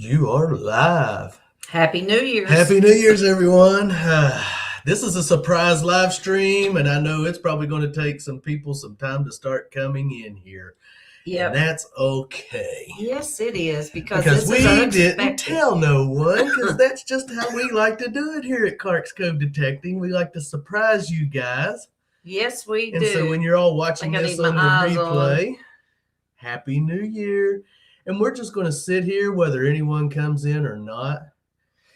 You are live. Happy New Year's. Happy New Year's, everyone. This is a surprise live stream, and I know it's probably going to take some people some time to start coming in here. Yep. And that's okay. Yes, it is, because Because this is we unexpected. didn't tell no one, because that's just how we like to do it here at Clark's Cove Detecting. We like to surprise you guys. Yes, we And do. so when you're all watching Like I this need on the my eyes replay, Happy New Year. And we're just going to sit here whether anyone comes in or not.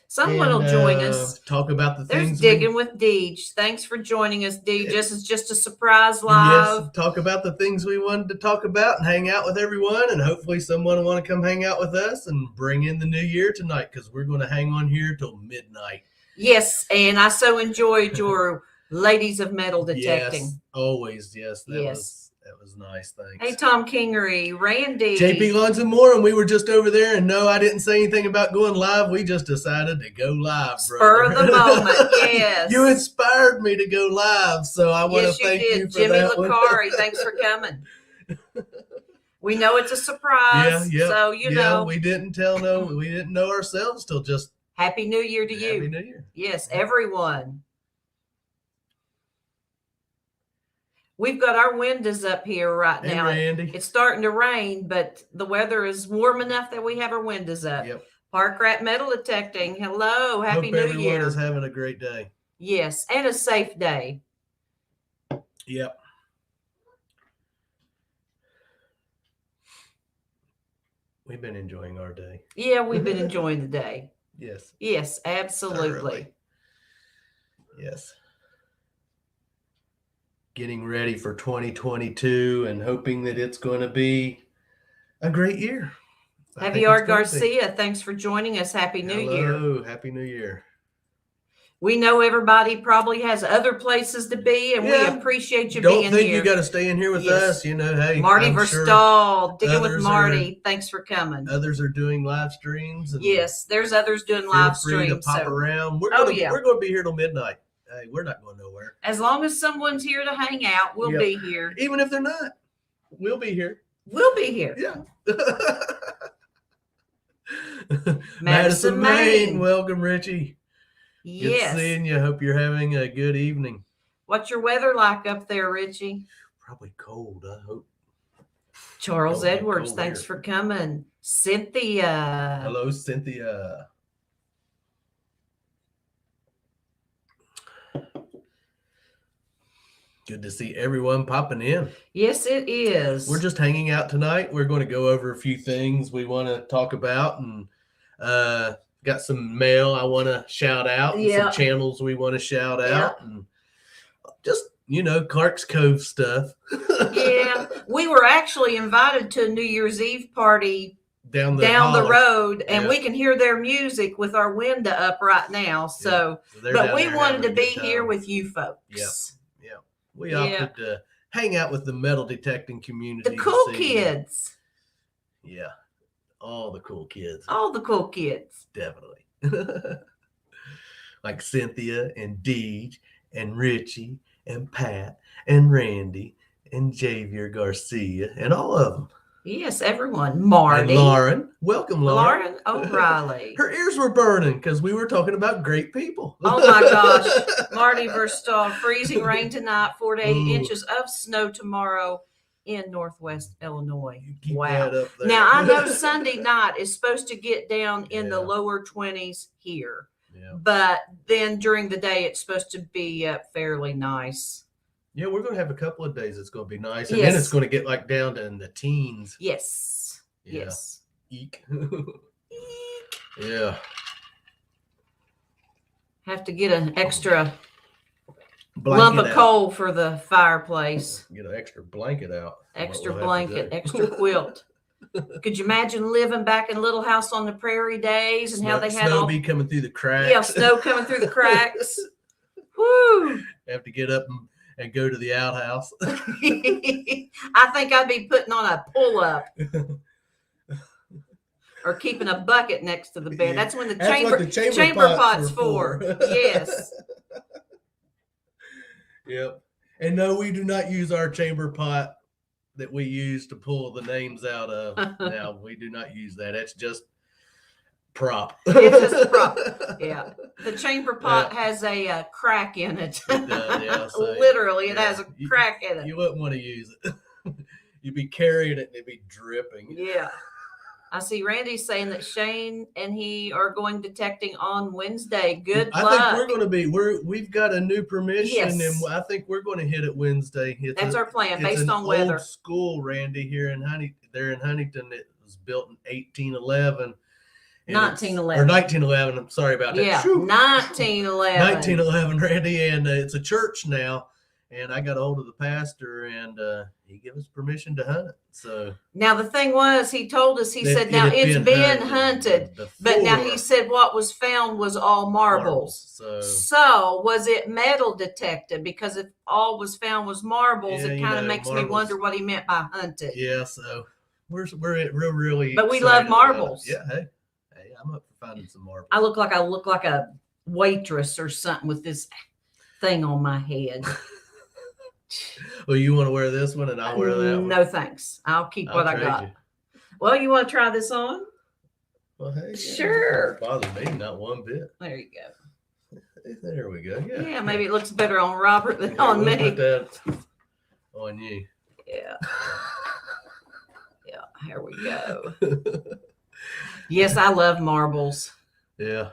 Someone will join us. Talk about the There's things. Digging with Deej. Thanks for joining us, Deej. This is just a surprise live. Yes, talk about the things we wanted to talk about and hang out with everyone. And hopefully someone will want to come hang out with us and bring in the new year tonight, because we're going to hang on here till midnight. Yes, and I so enjoyed your Ladies of Metal Detecting. Yes, always. Yes, that was nice. Thanks. Hey, Tom Kingery, Randy. JP Longs and more, and we were just over there, and no, I didn't say anything about going live. We just decided to go live, Spur of the moment, yes. You inspired me to go live, so I want to thank you for Jimmy that Lacari, thanks for coming. We know it's a surprise, so you know. We didn't know ourselves till just Happy New Year to you. Happy New Year. Yes, everyone. We've got our windows up here right now. Randy. It's starting to rain, but the weather is warm enough that we have our windows up. Yep. Park Rat Metal Detecting. Hello. Happy New Year. Hope everyone is having a great day. Yes, and a safe day. Yep. We've been enjoying our day. Yeah, we've been enjoying the day. Yes. Yes, absolutely. Thoroughly. Yes. Getting ready for 2022 and hoping that it's going to be a great year. Javier Garcia, thanks for joining us. Happy New Year. Hello, Happy New Year. We know everybody probably has other places to be, and we appreciate you being here. Don't think you got to stay in here with us. You know, hey, Marty Verstahl, Digging with Marty, thanks for coming. Others are doing live streams. And yes, there's others doing live streams. Feel free to pop around. We're going to be here till midnight. Hey, we're not going nowhere. As long as someone's here to hang out, we'll be here. Even if they're not, we'll be here. We'll be here. Yeah. Madison, Maine. Welcome, Richie. Yes. Good seeing you. Hope you're having a good evening. What's your weather like up there, Richie? Probably cold, I hope. Charles Edwards, thanks for coming. Cynthia. Hello, Cynthia. Good to see everyone popping in. Yes, it is. We're just hanging out tonight. We're going to go over a few things we want to talk about, and got some mail I want to shout out, and some channels we want to shout out, and just, Clark's Cove stuff. Yeah, we were actually invited to a New Year's Eve party down the road, and we can hear their music with our window up right now. So but we wanted to be here with you folks. Yeah. We opted to hang out with the metal detecting community. The cool kids. Yeah. All the cool kids. All the cool kids. Definitely. Like Cynthia and Deej and Richie and Pat and Randy and Javier Garcia and all of them. Yes, everyone. Marty. And Lauren. Welcome, Lauren. Lauren O'Reilly. Her ears were burning because we were talking about great people. Oh, my gosh. Marty Verstahl. Freezing rain tonight. 4 to 8 inches of snow tomorrow in Northwest Illinois. Wow. Now, I know Sunday night is supposed to get down in the lower 20s here. Yeah. But then during the day, it's supposed to be fairly nice. Yeah, we're going to have a couple of days. It's going to be nice. And then it's going to get like down to in the teens. Yes. Yeah. Yes. Eek. Yeah. Have to get an extra lump of coal for the fireplace. Get an extra blanket out. Extra blanket, extra quilt. Could you imagine living back in Little House on the Prairie days and how they had snow be coming through the cracks? Yeah, snow coming through the cracks. Woo! Have to get up and go to the outhouse. I think I'd be putting on a pull-up or keeping a bucket next to the bed. That's when the chamber pot's for. Yes. Yep. And no, we do not use our chamber pot that we use to pull the names out of. Now, we do not use that. It's just prop. It's just a prop. Yeah. The chamber pot has a crack in it. It does, yeah. So, literally, it has a crack in it. You wouldn't want to use it. You'd be carrying it and it'd be dripping. Yeah. I see Randy's saying that Shane and he are going detecting on Wednesday. Good luck. I think we're going to be. We've got a new permission, and I think we're going to hit it Wednesday. That's our plan, based on weather. Old school, Randy, here in Huntington. They're in Huntington. It was built in 1811. 1911. Or 1911. I'm sorry about that. Yeah, 1911. 1911, Randy, and it's a church now. And I got a hold of the pastor, and he gave us permission to hunt it. So now the thing was, he told us, he said, now it's been hunted, but now he said what was found was all marbles. So was it metal detected? Because if all was found was marbles, it kind of makes me wonder what he meant by hunted. Yeah, so we're really. But we love marbles. Yeah, hey, I'm up for finding some marbles. I look like a waitress or something with this thing on my head. Well, you want to wear this one and I'll wear that one? No, thanks. I'll keep what I got. Well, you want to try this on? Well, hey. Sure. It doesn't bother me, not one bit. There you go. There we go. Yeah. Yeah, maybe it looks better on Robert than on me. Put that on you. Yeah. Yeah, here we go. Yes, I love marbles. Yeah.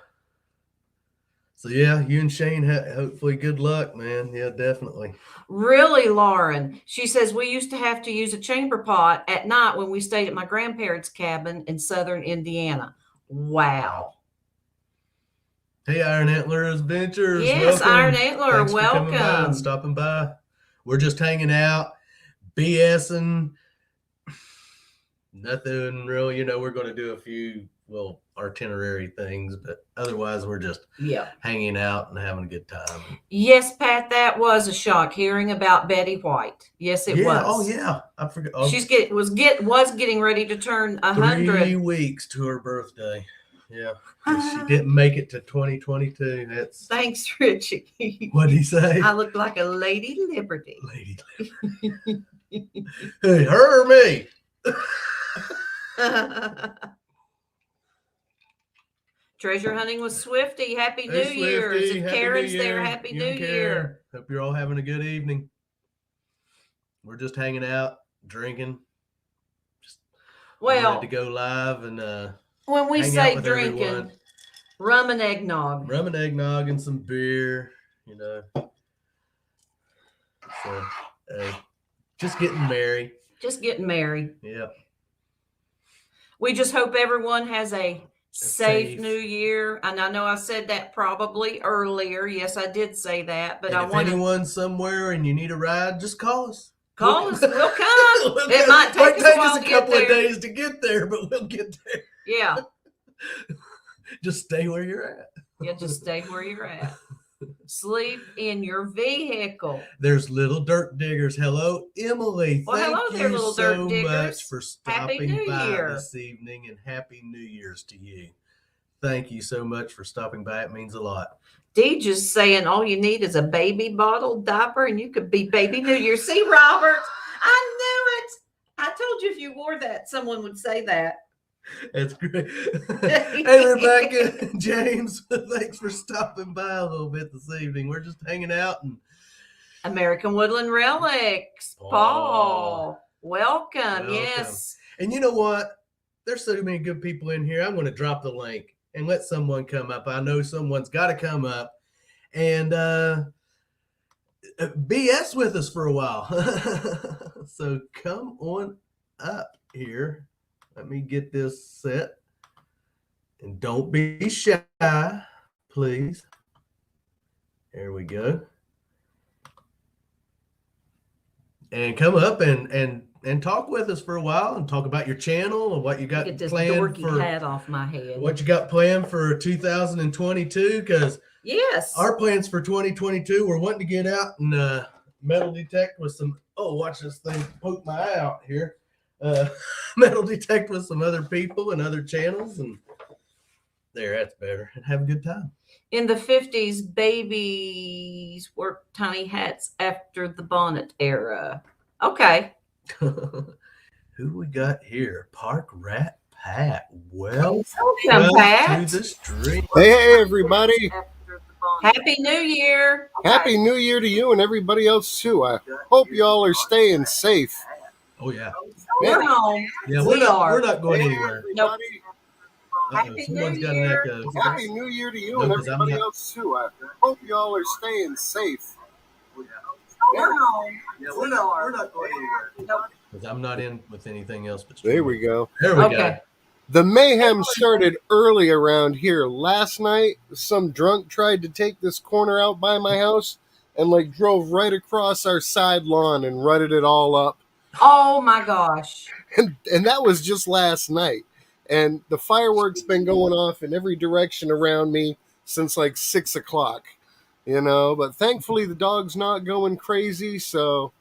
So, yeah, you and Shane, hopefully good luck, man. Yeah, definitely. Really, Lauren? She says, we used to have to use a chamber pot at night when we stayed at my grandparents' cabin in southern Indiana. Wow. Hey, Iron Antler Adventures. Yes, welcome. Iron Antler, Thanks welcome. For coming by and stopping by. We're just hanging out, BSing. Nothing really, we're going to do a few itinerary things, but otherwise we're just hanging out and having a good time. Yes, Pat, that was a shock hearing about Betty White. Yes, it was. Oh yeah, I forgot. Oh, She's was getting ready to turn 100. 3 weeks to her birthday. Yeah, she didn't make it to 2022. That's thanks, Richie. What'd he say? I look like a Lady Liberty. Lady Liberty. Hey, her or me? Treasure hunting with Swifty. Happy New Year's. If Karen's there, Happy New Year. Hope you're all having a good evening. We're just hanging out, drinking. Just ready to go live and when we say drinking, everyone. Rum and eggnog. Rum and eggnog and some beer, So, just getting merry. Just getting merry. Yeah. We just hope everyone has a safe New Year. And I know I said that probably earlier. Yes, I did say that. But if anyone's somewhere and you need a ride, just call us. Call us. We'll come. It might take us a couple of days to get there, but we'll get there. Yeah. Just stay where you're at. Yeah, just stay where you're at. Sleep in your vehicle. There's little dirt diggers. Hello, Emily. Well, hello there, little dirt diggers. Thank you so much for stopping by this evening, and Happy New Year's to you. Thank you so much for stopping by. It means a lot. Dee just saying all you need is a baby bottle diaper, and you could be Baby New Year. See, Robert, I knew it. I told you if you wore that, someone would say that. That's great. Hey, Rebecca, James, thanks for stopping by a little bit this evening. We're just hanging out. And American Woodland Relics, Paul, welcome. Yes. And you know what? There's so many good people in here. I'm going to drop the link and let someone come up. I know someone's got to come up and BS with us for a while. So come on up here. Let me get this set. And don't be shy, please. There we go. And come up and talk with us for a while and talk about your channel and what you got planned for. Hat off my head. What you got planned for 2022? Because our plans for 2022, we're wanting to get out and metal detect with some. Oh, watch this thing poke my eye out here. Metal detect with some other people and other channels, and that's better, and have a good time. In the 50s, babies wore tiny hats after the bonnet era. Okay. Who we got here? Park Rat Pat. Welcome Pat. to the stream. Hey, everybody. Happy New Year. Happy New Year to you and everybody else, too. I hope y'all are staying safe. Oh, yeah. We're home. Yeah, we're not going anywhere. Nope. Happy Someone's got an echo. Happy New Year to you and everybody else, too. I hope y'all are staying safe. We're home. Yeah, we're not going anywhere. Nope. Because I'm not in with anything else but There we go. There we go. The mayhem started early around here. Last night, some drunk tried to take this corner out by my house and drove right across our side lawn and rutted it all up. Oh my gosh. And that was just last night. And the fireworks been going off in every direction around me since 6 o'clock. But thankfully the dog's not going crazy, so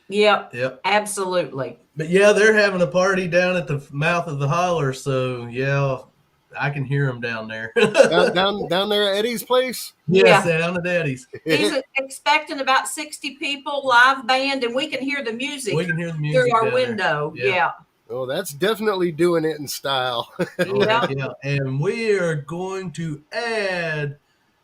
Yep. Absolutely. But yeah, they're having a party down at the mouth of the holler, so yeah, I can hear them down there. down there at Eddie's place? Yes, down at Eddie's. He's expecting about 60 people, live band, and we can hear the music. We can hear the music through our window. Yeah. Oh, that's definitely doing it in style. Yeah. And we are going to add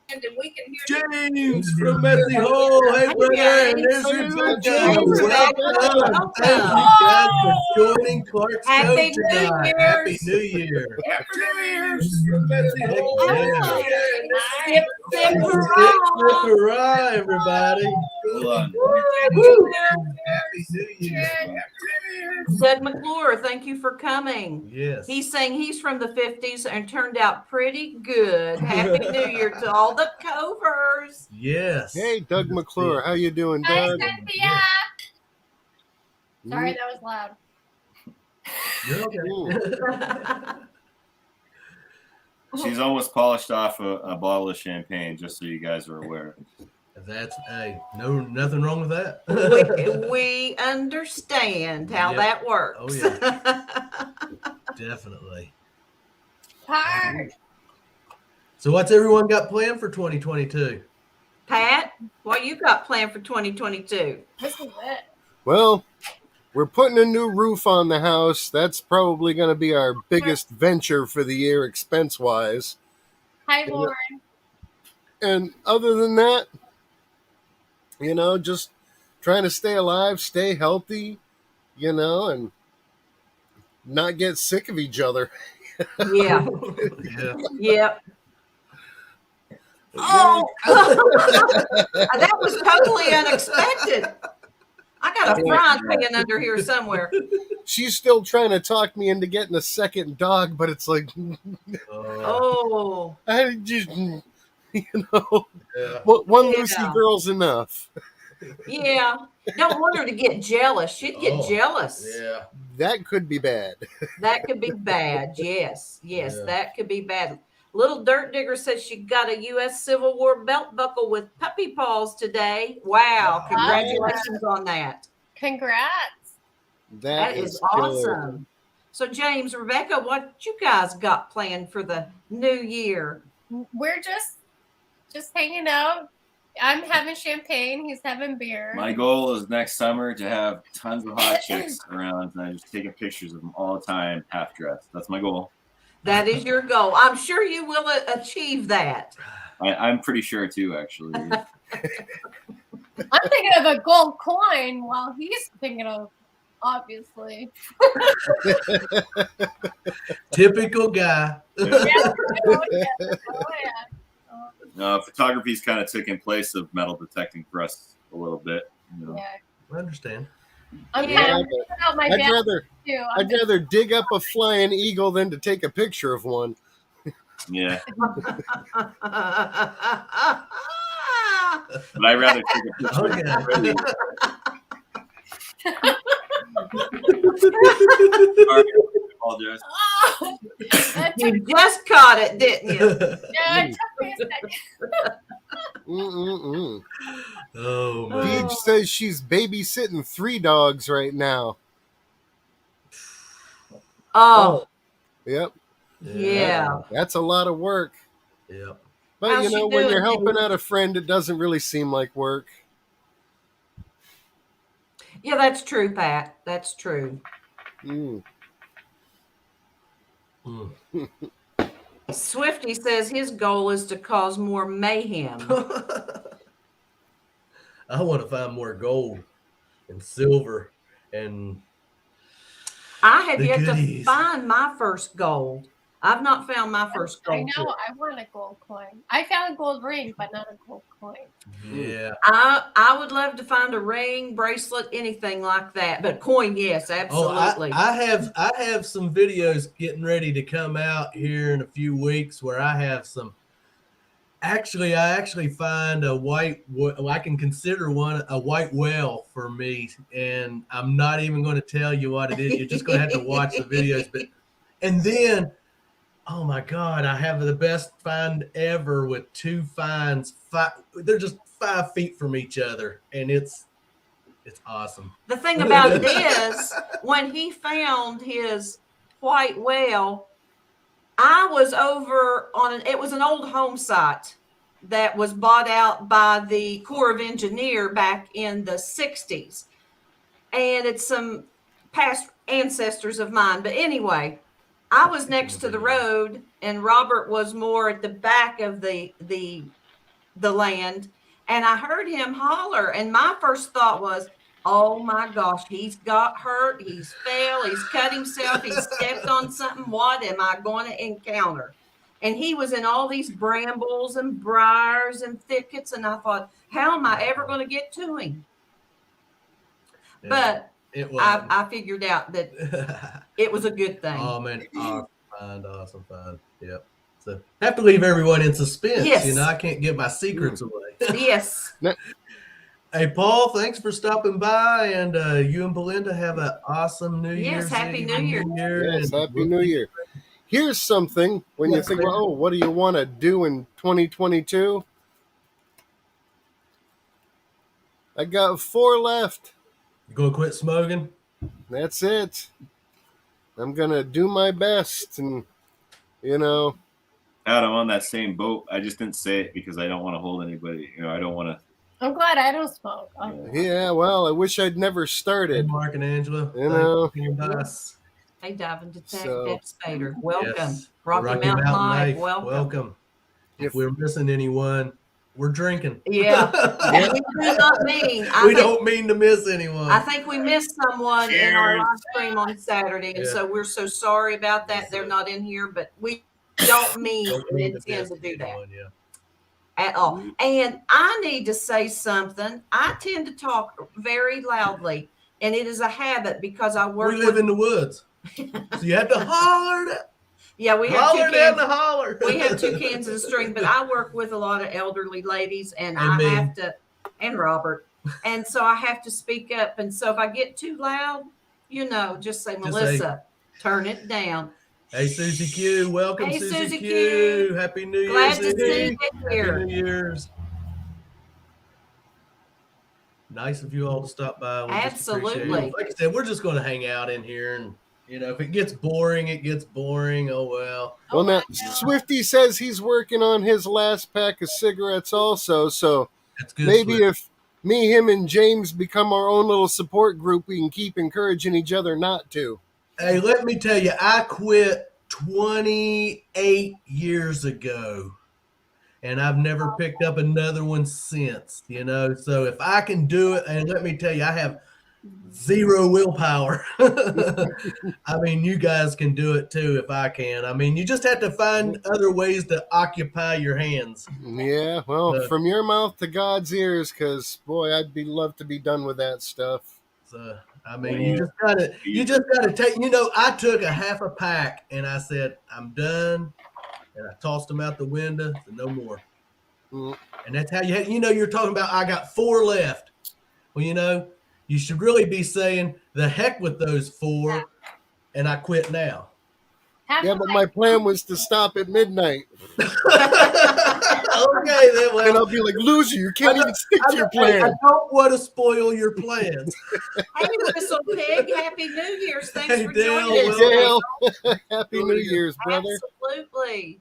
And we can hear James from Messy Hole. Hey, brother. And there's Rebecca. Welcome. Thank you guys for joining Clark's Happy Show New tonight. Year's. Happy New Year. Happy New Year's from Messy Hole. Sip, sip, hurrah. Hurrah, everybody. Woo. Happy New Year. Doug McClure, thank you for coming. Yes. He's saying he's from the 50s and turned out pretty good. Happy New Year to all the Covers. Yes. Hey, Doug McClure. How you doing, Doug? Hi, Cynthia. Sorry, that was loud. You're okay. She's almost polished off a bottle of champagne, just so you guys are aware. That's nothing wrong with that. we understand how that works. Oh yeah, definitely. Hard. So what's everyone got planned for 2022? Pat, what you got planned for 2022? This is it. Well, we're putting a new roof on the house. That's probably going to be our biggest venture for the year, expense-wise. Hi, Lauren. And other than that, just trying to stay alive, stay healthy, and not get sick of each other. Yeah. Yeah. Yep. Oh, that was totally unexpected. I got a frying pan under here somewhere. She's still trying to talk me into getting a second dog, but it's like, Oh. I just, Yeah. one Lucy girl's enough. Yeah. Don't want her to get jealous. She'd get jealous. Yeah. That could be bad. That could be bad. Yes. Yeah. That could be bad. Little Dirt Digger says she got a U.S. Civil War belt buckle with puppy paws today. Wow. Congratulations on that. Congrats. That is awesome. So, James, Rebecca, what you guys got planned for the new year? We're just hanging out. I'm having champagne. He's having beer. My goal is next summer to have tons of hot chicks around, and I'm just taking pictures of them all the time, half dressed. That's my goal. That is your goal. I'm sure you will achieve that. I'm pretty sure too, actually. I'm thinking of a gold coin while he's thinking of, obviously. Typical guy. Photography's kind of taken place of metal detecting for us a little bit. Yeah. I understand. I'm kind of out my dad too. I'd rather dig up a flying eagle than to take a picture of one. Yeah. But I'd rather take a picture of Okay. Sorry, I apologize. You just caught it, didn't you? Yeah, it took me a second. Oh man. Deej says she's babysitting 3 dogs right now. Oh, Yep. yeah. That's a lot of work. Yep. But, How's she when you're doing, helping out a friend, it doesn't really seem like work. Yeah, that's true, Pat. That's true. Mm. Swifty says his goal is to cause more mayhem. I want to find more gold and silver and I have the yet goodies. to find my first gold. I've not found my first gold. I know. I want a gold coin. I found a gold ring, but not a gold coin. Yeah. I would love to find a ring, bracelet, anything like that. But coin, yes, absolutely. I have some videos getting ready to come out here in a few weeks where I have some. Actually, I actually find I can consider one a white whale for me, and I'm not even going to tell you what it is. You're just going to have to watch the videos. And then, oh my God, I have the best find ever with two finds. They're just 5 feet from each other, and it's awesome. The thing about it is, when he found his white whale, I was over it was an old home site that was bought out by the Corps of Engineers back in the 60s. And it's some past ancestors of mine. But anyway, I was next to the road and Robert was more at the back of the land. And I heard him holler. And my first thought was, oh my gosh, he's got hurt. He's fell. He's cut himself. He stepped on something. What am I going to encounter? And he was in all these brambles and briars and thickets. And I thought, how am I ever going to get to him? Yeah, but I figured out that it was a good thing. Oh, man. Awesome find. Yep. So I have to leave everyone in suspense. Yes. You know, I can't give my secrets away. Yes. Hey, Paul, thanks for stopping by, and you and Belinda have an awesome New Year. Yes, Happy New Year. Yes, Happy New Year. Here's something when you think, well, oh, what do you want to do in 2022? I got 4 left. You gonna quit smoking? That's it. I'm gonna do my best, and Adam, I'm on that same boat. I just didn't say it because I don't want to hold anybody. I don't want to. I'm glad I don't smoke. Yeah, well, I wish I'd never started. Hey, Mark and Angela. Yes. Hey, diving detective Spader. Welcome. Yes. Rocky Mountain Live. Welcome. If we're missing anyone, we're drinking. Yeah. And we do not mean. We don't mean to miss anyone. I think we missed someone in our live stream on Saturday, and so we're so sorry about that. They're not in here, but we don't mean and intend to do that at all. And I need to say something. I tend to talk very loudly, and it is a habit because I work. We live in the woods, so you have to holler. Yeah, we have holler down the holler. We have 2 cans of the string, but I work with a lot of elderly ladies, and I have to, and Robert, and so I have to speak up. And so if I get too loud, just say, Melissa, turn it down. Hey, Susie Q, welcome, hey, Susie Q. Happy New Year's. Glad to see you here. Happy New Year's. Nice of you all to stop by. Absolutely. Like I said, we're just going to hang out in here, and if it gets boring, it gets boring. Oh well. Well, now Swifty says he's working on his last pack of cigarettes also. So that's good, maybe if me, him, and James become our own little support group, we can keep encouraging each other not to. Hey, let me tell you, I quit 28 years ago, and I've never picked up another one since, So if I can do it, and let me tell you, I have 0 willpower. I mean, you guys can do it too if I can. I mean, you just have to find other ways to occupy your hands. Yeah, well, from your mouth to God's ears, because, boy, I'd love to be done with that stuff. So, I mean, you just gotta take. I took a half a pack and I said, I'm done, and I tossed them out the window. So no more. And that's how you're talking about. I got 4 left. Well, you should really be saying the heck with those 4, and I quit now. Yeah, but my plan was to stop at midnight. Okay, then. Well, and I'll be like, loser, you can't even stick to your plan. I don't want to spoil your plans. Hey, Whistle Pig, Happy New Year's. Thanks for Dale, joining us. Dale, Happy New Year's, brother. Absolutely.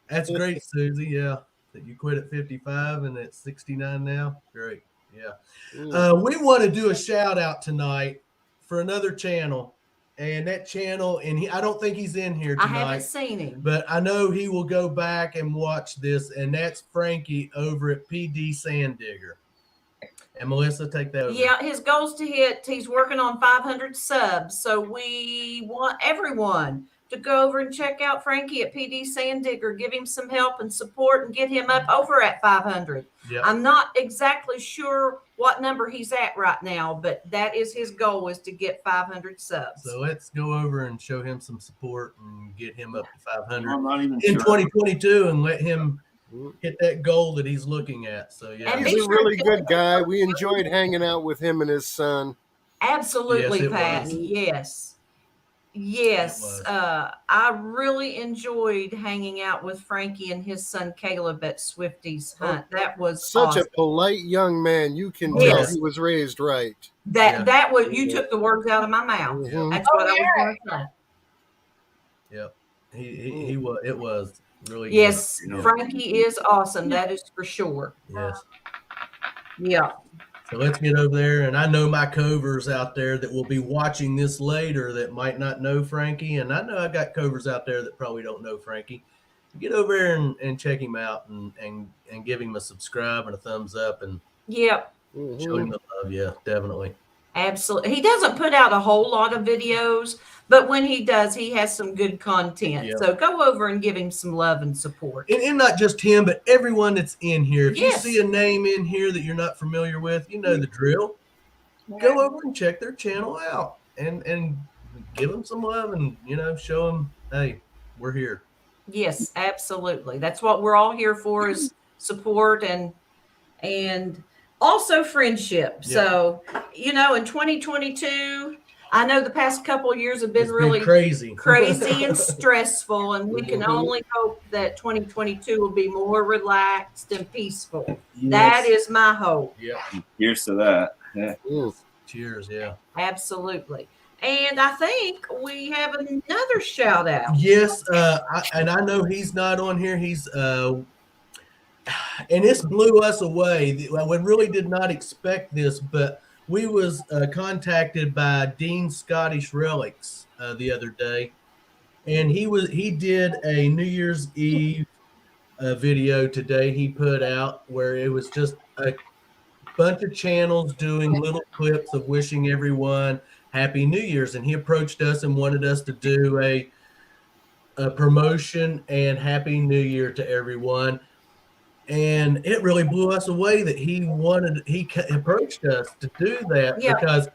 That's great, Susie. Yeah, that you quit at 55 and at 69 now. Great. Yeah. We want to do a shout out tonight for another channel And that channel, and I don't think he's in here tonight. I haven't seen him. But I know he will go back and watch this, and that's Frankie over at PD Sand Digger. And Melissa, take that over. Yeah, his goal's to hit, he's working on 500 subs. So we want everyone to go over and check out Frankie at PD Sand Digger, give him some help and support and get him up over at 500. Yep. I'm not exactly sure what number he's at right now, but that is his goal, is to get 500 subs. So let's go over and show him some support and get him up to 500 I'm not even in sure. 2022 and let him hit that goal that he's looking at. So yeah, And He's a really good guy. We enjoyed hanging out with him and his son. Absolutely, Yes, it Pat. was. Yes. It was. I really enjoyed hanging out with Frankie and his son Caleb at Swifty's Hunt. That was Such awesome. a polite young man. You can Yes. tell he was raised right. That was, you took the words out of my mouth. Mhm. That's what I was going to say. Yep. He was. It was really Yes, good. Frankie is awesome. That is for sure. Yes. Yeah. So let's get over there. And I know my covers out there that will be watching this later that might not know Frankie. And I know I got covers out there that probably don't know Frankie. Get over there and check him out and give him a subscribe and a thumbs up and Yep. show him the love. Yeah, definitely. Absolutely. He doesn't put out a whole lot of videos, but when he does, he has some good content. Yeah. So go over and give him some love and support. And not just him, but everyone that's in here. If Yes. you see a name in here that you're not familiar with, you know the drill. Go over and check their channel out and give them some love and, show them, hey, we're here. Yes, absolutely. That's what we're all here for, is support and also friendship. Yeah. So, in 2022, I know the past couple of years have been It's really crazy and stressful, and we can only hope that 2022 will be more relaxed and peaceful. Yes. That is my hope. Yeah. Here's to that. Yeah. Cheers. Yeah. Absolutely. And I think we have another shout out. Yes. I know he's not on here. He's and this blew us away. We really did not expect this, but we was contacted by Dean Scottish Relics the other day, and he did a New Year's Eve video today. He put out where it was just a bunch of channels doing little clips of wishing everyone Happy New Year's, and he approached us and wanted us to do a promotion and Happy New Year to everyone. And it really blew us away that he approached us to do that. Yeah. Because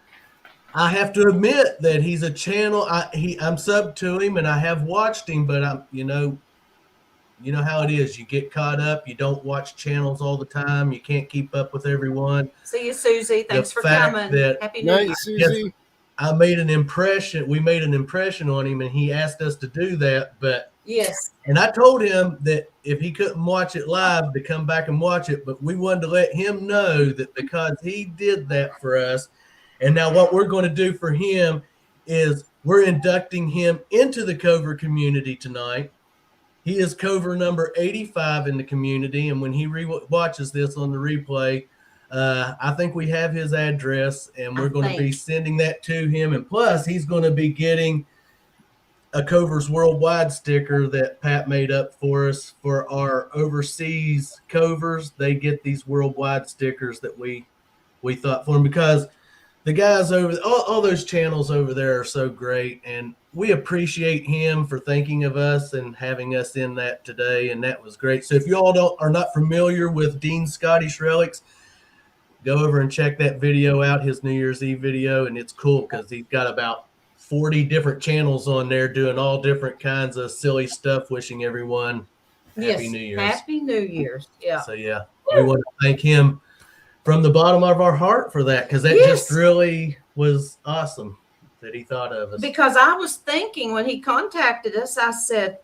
I have to admit that he's a channel. I'm sub to him and I have watched him, but I'm, you know how it is. You get caught up. You don't watch channels all the time. You can't keep up with everyone. See you, Susie. Thanks for coming. Happy New Year. Night, Susie. I made an impression. We made an impression on him, and he asked us to do that. But Yes. and I told him that if he couldn't watch it live, to come back and watch it. But we wanted to let him know that because he did that for us, and now what we're going to do for him is we're inducting him into the Cover community tonight. He is Cover number 85 in the community, and when he watches this on the replay, I think we have his address, and we're going to be sending that to him. And plus, he's going to be getting a Covers Worldwide sticker that Pat made up for us for our overseas Covers. They get these worldwide stickers that we thought for him, because the guys over all those channels over there are so great, and we appreciate him for thinking of us and having us in that today, and that was great. So if you all are not familiar with Dean Scottish Relics, go over and check that video out, his New Year's Eve video, and it's cool because he's got about 40 different channels on there doing all different kinds of silly stuff, wishing everyone Happy New Year's. Happy New Year's. Yeah. So yeah, we want to thank him from the bottom of our heart for that, because that just really was awesome that he thought of us. Because I was thinking when he contacted us, I said,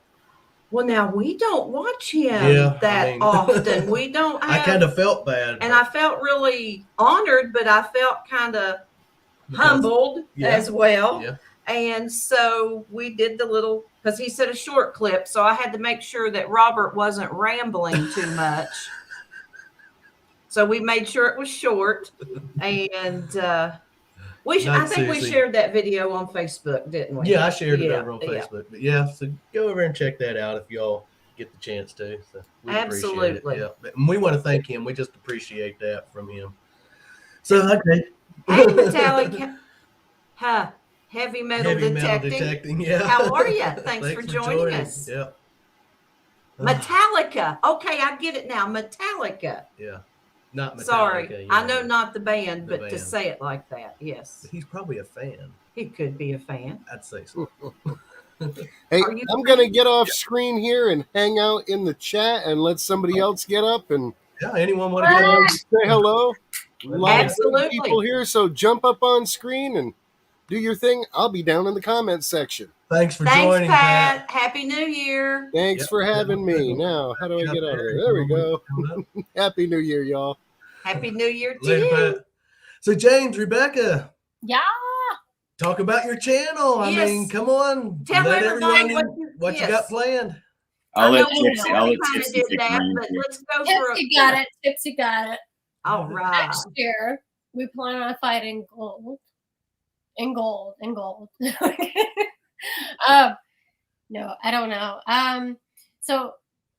well, now we don't watch him often. We don't have, I kind of felt bad. And I felt really honored, but I felt kind of humbled as well. Yeah. And so we did the little, because he said a short clip, so I had to make sure that Robert wasn't rambling too much. So we made sure it was short, and I think we shared that video on Facebook, didn't we? Yeah, I shared it over on Facebook. But yeah, so go over and check that out if y'all get the chance to. So we appreciate it. Yeah, and we want to thank him. We just appreciate that from him. So okay. Hey, Metallic, heavy metal detecting. Yeah. How are you? Thanks for joining us. Yeah. Metallica. Okay, I get it now. Metallica. Yeah. Not Metallica. Sorry, I know not the band, but to say it like that, yes. But he's probably a fan. He could be a fan. I'd say so. Hey, I'm going to get off screen here and hang out in the chat and let somebody else get up and anyone want to get on? Say hello. Absolutely. People here, so jump up on screen and do your thing. I'll be down in the comments section. Thanks for joining, Pat. Happy New Year. Thanks for having me. Now, how do I get out of there? There we go. Happy New Year, y'all. Happy New Year to you. Pat. So, James, Rebecca. Yeah. Talk about your channel. I mean, come on. Tell everybody what you got planned. I'll let Tipsy take but let's go for it. Tipsy got it. All right. Next year, we plan on fighting gold. No, I don't know. So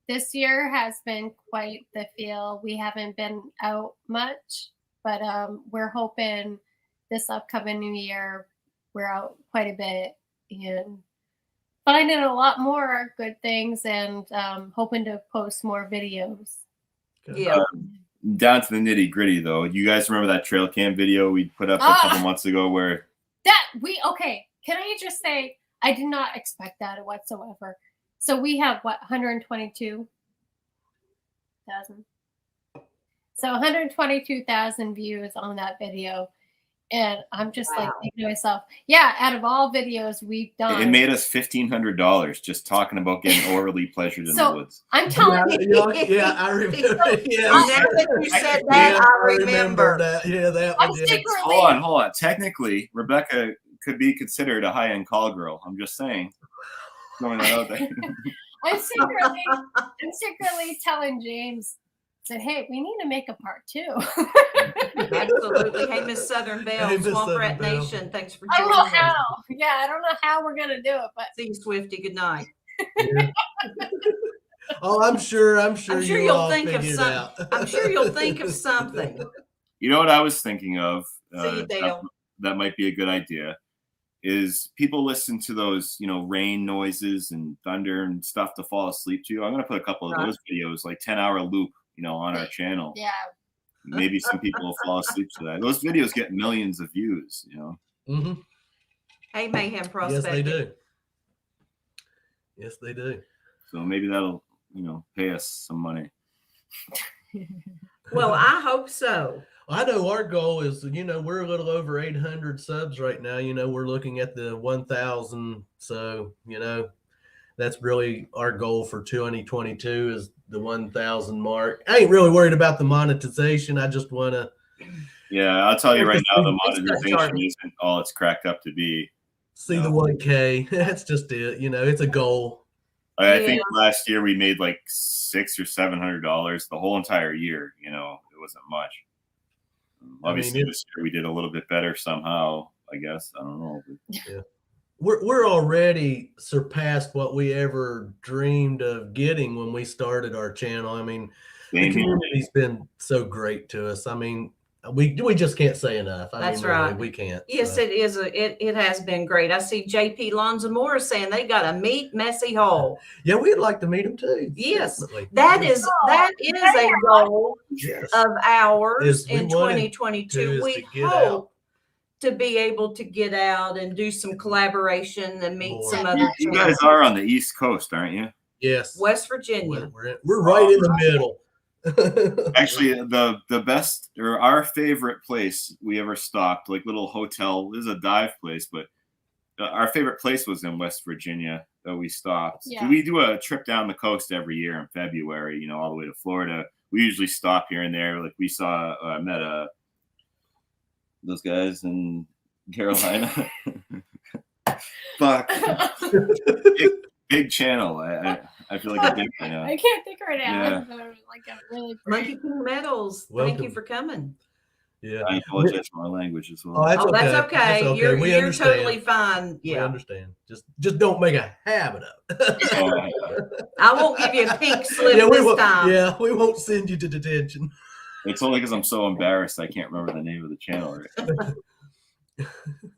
this year has been quite the feel. We haven't been out much, but we're hoping this upcoming new year we're out quite a bit and finding a lot more good things and hoping to post more videos. Yeah. Down to the nitty gritty though. You guys remember that trail cam video we put up a couple months ago where can I just say I did not expect that whatsoever. So we have 122,000. So 122,000 views on that video. And I'm just like thinking to myself, out of all videos we've done, it made us $1,500 just talking about getting orally pleasured in the woods. I'm telling you, I remember. Now that you said that, I remember that. Yeah, that one. Hold on. Technically, Rebecca could be considered a high-end call girl. I'm just saying. Throwing that out there. I'm secretly telling James, said, hey, we need to make a part 2. Absolutely. Hey, Miss Southern Belle, Swamp Rat Nation. Thanks for joining us. I don't know how. Yeah, I don't know how we're going to do it, but. See you, Swifty. Good night. Yeah. I'm sure you'll think of something. I'm sure you'll think of something. You know what I was thinking of? See you, Dale. That might be a good idea. Is people listen to those, rain noises and thunder and stuff to fall asleep to. I'm going to put a couple of those videos, like 10-hour loop, on our channel. Yeah. Maybe some people will fall asleep to that. Those videos get millions of views, Mm-hmm. Hey, Mayhem Prospect. Yes, they do. So maybe that'll, pay us some money. Well, I hope so. I know our goal is, we're a little over 800 subs right now. We're looking at the 1,000. So, that's really our goal for 2022 is the 1,000 mark. I ain't really worried about the monetization. I just want to. Yeah, I'll tell you right now, the monetization isn't all it's cracked up to be. See the 1K. That's just it. It's a goal. I think last year we made like $600 or $700 the whole entire year. It wasn't much. Obviously, this year we did a little bit better somehow. I guess I don't know. Yeah. We're already surpassed what we ever dreamed of getting when we started our channel. The community's been so great to us. We just can't say enough. That's right. Really, we can't. Yes, so. It is. It has been great. I see JP Lonzamora saying they got a meet Messy Hole. Yeah, we'd like to meet him too. Yes, definitely. That is a goal of ours in 2022. We hope to be able to get out and do some collaboration and meet some other. You guys are on the East Coast, aren't you? Yes, West Virginia. We're right in the middle. Actually, the best or our favorite place we ever stopped, like little hotel, this is a dive place, but our favorite place was in West Virginia that we stopped. Yeah. We do a trip down the coast every year in February, all the way to Florida. We usually stop here and there. Like we saw, I met those guys in Carolina. Fuck. Big channel. I feel like a big channel. I can't think right now. Yeah. Like a really Monkey King Metals. Thank you for coming. Yeah. I apologize for my language as well. That's okay. That's okay. That's okay. You're, We you're understand. totally fine. We Yeah. understand. Just don't make a habit of it. I won't give you a pink slip we this won't, time. Yeah, we won't send you to detention. It's only because I'm so embarrassed I can't remember the name of the channel. Right?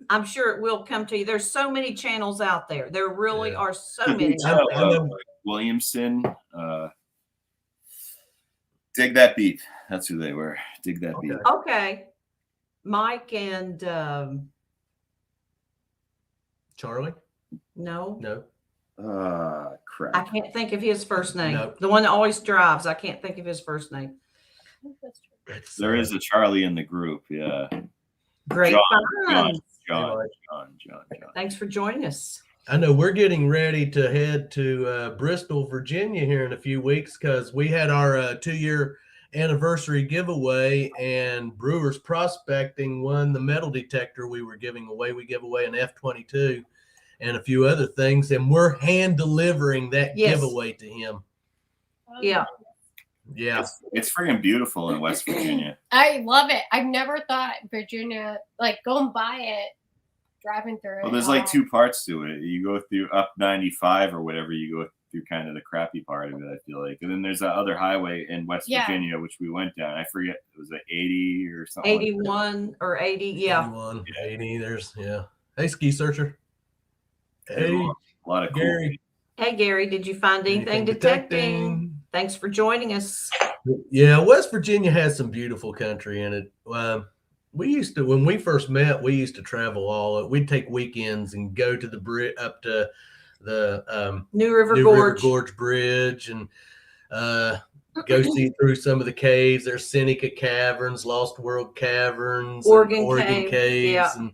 I'm sure it will come to you. There's so many channels out there. There really are so many. Williamson, Dig That Beat. That's who they were. Dig That Beat. Okay. Mike and Charlie? No. Crap. I can't think of his first name. No. The one that always drives. I can't think of his first name. There is a Charlie in the group. Yeah. Great. John. Thanks for joining us. I know we're getting ready to head to Bristol, Virginia here in a few weeks because we had our 2-year anniversary giveaway, and Brewers Prospecting won the metal detector we were giving away. We give away an F-22 and a few other things, and we're hand delivering that giveaway to him. Yeah. Yeah. It's freaking beautiful in West Virginia. I love it. I've never thought Virginia, like going by it, driving through it. Well, there's like 2 parts to it. You go through up 95 or whatever, you go through kind of the crappy part of it, I feel like. And then there's that other highway in West Virginia, which we went down. I forget, it was like 80 or something. 81 or 80, yeah. 81, 80, Hey, Ski Searcher. Hey, a lot of Gary. Cool. Hey, Gary, did you find anything detecting? Thanks for joining us. Yeah, West Virginia has some beautiful country in it. We used to, when we first met, we used to travel we'd take weekends and go to the bridge up to the New River Gorge Bridge and go see through some of the caves. There's Seneca Caverns, Lost World Caverns, Oregon Caves, yeah. And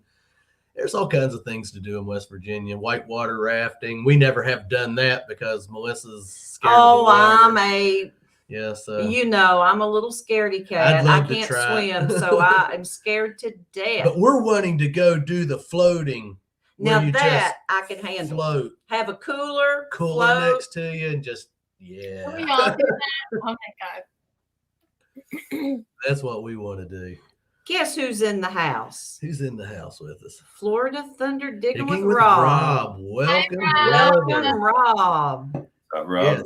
there's all kinds of things to do in West Virginia. Whitewater rafting. We never have done that because Melissa's scared of the water. Yes. I'm a little scaredy cat. I can't swim, so I'm scared to death. But we're wanting to go do the floating. Now that I can handle. Float. Have a cooler float next to you and just, Can we all do that? Oh my God. That's what we want to do. Guess who's in the house? Who's in the house with us? Florida Thunder Digging with Rob. Welcome, Rob. Rob. Yes.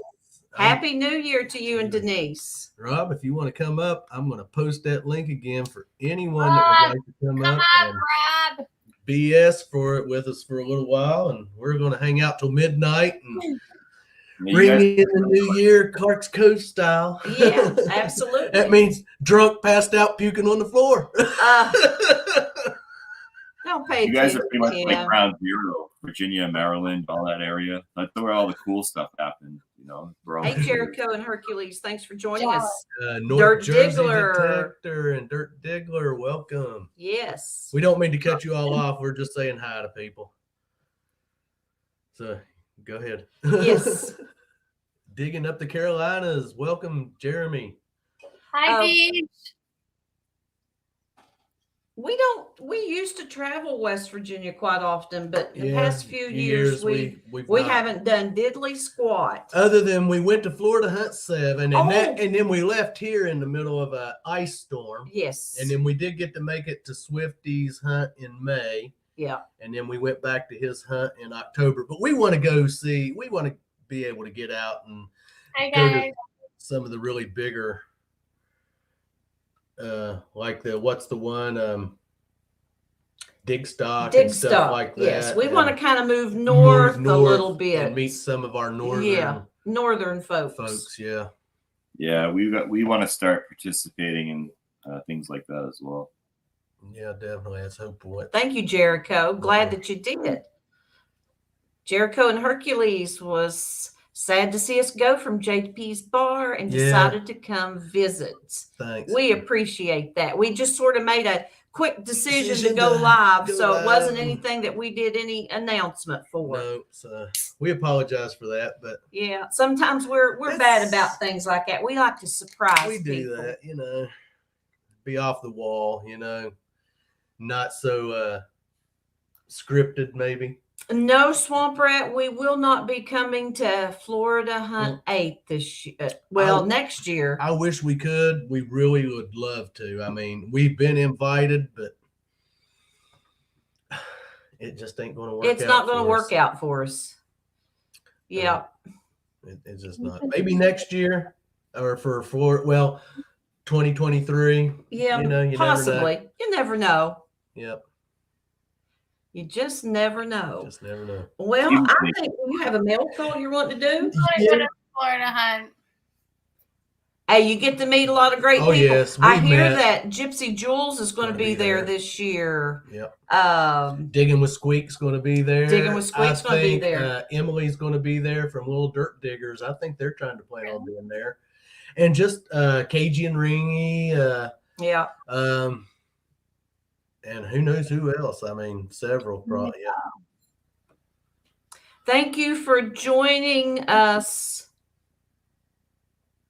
Happy New Year to you and Denise. Rob, if you want to come up, I'm going to post that link again for anyone that would like to come up and Rob. BS for it with us for a little while, and we're going to hang out till midnight and bring in the new year Clark's Cove style. Yeah, absolutely. That means drunk, passed out, puking on the floor. Don't pay attention. You guys are pretty much like Ground Zero, Virginia, Maryland, all that area. That's where all the cool stuff happened. Hey, Jericho and Hercules, thanks for joining us. Dirt Diggler. Detector and Dirt Diggler, welcome. Yes. We don't mean to cut you all off. We're just saying hi to people. So go ahead. Yes. Digging up the Carolinas. Welcome, Jeremy. Hi, Beach. We used to travel West Virginia quite often, but the past few years we haven't done diddly squat. Other than we went to Florida Hunt 7 and then we left here in the middle of an ice storm. Yes. And then we did get to make it to Swifty's hunt in May. Yeah. And then we went back to his hunt in October. But we want to be able to get out and go to some of the really bigger like what's the one dig stock and stuff like that. Yes, we want to kind of move north a little bit and meet some of our northern folks. Yeah, we want to start participating in things like that as well. Yeah, definitely. That's hopeful. Thank you, Jericho. Glad that you did. Jericho and Hercules was sad to see us go from JP's bar and decided to come visit. Thanks. We appreciate that. We just sort of made a quick decision to go live, so it wasn't anything that we did any announcement for. No, so we apologize for that, but yeah, sometimes we're bad about things like that. We like to surprise we do people. that, be off the wall, not so scripted maybe. No, Swamp Rat, we will not be coming to Florida Hunt 8 this year. Next year. I wish we could. We really would love to. I mean, we've been invited, but it just ain't going to work out. It's not going to work out for us. Yeah. It's just not. Maybe next year or for 2023. Yeah, you possibly. You never know. Yep. You just never know. Just never know. Well, I think you have a mail call you're wanting to do. I want to go to Florida Hunt. Hey, you get to meet a lot of great people. Yes, I hear that Gypsy Jules is going to be there this year. Yep. Digging with Squeak's going to be there. Digging with Squeak's going to be there. Emily's going to be there from Little Dirt Diggers. I think they're trying to plan on being there. And just Cajun Ringy. Yeah. And who knows who else? I mean, several probably. Yeah. Thank you for joining us.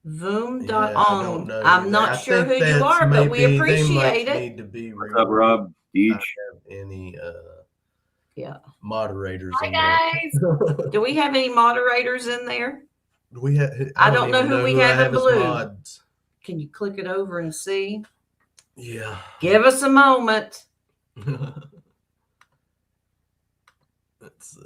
Voom.on. I'm not sure who you are, but we appreciate it. Need to be What's up, Rob? Deej. Any moderators? Hi, guys. Do we have any moderators in there? We have. I don't know who we have in blue. Mods. Can you click it over and see? Yeah. Give us a moment. Let's see.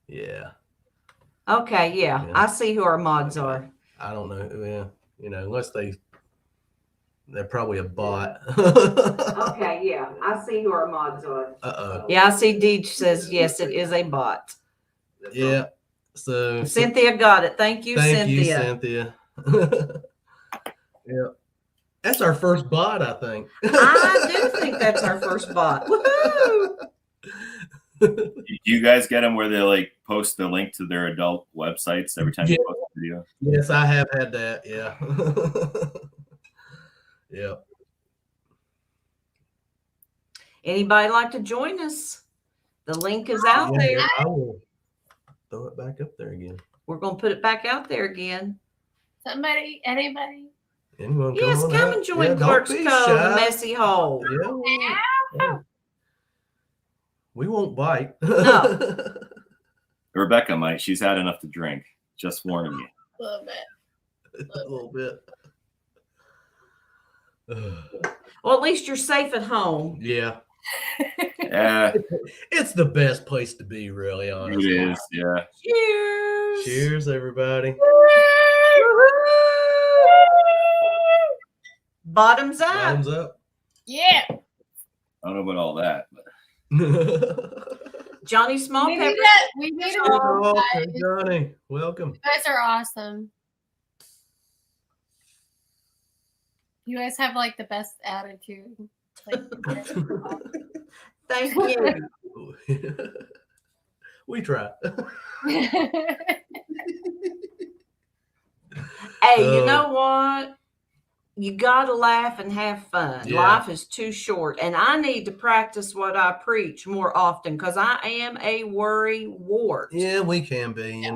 Yeah. Okay, yeah. I see who our mods are. I don't know. Yeah, unless they're probably a bot. Okay, yeah. I see who our mods are. Yeah, I see Deej says yes, it is a bot. Yeah. So Cynthia got it. Thank you, Cynthia. Thank you, Cynthia. Yeah. That's our first bot, I think. I do think that's our first bot. Woohoo! Do you guys get them where they post the link to their adult websites every time you post a video? Yes, I have had that. Yeah. Yeah. Anybody like to join us? The link is out there. I will throw it back up there again. We're going to put it back out there again. Anybody? Anyone? Yes, come and join Clark's Cove, the messy hole. Yeah. We won't bite. No. Rebecca might. She's had enough to drink. Just warning you. A little bit. A little bit. Well, at least you're safe at home. Yeah. Yeah. It's the best place to be, really, honestly. It is, yeah. Cheers. Cheers, everybody. Bottoms up. Bottoms up. Yeah. I don't know about all that, but Johnny Smallpepper. We made it. Johnny, welcome. You guys are awesome. You guys have the best attitude. Thank you. We try. Hey, you know what? You got to laugh and have fun. Yeah. Life is too short. And I need to practice what I preach more often because I am a worry wart. Yeah, we can be,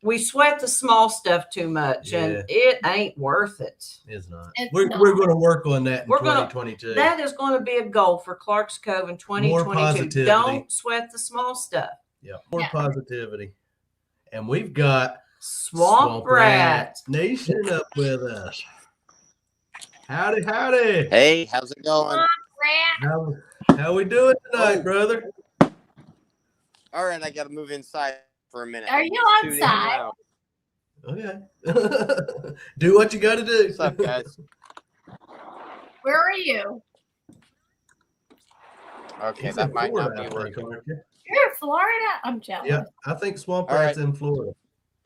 We sweat the small stuff too much and it ain't worth it. It's not. It's We're going to work on that in We're 2022. That is going to be a goal for Clark's Cove in 2022. More positivity. Don't sweat the small stuff. Yeah, more positivity. And we've got Swamp Rat Nation up with us. Howdy, howdy. Hey, how's it going? How we doing tonight, brother? All right, I got to move inside for a minute. Are you outside? Okay. Do what you got to do. What's up, guys? Where are you? Okay, He's that in might Florida, not be working. aren't you? You're in Florida? I'm jealous. Yeah, I think Swamp All Rat's right. in Florida.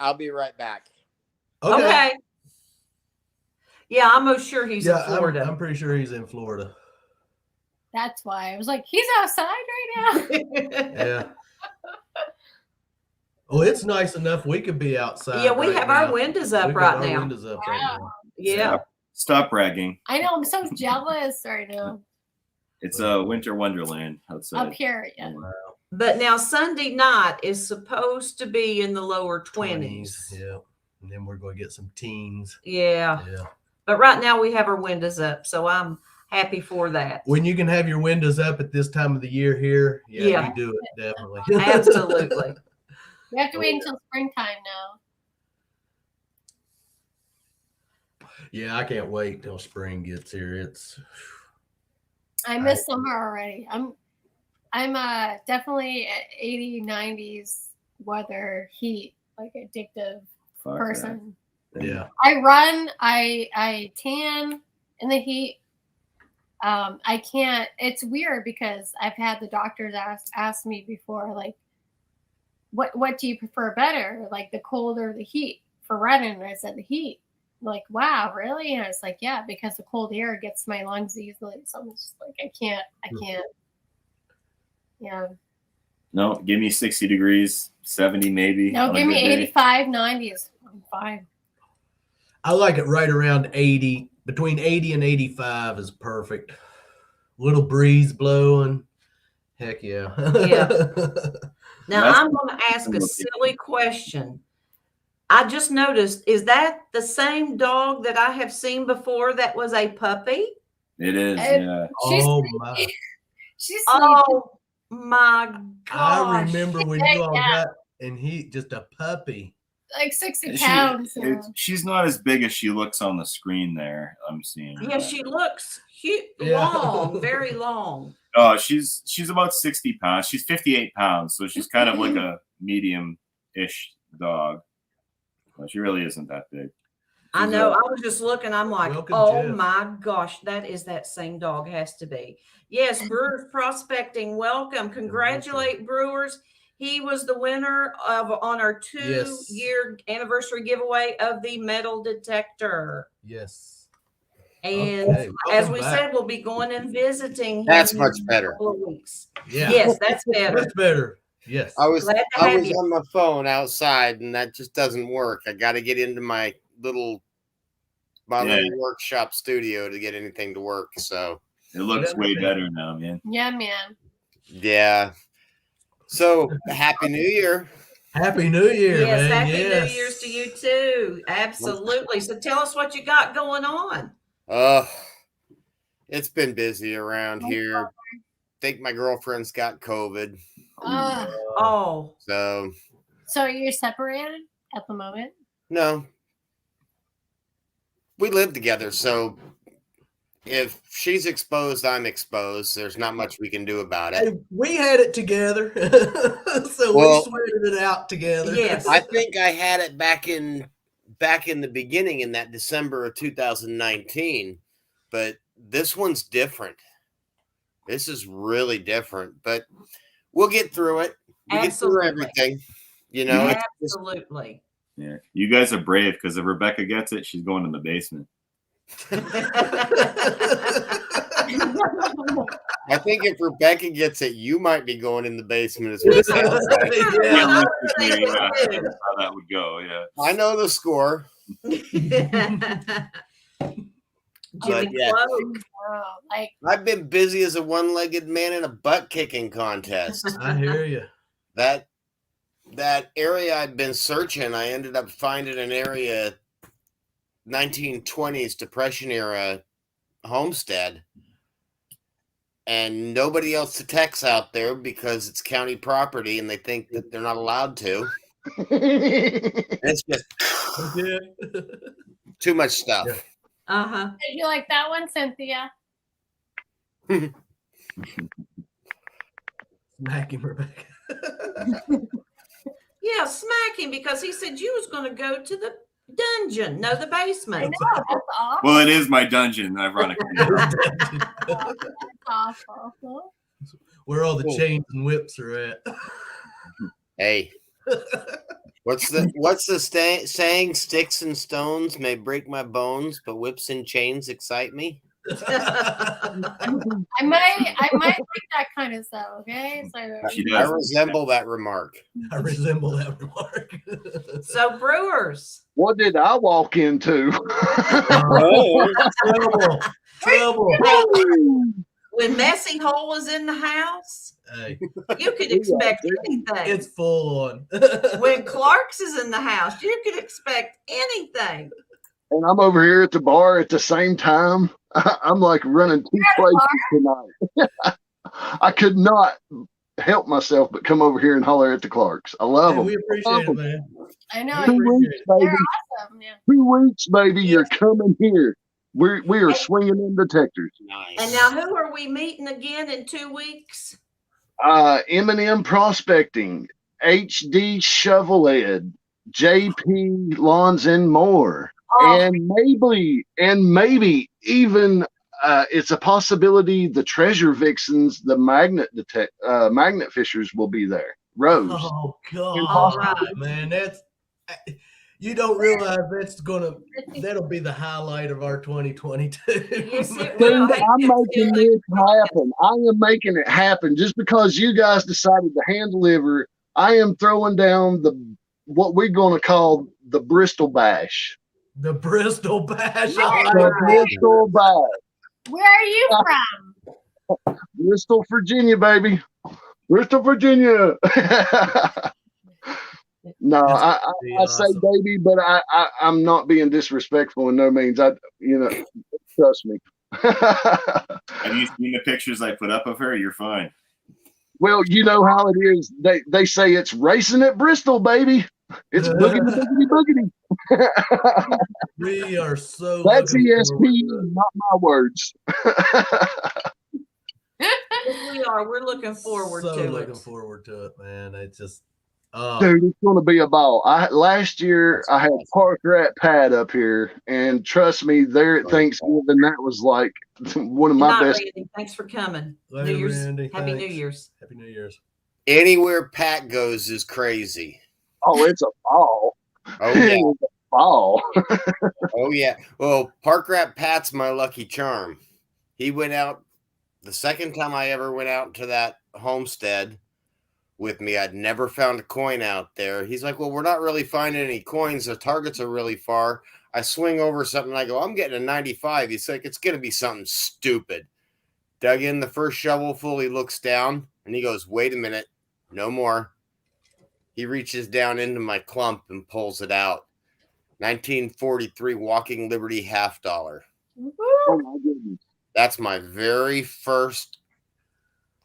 I'll be right back. Okay. Yeah, I'm most sure he's in Florida. I'm pretty sure he's in Florida. That's why I was like, he's outside right now. Yeah. Well, it's nice enough we could be outside. Yeah, we right have now. our windows up We've got right our now. windows up right now. Yeah. Stop bragging. I know, I'm so jealous right now. It's a winter wonderland outside. Up here, yeah. Wow. But now Sunday night is supposed to be in the lower 20s. Yeah. and then we're going to get some teens. Yeah. Yeah. But right now we have our windows up, so I'm happy for that. When you can have your windows up at this time of the year here, Yeah. you do it, definitely. Absolutely. We have to wait until springtime now. Yeah, I can't wait till spring gets here. I miss summer already. I'm definitely at 80, 90s weather, heat, like addictive person. Yeah. I run, I tan in the heat. I can't. It's weird because I've had the doctors ask me before, like, what do you prefer better, like the cold or the heat for running? And I said the heat. Like, wow, really? And I was like, yeah, because the cold air gets my lungs easily. So I'm just like, I can't. Yeah. No, give me 60 degrees, 70 maybe. No, give me 85, 90s. I'm fine. I like it right around 80. Between 80 and 85 is perfect. Little breeze blowing. Heck yeah. Yeah. Now I'm going to ask a silly question. I just noticed, is that the same dog that I have seen before that was a puppy? It is, yeah. Oh my. She's oh my gosh. I remember when you all got, and he just a puppy. Like 60 pounds. She's not as big as she looks on the screen there. I'm seeing her. Yeah, she looks long, very long. Oh, she's about 60 pounds. She's 58 pounds, so she's kind of like a medium-ish dog. Well, she really isn't that big. I know. I was just looking. I'm like, my gosh, that is that same dog. Has to be. Yes, Brewers Prospecting. Welcome. Congratulate Brewers. He was the winner on our 2-year anniversary giveaway of the metal detector. Yes. And as we said, we'll be going and visiting him. That's much better. In a couple of weeks. Yeah. Yes, that's better. That's better. Yes. I was on my phone outside, and that just doesn't work. I got to get into my little workshop studio to get anything to work. So it looks way better now, man. Yeah, man. Yeah. So Happy New Year. Happy New Year, yes, man. Happy New Year's to you too. Absolutely. So tell us what you got going on. It's been busy around here. I think my girlfriend's got COVID. So you're separated at the moment? No. We live together, so if she's exposed, I'm exposed. There's not much we can do about it. Hey, we had it together, so we sweated it out together. Yes, I think I had it back in the beginning in that December of 2019, but this one's different. This is really different, but we'll get through it. We get through everything, you know. Absolutely. Yeah, you guys are brave because if Rebecca gets it, she's going in the basement. I think if Rebecca gets it, you might be going in the basement as well. How that would go, yeah. I know the score. Jimmy Cloak. I've been busy as a one-legged man in a butt kicking contest. I hear you. That area I've been searching, I ended up finding an area, 1920s Depression era homestead, and nobody else detects out there because it's county property and they think that they're not allowed to. It's just too much stuff. Uh-huh. Did you like that one, Cynthia? Smack him, Rebecca. Yeah, smack him because he said you was going to go to the dungeon, no, the basement. I know, that's awful. Well, it is my dungeon, ironically. That's awful. Where all the chains and whips are at. Hey, what's the saying? Sticks and stones may break my bones, but whips and chains excite me. I might like that kind of stuff. Okay, so I resemble that remark. So Brewers, what did I walk into? Trouble. when Messy Hole is in the house, Hey, you could expect anything. it's full on. When Clark's is in the house, you could expect anything. And I'm over here at the bar at the same time. I'm like running two places tonight. I could not help myself but come over here and holler at the Clarks. I love them. We appreciate it, man. I know. 2 weeks, baby. They're awesome. Yeah. 2 weeks, baby. You're coming here. We are swinging in detectors. Nice. And now, who are we meeting again in 2 weeks? M&M Prospecting, HD Shovelhead, JP Lawns and More. And maybe even it's a possibility the treasure vixens, the magnet fishers will be there. Rose. Oh God, Right. man, that's you don't realize that'll be the highlight of our 2022. Yes, it Dude, will. I'm making this happen. I am making it happen. Just because you guys decided to hand deliver, I am throwing down what we're going to call the Bristol Bash. The Bristol Bash. The Bristol Bash. Where are you from? Bristol, Virginia, baby. Bristol, Virginia. No, I say baby, but I'm not being disrespectful in no means. Trust me. Have you seen the pictures I put up of her? You're fine. Well, you know how it is. They say it's racing at Bristol, baby. It's boogity, boogity, boogity. We are so. That's ESP, not my words. We are. We're looking forward to it. Looking forward to it, man. It's just. Dude, it's going to be a ball. Last year I had Park Rat Pat up here, and trust me, there at Thanksgiving that was like one of my best. Randy, thanks for coming. Later, New Year's. Randy, Happy thanks. New Year's. Happy New Year's. Anywhere Pat goes is crazy. Oh, it's a ball. Oh yeah. It's a ball. Oh yeah. Well, Park Rat Pat's my lucky charm. He went out the second time I ever went out to that homestead with me. I'd never found a coin out there. He's like, well, we're not really finding any coins. The targets are really far. I swing over something. I go, I'm getting a 95. He's like, it's going to be something stupid. Dug in the first shovelful. He looks down and he goes, wait a minute. No more. He reaches down into my clump and pulls it out. 1943 Walking Liberty $50. Oh my goodness. That's my very first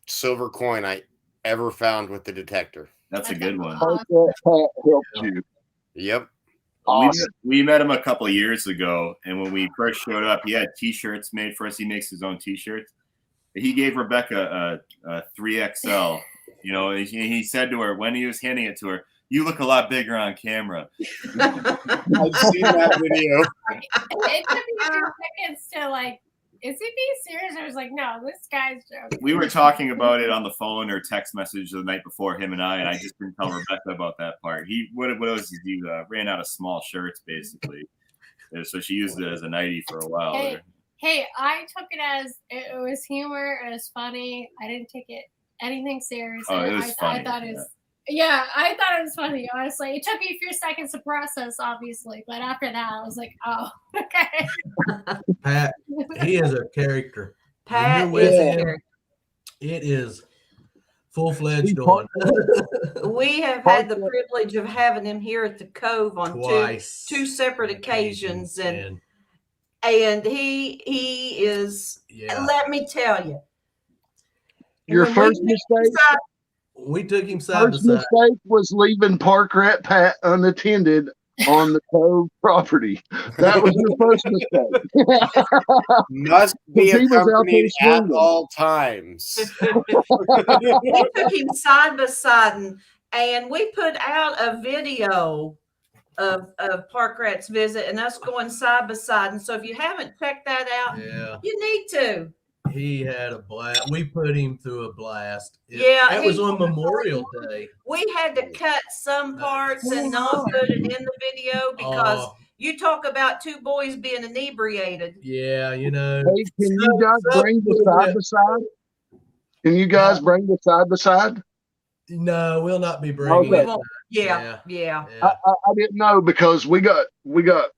silver coin I ever found with the detector. That's a good one. Park Rat Pat helped you. Yep. Awesome. We met him a couple of years ago, and when we first showed up, he had T-shirts made for us. He makes his own T-shirts. He gave Rebecca a 3XL. You know, he said to her when he was handing it to her, "You look a lot bigger on camera." I've seen that video. It took me 2 seconds to like, is he being serious? I was like, no, this guy's joking. We were talking about it on the phone or text message the night before, him and I just didn't tell Rebecca about that part. What it was is he ran out of small shirts basically, so she used it as a nightie for a while. Hey, I took it as it was humor. It was funny. I didn't take it anything serious. Oh, it was funny. I thought it was. Yeah, I thought it was funny, honestly. It took me a few seconds to process, obviously, but after that, I was like, oh, okay. Pat, he is a character. Pat When you're is with a him, character. it is full-fledged on. We have had the privilege of having him here at the Cove on Twice. two separate occasions, and he is. Yeah. Let me tell you, Your when first we mistake. We took him side to First side. mistake was leaving Park Rat Pat unattended on the Cove property. That was your first mistake. Must be He was out there accompanied at swinging. all times. we took him side by side, and we put out a video of Park Rat's visit and us going side by side. And so if you haven't checked that out, Yeah. you need to. He had a blast. We put him through a blast. Yeah, It was on Memorial Day. We had to cut some parts and not put it in the video because you talk about two boys being inebriated. Yeah, you know. Hey, can you guys bring the side by side? Can you guys bring the side by side? No, we'll not be bringing Okay. it. Yeah. I didn't know because we got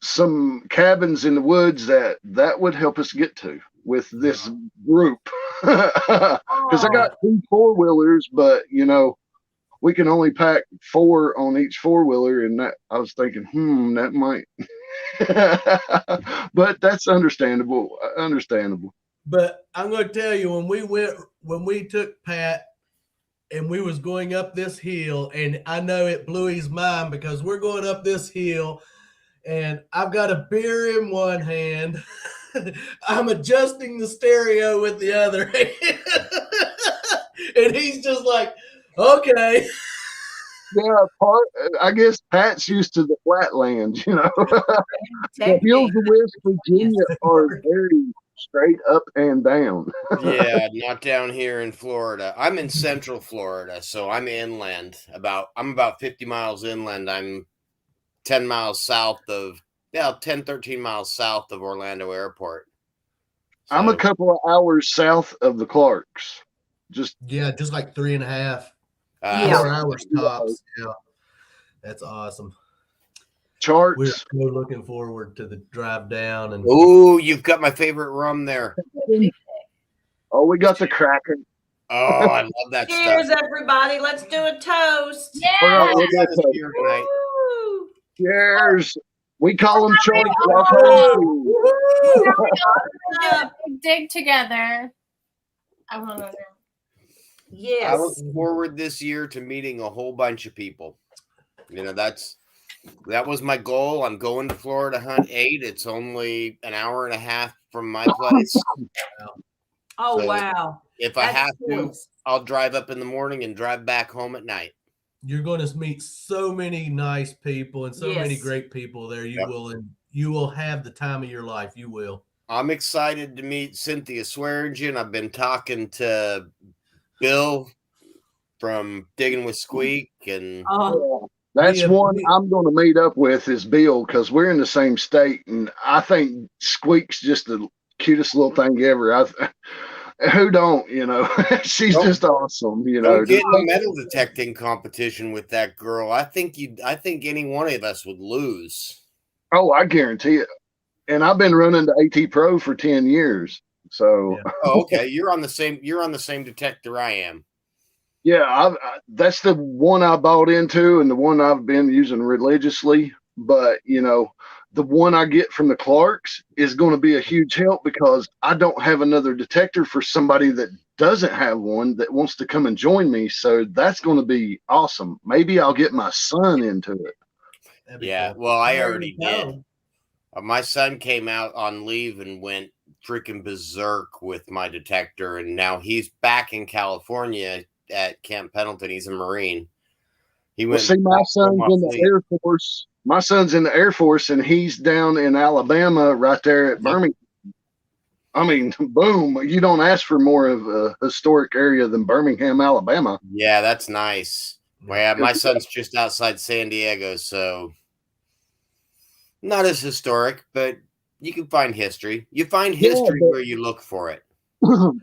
some cabins in the woods that would help us get to with this group. Because I got 2 4-wheelers, but you know, we can only pack 4 on each 4-wheeler, and that I was thinking, that might. But that's understandable. Understandable. But I'm going to tell you, when we took Pat and we was going up this hill, and I know it blew his mind because we're going up this hill and I've got a beer in one hand. I'm adjusting the stereo with the other hand. And he's just like, okay. Yeah, I guess Pat's used to the flatlands, you know. The hills of West Virginia are very straight up and down. Yeah, not down here in Florida. I'm in central Florida, so I'm inland. I'm about 50 miles inland. I'm 10 miles south of 13 miles south of Orlando Airport. So, I'm a couple of hours south of the Clarks. Just like 3.5. 4 hours tops. Yeah. That's awesome. Charts. We're so looking forward to the drive down. And ooh, you've got my favorite rum there. Oh, we got the Kraken. Oh, I love that Cheers, stuff. everybody. Let's do a toast. Yeah. Cheers. We call them charts. Dig together. I want to know. Yes. I look forward this year to meeting a whole bunch of people. You know, that was my goal. I'm going to Florida Hunt 8. It's only an hour and a half from my place. Oh, so wow. If I have to, I'll drive up in the morning and drive back home at night. You're going to meet so many nice people and so many great people there. You will have the time of your life. You will. I'm excited to meet Cynthia Swearingen. I've been talking to Bill from Digging with Squeak, and that's one I'm going to meet up with is Bill, because we're in the same state, and I think Squeak's just the cutest little thing ever. Who don't, you know? She's just awesome, you know. Get in a metal detecting competition with that girl. I think any one of us would lose. Oh, I guarantee it. And I've been running the AT Pro for 10 years. So okay, you're on the same detector I am. Yeah, that's the one I bought into and the one I've been using religiously. But you know, the one I get from the Clarks is going to be a huge help because I don't have another detector for somebody that doesn't have one that wants to come and join me. So that's going to be awesome. Maybe I'll get my son into it. Yeah, well, I already did. My son came out on leave and went freaking berserk with my detector, and now he's back in California at Camp Pendleton. He's a Marine. He went. See, my son's in the Air Force. My son's in the Air Force, and he's down in Alabama, right there at Birmingham. I mean, boom! You don't ask for more of a historic area than Birmingham, Alabama. Yeah, that's nice. Well, yeah, my son's just outside San Diego, so not as historic, but you can find history. You find history where you look for it.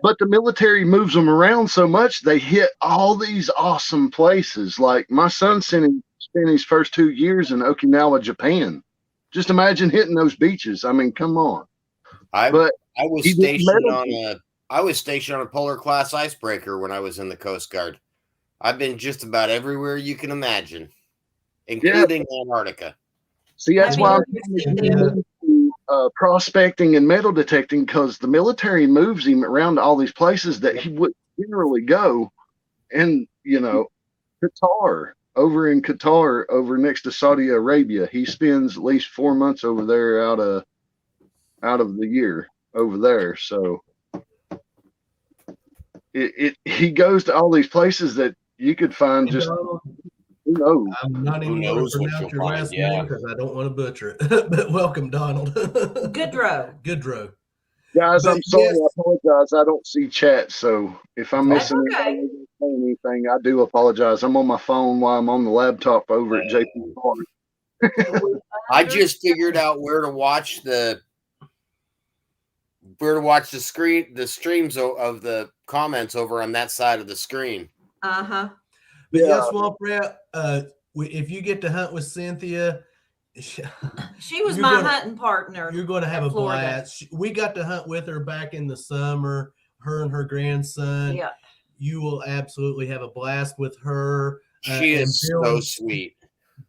But the military moves them around so much, they hit all these awesome places. Like my son spent his first 2 years in Okinawa, Japan. Just imagine hitting those beaches. I mean, come on. I was stationed on a polar class icebreaker when I was in the Coast Guard. I've been just about everywhere you can imagine, including Antarctica. See, that's why I'm prospecting and metal detecting, because the military moves him around to all these places that he would generally go. And, you know, Qatar, over next to Saudi Arabia, he spends at least 4 months over there out of the year over there. So he goes to all these places that you could find just who knows. I'm not even going to pronounce your last name because I don't want to butcher it. But welcome, Donald. Goodrow. Guys, I'm sorry. I apologize. I don't see chat, so if I'm missing anything, I do apologize. I'm on my phone while I'm on the laptop over at JP Park. I just figured out where to watch the screen, the streams of the comments over on that side of the screen. Uh-huh. But guess what, Brett? If you get to hunt with Cynthia, she was my hunting partner. You're going to have a blast. We got to hunt with her back in the summer. her and her grandson. Yeah. You will absolutely have a blast with her. She is so sweet.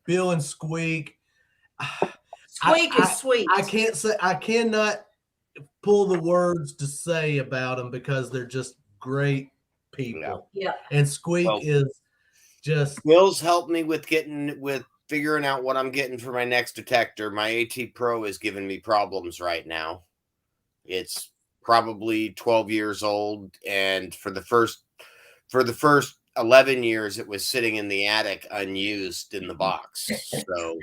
Bill and Squeak. Squeak is sweet. I cannot pull the words to say about them because they're just great people. Yeah. And Squeak is just. Bill's helped me with figuring out what I'm getting for my next detector. My AT Pro is giving me problems right now. It's probably 12 years old, and for the first 11 years, it was sitting in the attic unused in the box. So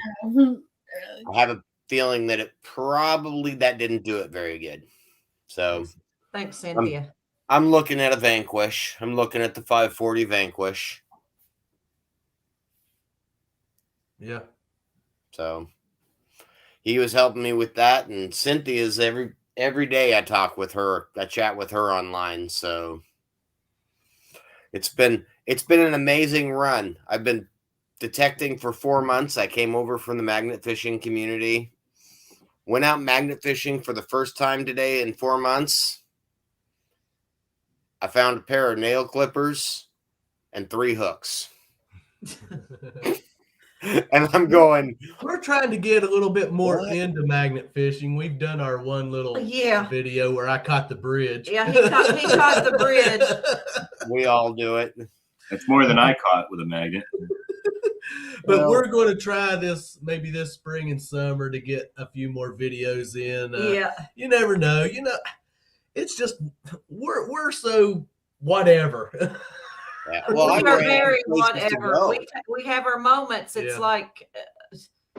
I have a feeling that that didn't do it very good. So thanks, Cynthia. I'm looking at a Vanquish. I'm looking at the 540 Vanquish. Yeah. So he was helping me with that, and Cynthia's every day I talk with her. I chat with her online. So it's been an amazing run. I've been detecting for 4 months. I came over from the magnet fishing community. Went out magnet fishing for the first time today in 4 months. I found a pair of nail clippers and 3 hooks. And I'm going. We're trying to get a little bit more into magnet fishing. We've done our one little video where I caught the bridge. Yeah, he caught the bridge. We all do it. That's more than I caught with a magnet. But we're going to try maybe this spring and summer to get a few more videos in. You never know. It's just we're so whatever. Yeah. Well, we are very whatever. We have our moments. It's like,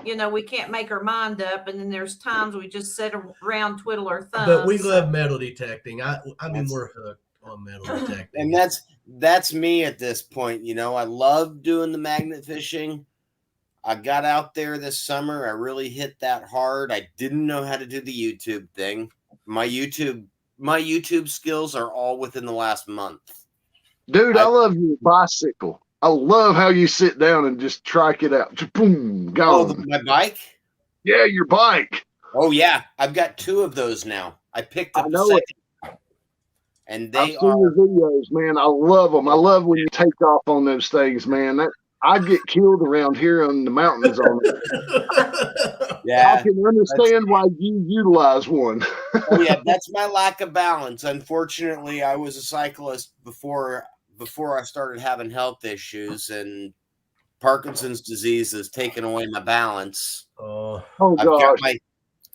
we can't make our mind up, and then there's times we just sit around, twiddle our thumbs. But we love metal detecting. I mean, we're hooked on metal detecting, and that's me at this point. I love doing the magnet fishing. I got out there this summer. I really hit that hard. I didn't know how to do the YouTube thing. My YouTube skills are all within the last month. Dude, I love your bicycle. I love how you sit down and just trike it out. Boom, gone. Oh, my bike? Yeah, your bike. Oh, yeah. I've got 2 of those now. I picked up the second. And I've seen your videos, man. I love them. I love when you take off on those things, man. I get killed around here on the mountains on it. Yeah. I can understand why you utilize one. Oh, yeah. That's my lack of balance. Unfortunately, I was a cyclist before I started having health issues, and Parkinson's disease has taken away my balance. Oh gosh.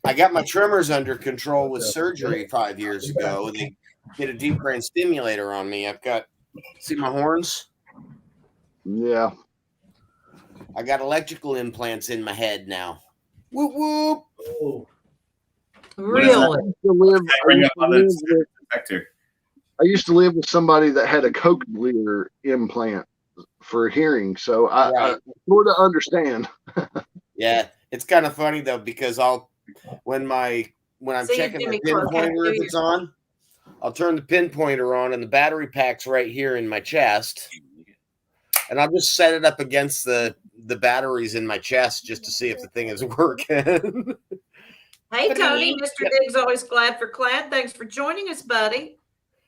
I got my tremors under control with surgery 5 years ago. They did a deep brain stimulator on me. See my horns? Yeah. I got electrical implants in my head now. Whoop whoop. Oh. Really? I used to live with somebody that had a cochlear implant for hearing, so I sort of understand. Yeah, it's kind of funny though, because when I'm checking the pinpointer if it's on, I'll turn the pinpointer on and the battery pack's right here in my chest, and I'll just set it up against the batteries in my chest just to see if the thing is working. Hey Tony, Mr. Diggs, always glad for Clad. Thanks for joining us, buddy.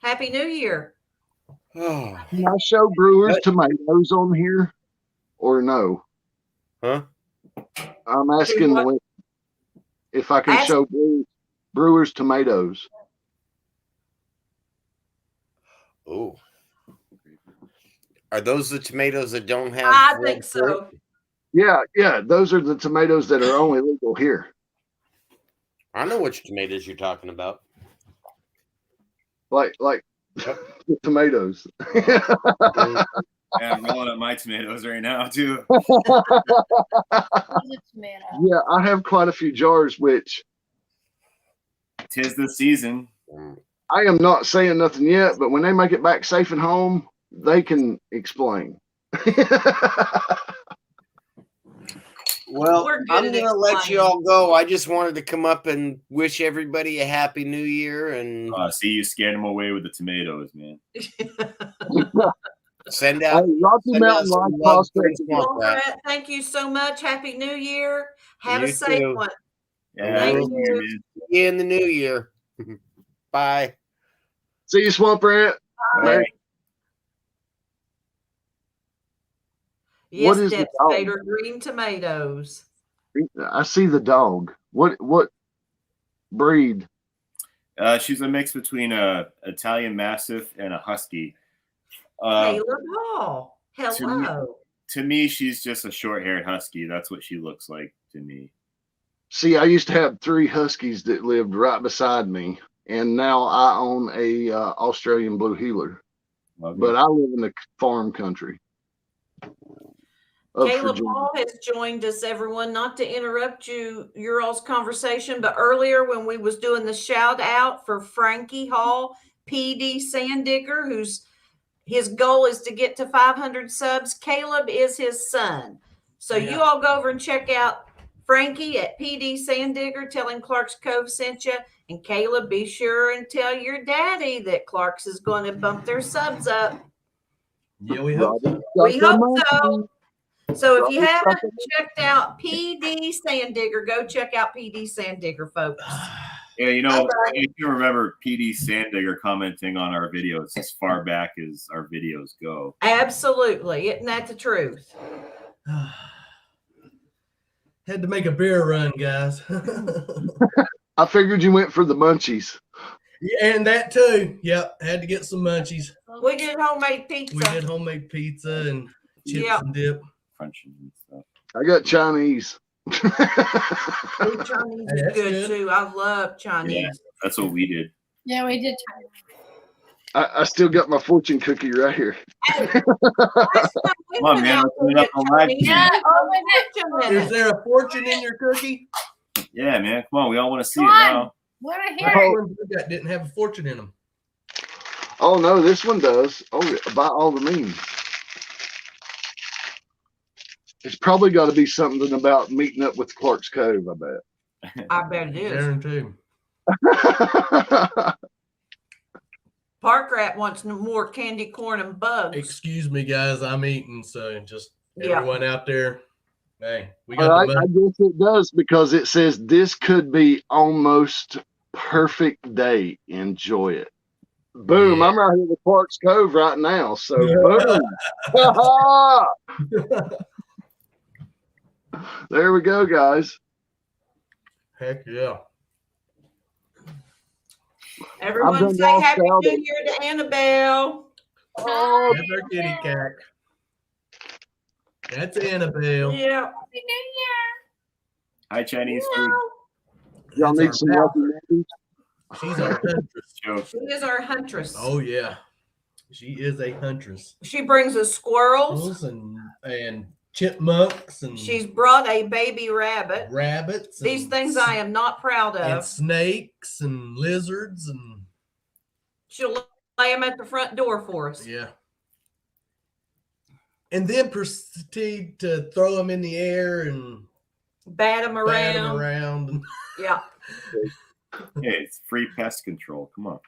Happy New Year. Can I show Brewers tomatoes on here or no? Huh? I'm asking if I can show Brewers tomatoes. Oh. Are those the tomatoes that don't have? I think so. Yeah. Those are the tomatoes that are only legal here. I know which tomatoes you're talking about. Like the tomatoes. Yeah, I'm rolling up my tomatoes right now too. Yeah, I have quite a few jars, which 'tis the season. I am not saying nothing yet, but when they make it back safe and home, they can explain. Well, I'm going to let you all go. I just wanted to come up and wish everybody a happy new year. And see, you scared them away with the tomatoes, man. Send out Rocky Mountain Life. Thank you so much. Happy New Year. Have a safe one. Yeah, thank you. In the new year. Bye. See you, Swamp Rat. Bye. What Yes, is the Deb dog? Spader, green tomatoes. I see the dog. What breed? She's a mix between a Italian Mastiff and a Husky. Caleb Hall. Hello. To me, she's just a short-haired Husky. That's what she looks like to me. See, I used to have 3 Huskies that lived right beside me, and now I own a Australian Blue Heeler. But I live in the farm country. Caleb Hall has joined us, everyone. Not to interrupt your all's conversation, but earlier when we was doing the shout out for Frankie Hall, PD Sandigger, his goal is to get to 500 subs. Caleb is his son. So you all go over and check out Frankie at PD Sandigger. Tell him Clark's Cove sent you. And Caleb, be sure and tell your daddy that Clark's is going to bump their subs up. Yeah, we hope so. We hope so. So if you haven't checked out PD Sandigger, go check out PD Sandigger, folks. Yeah, you know, I can remember PD Sandigger commenting on our videos as far back as our videos go. Absolutely. Isn't that the truth? Had to make a beer run, guys. I figured you went for the munchies. Yeah, and that too. Yep, had to get some munchies. We did homemade pizza. We did homemade pizza and chips and dip. Crunching and stuff. I got Chinese. Chinese is good too. I love Chinese. Yeah, that's what we did. Yeah, we did Chinese. I still got my fortune cookie right here. Come on, man. Is there a fortune in your cookie? Yeah, man. Come on. We all want to see it now. What I hear? That didn't have a fortune in them. Oh, no, this one does. Oh, by all the means. It's probably got to be something about meeting up with Clark's Cove, I bet. I bet it is. Guarantee. Park Rat wants more candy corn and bugs. Excuse me, guys. I'm eating, so just everyone out there. Hey, we got all right, I guess it does because it says this could be almost perfect day. Enjoy it. Boom. I'm right here with Clark's Cove right now. So boom. There we go, guys. Heck yeah. Everyone say Happy New Year to Annabelle. Oh, that's our kitty cat. That's Annabelle. Yeah. Happy New Year. Hi, Chinese food. Y'all need some lucky nuggets? She's our huntress. She is our huntress. Oh, yeah. She is a huntress. She brings us squirrels and chipmunks, and she's brought a baby rabbit. Rabbits. These things I am not proud of. And snakes and lizards, and she'll lay them at the front door for us. Yeah. And then proceed to throw them in the air and bat them around. Yeah. Hey, it's free pest control. Come on.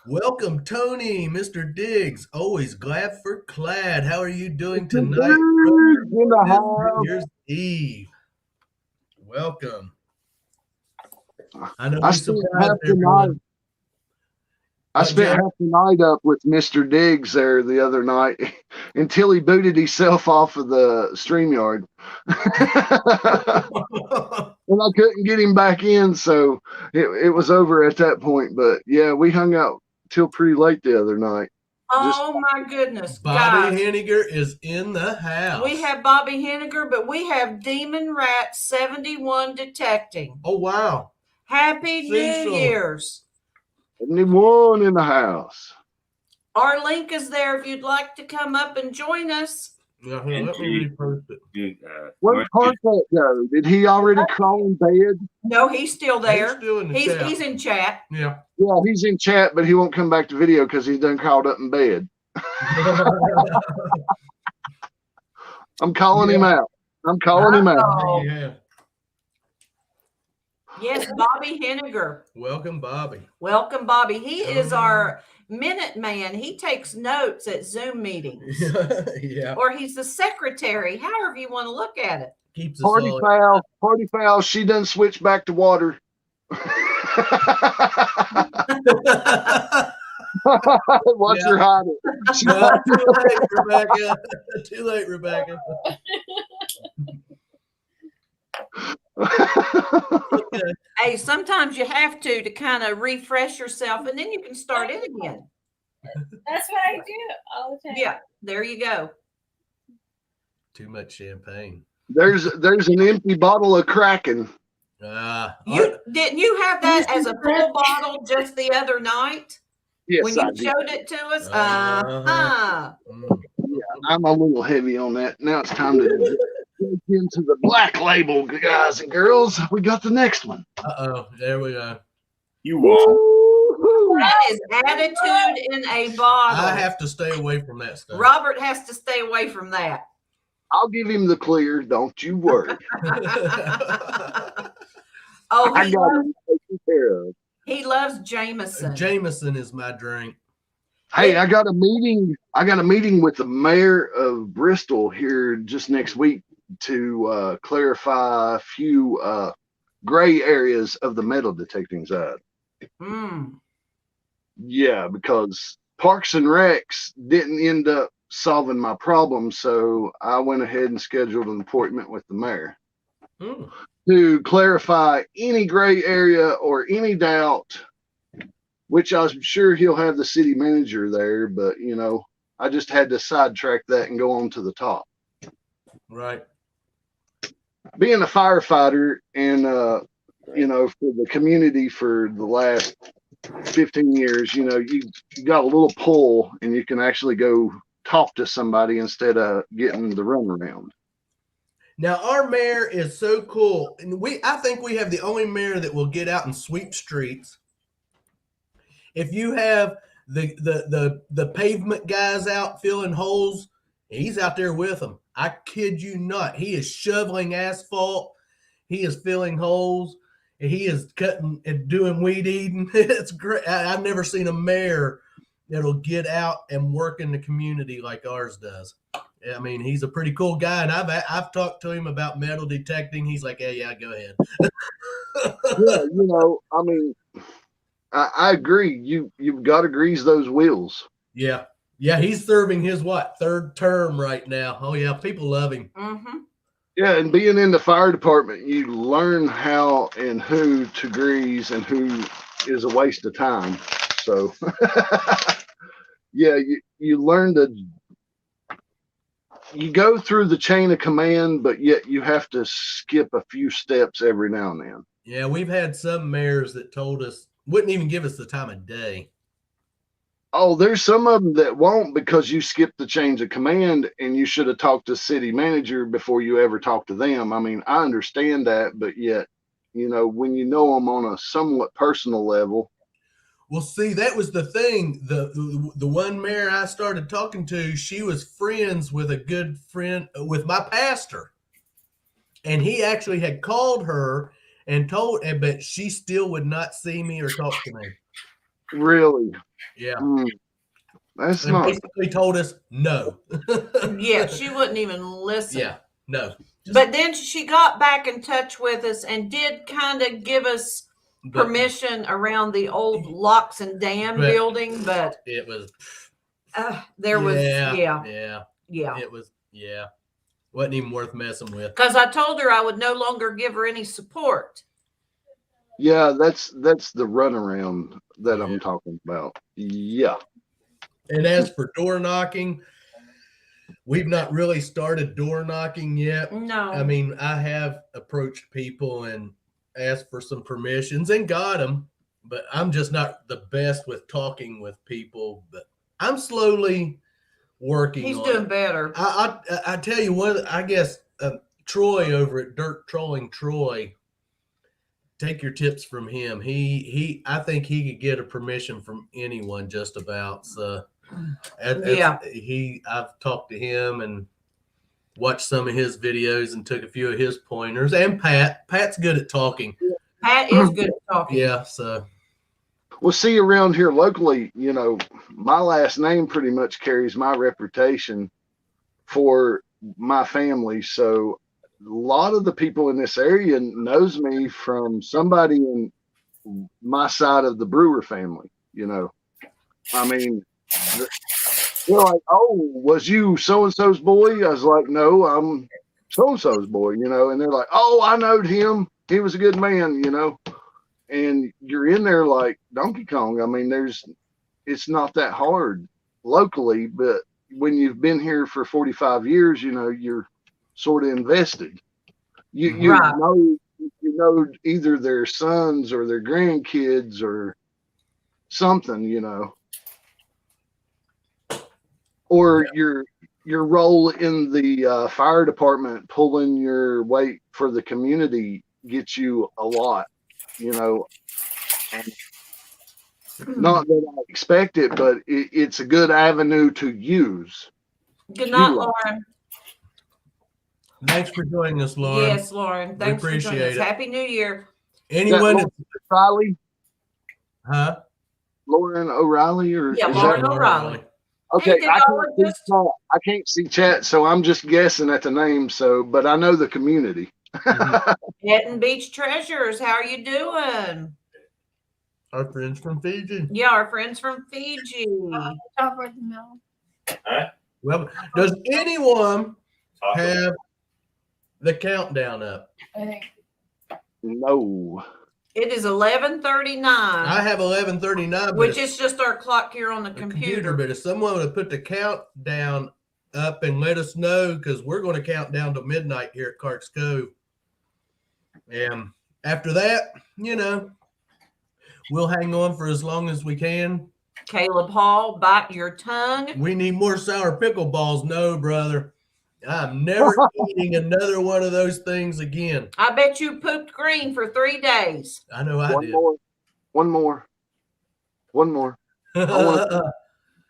Welcome, Tony, Mr. Diggs. Always glad for Clad. How are you doing tonight? New Year's Eve. Welcome. I know I spent half the night up with Mr. Diggs there the other night until he booted himself off of the StreamYard. And I couldn't get him back in, so it was over at that point. But yeah, we hung out till pretty late the other night. Oh my goodness. Bobby Henniger is in the house. We have Bobby Henniger, but we have Demon Rat 71 detecting. Oh wow. Happy New Year's. 71 in the house. Our link is there if you'd like to come up and join us. Yeah, let me repost it. Where'd Parkett go? Did he already crawl in bed? No, he's still there. He's still in the chat. He's in chat. Yeah. Yeah, he's in chat, but he won't come back to video because he's done crawled up in bed. I'm calling him out. I'm calling him out. Yeah. Yes, Bobby Henniger. Welcome, Bobby. Welcome, Bobby. He is our minute man. He takes notes at Zoom meetings. Yeah. Or he's the secretary, however you want to look at it. Keeps us Party all foul. Party foul. She done switch back to water. Watch her hide it. Too late, Rebecca. Too late, Rebecca. Okay. Hey, sometimes you have to kind of refresh yourself, and then you can start it again. That's what I do all the time. Yeah, there you go. Too much champagne. There's an empty bottle of Kraken. Didn't you have that as a full bottle just the other night? Yes, when you I did. showed it to us? Yeah, I'm a little heavy on that. Now it's time to get into the black label, guys and girls. We got the next one. There we go. You won. That is attitude in a bottle. I have to stay away from that stuff. Robert has to stay away from that. I'll give him the clear. Don't you worry. I got him taken care of. He loves Jameson. Jameson is my drink. Hey, I got a meeting. With the mayor of Bristol here just next week to clarify a few gray areas of the metal detecting side. Yeah, because Parks and Recs didn't end up solving my problem, so I went ahead and scheduled an appointment with the mayor to clarify any gray area or any doubt, which I'm sure he'll have the city manager there, but I just had to sidetrack that and go on to the top. Right. Being a firefighter and for the community for the last 15 years, you got a little pull and you can actually go talk to somebody instead of getting the runaround. Now our mayor is so cool, and I think we have the only mayor that will get out and sweep streets. If you have the pavement guys out filling holes, he's out there with them. I kid you not. He is shoveling asphalt. He is filling holes. And he is cutting and doing weed eating. It's great. I've never seen a mayor that'll get out and work in the community like ours does. I mean, he's a pretty cool guy, and I've talked to him about metal detecting. He's like, yeah, go ahead. Yeah, I mean, I agree. You've got to grease those wheels. Yeah, he's serving his third term right now. Oh yeah, people love him. Mm-hmm. Yeah, and being in the fire department, you learn how and who to grease and who is a waste of time. So, yeah, you learn you go through the chain of command, but yet you have to skip a few steps every now and then. Yeah, we've had some mayors that told us, wouldn't even give us the time of day. Oh, there's some of them that won't because you skipped the change of command and you should have talked to city manager before you ever talk to them. I mean, I understand that, but yet, when you know them on a somewhat personal level. Well, see, that was the thing. The one mayor I started talking to, she was friends with a good friend with my pastor. And he actually had called her and but she still would not see me or talk to me. Really? Yeah. That's and not basically told us no. Yeah, she wouldn't even listen. Yeah, no. But then she got back in touch with us and did kind of give us permission around the old locks and dam building, but it was there was it was wasn't even worth messing with. Because I told her I would no longer give her any support. Yeah, that's the runaround that I'm talking about. Yeah. And as for door knocking, we've not really started door knocking yet. No. I mean, I have approached people and asked for some permissions and got them, but I'm just not the best with talking with people. But I'm slowly working. He's doing better. I tell you what, I guess Troy over at Dirt Trolling Troy. Take your tips from him. I think he could get a permission from anyone just about. So I've talked to him and watched some of his videos and took a few of his pointers. And Pat's good at talking. Pat is good at talking. Yeah. So. Well, see, around here locally, my last name pretty much carries my reputation for my family. So a lot of the people in this area knows me from somebody in my side of the Brewer family, I mean, they're like, "Oh, was you so and so's boy?" I was like, "No, I'm so and so's boy," And they're like, "Oh, I knowed him. He was a good man," And you're in there like Donkey Kong. I mean, it's not that hard locally, but when you've been here for 45 years, you're sort of invested. You Right. know either their sons or their grandkids or something, or your role in the fire department, pulling your weight for the community, gets you a lot, Not that I expect it, but it's a good avenue to use. Good night, Lauren. Thanks for joining us, Lauren. Yes, Lauren. Thanks for joining us. Happy New Year. Anyone? O'Reilly? Huh? Lauren O'Reilly? Lauren O'Reilly. Okay, I can't see chat, so I'm just guessing at the name. But I know the community. Eton Beach Treasures. How are you doing? Our friends from Fiji. Yeah, our friends from Fiji. Over the mill. Well, does anyone have the countdown up? No. It is 11:39. I have 11:39, which is just our clock here on the computer. But if someone would put the countdown up and let us know, because we're going to count down to midnight here at Clark's Cove. And after that, we'll hang on for as long as we can. Caleb Hall, bite your tongue. We need more sour pickle balls. No, brother. I'm never eating another one of those things again. I bet you pooped green for 3 days. I know I did. One more. I want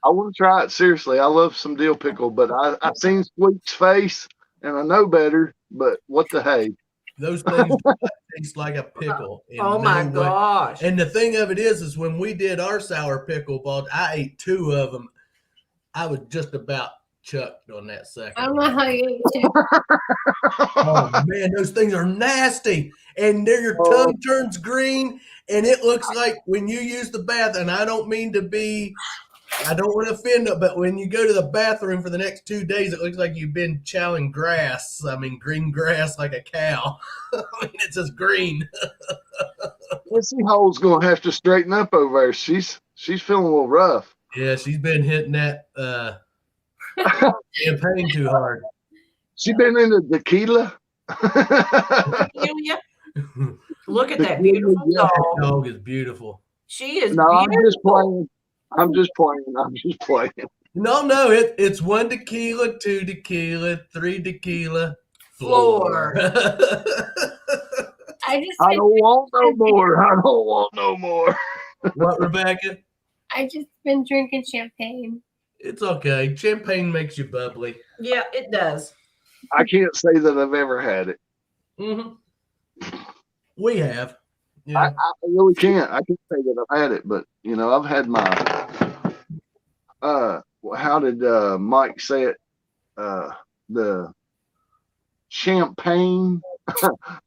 to try it. Seriously, I love some dill pickle, but I've seen Sweet's face, and I know better, but what the hey. Those things taste like a pickle. Oh, my gosh. And the thing of it is when we did our sour pickle balls, I ate 2 of them. I was just about chucked on that second. I don't know how you ate 2. Oh, man, those things are nasty. And your tongue turns green, and it looks like when you use the bath, and I don't mean to be, I don't want to offend them, but when you go to the bathroom for the next 2 days, it looks like you've been chowing grass. I mean, green grass like a cow. I mean, it's just green. Missy Hole's going to have to straighten up over there. She's feeling a little rough. Yeah, she's been hitting that champagne too hard. She's been into tequila. Look at that beautiful dog. That dog is beautiful. She is beautiful. I'm just playing. No, it's 1 tequila, 2 tequila, 3 tequila, floor. I don't want no more. What, Rebecca? I just been drinking champagne. It's okay. Champagne makes you bubbly. Yeah, it does. I can't say that I've ever had it. Mm-hmm. We have. Yeah. I really can't. I can't say that I've had it, but I've had my. How did Mike say it? The champagne.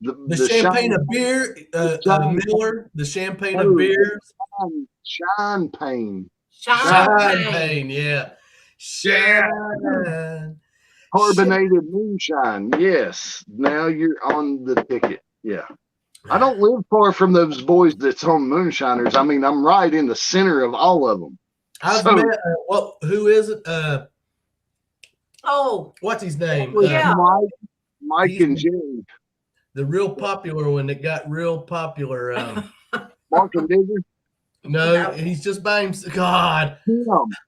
the champagne of beer, Miller. The champagne of beers. Champagne. Yeah. Champagne. Carbonated moonshine. Yes. Now you're on the ticket. Yeah. I don't live far from those boys that's on moonshiners. I mean, I'm right in the center of all of them. I've met. Who is it? What's his name? Mike and Jerry. The real popular one that got real popular. Mark and Digger. No, he's just by himself. God.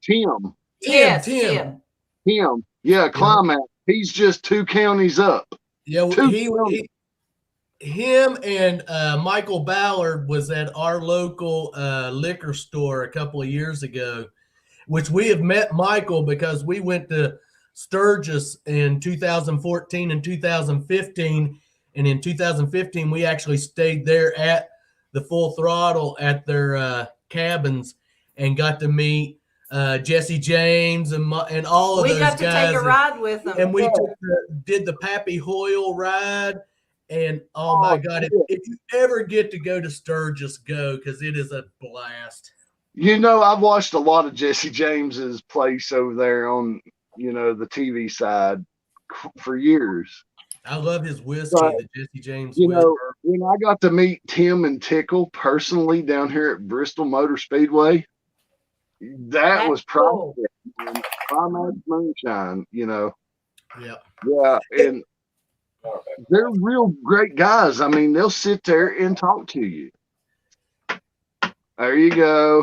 Tim. Yes, Tim. Yeah, Climax. He's just 2 counties up. Yeah, him and Michael Ballard was at our local liquor store a couple of years ago, which we have met Michael because we went to Sturgis in 2014 and 2015. And in 2015, we actually stayed there at the Full Throttle at their cabins and got to meet Jesse James and all of those guys. We got to take a ride with them. And we did the Pappy Hoyle ride. And oh my God, if you ever get to go to Sturgis, go, because it is a blast. I've watched a lot of Jesse James's place over there on, the TV side for years. I love his whiskey, But, the Jesse James whiskey. when I got to meet Tim and Tickle personally down here at Bristol Motor Speedway, that was cool. Climax Moonshine, Yeah. Yeah, and they're real great guys. I mean, they'll sit there and talk to you. There you go.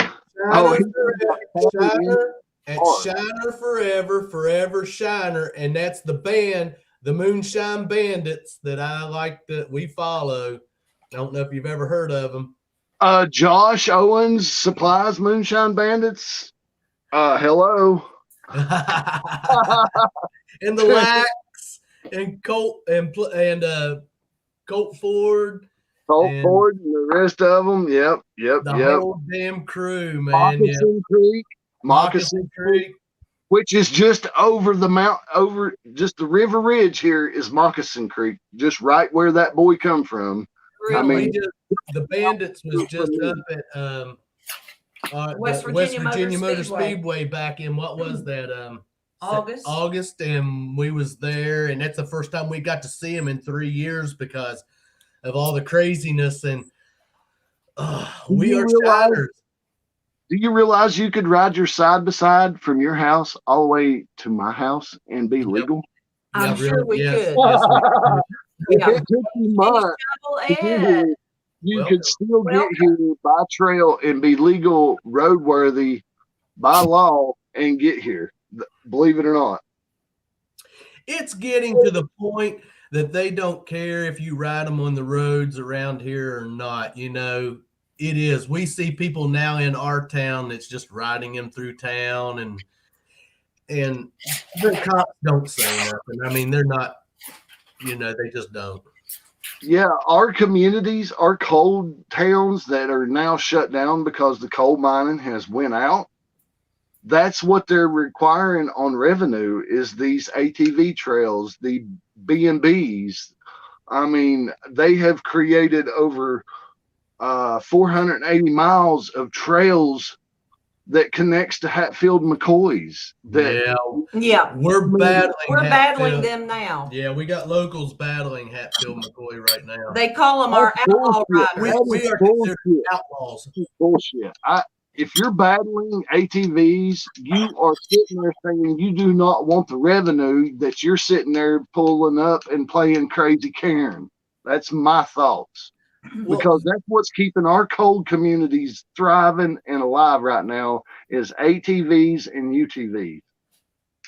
Shiner and Shiner Forever, Forever Shiner, and that's the band, the Moonshine Bandits, that I like, that we follow. I don't know if you've ever heard of them. Josh Owens supplies Moonshine Bandits. Hello. And the Lax and Colt and Colt Ford. Ford and the rest of them. Yep. The whole damn crew, man. Moccasin Creek, which is just over the over just the River Ridge here is Moccasin Creek, just right where that boy come from. Really? I mean, the Bandits was just up at West Virginia Motor Speedway back in, what was that? August, and we was there, and that's the first time we got to see him in 3 years because of all the craziness. And we are Shiners. Do you realize you could ride your side by side from your house all the way to my house and be legal? I'm sure we could. If it took you months, you could still get here by trail and be legal roadworthy by law and get here. Believe it or not. It's getting to the point that they don't care if you ride them on the roads around here or not. It is. We see people now in our town that's just riding them through town, and the cops don't say nothing. I mean, they're not, they just don't. Yeah, our communities, our coal towns that are now shut down because the coal mining has went out, that's what they're requiring on revenue is these ATV trails, the B&Bs. I mean, they have created over 480 miles of trails that connects to Hatfield McCoy's. We're battling them now. Yeah, we got locals battling Hatfield McCoy right now. They call them our outlaw riders. We are considered outlaws. Bullshit. If you're battling ATVs, you are sitting there saying you do not want the revenue that you're sitting there pulling up and playing crazy Karen. That's my thoughts. Because that's what's keeping our cold communities thriving and alive right now is ATVs and UTVs.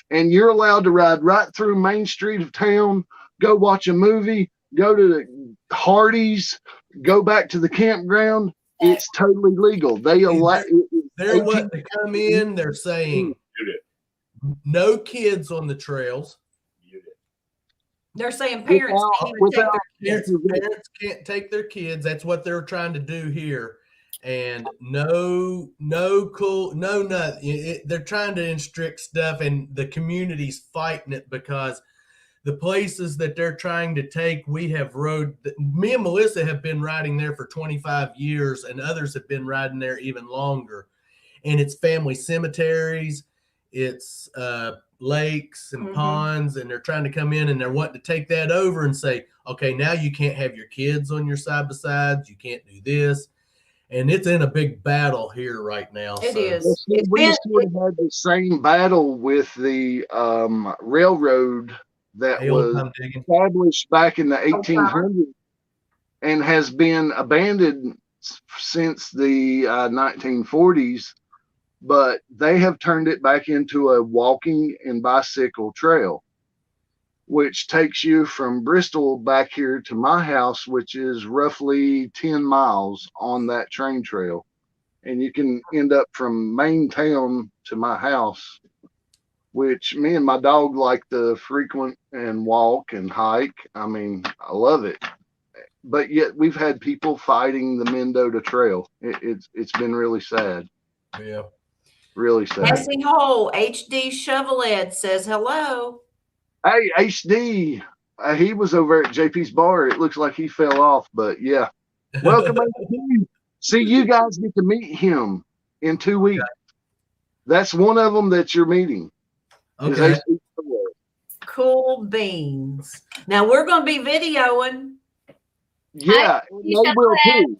And you're allowed to ride right through Main Street of town, go watch a movie, go to the Hardee's, go back to the campground. It's totally legal. They're what they come in, they're saying no kids on the trails. They're saying parents can't take their kids. That's what they're trying to do here. And no nothing. They're trying to restrict stuff, and the community's fighting it because the places that they're trying to take, me and Melissa have been riding there for 25 years, and others have been riding there even longer. And it's family cemeteries, it's lakes and ponds, and they're trying to come in and they're wanting to take that over and say, okay, now you can't have your kids on your side-by-sides, you can't do this. And it's in a big battle here right now. It is. We had the same battle with the railroad that was established back in the 1800s and has been abandoned since the 1940s. But they have turned it back into a walking and bicycle trail, which takes you from Bristol back here to my house, which is roughly 10 miles on that train trail. And you can end up from main town to my house, which me and my dog like to frequent and walk and hike. I mean, I love it. But yet we've had people fighting the Mendota Trail. It's been really sad. Yeah. Really sad. Essie Hole, HD Shovelhead says hello. Hey, HD. He was over at JP's bar. It looks like he fell off, but yeah. Welcome, HD. See, you guys get to meet him. in 2 weeks. That's one of them that you're meeting. Okay. Cool beans. Now we're going to be videoing. Yeah, they will too.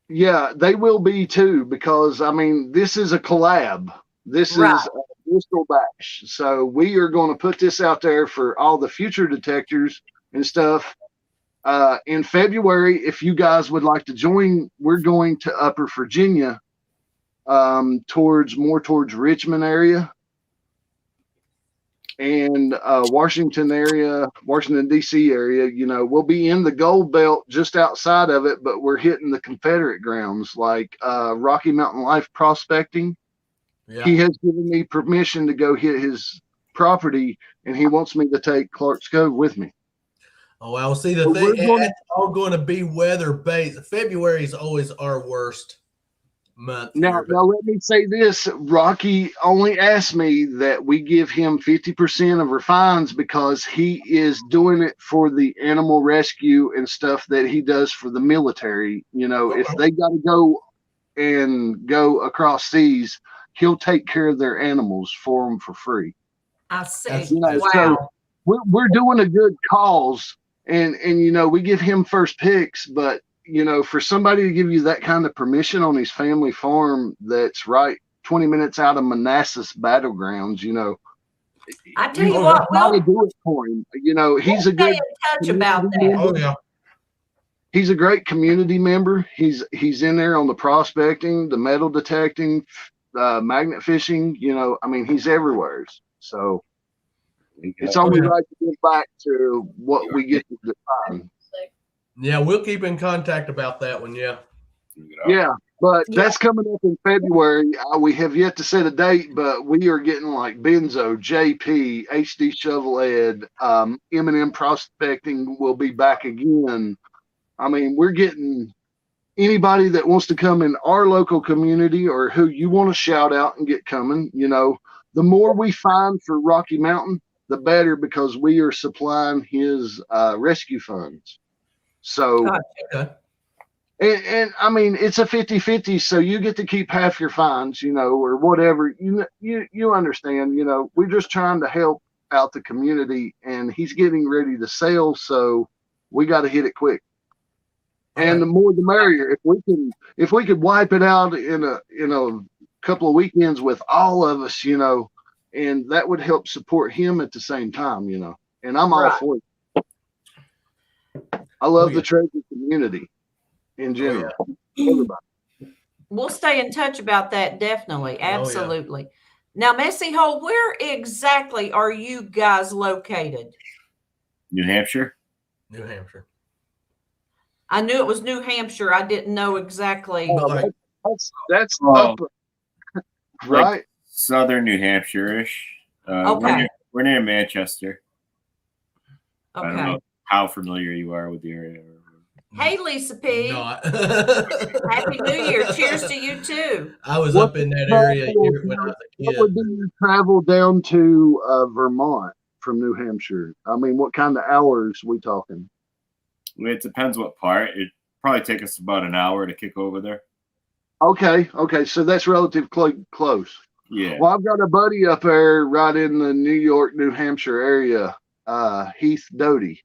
Yeah, they will be too, because I mean, this is a collab. This is a Bristol Bash. So we are going to put this out there for all the future detectors and stuff. In February, if you guys would like to join, we're going to Upper Virginia, towards Richmond area and Washington D.C. area. You know, we'll be in the Gold Belt just outside of it, but we're hitting the Confederate grounds like Rocky Mountain Life Prospecting. Yeah. He has given me permission to go hit his property, and he wants me to take Clark's Cove with me. Oh, well, see, the thing, it's all going to be weather-based. February is always our worst month. Now let me say this. Rocky only asked me that we give him 50% of our fines because he is doing it for the animal rescue and stuff that he does for the military. You know, if they got to go across seas, he'll take care of their animals for them for free. I see. You know, wow. So we're doing a good cause, and you know, we give him first picks, but you know, for somebody to give you that kind of permission on his family farm that's right 20 minutes out of Manassas battlegrounds, you know, I tell you what, we'll do it for him. You know, he's a good touch about that. Oh yeah. He's a great community member. He's in there on the prospecting, the metal detecting, magnet fishing. You know, I mean, he's everywhere. So it's only right to get back to what we get to define. Yeah, we'll keep in contact about that one. Yeah. Yeah, but that's coming up in February. We have yet to set a date, but we are getting like Benzo, JP, HD Shovel Ed, M&M Prospecting will be back again. I mean, we're getting anybody that wants to come in our local community or who you want to shout out and get coming. You know, the more we find for Rocky Mountain, the better, because we are supplying his rescue funds. So, and I mean, it's a 50-50, so you get to keep half your fines, you know, or whatever. You understand, you know, we're just trying to help out the community, and he's getting ready to sell, so we got to hit it quick. And the more the merrier. If we could wipe it out in a couple of weekends with all of us, you know, and that would help support him at the same time, you know. And I'm all for it. I love the treasure community in general. Everybody. We'll stay in touch about that, definitely. Absolutely. Now, Messy Hole, where exactly are you guys located? New Hampshire. New Hampshire. I knew it was New Hampshire. I didn't know exactly. That's up, right? Like southern New Hampshire-ish. Okay. We're near Manchester. Okay. I don't know how familiar you are with the area. Hey, Lisa P. Not. Happy New Year. Cheers to you, too. I was up in that area here when I was a kid. What would you travel down to Vermont from New Hampshire? I mean, what kind of hours we talking? It depends what part. It'd probably take us about an hour to kick over there. Okay. So that's relatively close. Yeah. Well, I've got a buddy up there right in the New York, New Hampshire area, Heath Doty.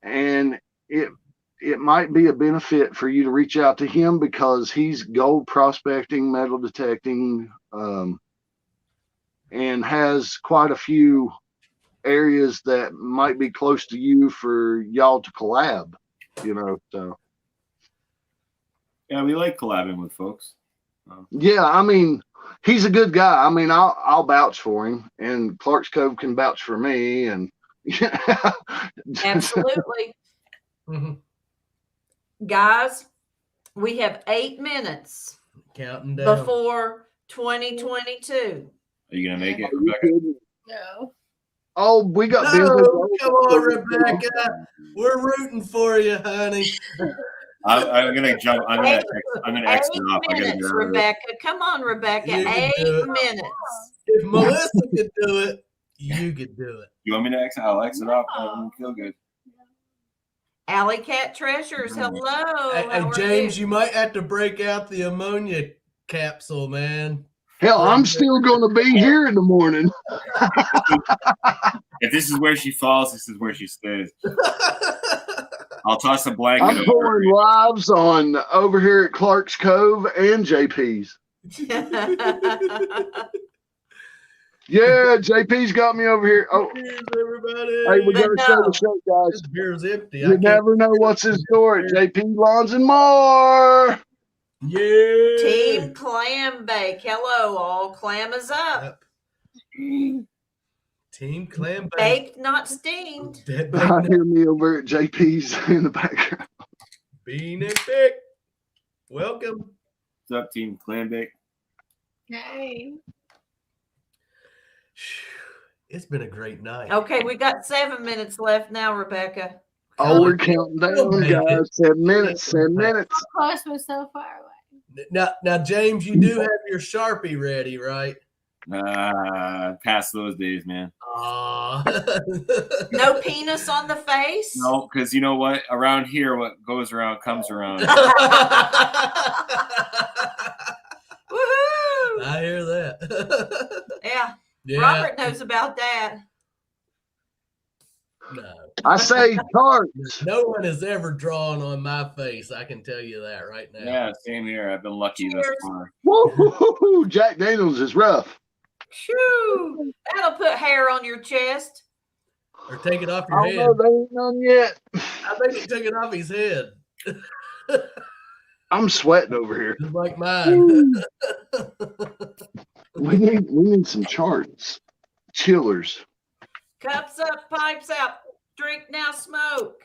And it might be a benefit for you to reach out to him because he's gold prospecting, metal detecting, and has quite a few areas that might be close to you for y'all to collab, you know. So yeah, we like collabing with folks. Yeah, I mean, he's a good guy. I mean, I'll vouch for him, and Clark's Cove can vouch for me, and absolutely. Guys, we have 8 minutes counting down before 2022. Are you gonna make it, Rebecca? No. Oh, we got come on, Rebecca. We're rooting for you, honey. I'm gonna jump. I'm gonna exit off. 8 minutes, Rebecca. Come on, Rebecca. 8 minutes. If Melissa could do it, you could do it. You want me to exit? I'll exit off. I don't feel good. Alley Cat Treasures, hello. Hey, James, you might have to break out the ammonia capsule, man. Hell, I'm still going to be here in the morning. If this is where she falls, this is where she stays. I'll toss a blanket I'm pouring lives on over here at Clark's Cove and JP's. Yeah, JP's got me over here. Oh, everybody! Hey, we gotta show the show, guys. This beer's empty. You never know what's in store at JP Lawns and More. Yeah. Team Clam Bake, hello all. Clam is up. Yep. Team Clam Bake. Baked, not steamed. I hear me over at JP's in the background. Bean and Pick. Welcome. What's up, Team Clam Bake? Hey. It's been a great night. Okay, we got 7 minutes left now, Rebecca. Oh, we're counting down, guys. 7 minutes. 7 minutes. Of course, we're so far away. Now, James, you do have your Sharpie ready, right? Past those days, man. No penis on the face? No, because you know what? Around here, what goes around comes around. Woohoo! I hear that. Yeah. Yeah. Robert knows about that. No. I say cards. No one has ever drawn on my face. I can tell you that right now. Yeah, same here. I've been lucky thus far. Woo-hoo-hoo-hoo. Jack Daniels is rough. Shoo! That'll put hair on your chest. Or take it off I your don't head. know. They ain't none yet. I think he took it off his head. I'm sweating over here. Just like mine. We need some charts. Chillers. Cups up, pipes out. Drink now, smoke.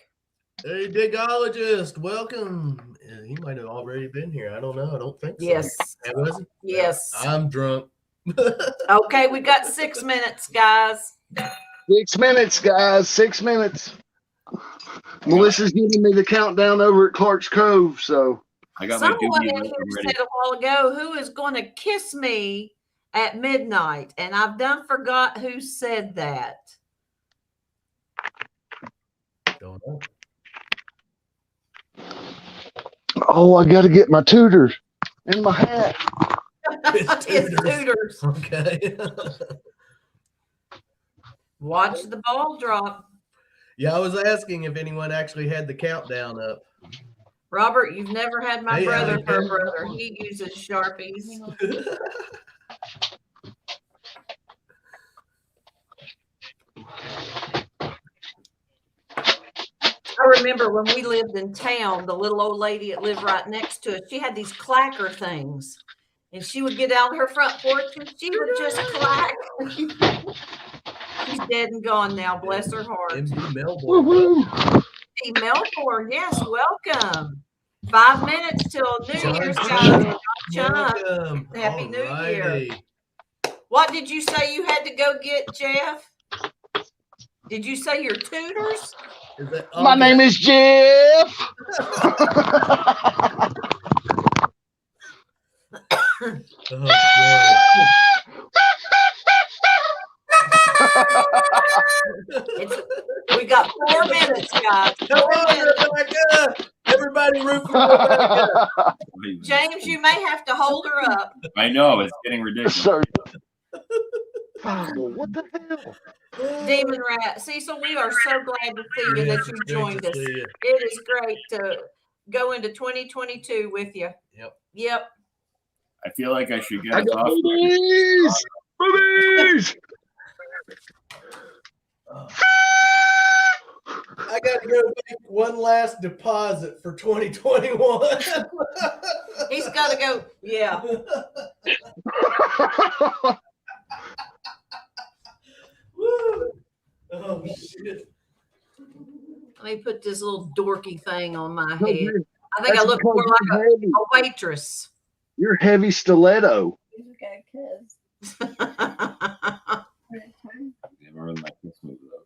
Hey, Digologist, welcome. He might have already been here. I don't know. I don't think so. Yes. Was he? Yes. I'm drunk. Okay, we got 6 minutes, guys. 6 minutes, guys. 6 minutes. Melissa's giving me the countdown over at Clark's Cove, so I got my Someone doobie in ready. here said a while ago, who is going to kiss me at midnight? And I've done forgot who said that. Don't know. oh, I got to get my tutors and my hat. It's It's tutors. tutors. Okay. Watch the ball drop. Yeah, I was asking if anyone actually had the countdown up. Robert, you've never had my Hey, brother Allie, for a hey. brother. He uses Sharpies. I remember when we lived in town, the little old lady that lived right next to us, she had these clacker things. And she would get out on her front porch and she would just clack. She's dead and gone now, bless her heart. MD Melbourne. Woohoo. Hey, Melbourne, yes, welcome. 5 minutes till New John Year's, John. guys. John, Welcome. Happy New Year. Alrighty. what did you say you had to go get, Jeff? Did you say your tutors? Is that, My name is Jeff. Oh, God. We got 4 minutes, guys. Come 4 on, minutes. Rebecca. Everybody root for Rebecca. James, you may have to hold her up. I know, it's getting ridiculous. Sorry. Oh, what the hell? Demon Rat. Cecil, we are so glad to see you Yes, that you it's great joined to us. see you. It is great to go into 2022 with you. Yep. Yep. I feel like I should get I us got off. boobies. Boobies. I got to go make one last deposit for 2021. He's got to go. Yeah. Woo. Oh, shit. Let me put this little dorky thing on my No, head. you're- I think I that's look more because like you're heavy. a waitress. You're heavy stiletto. Okay, kids. Never really like this movie, though.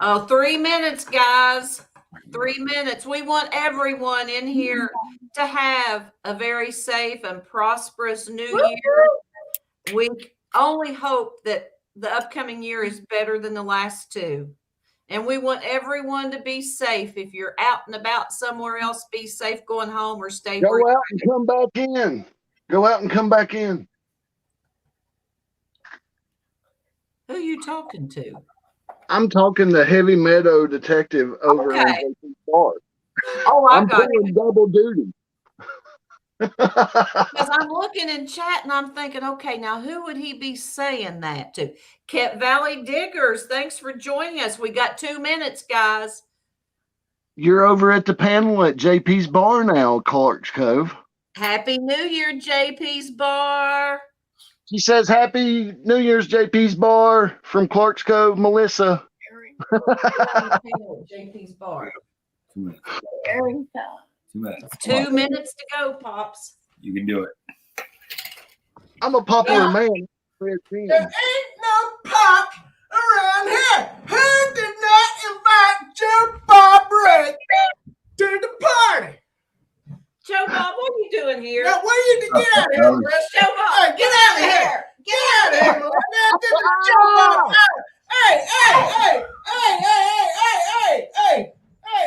Oh, 3 minutes, guys. 3 minutes. We want everyone in here to have a very safe and prosperous new year. We only hope that the upcoming year is better than the last two. And we want everyone to be safe. If you're out and about somewhere else, be safe going home or stay. Go out and come back in. Go out and come back in. Who are you talking to? I'm talking to Heavy Meadow Detective over in JP's bar. Oh, I'm doing double duty. Because I'm looking in chat and I'm thinking, okay, now who would he be saying that to? Kent Valley Diggers, thanks for joining us. We got 2 minutes, guys. You're over at the panel at JP's bar now, Clark's Cove. Happy New Year, JP's bar. She says, Happy New Year's, JP's bar from Clark's Cove, Melissa. JP's bar. 2 minutes. 2 minutes. 2 minutes to go, Pops. You can do it. I'm a popular man. There ain't no pop around here. Who did not invite Joe Bob Ray to the party? Joe Bob, what are you doing here? Now, where you get out of here, Chris? Joe Bob, Hey, get out of here. Get out of here. Now, this is Joe Bob. Hey,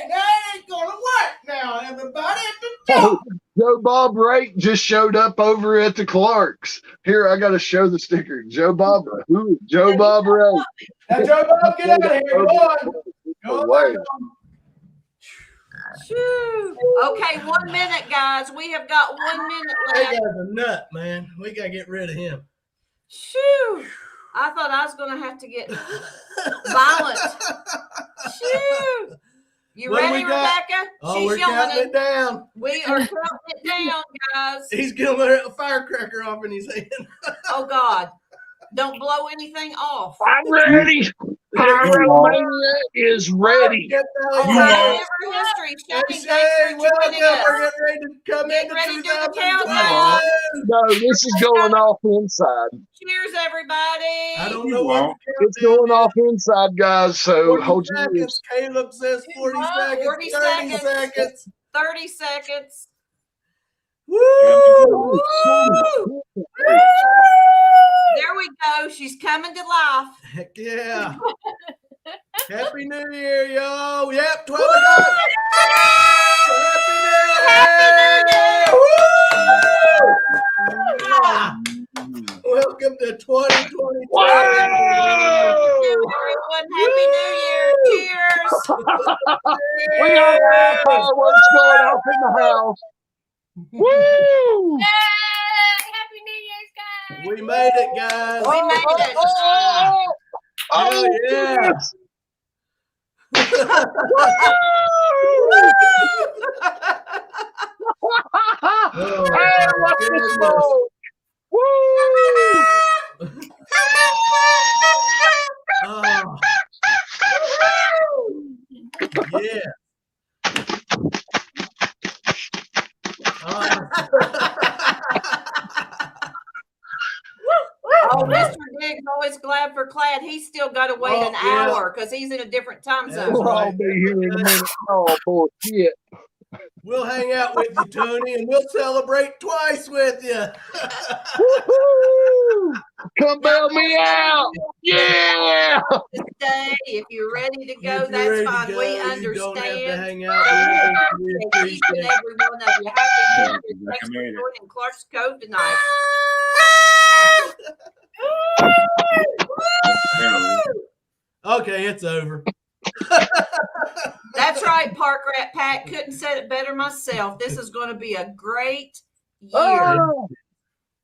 now it ain't gonna work now, everybody. Joe Bob Rake just showed up over at the Clarks. Here, I got to show the sticker. Joe Bob, who is Joe Bob Rake? Now, Joe Bob, get out of here. Go on. Go on. Okay, 1 minute, guys. We have got 1 minute That left. guy's a nut, man. We got to get rid of him. Shoo! I thought I was going to have to get violent. Shoo! You What do ready, we got? Rebecca? Oh, we're counting it down. We are counting it down, guys. He's going to let a firecracker off in his hand. Oh, God. Don't blow anything off. I'm ready. Pyromania is ready. Okay, Ever History. Shane, thanks for joining us. We're getting ready to come Get into ready to do the 2022. countdown. No, this is going off inside. Cheers, everybody. I don't know what It's going off inside, guys. So hold your ears. seconds. Caleb says 40 seconds. 40 30 seconds. seconds. 30 seconds. Woo! Woo! There we go. She's coming to life. Heck yeah. Happy New Year, yo. Yep, 12 o'clock. Happy New Year. Woo! Welcome to 2022. Everyone, Happy New Year. Cheers. We got fireworks going off in the house. Woo! Yay! Happy New Year's, guys! We made it, guys. We made it. Oh, yeah. Hey, look at the smoke. Woo! Oh. Yeah. Oh, Mr. Diggs always glad for Clad. He's still got to wait an hour because he's in a different time zone. We'll all be here in a minute. Oh, bullshit. We'll hang out with you, Tony, and we'll celebrate twice with you. Woo-hoo! Come bail me out. Yeah. Stay. If you're ready to go, If you're ready that's to fine. go, We you don't understand. have to hang out with us. We Each and appreciate every one of you. Happy New Year. Thanks for made it. joining Clark's Cove tonight. Okay, it's over. That's right, Park Rat Pack. Couldn't said it better myself. This is going to be a great year. Oh.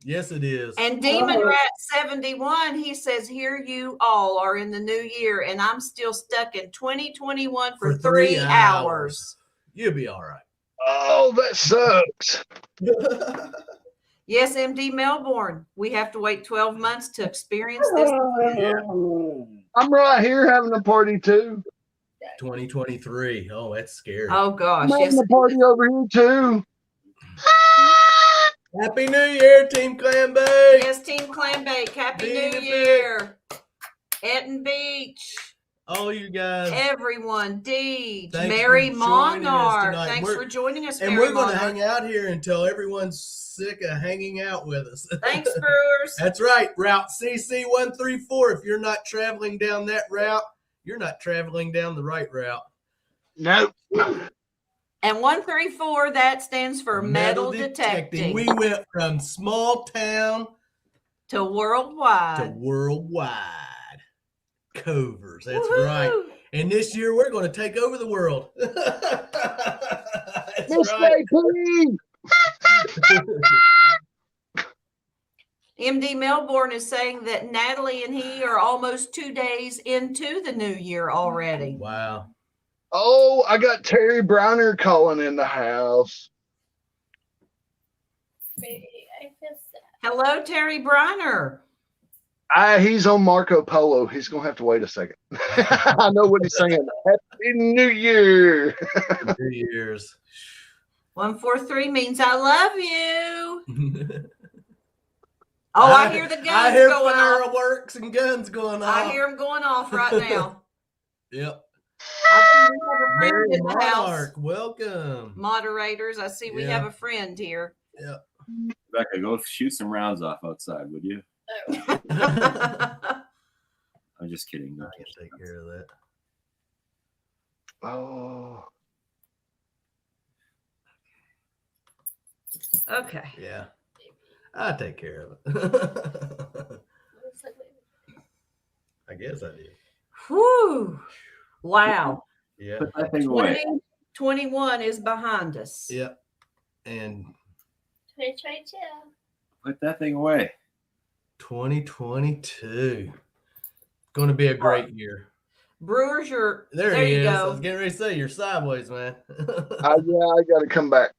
Yes, it is. And Demon Rat 71, he says, here you all are in the new year, and I'm still stuck in 2021 for 3 hours. You'll be all right. Oh, that sucks. Yes, MD Melbourne. We have to wait 12 months to experience this. I'm right here having a party too. 2023. Oh, that's scary. Oh, gosh. I'm Yes. having a party over here too. Happy New Year, Team Clam Bay. Yes, Team Clambake. Happy Be New the Year. Etten Beach. All you guys. Everyone. Deej. Thanks Mary for joining us Monard. tonight. Thanks for joining us, And Mary we're going to Monard. hang out here until everyone's sick of hanging out with us. Thanks, Brewers. That's right. Route CC134. If you're not traveling down that route, you're not traveling down the right route. Nope. And 134, that stands for metal detecting. We went from small town to worldwide. Covers. That's Woo-hoo! right. And this year we're going to take over the world. That's Miss right. MD Melbourne is saying that Natalie and he are almost 2 days into the new year already. Wow. Oh, I got Terry Browner calling in the house. Hello, Terry Briner. He's on Marco Polo. He's going to have to wait a second. I know what he's saying. Happy New Year. New Year's. 143 means I love you. I hear the guns I hear going off. fireworks and guns going off. I hear them going off right now. Yep. I see we have a friend Mary in the house. Monarch, welcome. Moderators, I see we have a friend here. Yep. Rebecca, go shoot some rounds off outside, would you? I'm just kidding. I can take care of that. Oh. Okay. Yeah. I'll take care of it. I guess I did. Whew. Wow. Yeah. Put that thing away. 2021 is behind us. Yep. And 2022. Put that thing away. 2022. Going to be a great year. Brewers, There you he is. I go. was getting ready to say you're sideways, man. Yeah, I got to come back.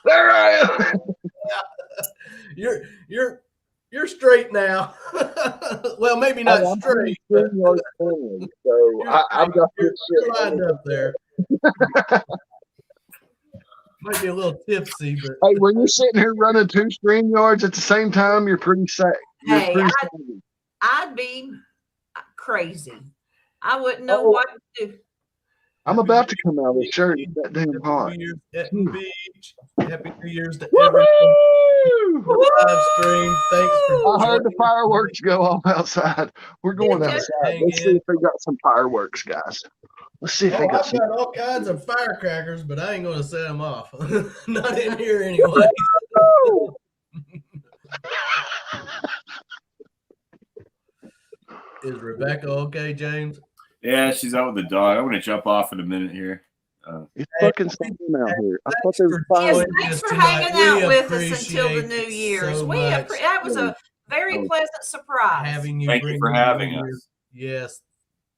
There I am. You're straight now. Well, maybe not straight. But So I've got you're this shit lined up there. Might be a little tipsy, but Hey, when you're sitting here running 2 stream yards at the same time, you're pretty sad. Hey, I'd be crazy. I wouldn't know what to do. I'm about to come out of the shirt. It's that damn hot. Happy New Year's, Etton Beach. Happy New Year's to everyone. Live stream. Thanks for I heard the fireworks go off outside. We're going outside. Let's see if they got some fireworks, guys. Let's see if they got I've some. got all kinds of firecrackers, but I ain't going to set them off. Not in here anyway. Is Rebecca okay, James? Yeah, she's out with the dog. I'm gonna jump off in a minute here. It's fucking something out here. I thought they were Yes, fine. thanks for hanging out with us until the New appreciate Year's. so That was a very pleasant surprise. having you. Thank you bring for me having New us. Year's. Yes.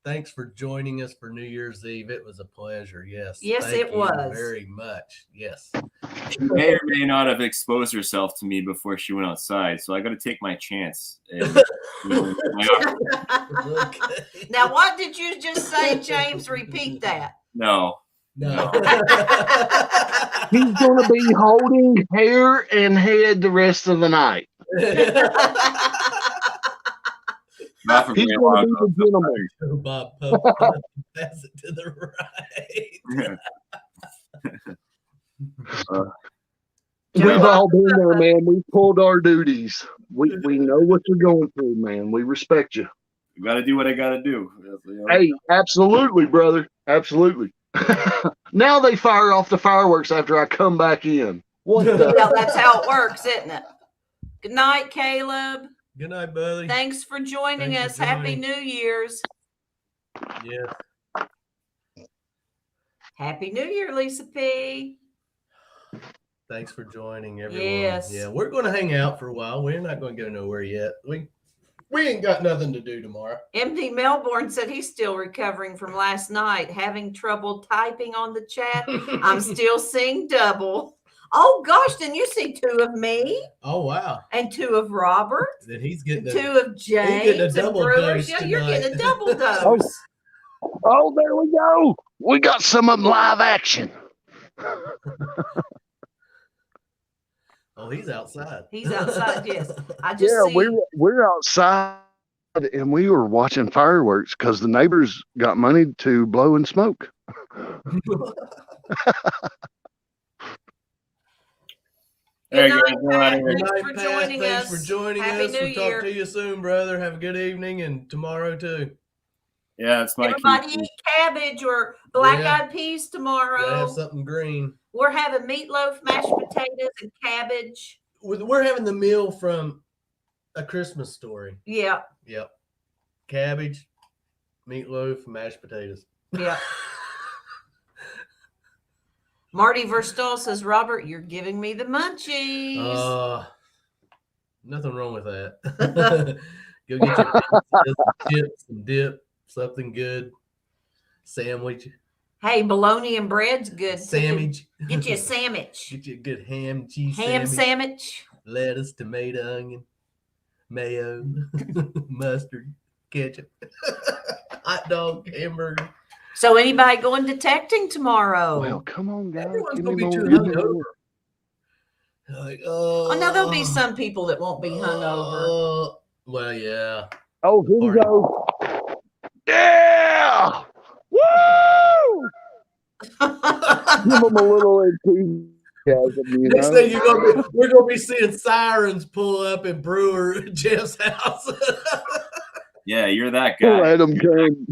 Thanks for joining us for New Year's Eve. It was a pleasure. Yes. Yes, Thank it you was. very much. Yes. She may or may not have exposed herself to me before she went outside, so I got to take my chance. And, Okay. Now, what did you just say, James? Repeat that. no, No. He's going to be holding hair and head the rest of the night. not for He's very going to long. be the gentleman. So Bob Pope, pass it to the right. We've all been there, man. We pulled our duties. We know what you're going through, man. We respect you. You got to do what I got to do. Hey, absolutely, brother. Absolutely. Now they fire off the fireworks after I come back in. What the? Well, that's how it works, isn't it? Good night, Caleb. Good night, buddy. Thanks for joining Thanks us. for Happy joining. New Year's. Yeah. Happy New Year, Lisa P. Thanks for joining, everyone. Yes. Yeah, we're going to hang out for a while. We're not going to go nowhere yet. We ain't got nothing to do tomorrow. MD Melbourne said he's still recovering from last night, having trouble typing on the chat. I'm still seeing double. Oh gosh, didn't you see 2 of me Oh, wow. and 2 of Robert, Then he's getting 2 of James getting a and double Brewers? dose Yeah, you're tonight. getting a double dose. Oh, there we go. We got some of them live action. Oh, he's outside. He's outside, yes. I just Yeah, see we're outside and we were watching fireworks because the neighbors got money to blow and smoke. Good There you night, go. Pat. Good Thanks night, for Pat. joining Thanks us. for joining Happy us. New We'll Year. talk to you soon, brother. Have a good evening and tomorrow too. Yeah, it's my Everybody key. eat cabbage or black-eyed peas Gotta tomorrow. have something green. We're having meatloaf, mashed potatoes, and cabbage. We're having the meal from A Christmas Story. Yeah. Yep. Cabbage, meatloaf, mashed potatoes. Yeah. Marty Verstahl says, Robert, you're giving me the munchies. Nothing wrong with that. Go get your pizza, some chips, some dip, something good. Sandwich. Hey, bologna and bread's good. Sandwich. Get you a sandwich. Get you a good ham, cheese Ham sandwich. sandwich. Lettuce, tomato, onion, mayo, mustard, ketchup, hot dog, hamburger. So anybody going detecting tomorrow? Well, come on, guys. Everyone's Give gonna me be too more. hungover. Like, Oh, now there'll be some people that won't be hungover. Well, yeah. Oh, here we Party. go. Yeah! Woo! Give them a little enthusiasm, you Next know? thing we're gonna be seeing sirens pull up in Brewer Jeff's house. Yeah, you're that guy. Let them come.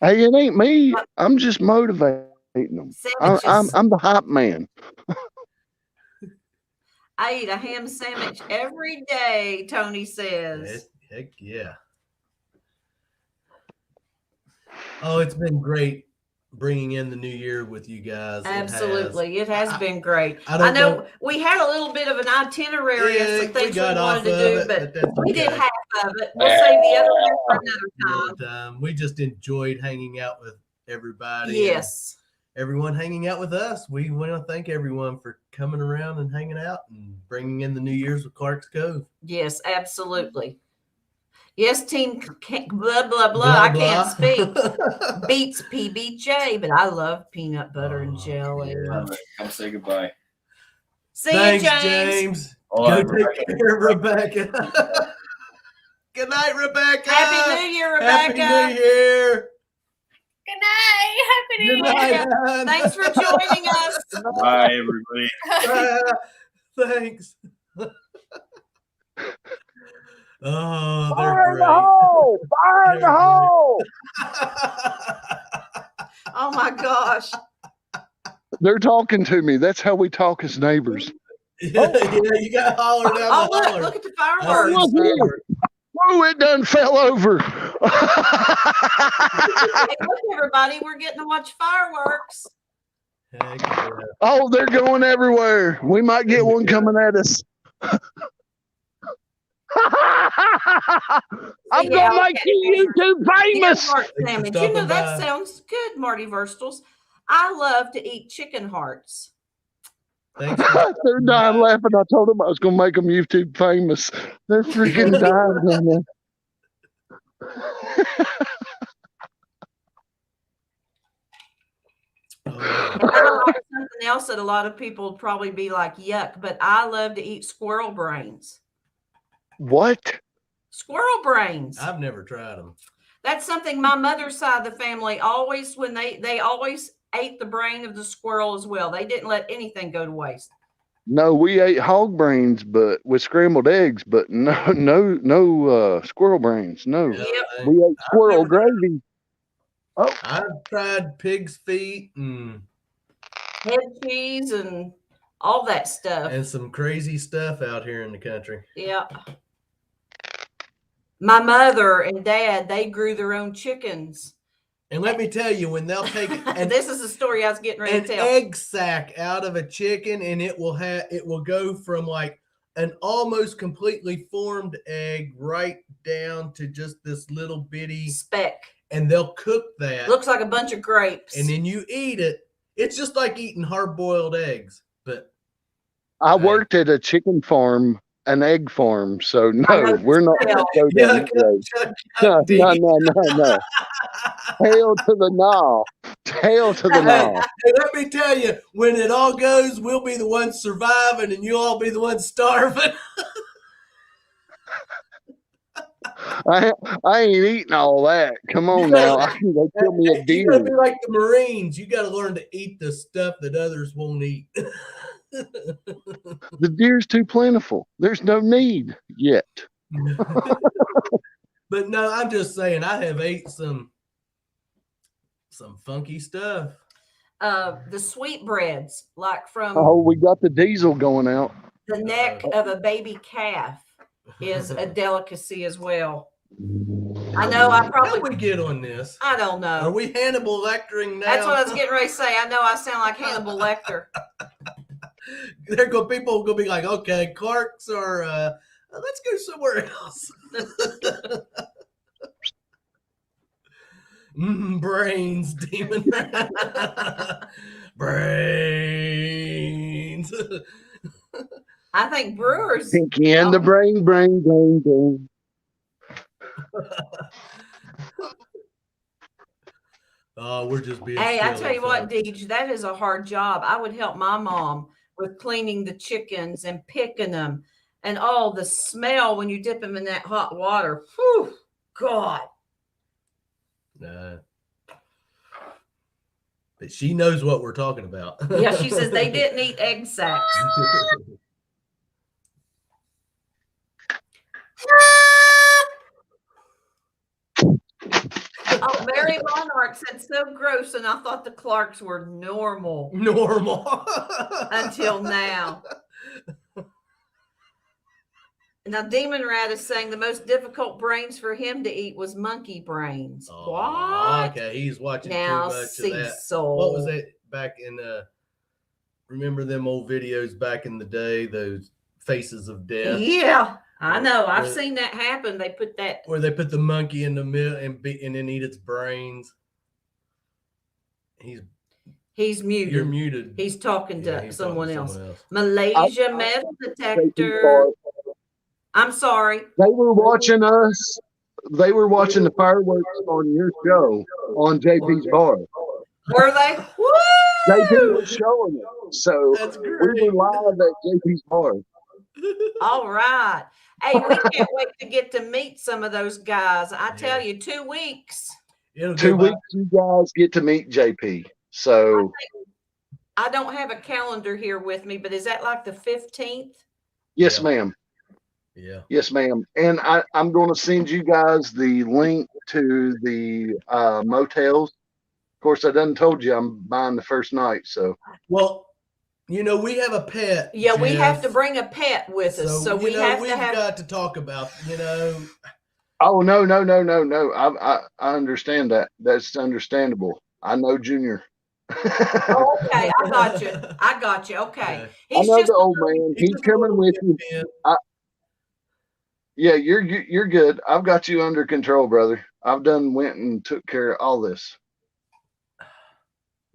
Hey, it ain't me. I'm just motivating them. Sandwiches. I'm the hype man. I eat a ham sandwich every day, Tony says. Heck yeah. Oh, it's been great bringing in the new year with you guys. Absolutely. It has been great. I I know we had a little bit of an itinerary of some things we wanted to do, but we did half of it. We'll save the other half for another time. We just enjoyed hanging out with everybody. Yes. Everyone hanging out with us. We want to thank everyone for coming around and hanging out and bringing in the New Year's with Clark's Cove. Yes, absolutely. Yes, team blah, blah, blah. I can't speak. Beats PBJ, but I love peanut butter and jelly. Yeah. Come say goodbye. See Thanks, you, James. Go take care of Rebecca. Good night, Rebecca. Happy New Year, Rebecca. Happy New Year. Good night. Happy New Good Year. night. Thanks for joining us. Bye, everybody. Thanks. Oh, they're Fire in great. the hole! Fire in the hole! Oh my gosh. They're talking to me. That's how we talk as neighbors. Yeah, you got to holler down Oh, the holler. look at the I fireworks. see fireworks. Oh, it done fell over. Hey, look, everybody, we're getting to watch fireworks. Heck yeah. Oh, they're going everywhere. We might get one coming at us. I'm Yeah, gonna make you YouTube famous. Heart sandwich. You know, that by. sounds good, Marty Verstals. I love to eat chicken hearts. Thanks. For They're dying laughing. I told them I was gonna make them YouTube famous. They're freaking dying down there. And I like something else that a lot of people would probably be like, yuck, but I love to eat squirrel brains. What? Squirrel brains. I've never tried them. That's something my mother's side of the family always, when they always ate the brain of the squirrel as well. They didn't let anything go to waste. No, we ate hog brains, but with scrambled eggs, but no squirrel brains. No, Yep. we ate squirrel gravy. Oh, I've tried pig's feet Head cheese and all that stuff. and some crazy stuff out here in the country. Yeah. My mother and dad, they grew their own chickens. And let me tell you, when they'll take And this is the story I was getting ready an to tell. egg sack out of a chicken, and it will go from like an almost completely formed egg right down to just this little bitty Speck. and they'll cook that. Looks like a bunch of grapes. And then you eat it. It's just like eating hard-boiled eggs, but I worked at a chicken farm, an egg farm, so no, we're not going to go down that road. No. Tail to the gnaw. Tail to the gnaw. Hey, let me tell you, when it all goes, we'll be the ones surviving and you'll all be the ones starving. I ain't eating all that. Come on now. I can go kill me a You deer. gotta be like the Marines. You gotta learn to eat the stuff that others won't eat. The deer's too plentiful. There's no need yet. But no, I'm just saying I have ate some funky stuff. The sweetbreads, like from Oh, we got the diesel going out. the neck of a baby calf, is a delicacy as well. I know. I How probably we get on this? I don't know. Are we Hannibal Lectering now? That's what I was getting ready to say. I know I sound like Hannibal Lecter. People gonna be like, okay, Clark's or let's go somewhere else. Brains, demon. Brains. I think Brewers. Pinky and the brain. Oh, we're just being. Hey, I silly, tell you what, folks. Deej, that is a hard job. I would help my mom with cleaning the chickens and picking them, and all the smell when you dip them in that hot water. Whew, God. But she knows what we're talking about. Yeah, she says they didn't eat egg sacs. Oh, Mary Monarch said so gross, and I thought the Clarks were normal. Normal. Until now. Now, Demon Rat is saying the most difficult brains for him to eat was monkey brains. Oh, what? Okay, he's watching Now, too much of that. Cecil. What was it back in? Remember them old videos back in the day? Those faces of death. Yeah, I know. I've seen that happen. They put that where they put the monkey in the middle and then eat its brains. He's muted. You're muted. He's talking to he's someone talking to else. someone else. Malaysia metal detector. I'm sorry. They were watching us. They were watching the fireworks on your show on JP's bar. Were they? Woo! JP was showing it. So we were live at JP's bar. All right. Hey, we can't wait to get to meet some of those guys. I tell you, 2 weeks. 2 weeks, you guys get to meet JP. So I don't have a calendar here with me, but is that like the 15th? Yes, ma'am. Yeah. Yes, ma'am. And I'm going to send you guys the link to the motels. Of course, I done told you I'm buying the first night. So, well, we have a pet. Yeah, Jeff, we have to bring a pet with us. So we've got to talk about, Oh, no. I understand that. That's understandable. I know Junior. Oh, okay, I got you. Okay. I know the old man. He's coming with you. Yeah, you're good. I've got you under control, brother. I've went and took care of all this.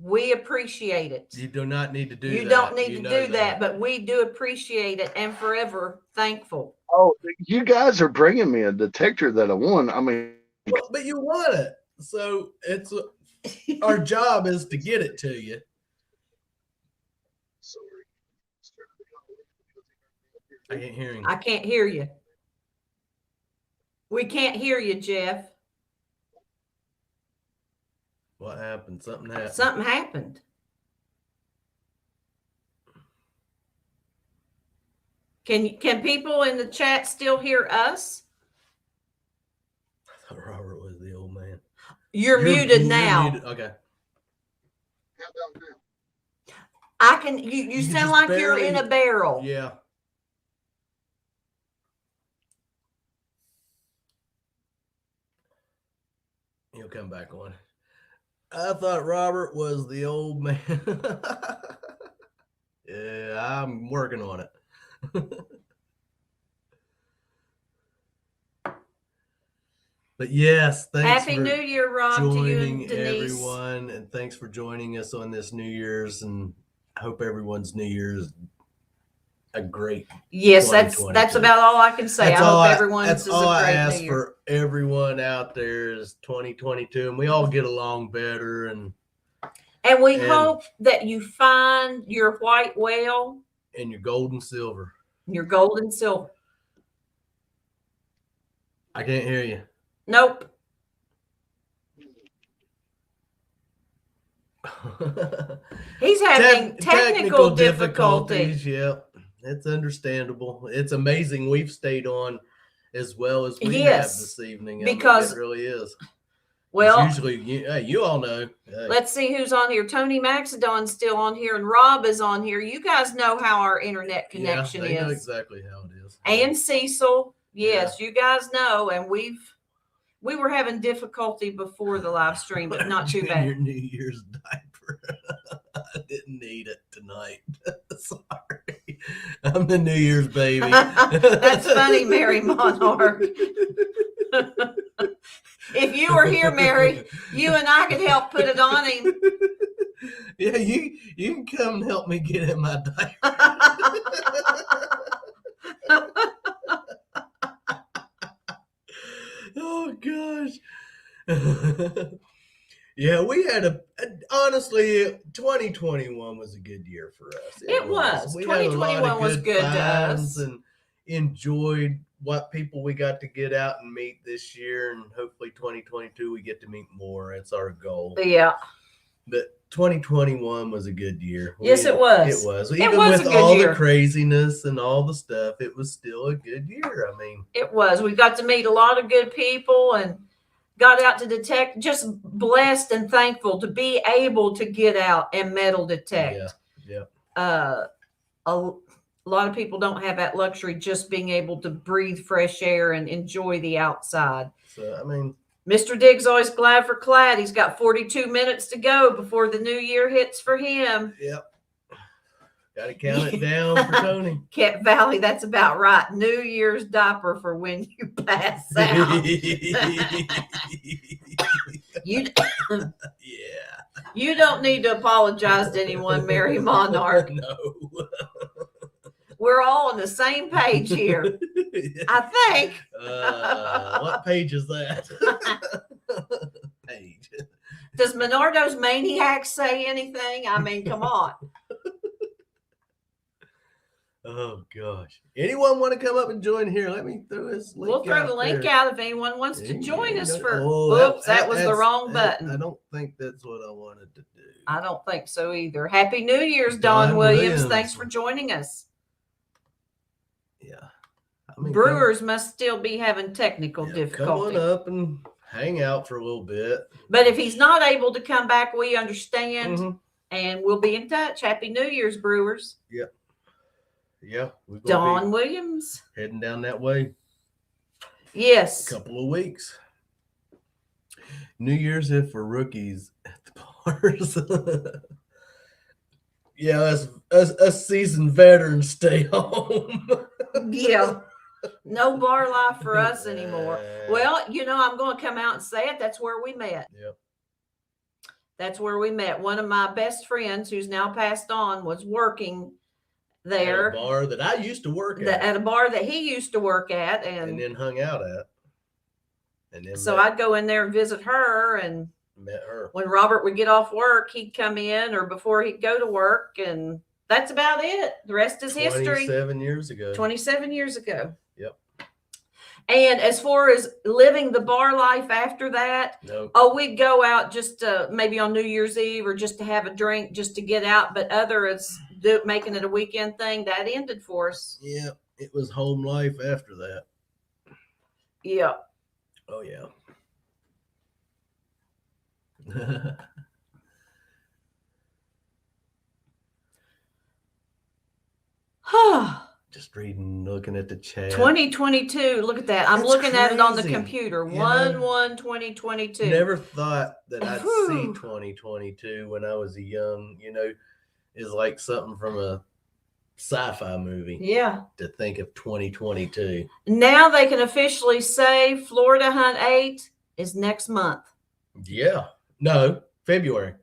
We appreciate it. You do not need to do that. You don't need to do that, but we do appreciate it and forever thankful. Oh, you guys are bringing me a detector that I won. I mean, but you want it, so it's our job is to get it to you. I can't hear him. I can't hear you. We can't hear you, Jeff. What happened? Something happened. Something happened. Can people in the chat still hear us? I thought Robert was the old man. You're muted now. Muted. Okay. I can. You sound like you're in a barrel. Yeah. He'll come back on. I thought Robert was the old man. Yeah, I'm working on it. But yes, thanks. Happy New Year, Rob, to you and Denise. Everyone, and thanks for joining us on this New Year's. And I hope everyone's New Year's a great. Yes, that's about all I can say. I hope everyone's that's is all a great I ask New Year. for everyone out there is 2022, and we all get along better. And we hope that you find your white whale and your gold and silver. Your gold and silver. I can't hear you. Nope. He's having technical difficulties. Yep, it's understandable. It's amazing we've stayed on as well as we have this evening. Because it really is. Well, usually, you all know. Let's see who's on here. Tony Maxidon's still on here, and Rob is on here. You guys know how our internet connection they is. know exactly how it is. And Cecil, yes, you guys know, and we were having difficulty before the live stream, but not too bad. Your New Year's diaper. I didn't need it tonight. Sorry. I'm the New Year's baby. That's funny, Mary Monarch. If you were here, Mary, you and I could help put it on him. Yeah, you can come and help me get in my diaper. Oh gosh. Yeah, we had honestly 2021 was a good year for us. It was. 2021 was good to us. And enjoyed what people we got to get out and meet this year, and hopefully 2022 we get to meet more. It's our goal. Yeah. But 2021 was a good year. Yes, it was. It was. Even with all the craziness and all the stuff, it was still a good year. I mean, it was. We got to meet a lot of good people and got out to detect. Just blessed and thankful to be able to get out and metal detect. Yeah. A lot of people don't have that luxury, just being able to breathe fresh air and enjoy the outside. So, I mean, Mr. Diggs always glad for clad. He's got 42 minutes to go before the new year hits for him. Yep. Got to count it down for Tony. Cat Valley, that's about right. New Year's diaper for when you pass out. You don't need to apologize to anyone, Mary Monarch. No. We're all on the same page here. I think. What page is that? Page. Does Menardo's Maniacs say anything? I mean, come on. Oh gosh. Anyone want to come up and join here? Let me throw this link. We'll throw the link out if anyone wants to join us for. Oh, Oops, that was the wrong button. I don't think that's what I wanted to do. I don't think so either. Happy New Year's, Don Williams. Thanks for joining us. Yeah. I mean, Brewers must still be having technical difficulty. Come on up and hang out for a little bit. But if he's not able to come back, we understand, and we'll be in touch. Happy New Year's, Brewers. Yep. Yeah. Don Williams. Heading down that way. Yes. A couple of weeks. New Year's Eve for rookies at the bars. Yeah, us seasoned veterans stay home. Yeah. No bar life for us anymore. Well, I'm going to come out and say it. That's where we met. Yep. That's where we met. One of my best friends, who's now passed on, was working there. At a bar that I used to work at. At a bar that he used to work at. And then hung out at. And then so I'd go in there and visit her, and met her. When Robert would get off work, he'd come in, or before he'd go to work, and that's about it. The rest is history. 27 years ago. 27 years ago. Yep. And as far as living the bar life after that, we'd go out just maybe on New Year's Eve or just to have a drink, just to get out. But other as making it a weekend thing, that ended for us. Yeah, it was home life after that. Yeah. Oh, yeah. Just reading, looking at the chat. 2022. Look at that. I'm looking at it on the computer. 1/1/2022. Never thought that I'd see 2022 when I was a young, is like something from a sci-fi movie. Yeah. To think of 2022. Now they can officially say Florida Hunt 8 is next month. Yeah. No, February.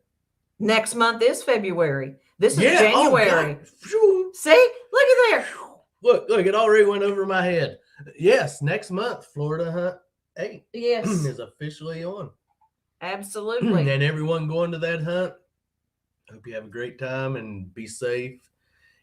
Next month is February. This is January. Oh, see? Look at there. Look, it already went over my head. Yes, next month, Florida Hunt 8 is officially on. Absolutely. And everyone going to that hunt, hope you have a great time and be safe.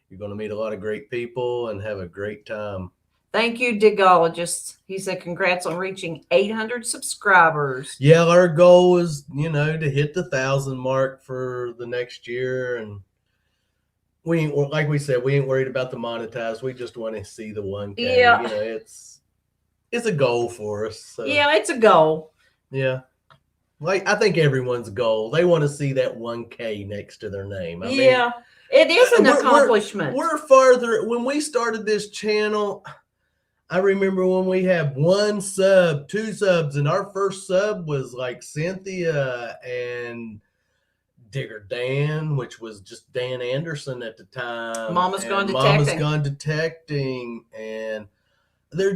You're going to meet a lot of great people and have a great time Thank you, Digologist. He said, congrats on reaching 800 subscribers. Yeah, our goal is, to hit the 1,000 mark for the next year. And we ain't, like we said, we ain't worried about the monetize. We just want to see the 1K. Yeah. It's a goal for us. So. Yeah, it's a goal. Yeah. Like, I think everyone's goal. They want to see that 1K next to their name. I mean, it is an accomplishment. We're farther. When we started this channel, I remember when we had 1 sub, 2 subs, and our first sub was like Cynthia and Digger Dan, which was just Dan Anderson at the time. Mama's Gone Detecting. And they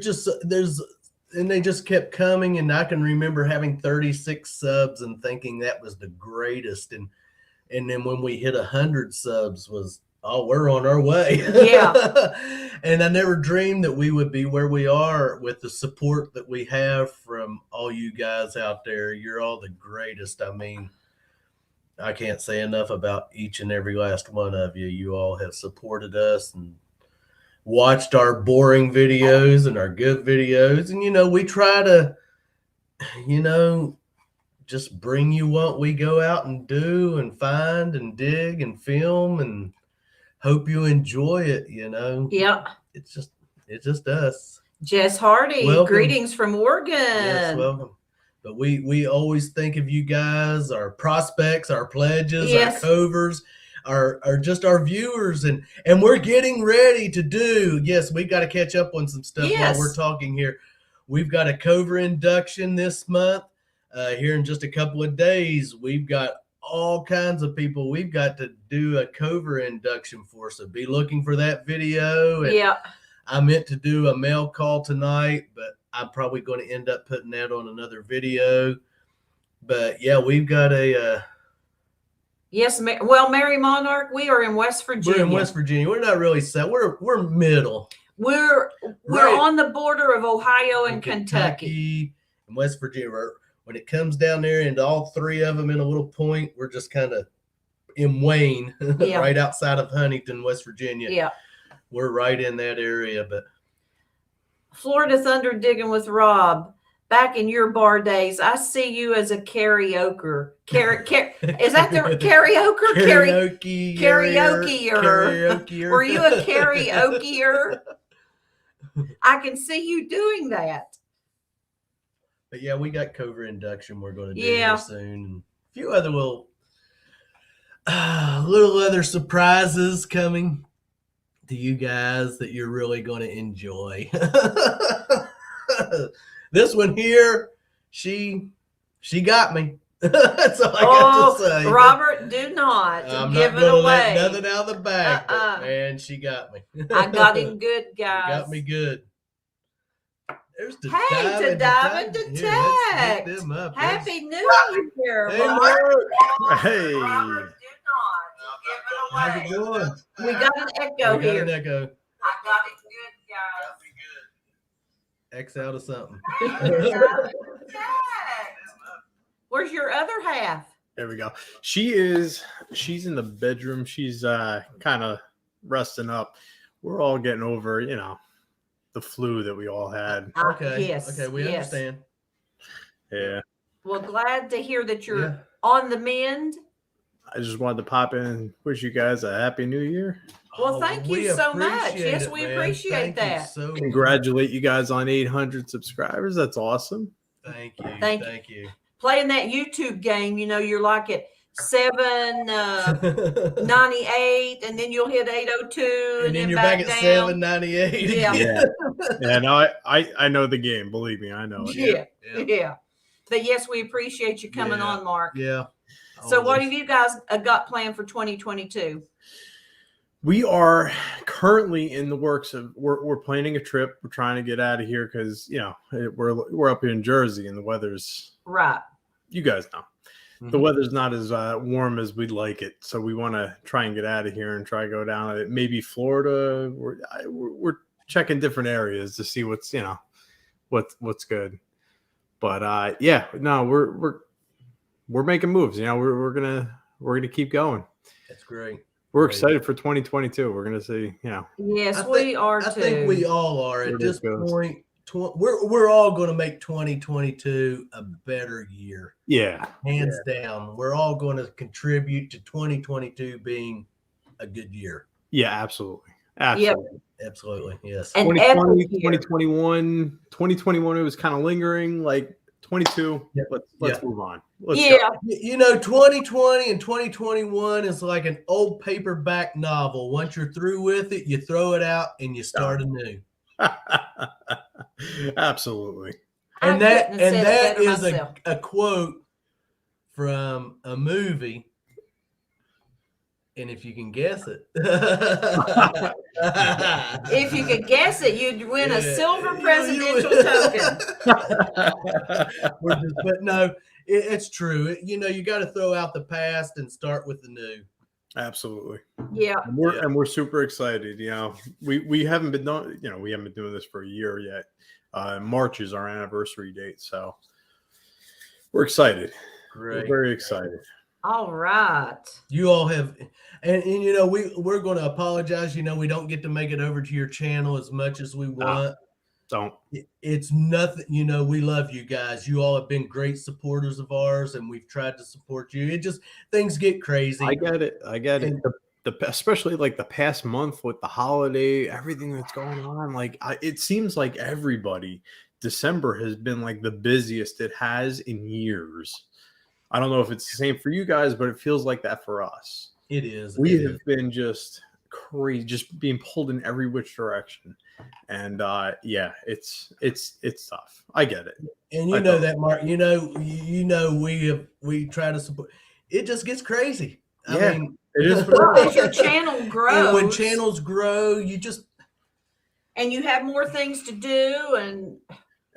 just kept coming. And I can remember having 36 subs and thinking that was the greatest. And then when we hit 100 subs was, we're on our way. Yeah. And I never dreamed that we would be where we are with the support that we have from all you guys out there. You're all the greatest. I mean, I can't say enough about each and every last one of you. You all have supported us and watched our boring videos and our good videos. And, we try to, just bring you what we go out and do and find and dig and film and hope you enjoy it, Yep. It's just us. Jess Hardy, welcome. Greetings from Oregon. Yes, welcome. But we always think of you guys, our prospects, our pledges, our covers, are just our viewers, and we're getting ready to do. Yes, we've got to catch up on some stuff while we're talking here. We've got a cover induction this month. Here in just a couple of days, we've got all kinds of people we've got to do a cover induction for. So be looking for that video. And I meant to do a mail call tonight, but I'm probably going to end up putting that on another video. But yeah, we've got a Mary Monarch, we are in West Virginia. We're in West Virginia. We're not really set. We're middle. We're right on the border of Ohio and Kentucky. And West Virginia. When it comes down there into all 3 of them in a little point, we're just kind of in Wayne, right outside of Huntington, West Virginia. Yeah. We're right in that area. But Florida Thunder Digging with Rob. Back in your bar days, I see you as a karaoke. Is that the karaoke? Karaoke. Were you a karaoke? I can see you doing that. But yeah, we got cover induction we're going to do here soon. And a few other little other surprises coming to you guys that you're really going to enjoy. This one here, she got me. That's all I got to say. Robert, do not give it away. Let nothing out of the bag. But man, she got me. I got him good, guys. You got me good. There's the to dive into text. Happy New Year. Hey, Mark. Hey. Robert, do not give it away. How's it going? We got an echo here. I got it good, guys. X out of something. Where's your other half? There we go. She's in the bedroom. She's kind of resting up. We're all getting over, the flu that we all had. Okay. Yes. Okay, we understand. Yeah. Well, glad to hear that you're on the mend. I just wanted to pop in and wish you guys a happy new year. Well, thank you so much. Yes, we appreciate that. Congratulate you guys on 800 subscribers. That's awesome. Thank you. Thank you. Playing that YouTube game, you're like at 798, and then you'll hit 802, and then you're back at 798. Yeah. No, I know the game. Believe me, I know it. Yeah. But yes, we appreciate you coming on, Mark. Yeah. So what have you guys got planned for 2022? We are currently in the works of we're planning a trip. We're trying to get out of here because we're up here in Jersey and the weather's right. You guys know the weather's not as warm as we'd like it, so we want to try and get out of here and try to go down to maybe Florida. We're checking different areas to see what's what's good. But we're making moves. We're gonna keep going. That's great. We're excited for 2022. We're gonna see, Yes, we are too. I think we all are at this point. We're all going to make 2022 a better year. Yeah, hands down. We're all going to contribute to 2022 being a good year. Yeah, absolutely. Absolutely. Yep. Absolutely. Yes. And 2020, 2021, it was kind of lingering. Like 22, let's move on. Let's go. 2020 and 2021 is like an old paperback novel. Once you're through with it, you throw it out and you start anew. Absolutely. And that is a quote from a movie. And if you can guess it, if you could guess it, you'd win a silver presidential token. But no, it's true. You got to throw out the past and start with the new. Absolutely. Yeah. And we're super excited. We haven't been doing, we haven't been doing this for a year yet. March is our anniversary date, so we're excited. Great. We're very excited. All right. You all have, and we're going to apologize. We don't get to make it over to your channel as much as we want. Don't. It's nothing. We love you guys. You all have been great supporters of ours, and we've tried to support you. It just, things get crazy. I get it. Especially like the past month with the holiday, everything that's going on. Like it seems like everybody, December has been like the busiest it has in years. I don't know if it's the same for you guys, but it feels like that for us. It is. We have been just crazy, just being pulled in every which direction. And it's tough. I get it. And that, Mark, we try to support. It just gets crazy. I mean, it is. As your channel grows. And when channels grow, and you have more things to do,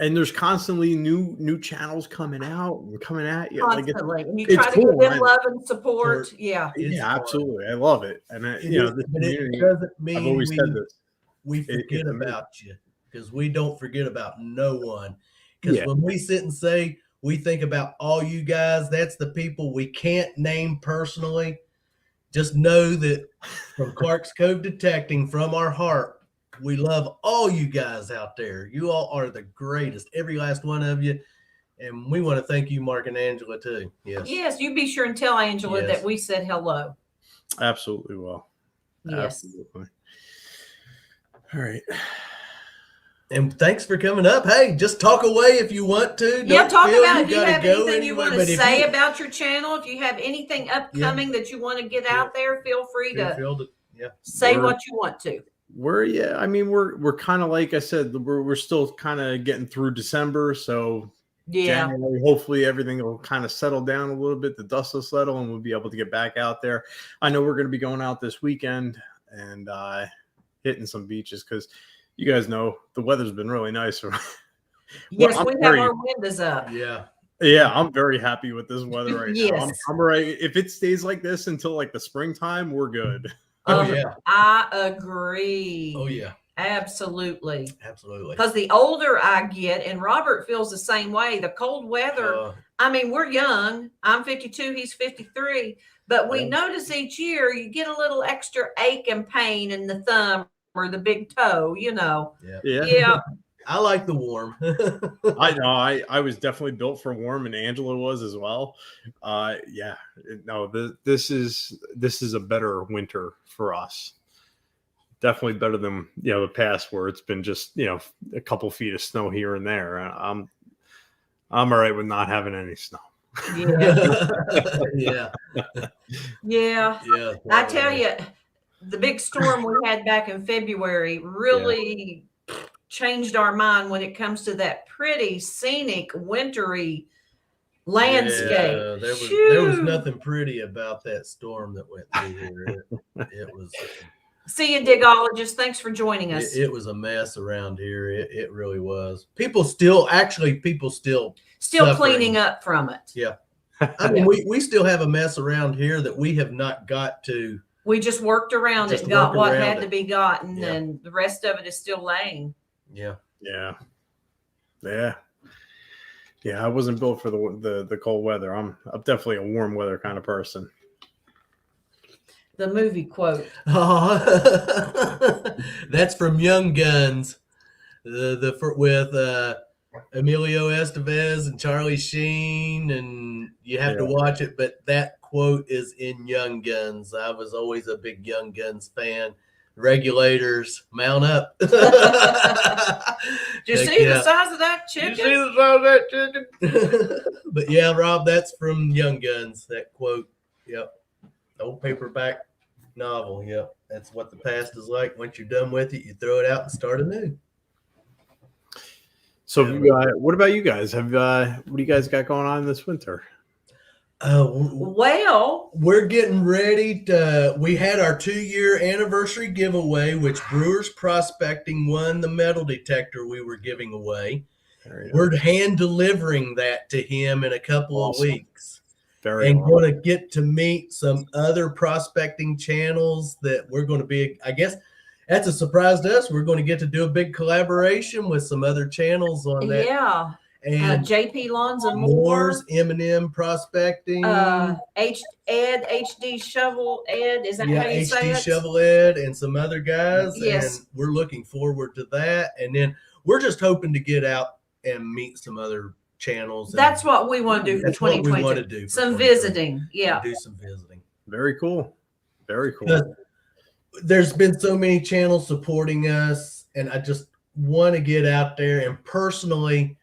and there's constantly new channels coming out and coming at you. Constantly. And you try to give them love and support. Yeah. Absolutely. I love it. And it doesn't mean I've always said this. We forget about you, because we don't forget about no one. Because when we sit and say we think about all you guys, that's the people we can't name personally. Just know that from Clark's Cove Detecting, from our heart, we love all you guys out there. You all are the greatest, every last one of you. And we want to thank you, Mark and Angela, too. Yes. Yes, you be sure and tell Angela that we said hello. Absolutely will. Yes. Absolutely. All right. And thanks for coming up. Hey, just talk away if you want to. Talk about if you have anything you want to say about your channel. If you have anything upcoming that you want to get out there, feel free to say what you want to. We're kind of, like I said, we're still kind of getting through December, so January, hopefully everything will kind of settle down a little bit. The dust will settle, and we'll be able to get back out there. I know we're going to be going out this weekend and hitting some beaches, because you guys know the weather's been really nice. Yes, we have our windows up. Yeah, I'm very happy with this weather right now. I'm all right. If it stays like this until like the springtime, we're good. I agree. Oh yeah. Absolutely. Absolutely. Because the older I get, and Robert feels the same way, the cold weather, we're young. I'm 52, he's 53, but we notice each year you get a little extra ache and pain in the thumb or the big toe, Yeah. I like the warm. I know. I was definitely built for warm, and Angela was as well. This is a better winter for us. Definitely better than the past, where it's been just a couple feet of snow here and there. I'm all right with not having any snow. Yeah. I tell you, the big storm we had back in February really changed our mind when it comes to that pretty scenic wintry landscape. There was nothing pretty about that storm that went through here. It was. See you, digologist. Thanks for joining us. It was a mess around here. It really was. People still cleaning up from it. Yeah. We still have a mess around here that we have not got to. We just worked around it, got what had to be gotten, and the rest of it is still laying. Yeah. I wasn't built for the cold weather. I'm definitely a warm weather kind of person. the movie quote. That's from Young Guns. With Emilio Estevez and Charlie Sheen, and you have to watch it. But that quote is in Young Guns. I was always a big Young Guns fan. Regulators, mount up. Did you see the size of that chicken? You see the size of that chicken? But yeah, Rob, that's from Young Guns. That quote. Yep. Old paperback novel. Yep. That's what the past is like. Once you're done with it, you throw it out and start anew. So, what about you guys? What do you guys got going on this winter? Well, we're getting ready to. We had our 2-year anniversary giveaway, which Brewers Prospecting won the metal detector we were giving away. We're hand delivering that to him in a couple of weeks. Going to get to meet some other prospecting channels that we're going to be, I guess. That's a surprise to us. We're going to get to do a big collaboration with some other channels on that. Yeah. And JP Lawns and Moore's, M&M Prospecting. HD Shovel Ed. Is that how you say it? HD Shovel Ed and some other guys. Yes. And we're looking forward to that. And then we're just hoping to get out and meet some other channels. That's what we want to do for 2020. What we want to do. Some visiting. Yeah. Do some visiting. Very cool. Very cool. There's been so many channels supporting us, and I just want to get out there and personally,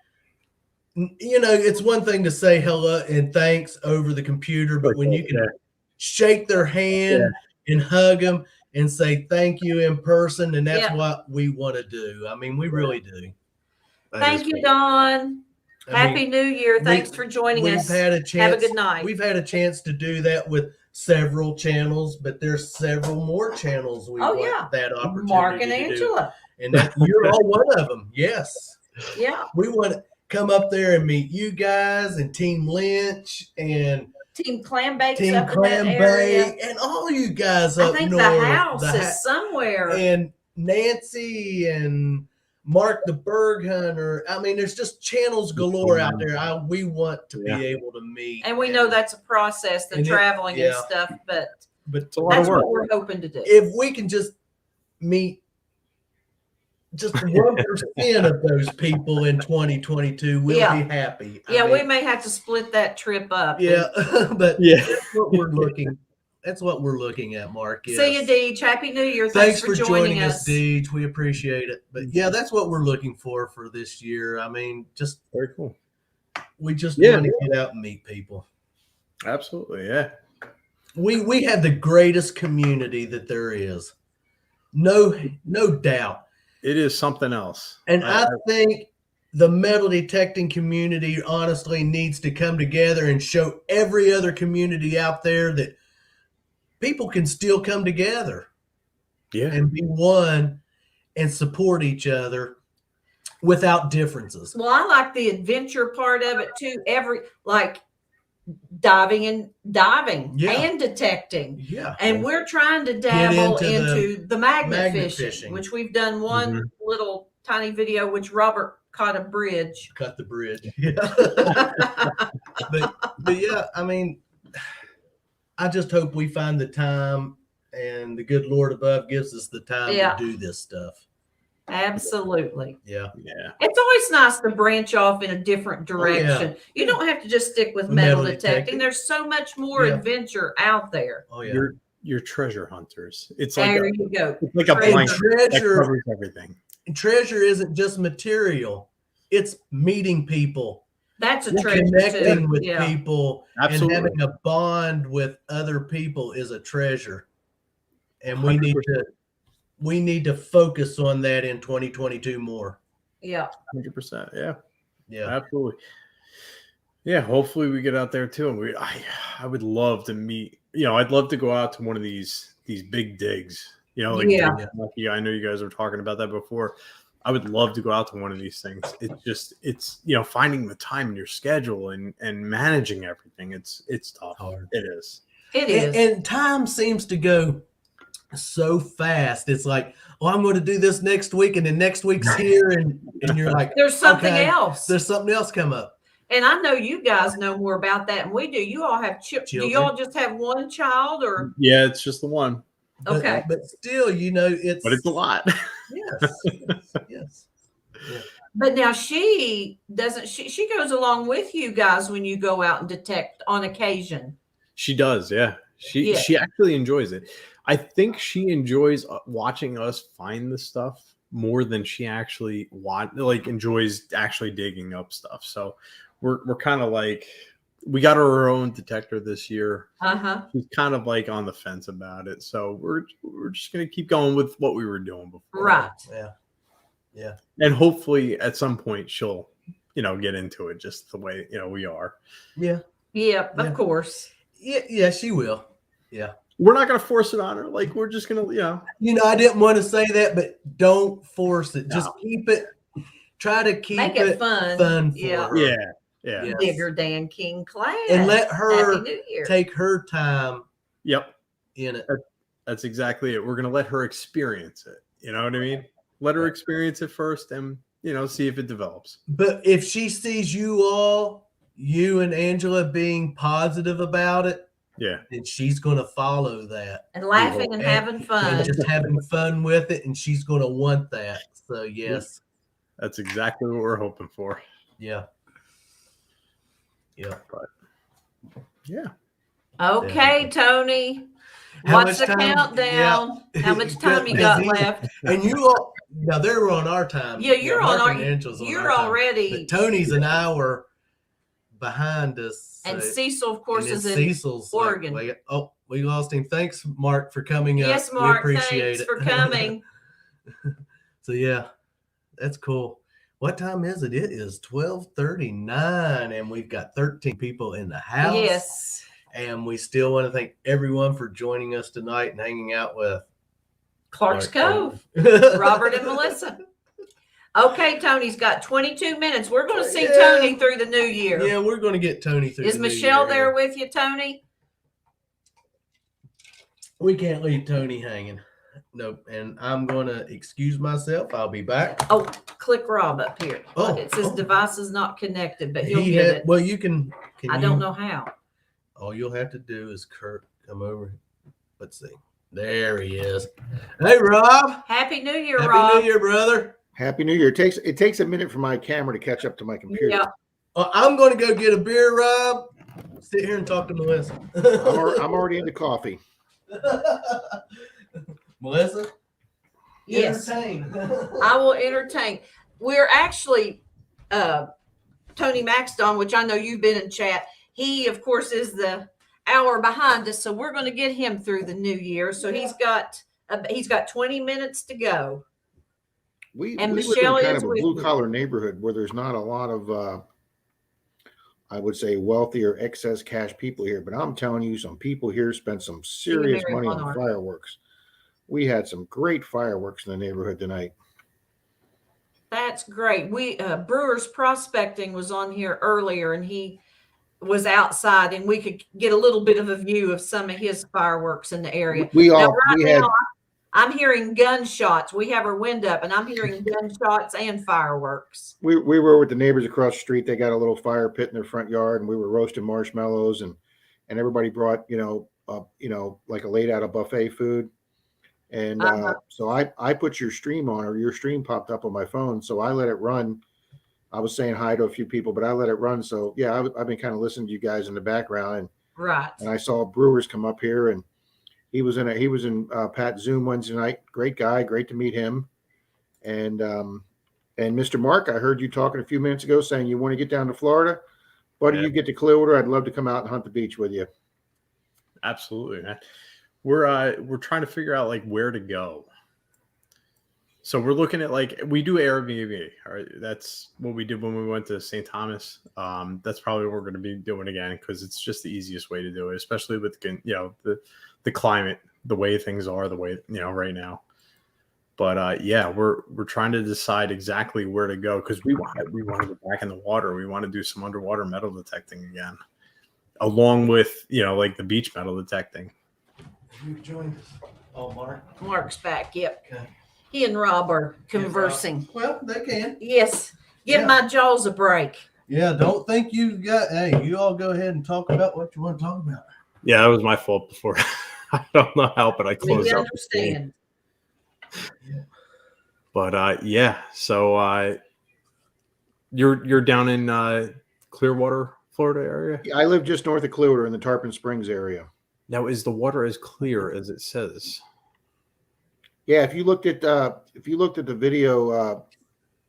it's one thing to say hello and thanks over the computer, but when you can shake their hand and hug them and say thank you in person, and that's what we want to do. I mean, we really do. Thank you, Don. Happy New Year. Thanks for joining us. Have a good night. We've had a chance to do that with several channels, but there's several more channels we want that opportunity Mark and to Angela. Do. And you're all one of them. Yes. Yeah. We want to come up there and meet you guys and Team Lynch and Team Clambake and all you guys up north. I think the house is somewhere. And Nancy and Mark the Berg Hunter. I mean, there's just channels galore out there. We want to be able to meet. And we know that's a process, the traveling and stuff, but it's a lot of work. What we're hoping to do. If we can just meet just 1% of those people in 2022, we'll be happy. I mean, we may have to split that trip up. Yeah, but that's what we're looking. That's what we're looking at, Mark. Yes. See you, Deej. Happy New Year. Thanks for joining us, Deej. We appreciate it. But yeah, that's what we're looking for this year. I mean, just very cool. We just want to get out and meet people. Absolutely, yeah. We have the greatest community that there is. No doubt. It is something else. And I think the metal detecting community honestly needs to come together and show every other community out there that people can still come together and be one and support each other without differences. Well, I like the adventure part of it too. Diving and detecting. Yeah. And we're trying to dabble into the magnet fishing, which we've done one little tiny video, which Robert caught a bridge. Cut the bridge. Yeah. but yeah, I mean, I just hope we find the time and the good Lord above gives us the time to do this stuff. Absolutely. Yeah. It's always nice to branch off in a different direction. You don't have to just stick with metal detecting. There's so much more adventure out there. Oh yeah. You're treasure hunters. It's there you go. It's like a blanket that covers everything. Treasure isn't just material. It's meeting people. That's a treasure. Connecting with people and having a bond with other people is a treasure. And we need to focus on that in 2022 more. Yeah. 100%. Yeah. Absolutely. Yeah. Hopefully we get out there too. And I would love to meet, I'd love to go out to one of these big digs, I know you guys were talking about that before. I would love to go out to one of these things. It's finding the time in your schedule and managing everything. It's tough. Hard. It is. And time seems to go so fast. It's like, I'm going to do this next week, and then next week's here, and you're like, there's something else. There's something else come up. And I know you guys know more about that than we do. You all have children. Do you all just have one child or? Yeah, it's just the one. Okay. But still, But it's a lot. Yes. Yeah. But now she doesn't, she goes along with you guys when you go out and detect on occasion. She does. Yeah. She actually enjoys it. I think she enjoys watching us find the stuff more than she actually enjoys actually digging up stuff. So we're kind of like, we got her own detector this year. She's kind of like on the fence about it. So we're just gonna keep going with what we were doing before. Right. Yeah. And hopefully at some point she'll, get into it just the way we are. Yeah. Yeah, of course. Yeah, she will. Yeah. We're not going to force it on her. Like, we're just going to, I didn't want to say that, but don't force it. Just keep it. Try to keep Make it fun. For her. Yeah. Yes. Bigger than King class. And let her Happy New Year. take her time. Yep. In it. That's exactly it. We're going to let her experience it. You know what I mean? Let her experience it first and, see if it develops. But if she sees you and Angela being positive about it, then she's going to follow that. And laughing and having fun. And just having fun with it. And she's going to want that. So, yes. That's exactly what we're hoping for. Yeah. Yeah. But, yeah. Okay, Tony. What's the countdown? Yeah. How much time you got left? And you all, now they're on our time. Yeah, you're on our. You're already. But Tony's an hour behind us. And Cecil, of course, is in Cecil's Oregon. We lost him. Thanks, Mark, for coming up. Yes, Mark. We appreciate Thanks it. for coming. So yeah, that's cool. What time is it? It is 12:39, and we've got 13 people in the house. Yes. And we still want to thank everyone for joining us tonight and hanging out with Clark's Cove, Robert and Melissa. Okay, Tony's got 22 minutes. We're going to see Tony through the new year. Yeah, we're going to get Tony through. Is Michelle there with you, Tony? We can't leave Tony hanging. Nope. And I'm going to excuse myself. I'll be back. Oh, click Rob up here. It says device is not connected, but he'll get it. Well, you can I don't know how. All you'll have to do is come over. Let's see. There he is. Hey, Rob. Happy New Year, Happy Rob. New Year, brother. Happy New Year. It takes a minute for my camera to catch up to my computer. Yeah. Well, I'm going to go get a beer, Rob. Sit here and talk to Melissa. I'm already into coffee. Melissa? Yes. Entertain. I will entertain. We're actually Tony Maxton, which I know you've been in chat. He, of course, is the hour behind us, so we're going to get him through the new year. So he's got 20 minutes to go. We Michelle live in kind is of a with blue collar neighborhood where there's not a lot of, I would say, wealthy or excess cash people here. But I'm telling you, some people here spent some serious money on fireworks. We had some great fireworks in the neighborhood tonight. That's great. We Brewers Prospecting was on here earlier, and he was outside, and we could get a little bit of a view of some of his fireworks in the area. I'm hearing gunshots. We have our wind up, and I'm hearing gunshots and fireworks. We were with the neighbors across the street. They got a little fire pit in their front yard, and we were roasting marshmallows, and everybody brought like a laid out a buffet food. And so I put your stream on, or your stream popped up on my phone, so I let it run. I was saying hi to a few people, but I let it run. So yeah, I've been kind of listening to you guys in the background, and I saw Brewers come up here, and he was in Pat's Zoom Wednesday night. Great guy, great to meet him. And Mr. Mark, I heard you talking a few minutes ago saying you want to get down to Florida, buddy. You get to Clearwater. I'd love to come out and hunt the beach with you. Absolutely, man. We're trying to figure out like where to go. So we're looking at we do Airbnb. All right, that's what we did when we went to St. Thomas. That's probably what we're going to be doing again because it's just the easiest way to do it, especially with the climate, the way things are, the way right now. But we're trying to decide exactly where to go because we want to go back in the water. We want to do some underwater metal detecting again, along with the beach metal detecting. You joined us. Oh, Mark. Mark's back. Yep. Okay. He and Rob are conversing. Well, they can. Yes. Give my jaws a break. Yeah, don't think you got. Hey, you all go ahead and talk about what you want to talk about. Yeah, that was my fault before. I don't know how, but I closed We up. understand. But yeah, so you're down in Clearwater, Florida area. I live just north of Clearwater in the Tarpon Springs area. Now, is the water as clear as it says? Yeah, if you looked at the video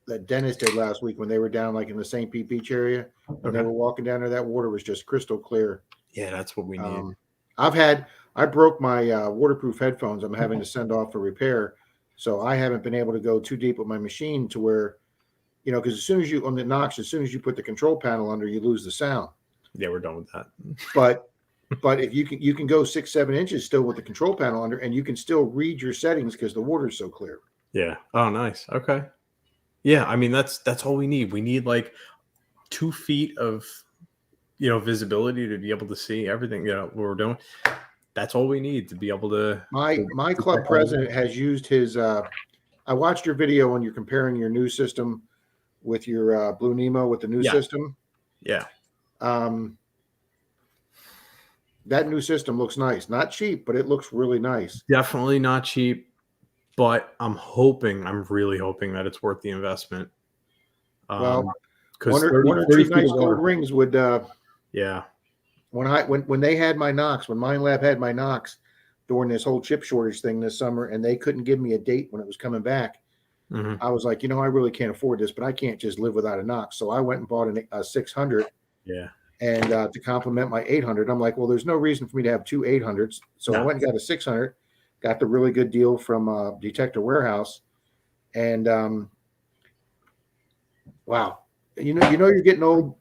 that Dennis did last week when they were down like in the St. Pete Beach area, when they were walking down there, that water was just crystal clear. Yeah, that's what we need. I broke my waterproof headphones. I'm having to send off for repair, so I haven't been able to go too deep with my machine to where, because as soon as you on the Knox, as soon as you put the control panel under, you lose the sound. Yeah, we're done with that. But if you can go 6-7 inches still with the control panel under, and you can still read your settings because the water's so clear. Yeah. Oh, nice. Okay. Yeah, I mean that's all we need. We need like 2 feet of visibility to be able to see everything what we're doing. That's all we need to be able to. My club president has used his. I watched your video when you're comparing your new system with your Blue Nemo with the new system. Yeah. That new system looks nice. Not cheap, but it looks really nice. Definitely not cheap, but I'm really hoping that it's worth the investment. Well, one or two nice gold rings would. Yeah. When they had my Knox, when Mine Lab had my Knox during this whole chip shortage thing this summer, and they couldn't give me a date when it was coming back, I was like, I really can't afford this, but I can't just live without a Knox. So I went and bought a 600. Yeah. And to complement my 800, I'm like, well, there's no reason for me to have 2 800s. So I went and got a 600, got the really good deal from Detector Warehouse. And wow, you're getting old,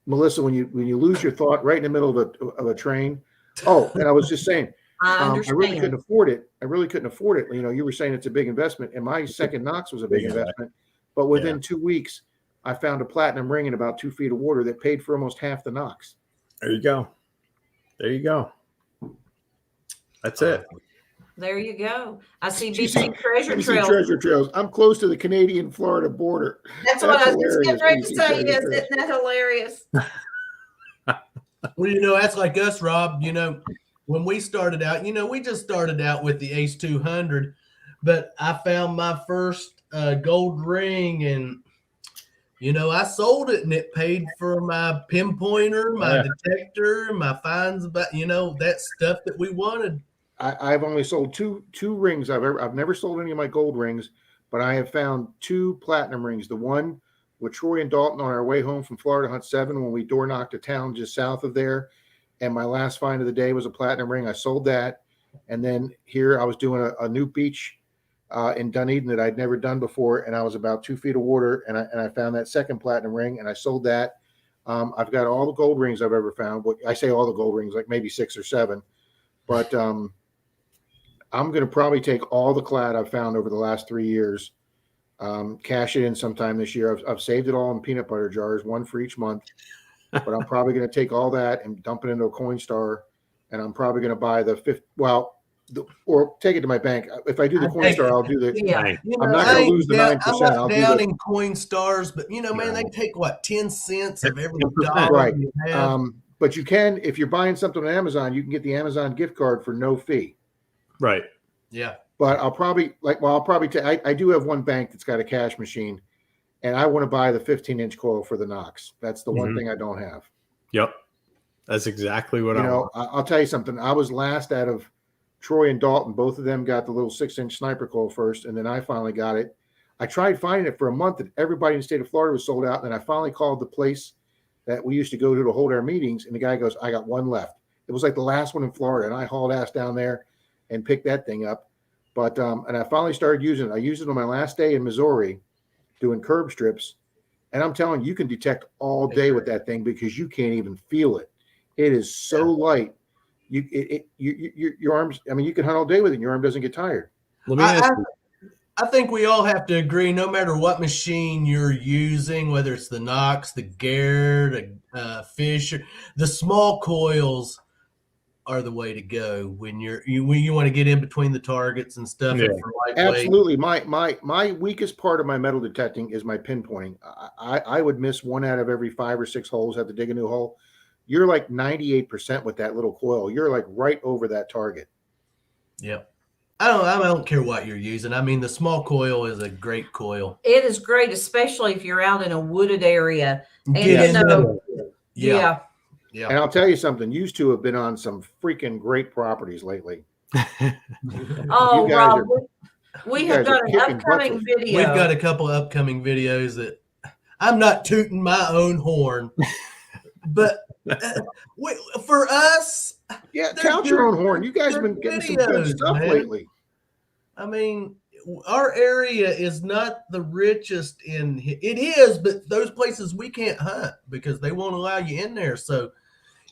Melissa, when you lose your thought right in the middle of a train. Oh, and I was just saying, I really couldn't afford it. You were saying it's a big investment, and my second Knox was a big investment. But within 2 weeks, I found a platinum ring in about 2 feet of water that paid for almost half the Knox. There you go. That's it. There you go. I see BC treasure trails. I'm close to the Canadian-Florida border. That's what I was getting ready to say. Yes, isn't that hilarious? Well, that's like us, Rob. When we started out, we just started out with the Ace 200, but I found my first gold ring, and I sold it, and it paid for my pinpointer, my detector, my finds about that stuff that we wanted. I've only sold two rings. I've never sold any of my gold rings, but I have found 2 platinum rings. The one with Troy and Dalton on our way home from Florida Hunt 7 when we door knocked a town just south of there. And my last find of the day was a platinum ring. I sold that. And then here I was doing a new beach in Dunedin that I'd never done before. And I was about 2 feet of water. And I found that second platinum ring and I sold that. I've got all the gold rings I've ever found. I say all the gold rings, like maybe 6 or 7. But I'm going to probably take all the clad I've found over the last 3 years, cash it in sometime this year. I've saved it all in peanut butter jars, 1 for each month. But I'm probably going to take all that and dump it into a Coinstar, and I'm probably going to buy the fifth. Or take it to my bank. If I do the Coinstar, I'll do the. Yeah. I'm not going to lose the 9%. I'm not down in Coinstars, but man, they take 10 cents of every dollar. Right. You have. But you can, if you're buying something on Amazon, you can get the Amazon gift card for no fee. Right. Yeah. But I'll probably I do have one bank that's got a cash machine, and I want to buy the 15-inch coil for the Knox. That's the one thing I don't have. Yep. That's exactly what I want. I'll tell you something. I was last out of Troy and Dalton. Both of them got the little 6-inch sniper coil first, and then I finally got it. I tried finding it for a month, and everybody in the state of Florida was sold out. And I finally called the place that we used to go to hold our meetings, and the guy goes, "I got one left." It was like the last one in Florida, and I hauled ass down there and picked that thing up. But and I finally started using it. I used it on my last day in Missouri doing curb strips. And I'm telling you, you can detect all day with that thing because you can't even feel it. It is so light. Your arms, you can hunt all day with it and your arm doesn't get tired. Let me ask you. I think we all have to agree, no matter what machine you're using, whether it's the Knox, the Gare, the Fisher, the small coils are the way to go when you want to get in between the targets and stuff. Yeah. And for lightweight. Absolutely. My weakest part of my metal detecting is my pinpointing. I would miss one out of every 5 or 6 holes, have to dig a new hole. You're like 98% with that little coil. You're like right over that target. Yep. I don't care what you're using. I mean, the small coil is a great coil. It is great, especially if you're out in a wooded area. And Get in there. Yeah. And I'll tell you something. Used to have been on some freaking great properties lately. Oh, You guys Rob, are- we you have guys are got an kicking upcoming butts. video. We've got a couple of upcoming videos that I'm not tooting my own horn, but for us, Yeah, count your own horn. You guys have been getting some good videos, stuff man. lately. I mean, our area is not the richest it is, but those places we can't hunt because they won't allow you in there. So,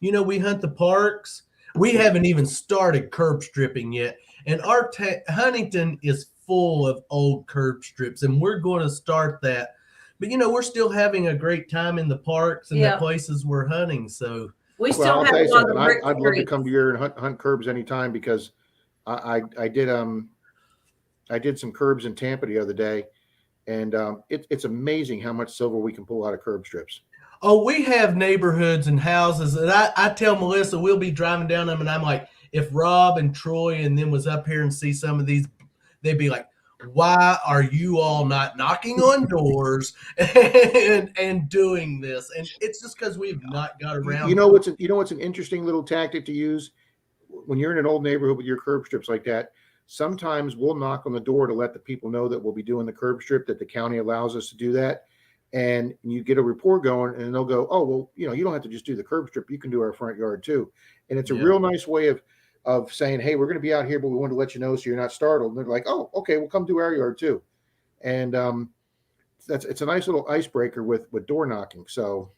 we hunt the parks. We haven't even started curb stripping yet. And our Huntington is full of old curb strips, and we're going to start that. But, we're still having a great time in the parks and the places we're hunting. So we still I'll have tell a you lot of something. brick I'd love to streets. come to your and hunt curbs anytime because I did some curbs in Tampa the other day, and it's amazing how much silver we can pull out of curb strips. Oh, we have neighborhoods and houses, and I tell Melissa we'll be driving down them, and I'm like, if Rob and Troy and them was up here and see some of these, they'd be like, why are you all not knocking on doors and doing this? And it's just because we've not got around. You know what's an interesting little tactic to use when you're in an old neighborhood with your curb strips like that. Sometimes we'll knock on the door to let the people know that we'll be doing the curb strip, that the county allows us to do that. And you get a report going and they'll go, oh, well, you don't have to just do the curb strip. You can do our front yard too. And it's a real nice way of saying, hey, we're going to be out here, but we want to let you know so you're not startled. And they're like, oh, okay, we'll come do our yard too. And it's a nice little icebreaker with door knocking. So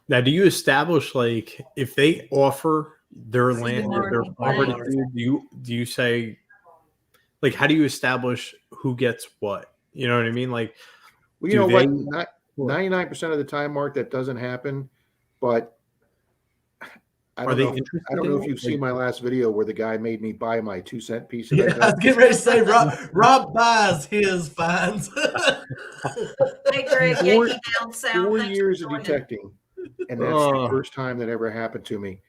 now, do you establish, like, if they offer their land, their property, do you say, like, how do you establish who gets what? You know what I mean? Like, well, you know what? Not 99% of the time, Mark, that doesn't happen. But I don't know if you've seen my last video where the guy made me buy my 2-cent piece. I was getting ready to say Rob buys his fines. Hey, Greg, Yankee Down South. 4 years of detecting, and that's the first time that ever happened to me.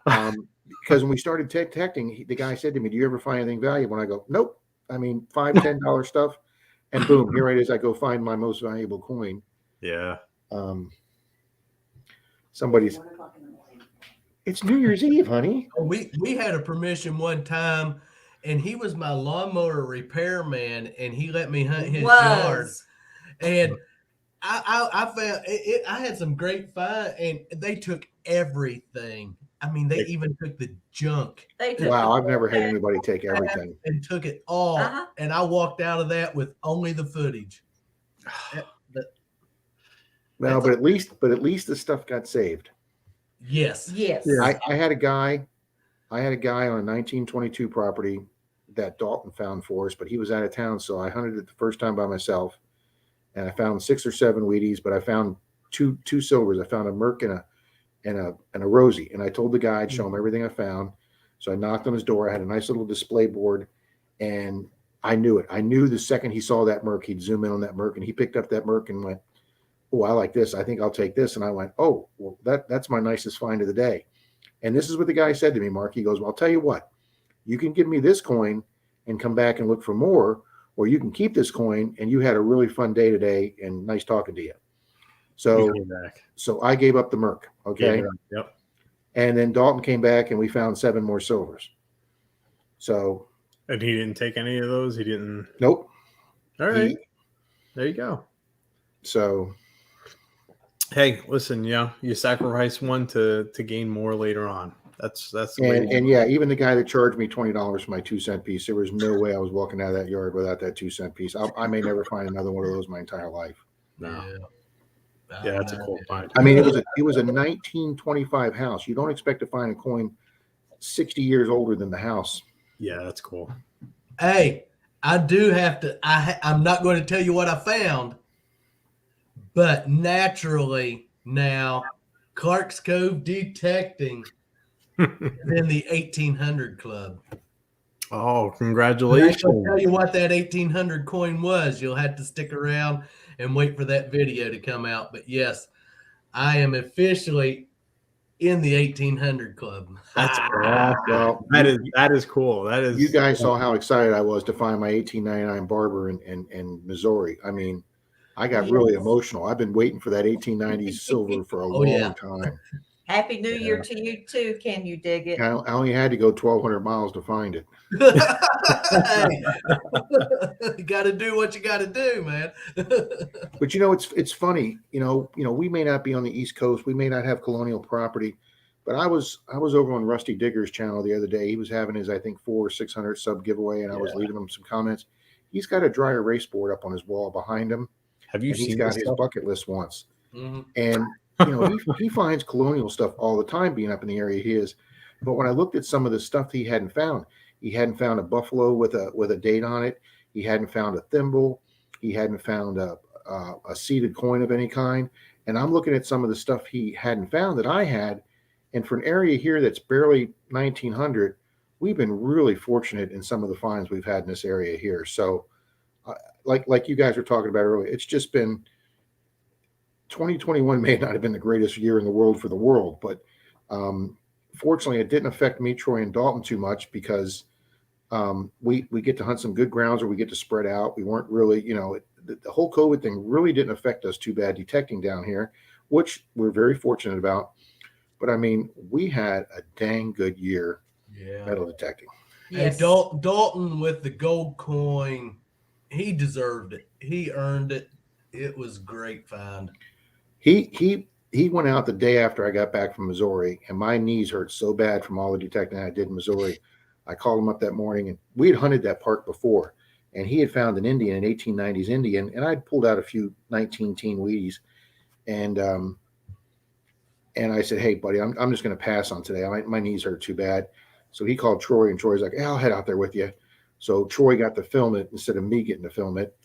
Because when we started detecting, the guy said to me, "Do you ever find anything valuable?" And I go, "Nope." I mean, $5-10 stuff, and boom, here it is. I go find my most valuable coin. Yeah. It's New Year's Eve, honey. We had a permission one time, and he was my lawnmower repairman, and he let me hunt his yard. And I found it. I had some great find, and they took everything. I mean, they even took the junk. Wow, I've never had anybody take everything. And took it all. And I walked out of that with only the footage. Well, but at least the stuff got saved. Yes. I had a guy on a 1922 property that Dalton found for us, but he was out of town, so I hunted it the first time by myself, and I found 6 or 7 Wheaties, but I found two silvers. I found a Merc and a Rosie, and I told the guy I'd show him everything I found. So I knocked on his door. I had a nice little display board, and I knew it. I knew the second he saw that Merc, he'd zoom in on that Merc, and he picked up that Merc and went, "Oh, I like this. I think I'll take this." And I went, "Oh, well, that's my nicest find of the day." And this is what the guy said to me, Mark. He goes, "Well, I'll tell you what. You can give me this coin and come back and look for more, or you can keep this coin, and you had a really fun day today, and nice talking to you." So I gave up the Merc. Okay. Yep. And then Dalton came back, and we found 7 more silvers. So. And he didn't take any of those? He didn't? Nope. All right. There you go. So. Hey, listen, you sacrifice one to gain more later on. That's the way. And yeah, even the guy that charged me $20 for my 2-cent piece, there was no way I was walking out of that yard without that 2-cent piece. I may never find another one of those my entire life. No. Yeah, that's a cool find. I mean, it was a 1925 house. You don't expect to find a coin 60 years older than the house. Yeah, that's cool. Hey, I do have to. I'm not going to tell you what I found, but naturally now, Clark's Cove detecting. in the 1800 club. Oh, I congratulations. can tell you what that 1800 coin was. You'll have to stick around and wait for that video to come out. But yes, I am officially in the 1800 club. That's awesome. Well, that is cool. That is. You guys saw how excited I was to find my 1899 Barber in Missouri. I mean, I got really emotional. I've been waiting for that 1890s silver for a long time. Happy New Year to you too. Can you dig it? I only had to go 1,200 miles to find it. You got to do what you got to do, man. But it's funny. We may not be on the East Coast. We may not have colonial property, but I was over on Rusty Digger's channel the other day. He was having his, I think, 400 or 600 sub giveaway, and I was leaving him some comments. He's got a dry erase board up on his wall behind him. Have you seen? He's got his bucket list once, Mm-hmm. and he finds colonial stuff all the time being up in the area he is. But when I looked at some of the stuff he hadn't found a buffalo with a date on it. He hadn't found a thimble. He hadn't found a seeded coin of any kind. And I'm looking at some of the stuff he hadn't found that I had. And for an area here that's barely 1900, we've been really fortunate in some of the finds we've had in this area here. So like you guys were talking about earlier, it's just been 2021 may not have been the greatest year in the world for the world, but fortunately it didn't affect me, Troy, and Dalton too much because we get to hunt some good grounds where we get to spread out. We weren't really, the whole COVID thing really didn't affect us too bad detecting down here, which we're very fortunate about. But I mean, we had a dang good year metal detecting. Yes. Hey, Dalton with the gold coin, he deserved it. He earned it. It was a great find. He went out the day after I got back from Missouri, and my knees hurt so bad from all the detecting I did in Missouri. I called him up that morning, and we had hunted that park before, and he had found an Indian, an 1890s Indian, and I'd pulled out a few 19 teen Wheaties, and I said, "Hey, buddy, I'm just going to pass on today. My knees hurt too bad." So he called Troy, and Troy's like, "Hey, I'll head out there with you." So Troy got to film it instead of me getting to film it,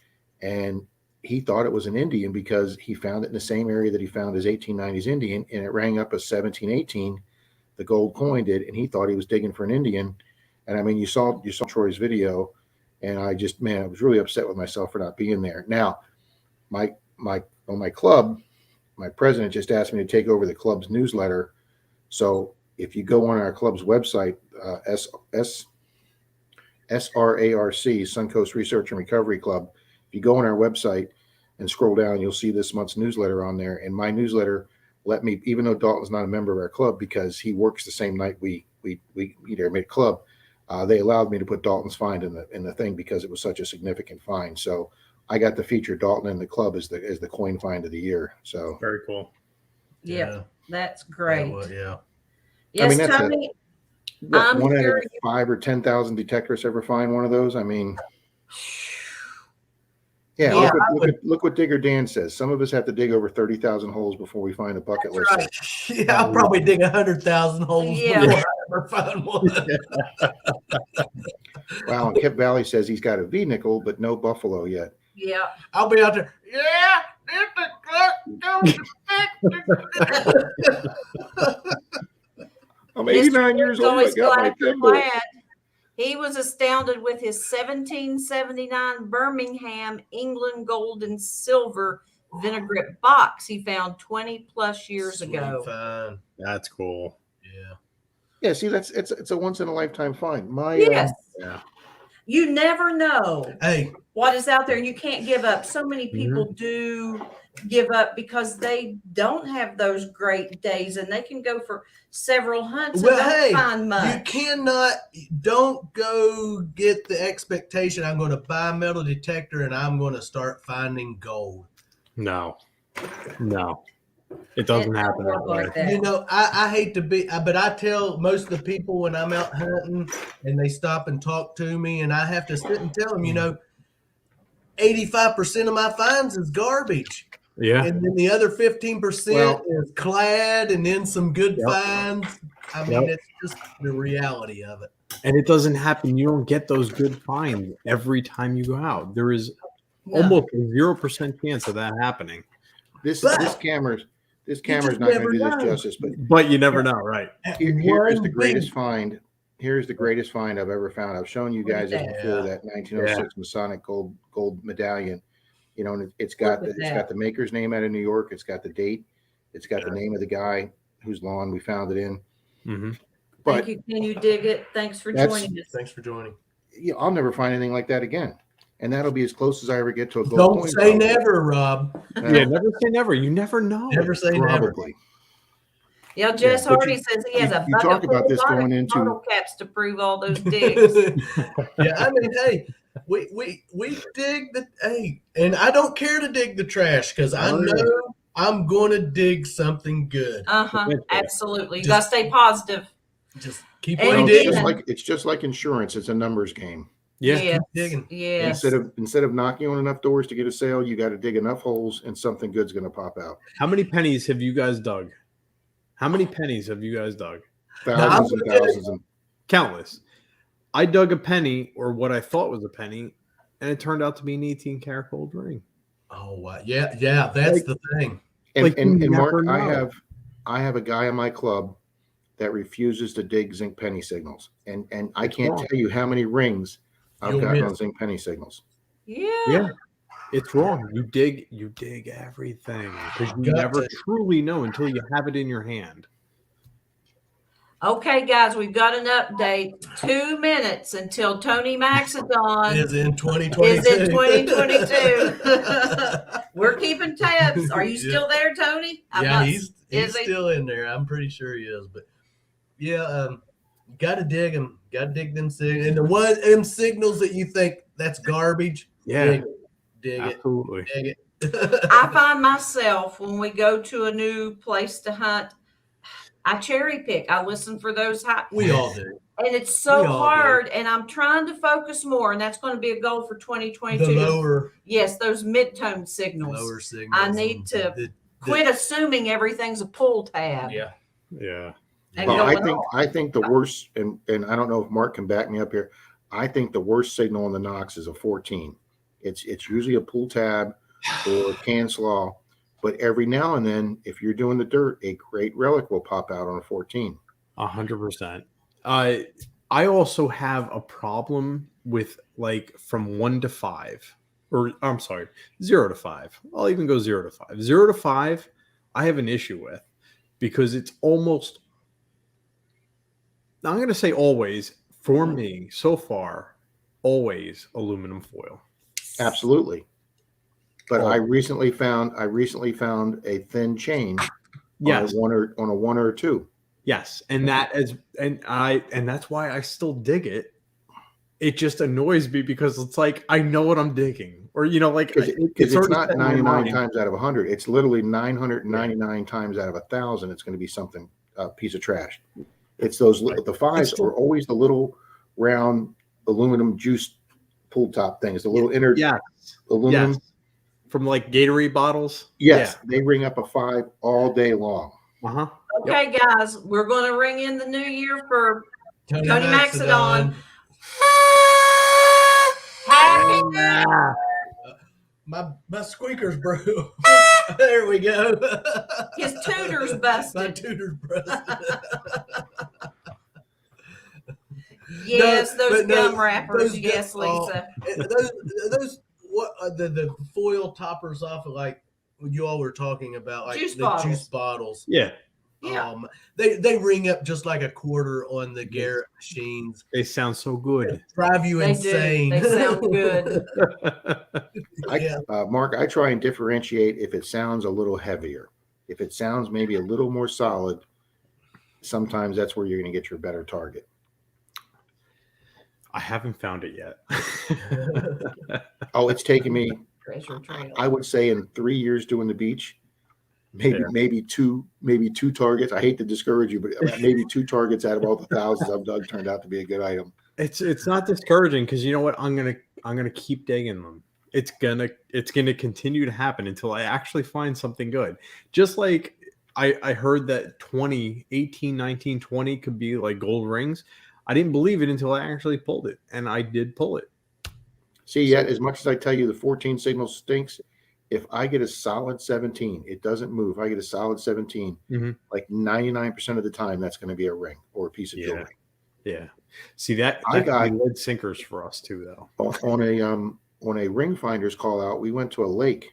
and he thought it was an Indian because he found it in the same area that he found his 1890s Indian, and it rang up as 1718. The gold coin did, and he thought he was digging for an Indian. And I mean, you saw Troy's video, and I was really upset with myself for not being there. Now, my club, my president just asked me to take over the club's newsletter. So if you go on our club's website, SRARC, Suncoast Research and Recovery Club, if you go on our website and scroll down, you'll see this month's newsletter on there. And my newsletter let me, even though Dalton's not a member of our club because he works the same night we either made club, they allowed me to put Dalton's find in the thing because it was such a significant find. So I got to feature Dalton in the club as the coin find of the year. So very cool. Yeah, that's great. Yeah. Yes, I mean, that's Tony. one out of 5 or 10,000 detectors ever find one of those. I mean, yeah. Look what Digger Dan says. Some of us have to dig over 30,000 holes before we find a bucket list. Right. Yeah, I'll probably dig 100,000 holes before I ever find one. Wow, and Kip Valley says he's got a V nickel, but no buffalo yet. Yeah, I'll be out there. Yeah. I'm 89 years old. I got my thimble. He was astounded with his 1779 Birmingham, England gold and silver vinaigrette box he found 20 plus years ago. Fine. That's cool. Yeah. Yeah, see, it's a once in a lifetime find. Yeah. You never know what is out there, and you can't give up. So many people do give up because they don't have those great days, and they can go for several hunts and don't find much. Don't go get the expectation I'm going to buy a metal detector and I'm going to start finding gold. No, it doesn't happen like that. I hate to be, but I tell most of the people when I'm out hunting and they stop and talk to me, and I have to sit and tell them, 85% of my finds is garbage. Yeah. And then the other 15% is clad and then some good finds. I mean, it's just the reality of it. And it doesn't happen. You don't get those good finds every time you go out. There is almost a 0% chance of that happening. This camera's this camera's not going to do this justice, but you never know, right? Here's the greatest find. Here's the greatest find I've ever found. I've shown you guys this before, that 1906 Masonic gold medallion. You know, and it's got the maker's name out of New York. It's got the date. It's got the name of the guy whose lawn we found it in. Mm-hmm. Thank you. Can you dig it? Thanks for joining us. Thanks for joining. Yeah, I'll never find anything like that again. And that'll be as close as I ever get to a gold Don't coin. say never, Rob. Yeah, never say never. You never know. Never say never. Yeah, Jess Hardy says he has a you talk about this going into bottle caps to prove all those digs. Yeah, I mean, hey, we dig and I don't care to dig the trash because I know I'm going to dig something good. Absolutely. You got to stay positive. Just keep on digging. It's just like insurance. It's a numbers game. Yeah, yes. Keep digging. Yes. Instead of knocking on enough doors to get a sale, you got to dig enough holes, and something good's going to pop out. How many pennies have you guys dug? How many pennies have you guys dug? Thousands and thousands and countless. I dug a penny, or what I thought was a penny, and it turned out to be an 18-karat gold ring. Oh wow! Yeah, that's the thing. And Mark, I have a guy in my club that refuses to dig zinc penny signals, and I can't tell you how many rings I've gotten on zinc penny signals. Yeah. It's wrong. You dig everything because you never truly know until you have it in your hand. Okay, guys, we've got an update. 2 minutes until Tony Maxidon is in 2022. We're keeping tabs. Are you still there, Tony? He's still in there. I'm pretty sure he is. But got to dig them. Got to dig them signals. And them signals that you think that's garbage. Yeah. Dig Absolutely. it. Dig it. I find myself when we go to a new place to hunt, I cherry pick. I listen for those high. We all do. And it's so hard, and I'm trying to focus more, and that's going to be a goal for 2022. The lower. Yes, those mid-tone signals. Lower signals. I need to quit assuming everything's a pull tab. Yeah. Well, I think the worst, and I don't know if Mark can back me up here. I think the worst signal on the Knox is a 14. It's usually a pull tab or a can slaw, but every now and then, if you're doing the dirt, a great relic will pop out on a 14. 100%. I also have a problem with like from 1 to 5, or I'm sorry, 0 to 5. I'll even go 0 to 5. 0 to 5, I have an issue with because it's almost, I'm going to say always, for me so far, always aluminum foil. Absolutely. But I recently found a thin chain on a 1 or 2. Yes, and that's why I still dig it. It just annoys me because it's like I know what I'm digging, or it's not 99 times out of 100. It's literally 999 times out of 1,000. It's going to be something piece of trash. It's the fives are always the little round aluminum juice pull top things, the little inner aluminum from like Gatorade bottles. Yes, they ring up a 5 all day long. Okay, guys, we're going to ring in the new year for Tony Maxidon. Happy New Year. My squeaker's broke. There we go. His tutor's busted. My tutor's busted. Yes, those gum wrappers. Yes, Lisa. Those the foil toppers off of like you all were talking about, like juice bottles. Yeah. They ring up just like a quarter on the Garrett machines. They sound so good. They drive you insane. They sound good. Mark, I try and differentiate if it sounds a little heavier. If it sounds maybe a little more solid, sometimes that's where you're going to get your better target. I haven't found it yet. Oh, it's taken me, I would say, in 3 years doing the beach, maybe two targets. I hate to discourage you, but maybe 2 targets out of all the thousands I've dug turned out to be a good item. It's not discouraging because you know what? I'm gonna keep digging them. It's gonna continue to happen until I actually find something good. Just like I heard that 18, 19, 20 could be like gold rings. I didn't believe it until I actually pulled it, and I did pull it. See, yet as much as I tell you the 14 signal stinks, if I get a solid 17, it doesn't move. I get a solid 17, like 99% of the time, that's going to be a ring or a piece of jewelry. Yeah. See that I got lead sinkers for us too, though. On a ring finders call out, we went to a lake.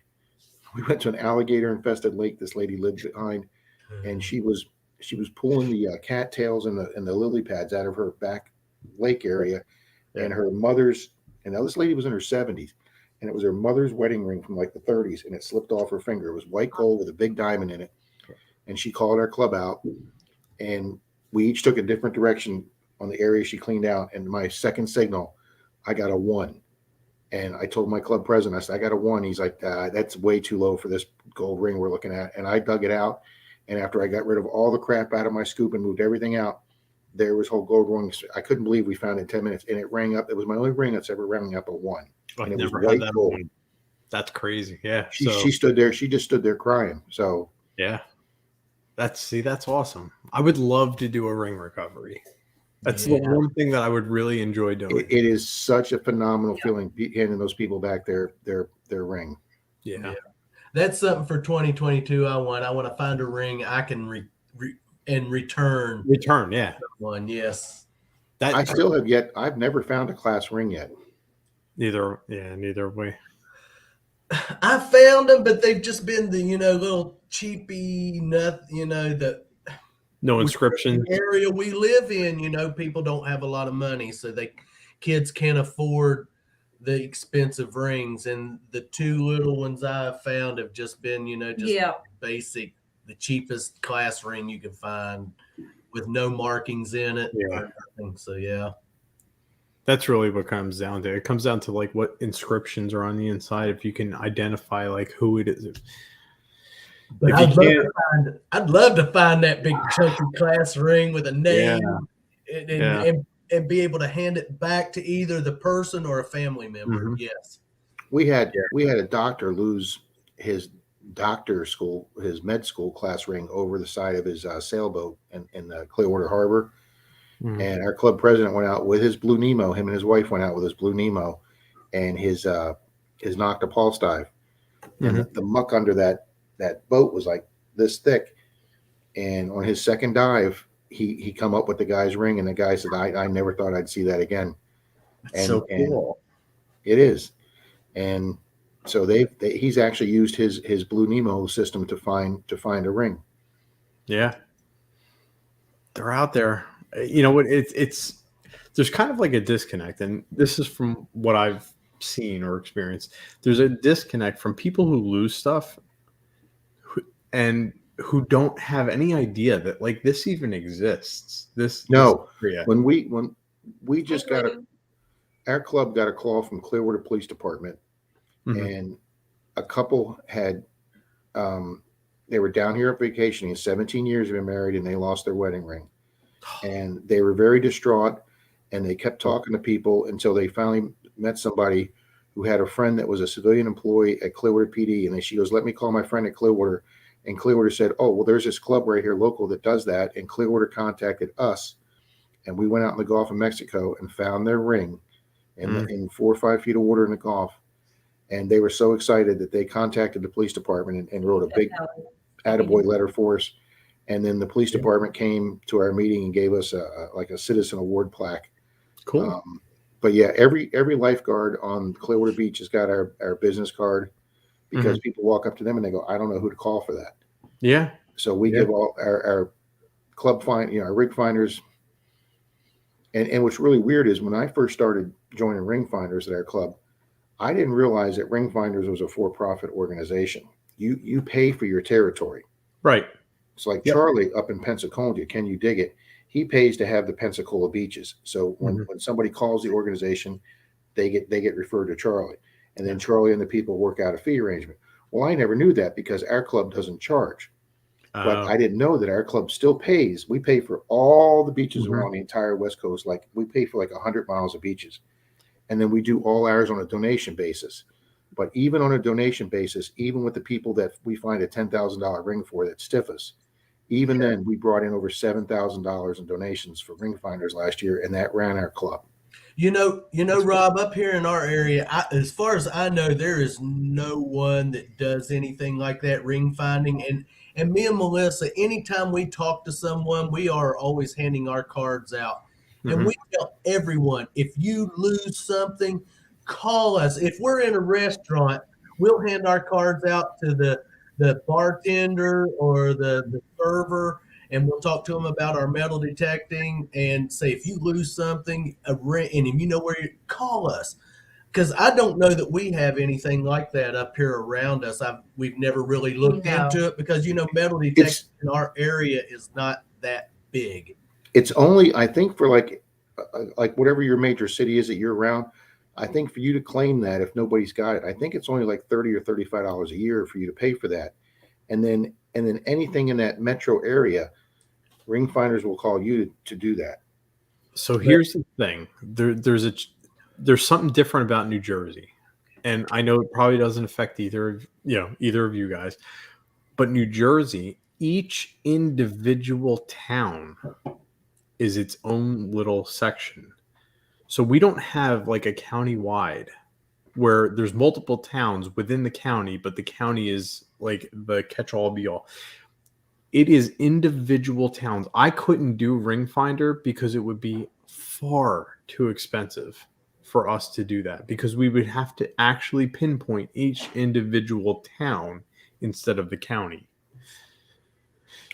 We went to an alligator infested lake. This lady lived behind, and she was pulling the cattails and the lily pads out of her back lake area, and her mother's. And now this lady was in her 70s, and it was her mother's wedding ring from like the 30s, and it slipped off her finger. It was white gold with a big diamond in it, and she called our club out, and we each took a different direction on the area she cleaned out. And my second signal, I got a 1. And I told my club president, I said, I got a 1. He's like, that's way too low for this gold ring we're looking at. And I dug it out. And after I got rid of all the crap out of my scoop and moved everything out, there was whole gold ring. I couldn't believe we found it in 10 minutes. And it rang up. It was my only ring that's ever rang up a 1. I've and it never was had white that gold. one. That's crazy. Yeah. She stood there. She just stood there crying. So yeah. That's awesome. I would love to do a ring recovery. That's the one thing that I would really enjoy doing. It is such a phenomenal feeling handing those people back their ring. Yeah. That's something for 2022. I want to find a ring I can return. Return, yeah. One, yes. I still have yet. I've never found a class ring yet. Neither way. I found them, but they've just been the little cheapy the no inscription area we live in. People don't have a lot of money, so kids can't afford the expensive rings, and the 2 little ones I've found have just been basic, the cheapest class ring you can find with no markings in it. So that's really what comes down to. It comes down to like what inscriptions are on the inside, if you can identify like who it is. But I'd love to find that big chunky class ring with a name and be able to hand it back to either the person or a family member. Yes. We had a doctor lose his his med school class ring over the side of his sailboat in the Clearwater Harbor. And our club president went out with his Blue Nemo. Him and his wife went out with his Blue Nemo and his Nocta Pulse dive. And the muck under that boat was like this thick. And on his second dive, he come up with the guy's ring, and the guy said, I never thought I'd see that again. That's so cool. And it is. And so he's actually used his Blue Nemo system to find a ring. Yeah. They're out there. You know what? It's there's kind of like a disconnect, and this is from what I've seen or experienced. There's a disconnect from people who lose stuff and who don't have any idea that like this even exists. When we just our club got a call from Clearwater Police Department, and a couple had they were down here on vacation. 17 years they've been married, and they lost their wedding ring. And they were very distraught, and they kept talking to people until they finally met somebody who had a friend that was a civilian employee at Clearwater PD. And she goes, let me call my friend at Clearwater. And Clearwater said, oh, well, there's this club right here local that does that. And Clearwater contacted us, and we went out in the Gulf of Mexico and found their ring in 4 or 5 feet of water in the Gulf. And they were so excited that they contacted the police department and wrote a big attaboy letter for us. And then the police department came to our meeting and gave us a citizen award plaque. Cool. But yeah, every lifeguard on Clearwater Beach has got our business card, because people walk up to them and they go, I don't know who to call for that. Yeah. So we give all our club our rig finders. And what's really weird is when I first started joining ring finders at our club, I didn't realize that ring finders was a for-profit organization. You pay for your territory. Right. It's like Charlie up in Pensacola. Can you dig it? He pays to have the Pensacola beaches. So when somebody calls the organization, they get referred to Charlie, and then Charlie and the people work out a fee arrangement. Well, I never knew that because our club doesn't charge, but I didn't know that our club still pays. We pay for all the beaches around the entire West Coast. Like we pay for like 100 miles of beaches, and then we do all ours on a donation basis. But even on a donation basis, even with the people that we find a $10,000 ring for that stiff us, even then we brought in over $7,000 in donations for ring finders last year, and that ran our club. Rob, up here in our area, as far as I know, there is no one that does anything like that, ring finding. And me and Melissa, anytime we talk to someone, we are always handing our cards out. And we tell everyone, if you lose something, call us. If we're in a restaurant, we'll hand our cards out to the bartender or the server, and we'll talk to them about our metal detecting and say, if you lose something, and if you know where you call us. Because I don't know that we have anything like that up here around us. We've never really looked into it because, metal detection in our area is not that big. It's only, I think, for like whatever your major city is that you're around, I think for you to claim that, if nobody's got it, I think it's only like $30 or $35 a year for you to pay for that. And then anything in that metro area, ring finders will call you to do that. So here's the thing. There's something different about New Jersey. And I know it probably doesn't affect either of you guys. But New Jersey, each individual town is its own little section. So we don't have like a county-wide where there's multiple towns within the county, but the county is like the catch-all be-all. It is individual towns. I couldn't do Ring Finder because it would be far too expensive for us to do that, because we would have to actually pinpoint each individual town instead of the county.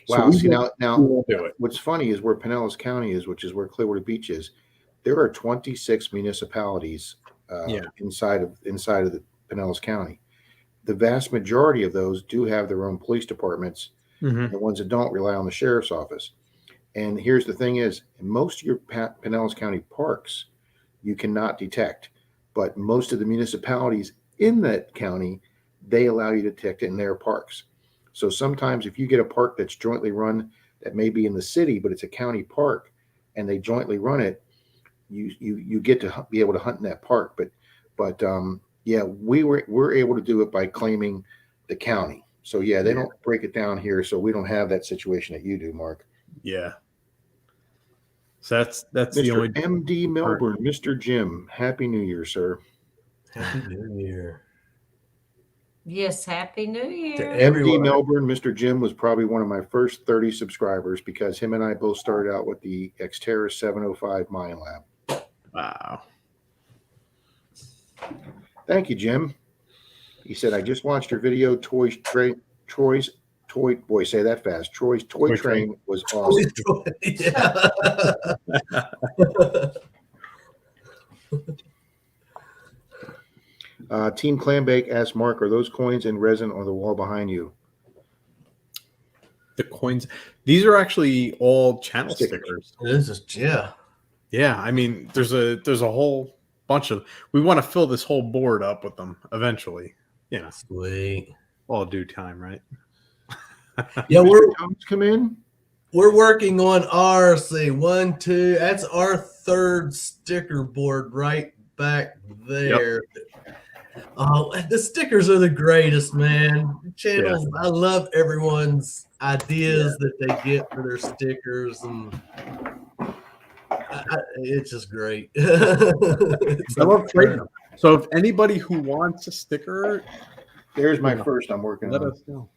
Wow. So see, now what's funny is where Pinellas County is, which is where Clearwater Beach is, there are 26 municipalities inside of the Pinellas County. The vast majority of those do have their own police departments. Mm-hmm. The ones that don't rely on the sheriff's office. And here's the thing is, in most of your Pinellas County parks, you cannot detect. But most of the municipalities in that county, they allow you to detect it in their parks. So sometimes if you get a park that's jointly run, that may be in the city, but it's a county park, and they jointly run it, you get to be able to hunt in that park. But we're able to do it by claiming the county. So they don't break it down here, so we don't have that situation that you do, Mark. Yeah. So that's Mr. the only MD Melbourne, Mr. Jim. Happy New Year, sir. Happy New Year. Yes, Happy New Year. To everyone. MD Melbourne, Mr. Jim was probably one of my first 30 subscribers because him and I both started out with the Xterra 705 Mine Lab. Wow. Thank you, Jim. He said, I just watched your video, Troy's toy train was awesome. Team Clambake asked Mark, are those coins in resin on the wall behind you? The coins, these are actually all channel stickers. This is Yeah, I mean, there's a whole bunch of, we want to fill this whole board up with them eventually. Yeah. Sweet. All due time, right? Yeah, come in. We're working on our that's our third sticker board right back there. Yep. The stickers are the greatest, man. Channels, I love everyone's ideas that they get for their stickers, and it's just great. I love trading them. So if anybody who wants a sticker, there's my first I'm working on. Let us know.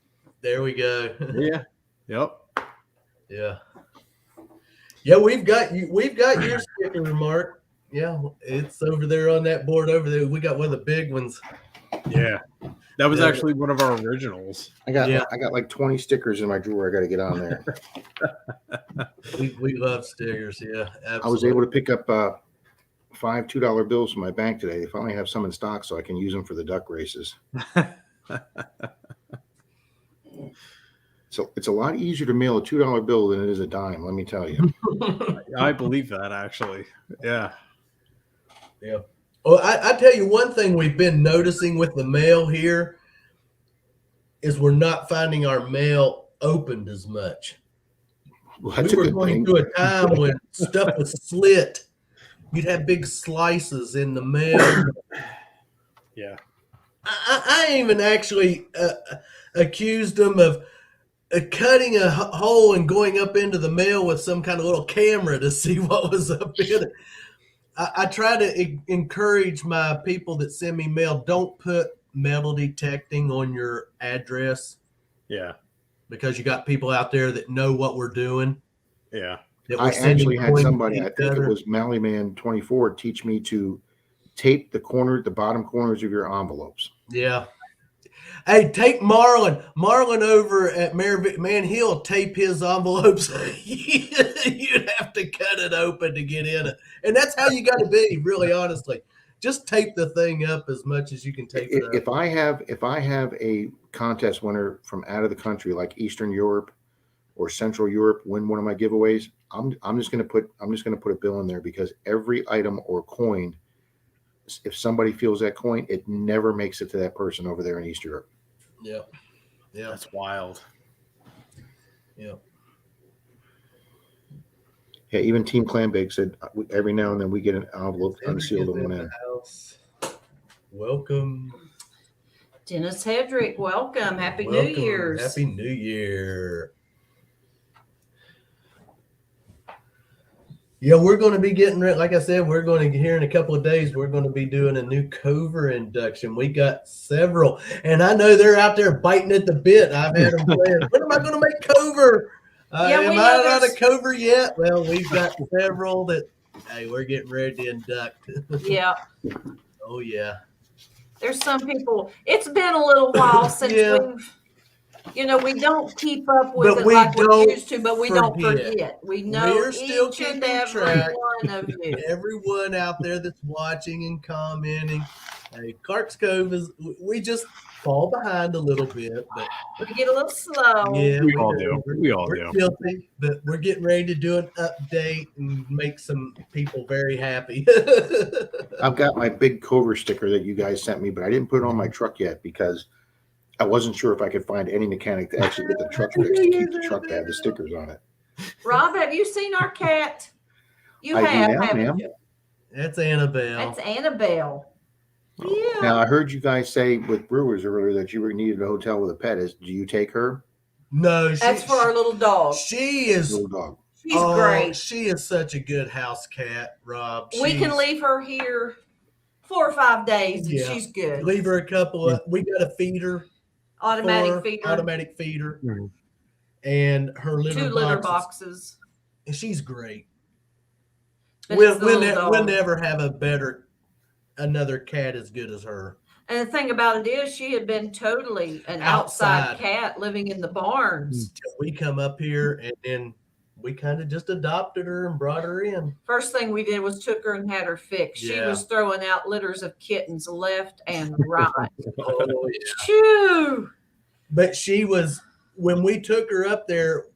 There we go. Yeah. Yep. Yeah. Yeah, we've got your sticker, Mark. Yeah, it's over there on that board over there. We got one of the big ones. Yeah. That was actually one of our originals. I got like 20 stickers in my drawer. I got to get on there. we love stickers. Yeah, absolutely. I was able to pick up 5 $2 bills from my bank today. They finally have some in stock, so I can use them for the duck races. So it's a lot easier to mail a $2 bill than it is a dime. Let me tell you. I believe that actually. Yeah. Yeah. Well, I tell you one thing we've been noticing with the mail here is we're not finding our mail opened as much. Well, we were going through a time when stuff was slit. You'd have big slices in the mail. Yeah. I even actually accused them of cutting a hole and going up into the mail with some kind of little camera to see what was up in it. I try to encourage my people that send me mail, don't put metal detecting on your address. Yeah. Because you got people out there that know what we're doing. Yeah. I actually had somebody, I think it was Mallyman 24, teach me to tape the bottom corners of your envelopes. Yeah. Hey, take Marlon. Marlon over at Man, he'll tape his envelopes. You'd have to cut it open to get in it. And that's how you got to be, really, honestly. Just tape the thing up as much as you can tape it up. If I have a contest winner from out of the country, like Eastern Europe or Central Europe, win one of my giveaways, I'm just gonna put a bill in there, because every item or coin, if somebody feels that coin, it never makes it to that person over there in East Europe. Yeah. Yeah. That's wild. Yeah. Yeah, even Team Clambake said every now and then we get an envelope unsealed and one in. Welcome. Dennis Hedrick, welcome. Happy New Year's. Happy New Year. Yeah, we're going to be getting, like I said, we're going to, here in a couple of days, we're going to be doing a new Cover induction. We got several, and I know they're out there biting at the bit. I've had them playing, when am I going to make Cover? Am I not a Cover yet? Well, we've got several that, hey, we're getting ready to induct. Yeah. Oh, yeah. There's some people, it's been a little while since we don't keep up with it like we used to, but we don't forget. We know we're still each and keeping every track. one of you. Everyone out there that's watching and commenting. Hey, Clark's Cove we just fall behind a little bit, but we get a little slow. Yeah, we all do. We're guilty, but we're getting ready to do an update and make some people very happy. I've got my big Cover sticker that you guys sent me, but I didn't put it on my truck yet because I wasn't sure if I could find any mechanic to actually get the truck fixed to keep the truck to have the stickers on it. Rob, have you seen our cat? I have, haven't you? That's Annabelle. That's Annabelle. Yeah. Now I heard you guys say with Brewers earlier that you needed a hotel with a pet. Do you take her? No, that's for our little dog. She is little dog. She's great. She is such a good house cat, Rob. We can leave her here 4 or 5 days, and she's good. Leave her a couple of. We got a feeder. Automatic feeder. Mm-hmm. And her litter 2 litter boxes. And she's great. But we'll never have another cat as good as her. And the thing about it is, she had been totally an outside cat living in the barns. We come up here, and then we kind of just adopted her and brought her in. First thing we did was took her and had her fixed. She was throwing out litters of kittens left and right. Oh, yeah. Shoo! But she was, when we took her up there,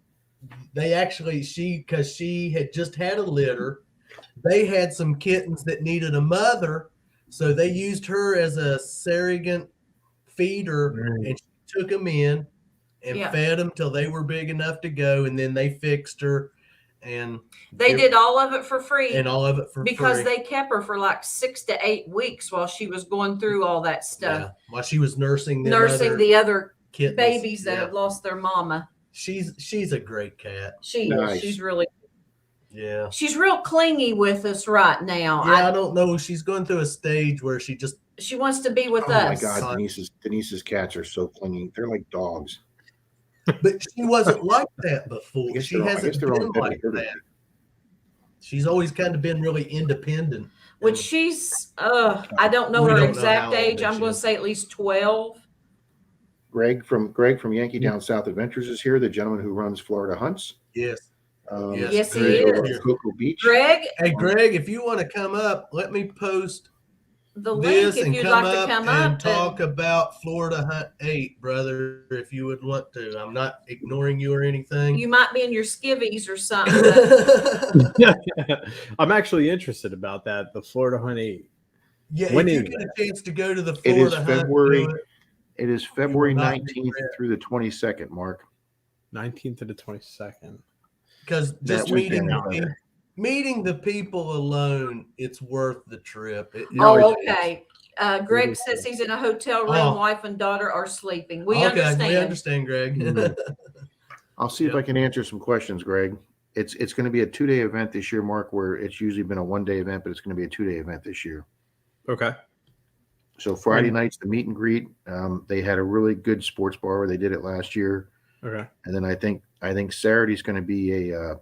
because she had just had a litter, they had some kittens that needed a mother. So they used her as a surrogate feeder, and she took them in and fed them till they were big enough to go, and then they fixed her, and they did all of it for free. And all of it for because free. They kept her for like 6 to 8 weeks while she was going through all that stuff. Yeah. While she was nursing the other kittens. Babies that have lost their mama. She's a great cat. She's really. Yeah. She's real clingy with us right now. Yeah, I don't know. She's going through a stage where she wants to be with us. Oh my God, Denise's cats are so clingy. They're like dogs. But she wasn't like that before. She hasn't been like that. She's always kind of been really independent. When she's, I don't know her exact age. I'm going to say at least 12. Greg from Yankee Down South Adventures is here. The gentleman who runs Florida Hunts. Yes. Yes, he is. Cocoa Beach. Greg. Hey, Greg, if you want to come up, let me post the link if you'd like to come up and talk about Florida Hunt 8, brother, if you would want to. I'm not ignoring you or anything. You might be in your skivvies or something. I'm actually interested about that, the Florida Hunt 8. Yeah, when if you get a chance to go to the Florida Hunt, it is February 19th through the 22nd, Mark. 19th to the 22nd. Because just meeting the people alone, it's worth the trip. Okay. Greg says he's in a hotel room. Wife and daughter are sleeping. We understand. We understand, Greg. I'll see if I can answer some questions, Greg. it's going to be a 2-day event this year, Mark, where it's usually been a 1-day event, but it's going to be a 2-day event this year. Okay. So Friday night's the meet and greet. They had a really good sports bar where they did it last year. Okay. And then I think Saturday's going to be a,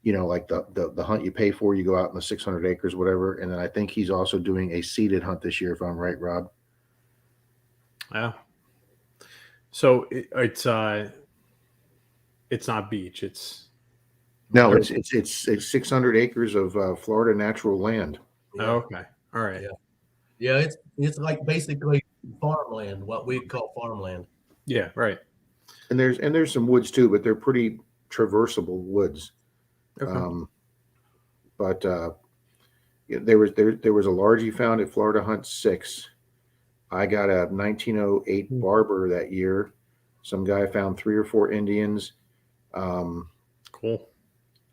like the hunt you pay for. You go out in the 600 acres, whatever. And then I think he's also doing a seated hunt this year, if I'm right, Rob. Yeah. So it's not beach. It's 600 acres of Florida natural land. Oh, okay. All right. Yeah. It's like basically farmland, what we'd call farmland. Yeah. Right. And there's some woods too, but they're pretty traversable woods. Okay. But there was a large he found at Florida Hunt 6. I got a 1908 barber that year. Some guy found 3 or 4 Indians. Cool.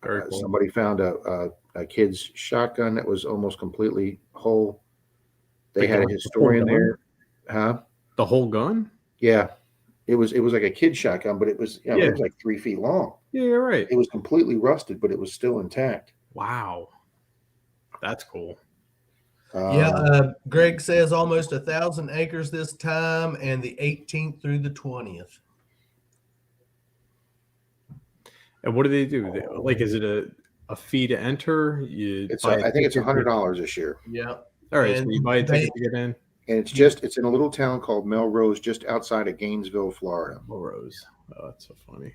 Very cool. Somebody found a kid's shotgun that was almost completely whole. They had a historian there. Huh? The whole gun? Yeah. It was like a kid shotgun, but it was it was like 3 feet long. Yeah, you're right. It was completely rusted, but it was still intact. Wow. That's cool. Greg says almost 1,000 acres this time, and the 18th through the 20th. And what do they do? Is it a fee to enter? I think it's $100 this year. Yeah. All right. So you buy a ticket to get in? And it's in a little town called Melrose, just outside of Gainesville, Florida. Melrose. Oh, that's so funny.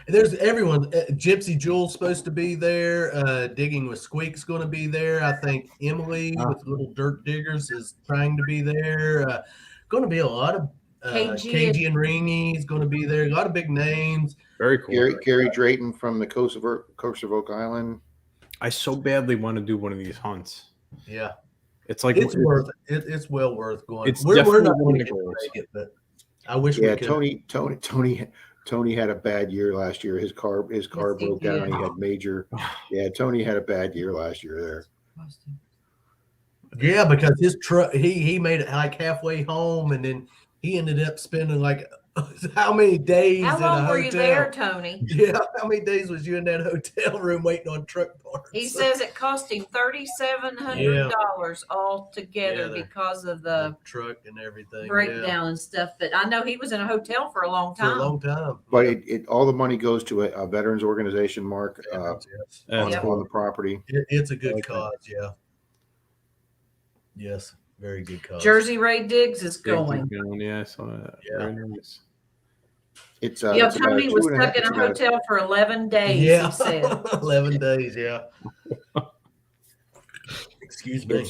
There's everyone. Gypsy Jewel's supposed to be there. Digging with Squeak's going to be there. I think Emily with Little Dirt Diggers is trying to be there. Going to be a lot of KG and Ringy is going to be there. A lot of big names. Very cool. Gary Drayton from the coast of Oak Island. I so badly want to do one of these hunts. Yeah. It's like it's worth it. It's well worth going. We're not going to make it, but I wish we could. Tony had a bad year last year. His car broke down. He had major. Yeah, Tony had a bad year last year there. Yeah, because his truck, he made it like halfway home, and then he ended up spending like how many days? How in long a were hotel? you there, Tony? Yeah, how many days was you in that hotel room waiting on truck parts? He says it cost him $3,700 altogether because of the truck and everything breakdown and stuff. But I know he was in a hotel for a long time. But it all the money goes to a veterans organization, Mark, on the property. It's a good cause, yeah. Yes, very good cause. Jersey Ray Diggs is going. Yeah, I saw that. Yeah. Very nice. It's Tony was stuck in a hotel for 11 days. Yeah, he said 11 days. Yeah. Excuse me.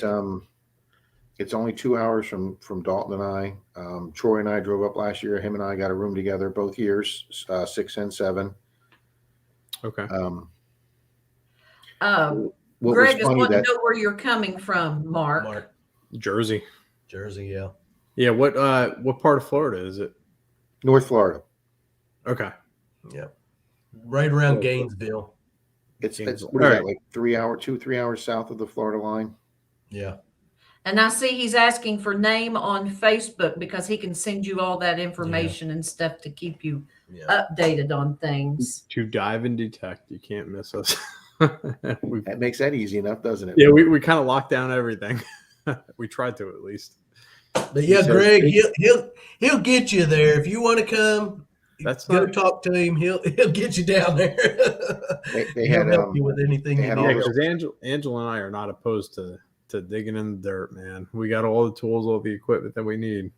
It's only 2 hours from Dalton and I. Troy and I drove up last year. Him and I got a room together both years, 6 and 7. Okay. Greg is wanting to know where you're coming from, Mark. Jersey, yeah. Yeah. What part of Florida is it? North Florida. Okay. Yeah. Right around Gainesville. It's what is that, like 3 hours south of the Florida line? Yeah. And I see he's asking for name on Facebook because he can send you all that information and stuff to keep you updated on things. To dive and detect. You can't miss us. That makes that easy enough, doesn't it? Yeah, we kind of locked down everything. We tried to, at least. But yeah, Greg, he'll get you there if you want to come. Go talk to him. He'll get you down there. They had help you with anything. Because Angela and I are not opposed to digging in the dirt, man. We got all the tools, all the equipment that we need.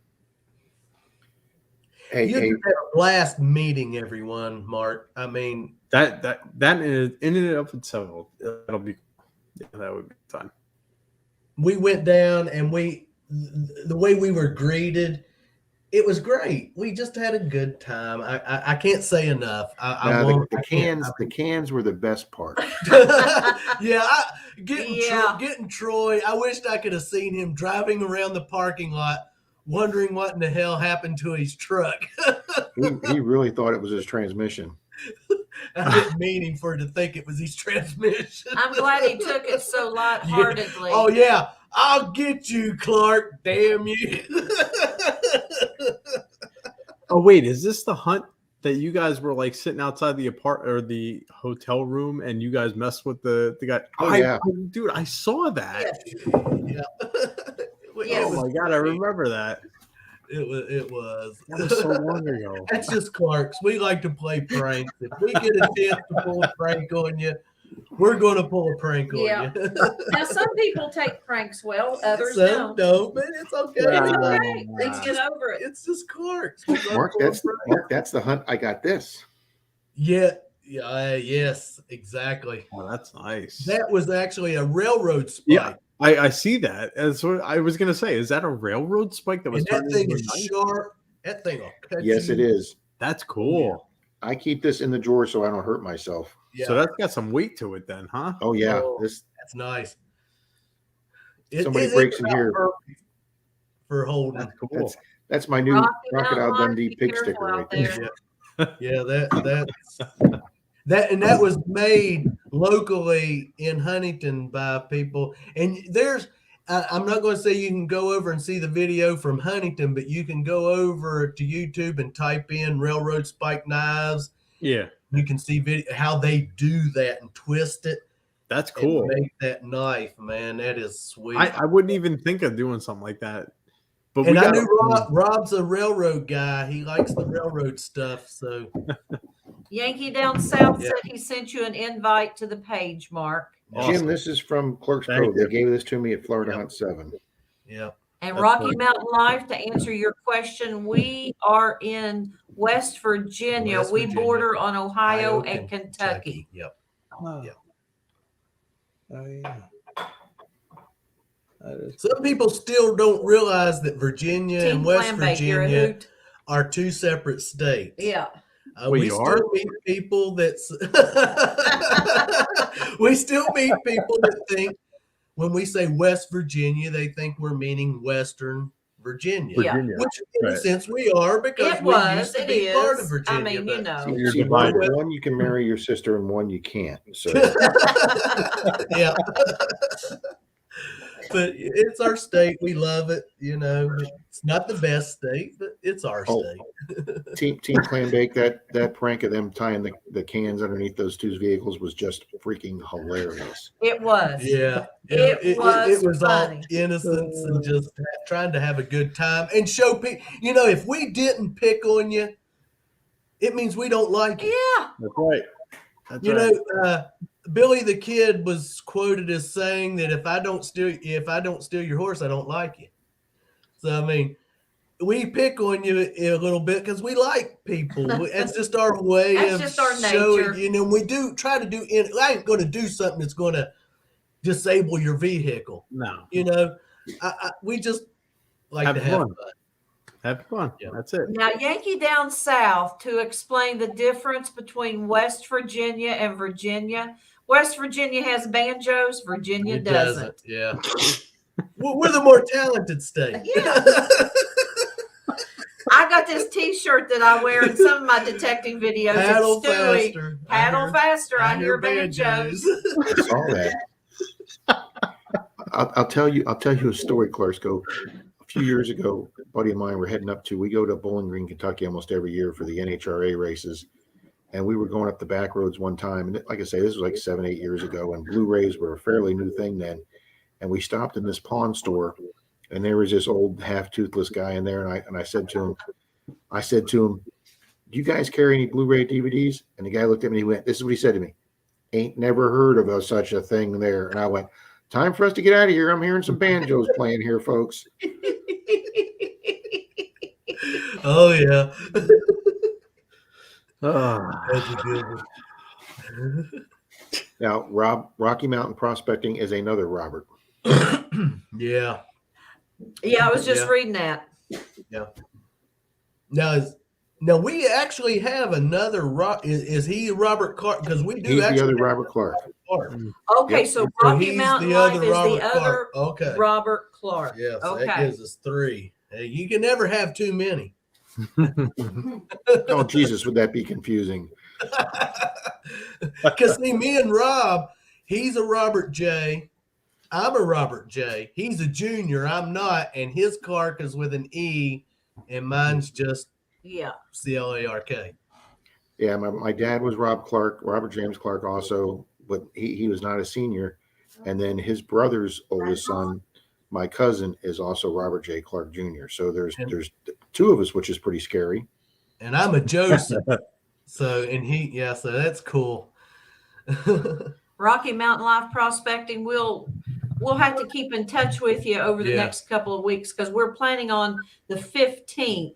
You had a blast meeting everyone, Mark. I mean, that in and of itself, that would be fun. We went down and the way we were greeted, it was great. We just had a good time. I can't say enough. The cans were the best part. Getting Troy. I wished I could have seen him driving around the parking lot, wondering what in the hell happened to his truck. He really thought it was his transmission. I didn't mean him for to think it was his transmission. I'm glad he took it so lightheartedly. Yeah. Oh yeah, I'll get you, Clark. Damn you. Oh wait, is this the hunt that you guys were like sitting outside the the hotel room and you guys messed with the guy? Oh, yeah. Dude, I saw that. Yeah. Yes. Oh my God, I remember that. It was. That was so long ago. That's just Clark's. We like to play pranks. If we get a chance to pull a prank on you, we're going to pull a prank on you. Now, some people take pranks well, others Some don't. don't, but it's okay. It's Wow. okay. Let's get over it. It's just Clark's. We love Mark, pulling pranks. that's the hunt. I got this. Yeah. Yes, exactly. Oh, that's nice. That was actually a railroad spike. Yeah. I see that. That's what I was gonna say. Is that a railroad spike that was And that turned thing into is a knife? sharp. That thing will cut Yes, you. it is. That's cool. I keep this in the drawer so I don't hurt myself. Yeah. So that's got some weight to it then, huh? Oh yeah, Oh, this That's nice. somebody it's breaks in about here. perfect for holding. That's cool. That's my new Rocky Crocodile Mountain Dundee Lion, be pig careful sticker right out there. there. Yeah, that was made locally in Huntington by people. And there's, I'm not going to say you can go over and see the video from Huntington, but you can go over to YouTube and type in railroad spike knives. Yeah, You can see how they do that and twist it. that's And cool. make that knife, man. That is sweet. I wouldn't even think of doing something like that. But And we I got knew Rob's a railroad guy. He likes the railroad stuff. So Yankee down south Yeah. said he sent you an invite to the page, Mark. Jim, this is from Clerk's Thank Cove. you. They gave this to me at Florida Yep. Hunt 7. yeah. And That's Rocky right. Mountain Life, to answer your question, we are in West Virginia. West We Virginia, border on Ohio Ohio and Kentucky. Yep. Oh, Yeah. oh yeah. That is Some people still don't realize that Virginia Team and West Clambake, you're a Virginia hoot. are two separate states. Yeah. Wait, We you still are? meet people we still meet people that think when we say West Virginia, they think we're meaning Western Virginia. Yeah. Virginia. Which in a Right. sense we are because It we was. used to It be part of is. Virginia. I mean, you but- know. So you're See, divided. one you can marry your sister and one you can't. So Yeah. But it's our state. We love it. You know, it's not the best state, but it's our Oh. state. Team Clambake, that prank of them tying the cans underneath those two vehicles was just freaking hilarious. It was. Yeah. It was all funny. innocence and just trying to have a good time and show people, you know, if we didn't pick on you, it means we don't like you. Yeah. That's right. That's You right. know, Billy the Kid was quoted as saying that if I don't steal your horse, I don't like you. So I mean, we pick on you a little bit because we like people. That's just our way That's of just our showing. nature. You know, we do try to do. I ain't going to do something that's going to disable your vehicle. No. You know, we just like Have to have fun. fun. Have fun. Yeah. That's it. Now, Yankee down south, to explain the difference between West Virginia and Virginia. West Virginia has banjos, Virginia It doesn't. Yeah. We're the more talented state. Yeah. I got this T-shirt that I wear in some of my detecting videos. Paddle It's Stewie. faster. Paddle faster. I hear banjos. I saw that. I'll tell you a story, Clark's Cove. A few years ago, a buddy of mine, we go to Bowling Green, Kentucky almost every year for the NHRA races. And we were going up the back roads one time. And like I say, this was like 7-8 years ago. And Blu-rays were a fairly new thing then. And we stopped in this pawn store. And there was this old half-toothless guy in there. And I said to him, do you guys carry any Blu-ray DVDs? And the guy looked at me and he went, this is what he said to me. Ain't never heard of such a thing there. And I went, time for us to get out of here. I'm hearing some banjos playing here, folks. Oh yeah. Ah. That's a good one. Now, Rocky Mountain Prospecting is another Robert. Yeah. Yeah, I was just Yeah. reading that. Now we actually have another is he Robert Clark? Because we do He's actually the other have Robert Clark. Clark. Okay, Yep. so So Rocky he's Mountain the Life other is Robert the other Clark. Okay. Robert Clark. Yeah, so that Okay. gives us 3. Hey, you can never have too many. Oh, Jesus, would that be confusing? Because see, me and Rob, he's a Robert J. I'm a Robert J. He's a junior. I'm not. And his Clark is with an E, and mine's just Yeah. Clark. Yeah, my dad was Robert James Clark also, but he was not a senior. And then his brother's oldest son, my cousin, is also Robert J. Clark Jr. So there's two of us, which is pretty scary. And I'm a Joseph. So that's cool. Rocky Mountain Life Prospecting, we'll have to keep in touch with you over the next couple of weeks because we're planning on the 15th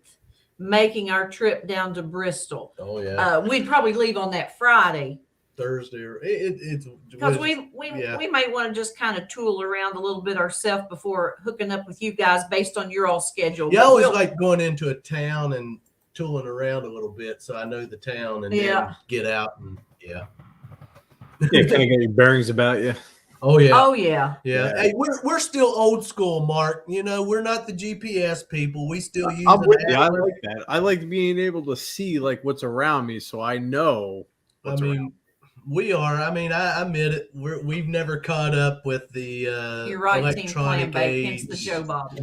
making our trip down to Bristol. Oh yeah. We'd probably leave on that Friday. Thursday or it's because we may want to just kind of tool around a little bit ourselves before hooking up with you guys based on your all schedule. Yeah, I always like going into a town and tooling around a little bit so I know the town and then get out and kind of get your bearings about you. Oh yeah. Oh yeah. Yeah. Hey, we're still old school, Mark. You know, we're not the GPS people. We still use I'm with you. I like that. I like being able to see like what's around me so I know what's around. We are. I mean, I admit it. We've never caught up with the You're right, electronic age. hence the Joe Bob.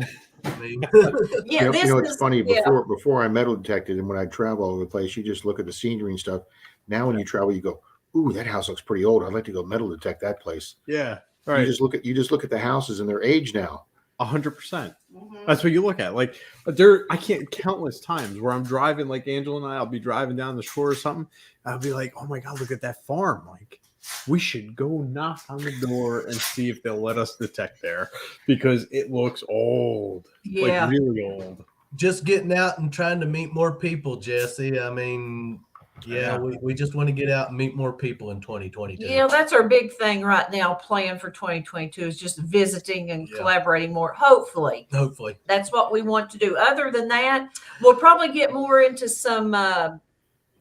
I mean, it's funny. Before I metal detected, and when I travel all over the place, you just look at the scenery and stuff. Now, when you travel, you go, "Ooh, that house looks pretty old. I'd like to go metal detect that place." Yeah, right. You just look at the houses and their age now. 100%. That's what you look at. Like I can't countless times where I'm driving, like Angela and I'll be driving down the shore or something. I'll be like, "Oh my God, look at that farm! Like, we should go knock on the door and see if they'll let us detect there because it looks old, like really old." Just getting out and trying to meet more people, Jesse. I mean, we just want to get out and meet more people in 2022. Yeah, that's our big thing right now. Plan for 2022 is just visiting and collaborating more. Hopefully, that's what we want to do. Other than that, we'll probably get more into some of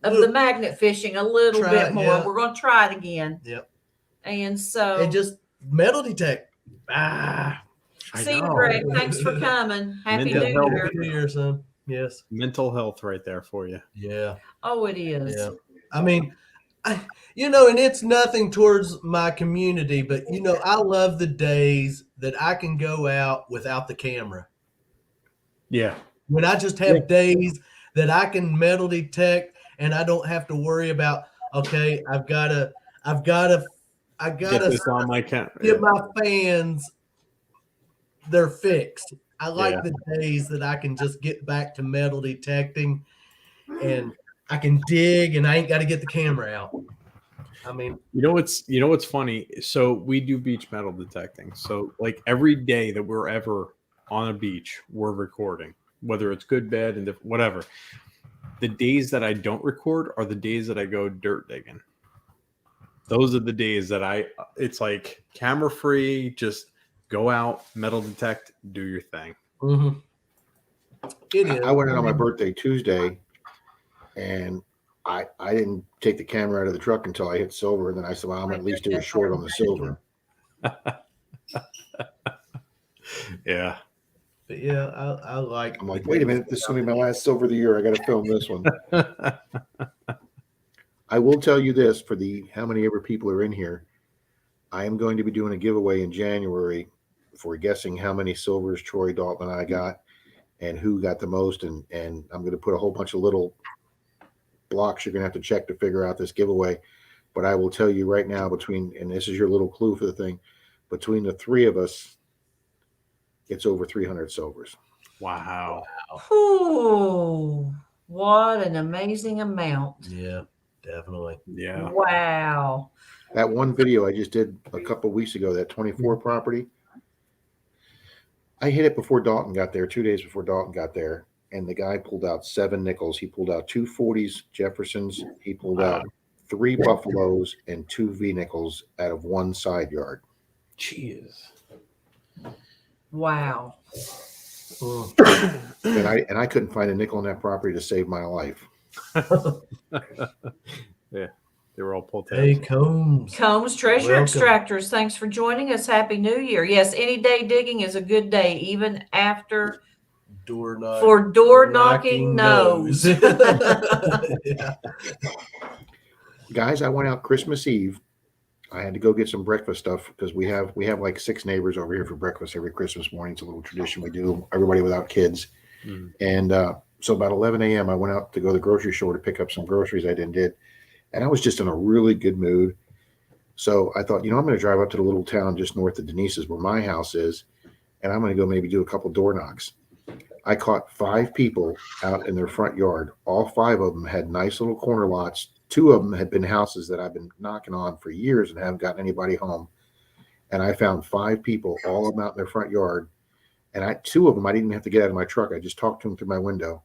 the magnet fishing a little bit more. We're going to try it again. Yep. And so, just metal detect. See you, Greg. Thanks for coming. Happy New Year. Happy New Year, son. Yes. Mental health right there for you. Yeah. Oh, it is. Yeah. I mean, and it's nothing towards my community, but, I love the days that I can go out without the camera. Yeah. When I just have days that I can metal detect and I don't have to worry about, okay, I've got to get this on my camera. Get my fans, they're fixed. I like the days that I can just get back to metal detecting and I can dig and I ain't got to get the camera out. I mean, what's funny? So we do beach metal detecting. So like every day that we're ever on a beach, we're recording, whether it's good, bad, and whatever. The days that I don't record are the days that I go dirt digging. Those are the days that it's like camera free, just go out, metal detect, do your thing. Mm-hmm. It is. I went out on my birthday Tuesday, and I didn't take the camera out of the truck until I hit silver. And then I said, well, I'm at least do a short on the silver. Yeah. But yeah, I'm like, wait a minute, this is going to be my last silver of the year. I got to film this one. I will tell you this for how many ever people are in here. I am going to be doing a giveaway in January for guessing how many silvers Troy, Dalton, and I got and who got the most. And I'm going to put a whole bunch of little blocks you're going to have to check to figure out this giveaway. But I will tell you right now and this is your little clue for the thing, between the three of us, it's over 300 silvers. Wow. Ooh, what an amazing amount. Yeah, definitely. Yeah. Wow. That one video I just did a couple of weeks ago, that 24 property, I hit it before Dalton got there, 2 days before Dalton got there, and the guy pulled out 7 nickels. He pulled out 2 40s Jeffersons. He pulled out 3 Buffaloes and 2 V nickels out of 1 side yard. Jeez. Wow. And I couldn't find a nickel on that property to save my life. Yeah. They were all pulled. Hey, Combs Treasure Extractors. Thanks for joining us. Happy New Year. Yes, any day digging is a good day, even after door knocking nose. Yeah. Guys, I went out Christmas Eve. I had to go get some breakfast stuff because we have like 6 neighbors over here for breakfast every Christmas morning. It's a little tradition we do. Everybody without kids. And So about 11 a.m., I went out to go to the grocery store to pick up some groceries I did. And I was just in a really good mood. So I thought, I'm going to drive up to the little town just north of Denise's where my house is. And I'm going to go maybe do a couple door knocks. I caught 5 people out in their front yard. All 5 of them had nice little corner lots. 2 of them had been houses that I've been knocking on for years and haven't gotten anybody home. And I found 5 people, all of them out in their front yard. And 2 of them, I didn't even have to get out of my truck. I just talked to them through my window.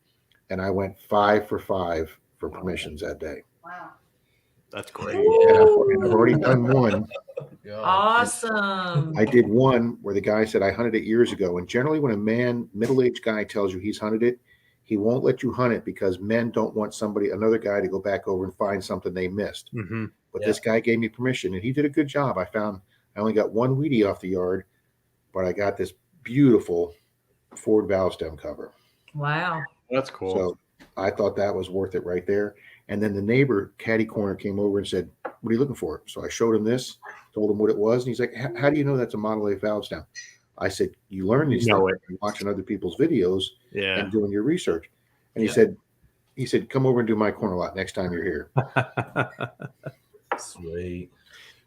And I went 5 for 5 for permissions that day. Wow. That's great. And I've already done one. Awesome. I did one where the guy said, I hunted it years ago. And generally when a middle-aged guy tells you he's hunted it, he won't let you hunt it because men don't want another guy to go back over and find something they missed. Mm-hmm. But this guy gave me permission and he did a good job. I only got 1 weedie off the yard, but I got this beautiful Ford valve stem cover. Wow. That's cool. So I thought that was worth it right there. And then the neighbor, Caddy Corner, came over and said, what are you looking for? So I showed him this, told him what it was. And he's like, how do you know that's a Model A valve stem? I said, you learn these things by watching other people's videos and doing your research. And he said, come over and do my corner lot next time you're here. Sweet.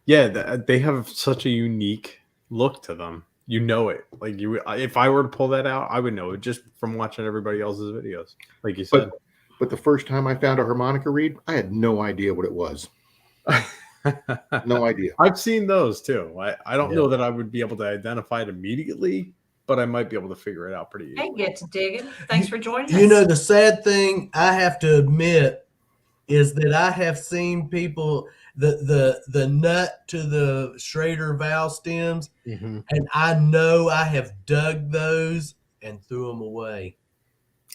Yeah, they have such a unique look to them. You know it. Like if I were to pull that out, I would know it just from watching everybody else's videos. Like you said. But the first time I found a harmonica reed, I had no idea what it was. No idea. I've seen those too. I don't know that I would be able to identify it immediately, but I might be able to figure it out pretty easily. Hey, get to digging. Thanks for joining us. You know, the sad thing I have to admit is that I have seen people the nut to the Schrader valve stems, and I know I have dug those and threw them away.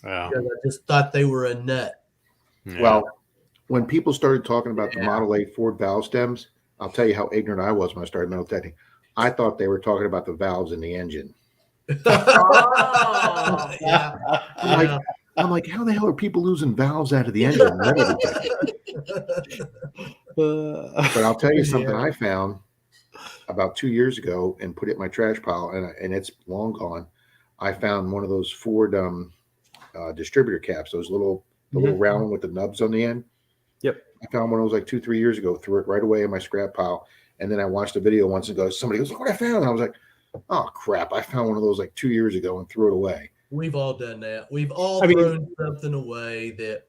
Wow. Because I just thought they were a nut. Yeah. Well, when people started talking about the Model A Ford valve stems, I'll tell you how ignorant I was when I started metal detecting. I thought they were talking about the valves in the engine. Oh. Yeah. I'm like, how the hell are people losing valves out of the engine? But I'll tell you something I found about 2 years ago and put it in my trash pile, and it's long gone. I found one of those Ford distributor caps, those little round one with the nubs on the end. Yep. I found one of those like 2-3 years ago, threw it right away in my scrap pile. And then I watched a video once and somebody goes, look what I found. And I was like, oh crap, I found one of those like 2 years ago and threw it away. We've all done that. We've all thrown something away that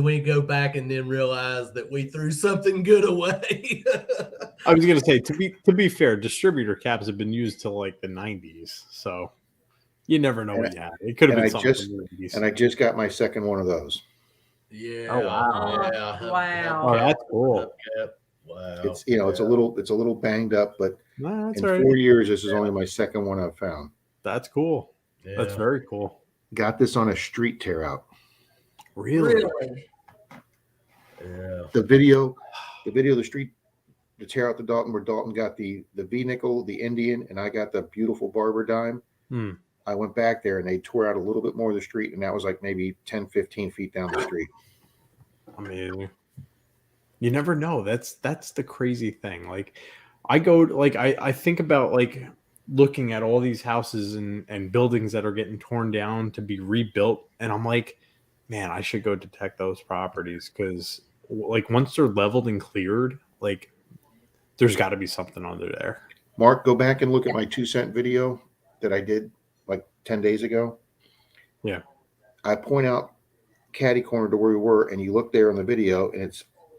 we go back and then realize that we threw something good away. I was going to say, to be fair, distributor caps have been used till like the 90s. So you never know what you had. It could have been something. And I just got my second one of those. Yeah. Oh, wow. Yeah. Wow. Oh, that's cool. Wow. It's it's a little banged up, but No, that's in all right. 4 years, this is only my second one I've found. That's cool. Yeah. That's very cool. Got this on a street tear out. Really? Yeah. The video of the street, the tear out the Dalton, where Dalton got the V nickel, the Indian, and I got the beautiful Barber dime. I went back there and they tore out a little bit more of the street, and that was like maybe 10, 15 feet down the street. Amazing. You never know. That's the crazy thing. Like I think about like looking at all these houses and buildings that are getting torn down to be rebuilt, and I'm like, man, I should go detect those properties, because like once they're leveled and cleared, like there's got to be something under there. Mark, go back and look at my 2-cent video that I did like 10 days ago. Yeah. I point out Caddy Corner to where we were, and you look there in the video, and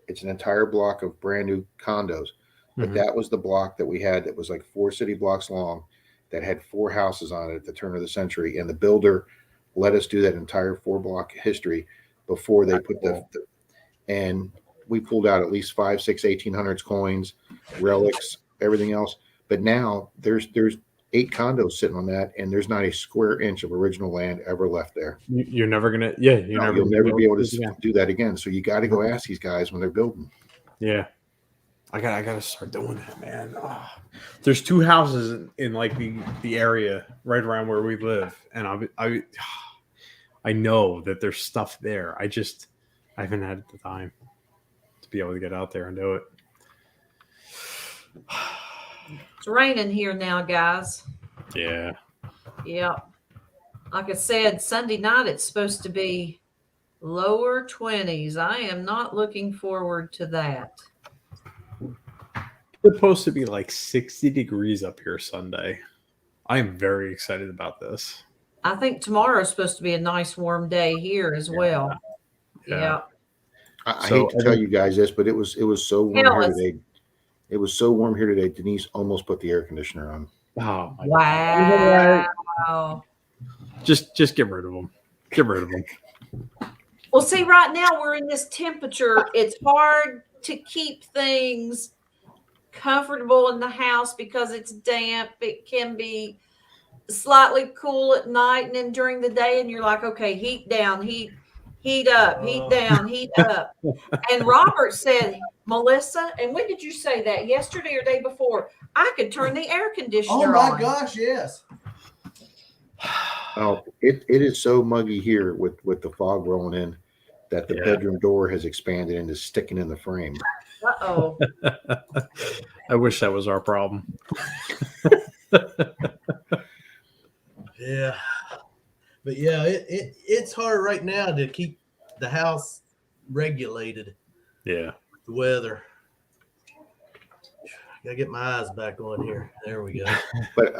it's an entire block of brand new condos. But that was the block that we had that was like 4 city blocks long that had 4 houses on it at the turn of the century. And the builder let us do that entire 4-block history before they put and we pulled out at least 5, 6, 1800s coins, relics, everything else. But now there's 8 condos sitting on that, and there's not a square inch of original land ever left there. You're never gonna, you'll never be able to do that again. So you got to go ask these guys when they're building. Yeah, I gotta start doing that, man. There's 2 houses in like the area right around where we live, and I know that there's stuff there. I haven't had the time to be able to get out there and do it. It's raining here now, guys. Yeah. Yep. Like I said, Sunday night it's supposed to be Lower 20s. I am not looking forward to that. It's supposed to be like 60 degrees up here Sunday. I am very excited about this. I think tomorrow is supposed to be a nice warm day here as well. Yeah. I hate to tell you guys this, but it was so warm here today. It was so warm here today. Denise almost put the air conditioner on. Oh, wow. Just get rid of them. Get rid of them. Well, see, right now we're in this temperature. It's hard to keep things comfortable in the house because it's damp. It can be slightly cool at night, and then during the day, and you're like, okay, heat down, heat up, heat down, heat up. And Robert said, Melissa, and when did you say that? Yesterday or day before? I could turn the air conditioner on. Oh my gosh, yes. Oh, it is so muggy here with the fog rolling in that the bedroom door has expanded and is sticking in the frame. Uh-oh. I wish that was our problem. Yeah. But yeah, it's hard right now to keep the house regulated. Yeah. With the weather. Gotta get my eyes back on here. There we go. But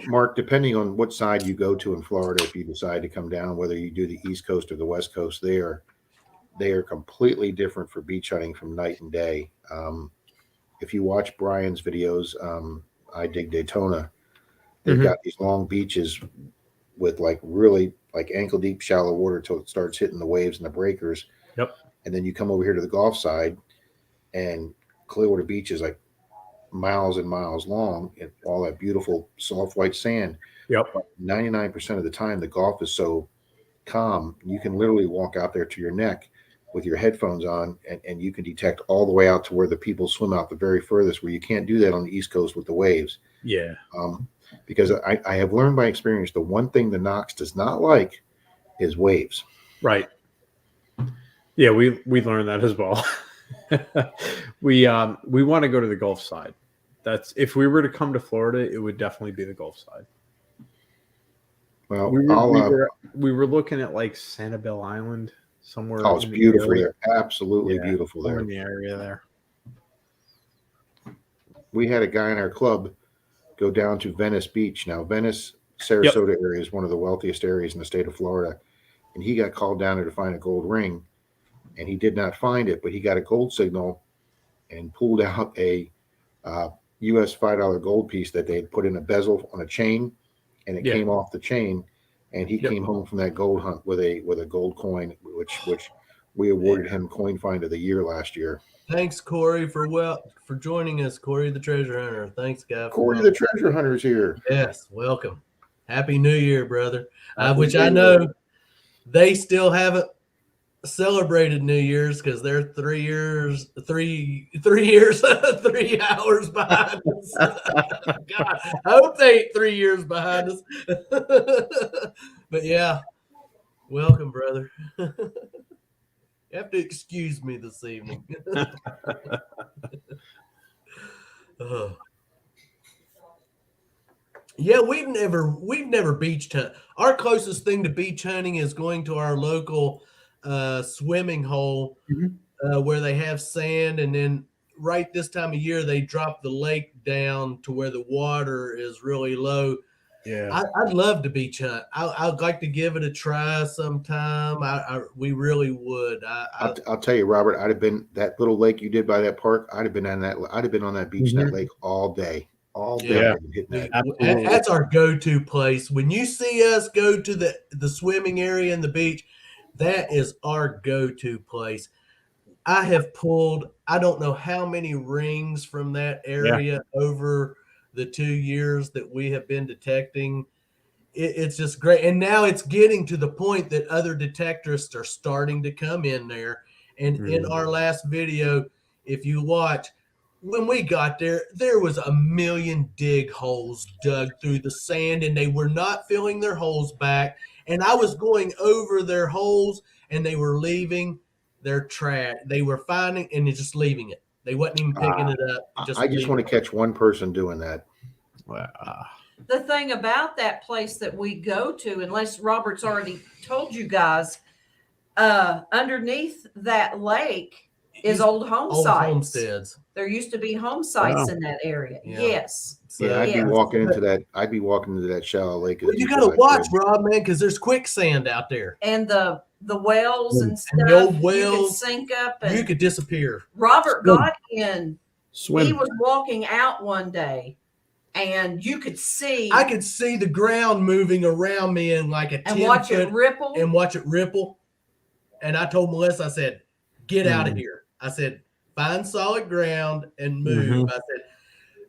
Mark, depending on what side you go to in Florida, if you decide to come down, whether you do the East Coast or the West Coast, they are completely different for beach hunting from night and day. If you watch Brian's videos, I Dig Daytona, they've got these long beaches with like really like ankle deep shallow water till it starts hitting the waves and the breakers. Yep. And then you come over here to the Gulf side, and Clearwater Beach is like miles and miles long, and all that beautiful soft white sand. Yep. 99% of the time, the Gulf is so calm, you can literally walk out there to your neck with your headphones on, and you can detect all the way out to where the people swim out the very furthest, where you can't do that on the East Coast with the waves. Yeah. Because I have learned by experience, the one thing the Knox does not like is waves. Right. Yeah, we learned that as well. We want to go to the Gulf side. That's if we were to come to Florida, it would definitely be the Gulf side. Well, we were looking at like Sanibel Island somewhere. Oh, it's beautiful there. Absolutely beautiful there. In the area there. We had a guy in our club go down to Venice Beach. Now, Venice, Sarasota area is one of the wealthiest areas in the state of Florida. And he got called down there to find a gold ring, and he did not find it, but he got a gold signal and pulled out a US $5 gold piece that they had put in a bezel on a chain, and it came off the chain, and he came home from that gold hunt with a gold coin, which we awarded him Coin Find of the Year last year. Thanks, Corey, for joining us, Corey the Treasure Hunter. Thanks, guy. Corey the Treasure Hunter is here. Yes, welcome. Happy New Year, brother. Which I know they still haven't celebrated New Year's because they're 3 years, 3 hours behind us. God, I hope they ain't 3 years behind us. But yeah, welcome, brother. You have to excuse me this evening. Yeah, we've never beach hunt. Our closest thing to beach hunting is going to our local swimming hole where they have sand, and then right this time of year they drop the lake down to where the water is really low. Yeah, I'd love to beach hunt. I'd like to give it a try sometime. We really would. I'll tell you, Robert. I'd have been that little lake you did by that park. I'd have been on that. I'd have been on that beach, that lake all day. All day. Yeah. That's our go-to place. When you see us go to the swimming area and the beach, that is our go-to place. I have pulled, I don't know how many rings from that area over the 2 years that we have been detecting. It's just great. And now it's getting to the point that other detectorists are starting to come in there. And in our last video, if you watch, when we got there, there was 1 million dig holes dug through the sand, and they were not filling their holes back. And I was going over their holes, and they were leaving their trash. They were finding and just leaving it. They wasn't even picking it up. I just want to catch one person doing that. The thing about that place that we go to, unless Robert's already told you guys, Underneath that lake is old home sites. Homesteads. There used to be home sites in that area. Yeah. Yes. Yeah, I'd be walking into that. I'd be walking into that shallow lake. Well, you got to watch, Rob, man, because there's quicksand out there. And the wells and stuff. And the old wells, you could sink up. And you could disappear. Robert got in. Swim. He was walking out one day, and you could see. I could see the ground moving around me in like a 10 and watch foot, it ripple. and watch it ripple. And I told Melissa, I said, "Get out of here." I said, "Find solid ground and move." I said,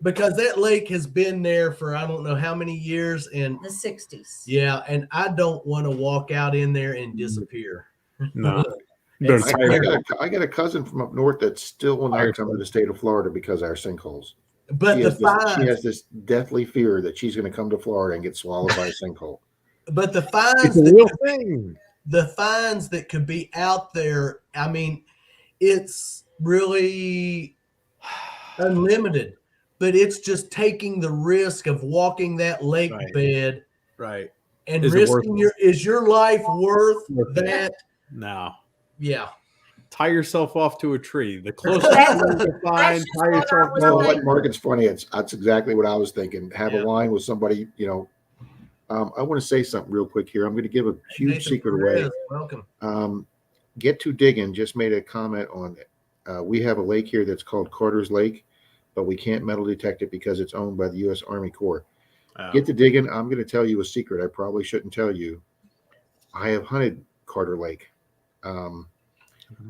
because that lake has been there for I don't know how many years, and the 60s. Yeah, and I don't want to walk out in there and disappear. No. I got a cousin from up north that's still will not come to the state of Florida because of our sinkholes. But she has this deathly fear that she's going to come to Florida and get swallowed by a sinkhole. But the fines, the fines that could be out there, I mean, it's really unlimited. But it's just taking the risk of walking that lake bed, right? And risking your life worth that? No. Yeah. Tie yourself off to a tree. The closest to find, tie yourself off. Like Mark, it's funny. That's exactly what I was thinking. Have a line with somebody, you know. I want to say something real quick here. I'm going to give a huge secret away. Welcome. Get to Digging just made a comment on it. We have a lake here that's called Carter's Lake, but we can't metal detect it because it's owned by the U.S. Army Corps. Get to Digging. I'm going to tell you a secret I probably shouldn't tell you. I have hunted Carter Lake.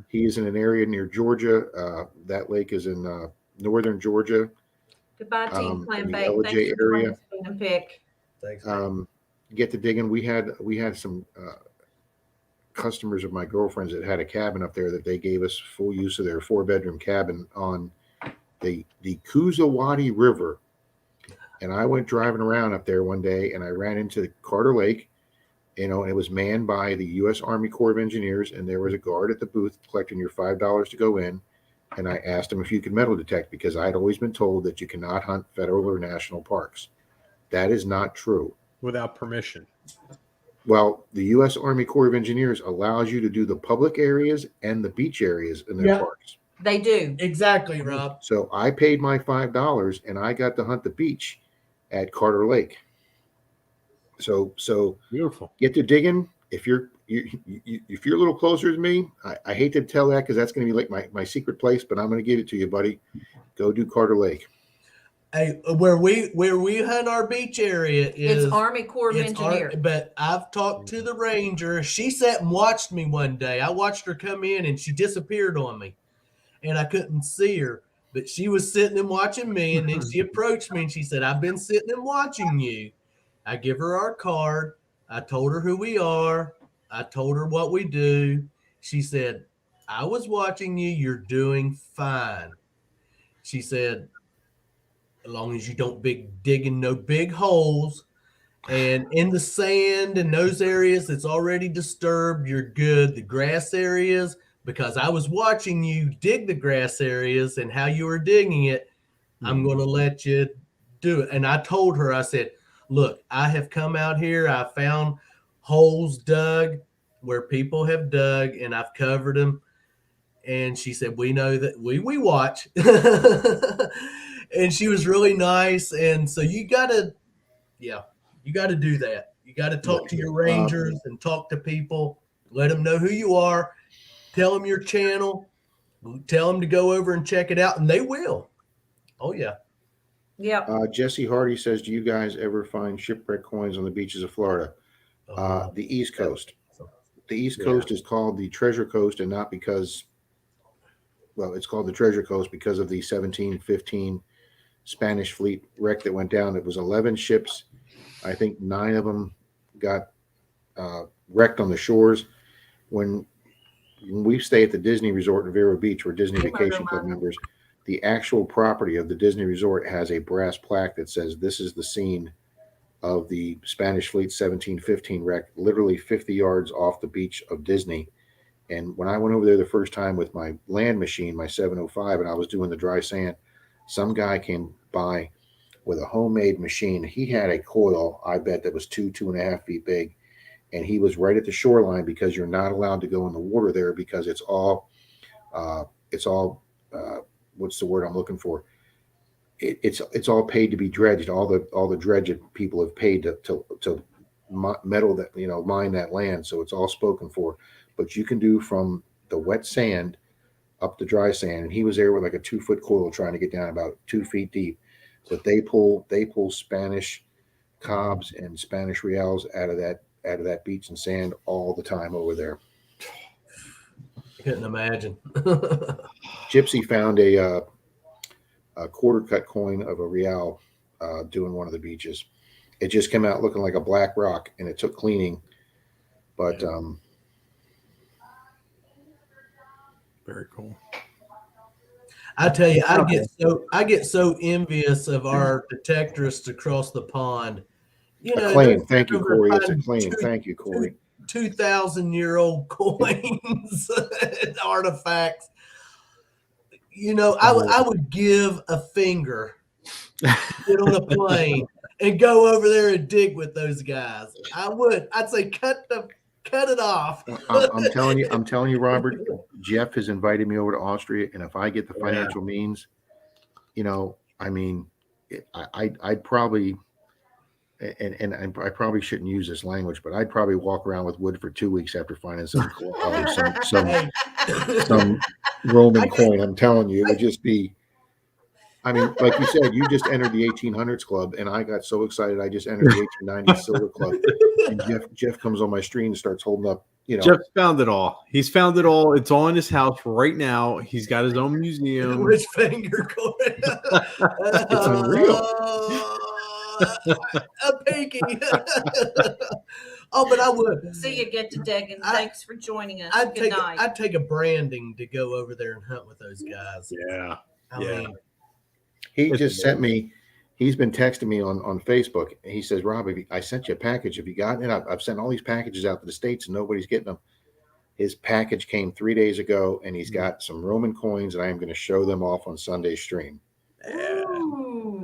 He is in an area near Georgia. That lake is in northern Georgia. Goodbye, Team Plan in the Bay. LJ area. Pick. Thanks. Get to Digging. We had some customers of my girlfriend's that had a cabin up there that they gave us full use of their 4-bedroom cabin on the Coozawadi River. And I went driving around up there one day and I ran into Carter Lake, you know, and it was manned by the U.S. Army Corps of Engineers. And there was a guard at the booth collecting your $5 to go in. And I asked him if you could metal detect because I'd always been told that you cannot hunt federal or national parks. That is not true. Without permission. Well, the U.S. Army Corps of Engineers allows you to do the public areas and the beach areas in their parks. They do. Exactly, Rob. So I paid my $5 and I got to hunt the beach at Carter Lake. So beautiful. Get to Digging. If you're a little closer to me, I hate to tell that because that's going to be like my secret place, but I'm going to give it to you, buddy. Go do Carter Lake. Hey, where we hunt our beach area is it's Army Corps of Engineers. But I've talked to the ranger. She sat and watched me one day. I watched her come in and she disappeared on me, and I couldn't see her. But she was sitting and watching me, and then she approached me and she said, "I've been sitting and watching you." I give her our card. I told her who we are. I told her what we do. She said, "I was watching you. You're doing fine." She said, "As long as you don't dig in no big holes and in the sand and those areas that's already disturbed, you're good. The grass areas, because I was watching you dig the grass areas and how you were digging it, I'm going to let you do it." And I told her, I said, "Look, I have come out here. I found holes dug where people have dug, and I've covered them." And she said, "We know that we watch." And she was really nice. And so you got to do that. You got to talk to your rangers and talk to people, let them know who you are, tell them your channel, tell them to go over and check it out, and they will. Oh, yeah. Yeah. Jesse Hardy says, do you guys ever find shipwreck coins on the beaches of Florida? The East Coast. The East Coast is called the Treasure Coast, and not because, well, it's called the Treasure Coast because of the 1715 Spanish fleet wreck that went down. It was 11 ships. I think 9 of them got wrecked on the shores. When we stay at the Disney Resort in Vero Beach, we're Disney Vacation Club members, the actual property of the Disney Resort has a brass plaque that says this is the scene of the Spanish fleet 1715 wreck, literally 50 yards off the beach of Disney. And when I went over there the first time with my land machine, my 705, and I was doing the dry sand, some guy came by with a homemade machine. He had a coil, I bet, that was 2.5 feet big. and he was right at the shoreline because you're not allowed to go in the water there because it's all what's the word I'm looking for? It's all paid to be dredged. All the dredged people have paid to metal that, mine that land. So it's all spoken for. But you can do from the wet sand up the dry sand. And he was there with like a 2-foot coil trying to get down about 2 feet deep. But they pull Spanish cobs and Spanish reals out of that beach and sand all the time over there. Couldn't imagine. Gypsy found a quarter cut coin of a real doing one of the beaches. It just came out looking like a black rock, and it took cleaning. But very cool. I tell you, I get so envious of our detectorists across the pond. A claim. Thank you, Corey. It's a claim. Thank you, Corey. 2,000-year-old coins and artifacts. I would give a finger to get on a plane and go over there and dig with those guys. I would. I'd say cut it off. I'm telling you, Robert. Jeff has invited me over to Austria, and if I get the financial means, I'd probably. And I probably shouldn't use this language, but I'd probably walk around with wood for 2 weeks after finding some Roman coin. I'm telling you, it would just be. I mean, like you said, you just entered the 1800s club, and I got so excited. I just entered the 1890s silver club, and Jeff comes on my screen and starts holding up. Jeff found it all. He's found it all. It's all in his house right now. He's got his own museum. Which finger coin? It's unreal. A pinky. Oh, but I would. See you get to digging. Thanks for joining us. I'd Good night. I'd take a branding to go over there and hunt with those guys. Yeah. I mean, he just sent me. He's been texting me on Facebook. He says, "Rob, I sent you a package. Have you gotten it? I've sent all these packages out to the States and nobody's getting them." His package came 3 days ago, and he's got some Roman coins, and I am going to show them off on Sunday's stream.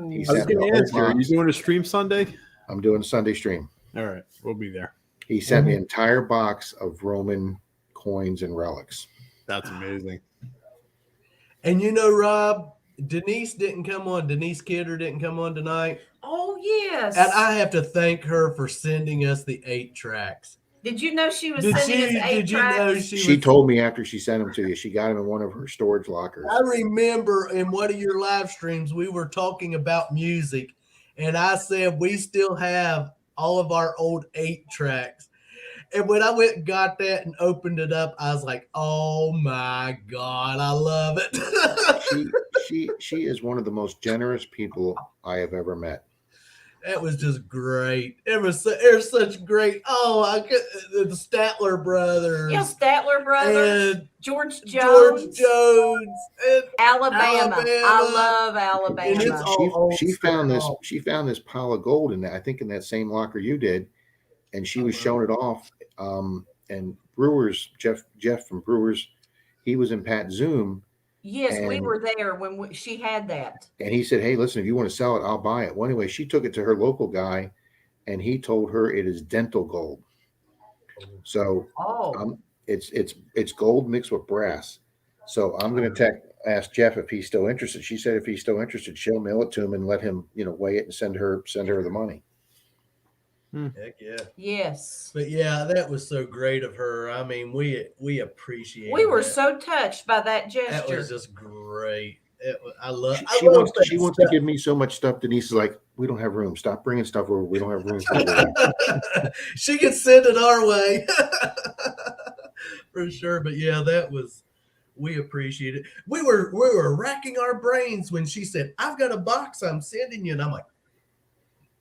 He sent me are you doing a stream Sunday? I'm doing a Sunday stream. All right, we'll be there. He sent me an entire box of Roman coins and relics. That's amazing. And Rob, Denise didn't come on. Denise Kidder didn't come on tonight. Oh, yes. And I have to thank her for sending us the 8 tracks. Did you know she was sending us 8 tracks? She told me after she sent them to you. She got them in one of her storage lockers. I remember in one of your live streams, we were talking about music, and I said we still have all of our old 8 tracks. And when I went and got that and opened it up, I was like, "Oh my God, I love it." She is one of the most generous people I have ever met. That was just great. It was such great. The Statler brothers. Yeah, Statler brothers. And George Jones. And Alabama. I love Alabama. She found this pile of gold in that. I think in that same locker you did, and she was showing it off. And Brewers, Jeff from Brewers, he was in Pat's Zoom. Yes, we were there when she had that. And he said, "Hey, listen, if you want to sell it, I'll buy it." Well, anyway, she took it to her local guy, and he told her it is dental gold. So it's gold mixed with brass. So I'm going to ask Jeff if he's still interested. She said if he's still interested, she'll mail it to him and let him, weigh it and send her the money. Heck yeah. Yes. But yeah, that was so great of her. I mean, we appreciate it. We were so touched by that gesture. That was just great. She wants to give me so much stuff. Denise is like, "We don't have room. Stop bringing stuff over. We don't have room for it." She can send it our way. For sure. But yeah, we appreciate it. We were racking our brains when she said, "I've got a box I'm sending you." And I'm like,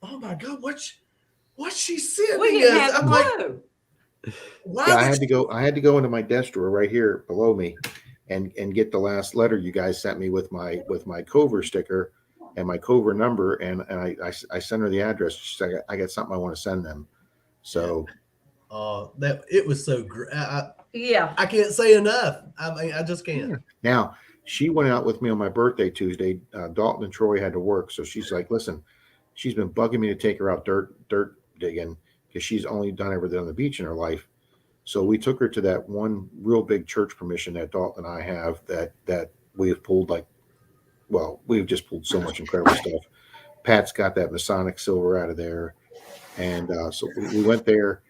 "Oh my God, what's she sending we didn't us?" have I'm clue. like, "Why?" Yeah, I had to go into my desk drawer right here below me and get the last letter you guys sent me with my Cove sticker and my Cove number, and I sent her the address. She said, "I got something I want to send them." So that it was so great. Yeah, I can't say enough. I mean, I just can't. Now she went out with me on my birthday Tuesday. Dalton and Troy had to work, so she's like, "Listen," she's been bugging me to take her out dirt digging because she's only done everything on the beach in her life. So we took her to that one real big church permission that Dalton and I have that we've pulled we've just pulled so much incredible stuff. Pat's got that Masonic silver out of there. And so we went there,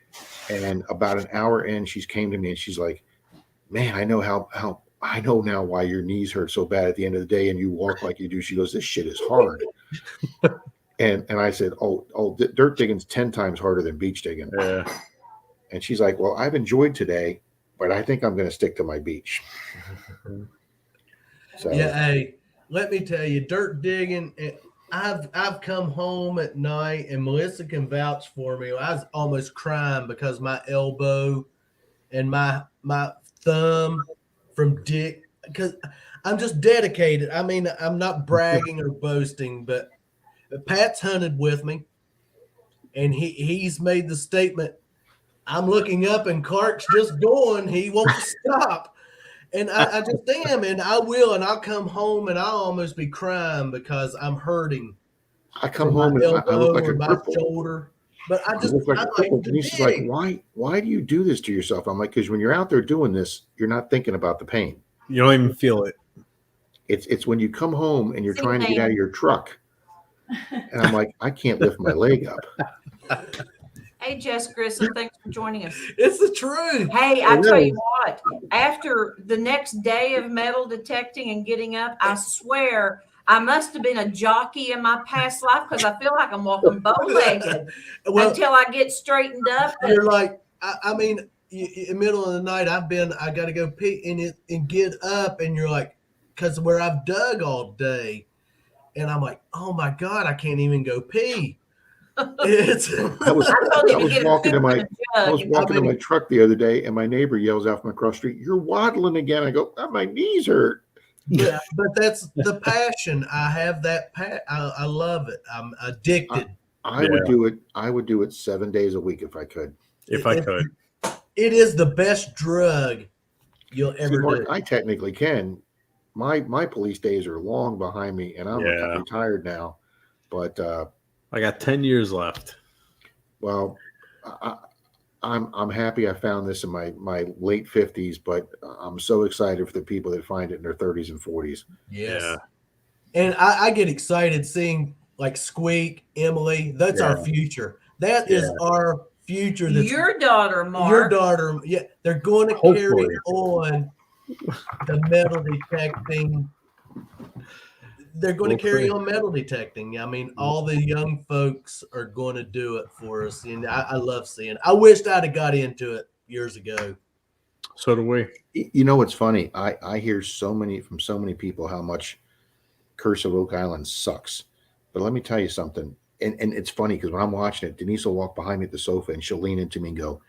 and about an hour in, she came to me and she's like, man, I know how I know now why your knees hurt so bad at the end of the day and you walk like you do. She goes, this shit is hard. and I said, dirt digging's 10 times harder than beach digging. Yeah. And she's like, well, I've enjoyed today, but I think I'm going to stick to my beach. So yeah, hey, let me tell you, dirt digging. I've come home at night, and Melissa can vouch for me. I was almost crying because my elbow and my thumb from dig, because I'm just dedicated. I mean, I'm not bragging or boasting, but Pat's hunted with me, and he's made the statement, I'm looking up and Clark's just going. He won't stop. And I just am, and I will, and I'll come home and I'll almost be crying because I'm hurting. I come home and I look like a cripple. Shoulder. But I just look like a cripple. Denise's like, why do you do this to yourself? I'm like, because when you're out there doing this, you're not thinking about the pain. You don't even feel it. It's when you come home and you're trying to get out of your truck. And I'm like, I can't lift my leg up. Hey, Jess Grissom, thanks for joining us. It's the truth. Hey, I tell you what, after the next day of metal detecting and getting up, I swear I must have been a jockey in my past life because I feel like I'm walking bow-legged until I get straightened up. You're like, I mean, in the middle of the night, I got to go pee and get up, and you're like, because where I've dug all day, and I'm like, oh my God, I can't even go pee. I was walking to my truck the other day, and my neighbor yells out from across the street, "You're waddling again." I go, "My knees hurt." Yeah, but that's the passion. I have that. I love it. I'm addicted. I would do it. I would do it 7 days a week if I could. It is the best drug you'll ever do. I technically can. My police days are long behind me, and I'm retired now. But I got 10 years left. Well, I'm happy I found this in my late 50s, but I'm so excited for the people that find it in their 30s and 40s. Yes. Yeah. And I get excited seeing like Squeak, Emily. That's our future. That is our future. That's your daughter, Mark. Your daughter. Yeah. They're going to carry on the metal detecting. They're going to carry on metal detecting. I mean, all the young folks are going to do it for us. And I love seeing it. I wished I'd have got into it years ago. So do we. You know what's funny? I hear from so many people how much Curse of Oak Island sucks. But let me tell you something. And it's funny because when I'm watching it, Denise will walk behind me at the sofa and she'll lean into me and go,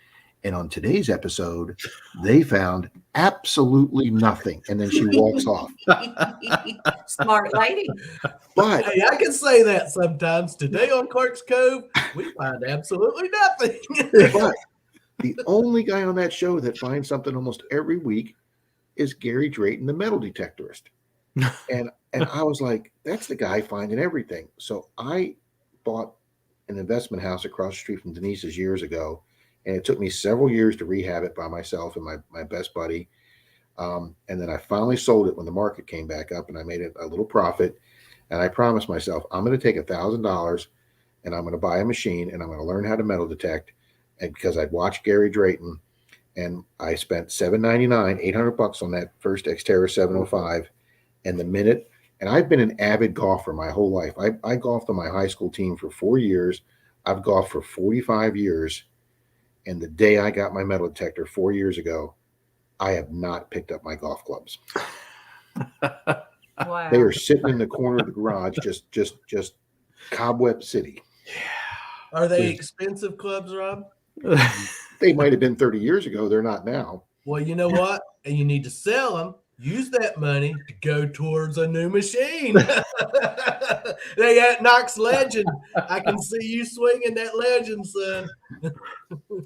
and on today's episode, they found absolutely nothing. And then she walks off. Smart lady. But hey, I can say that sometimes. Today on Clark's Cove, we find absolutely nothing. But the only guy on that show that finds something almost every week is Gary Drayton, the metal detectorist. And I was like, that's the guy finding everything. So I bought an investment house across the street from Denise's years ago. And it took me several years to rehab it by myself and my best buddy. And then I finally sold it when the market came back up and I made a little profit. And I promised myself, I'm going to take $1,000 and I'm going to buy a machine and I'm going to learn how to metal detect. And because I'd watched Gary Drayton and I spent $799, $800 on that first Xterra 705. And I've been an avid golfer my whole life. I golfed on my high school team for 4 years. I've golfed for 45 years. And the day I got my metal detector 4 years ago, I have not picked up my golf clubs. Wow. They are sitting in the corner of the garage, just cobweb city. Yeah. Are they expensive clubs, Rob? They might have been 30 years ago. They're not now. Well, you know what? And you need to sell them. Use that money to go towards a new machine. They at Knox Legend. I can see you swinging that Legend, son.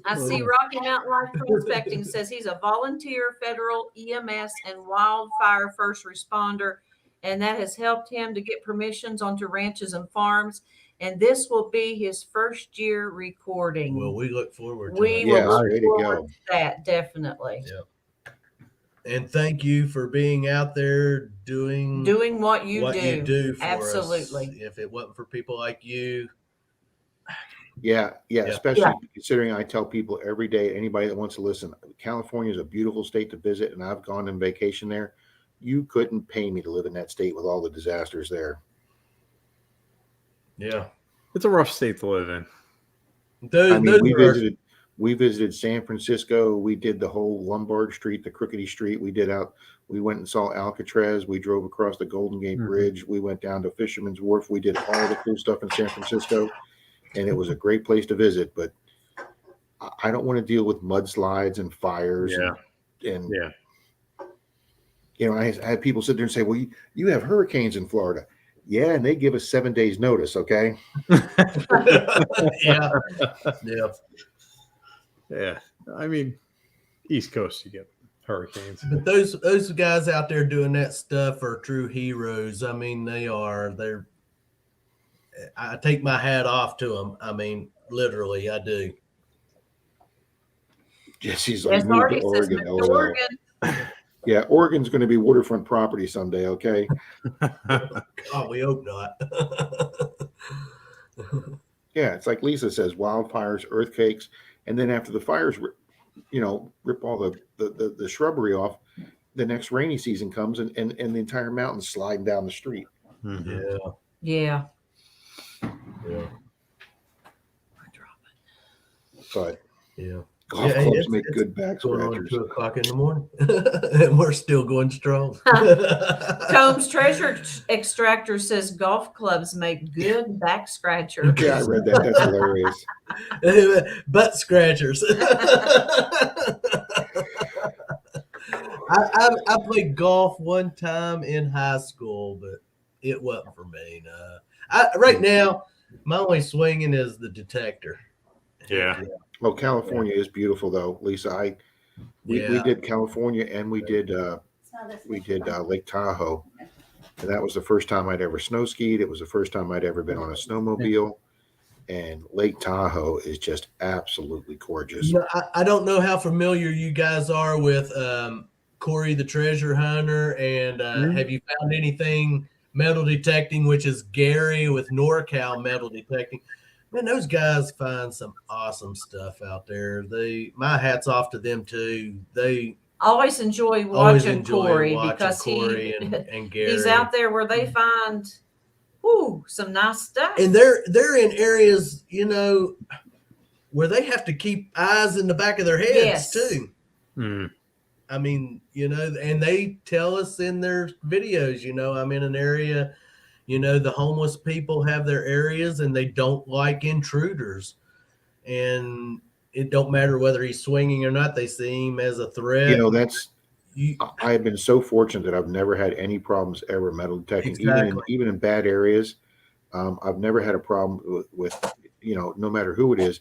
I see Rocky Mountain Life Prospecting says he's a volunteer federal EMS and wildfire first responder, and that has helped him to get permissions onto ranches and farms. and this will be his first year recording. Well, we look forward to We it. will Yes, look way to forward go. to that, definitely. Yeah. And thank you for being out there doing what you do. for Absolutely. us. If it wasn't for people like you. Yeah, Yeah. especially considering I tell people every day, anybody that wants to listen, California is a beautiful state to visit, and I've gone on vacation there. You couldn't pay me to live in that state with all the disasters there. Yeah. It's a rough state to live in. We visited San Francisco. We did the whole Lombard Street, the Crookedy Street. We went and saw Alcatraz. We drove across the Golden Gate Bridge. We went down to Fisherman's Wharf. We did all the cool stuff in San Francisco, and it was a great place to visit. But I don't want to deal with mudslides and fires. And you know, I had people sit there and say, "Well, you have hurricanes in Florida." Yeah, and they give us 7 days notice. Okay. Yeah. I mean, East Coast, you get hurricanes. But those guys out there doing that stuff are true heroes. I mean, they're. I take my hat off to them. I mean, literally, I do. Jesse's like, move to Oregon. Oregon. Yeah, Oregon's going to be waterfront property someday. Okay. Oh, we hope not. Yeah, it's like Lisa says, wildfires, earthquakes, and then after the fires, rip all the shrubbery off. The next rainy season comes, and the entire mountain's sliding down the street. Mm-hmm. Yeah. But golf clubs make good back scratchers. 2 o'clock in the morning, and we're still going strong. Combs Treasure Extractor says golf clubs make good back scratchers. Yeah, I read that. That's hilarious. Butt scratchers. I played golf one time in high school, but it wasn't for me. No. Right now, my only swinging is the detector. Yeah. Well, California is beautiful, though, Lisa. We did California, and we did Lake Tahoe, and that was the first time I'd ever snow skied. It was the first time I'd ever been on a snowmobile, and Lake Tahoe is just absolutely gorgeous. You know, I don't know how familiar you guys are with Corey the Treasure Hunter, and have you found anything metal detecting, which is Gary with NorCal Metal Detecting? Man, those guys find some awesome stuff out there. My hat's off to them too. They always enjoy watching Corey because Corey and Gary. He's out there where they find some nice stuff. And they're in areas, where they have to keep eyes in the back of their heads too. Mm. I mean, and they tell us in their videos, I'm in an area. The homeless people have their areas and they don't like intruders, and it don't matter whether he's swinging or not. They see him as a threat. I have been so fortunate that I've never had any problems ever metal detecting, Exactly. even in bad areas. I've never had a problem with no matter who it is.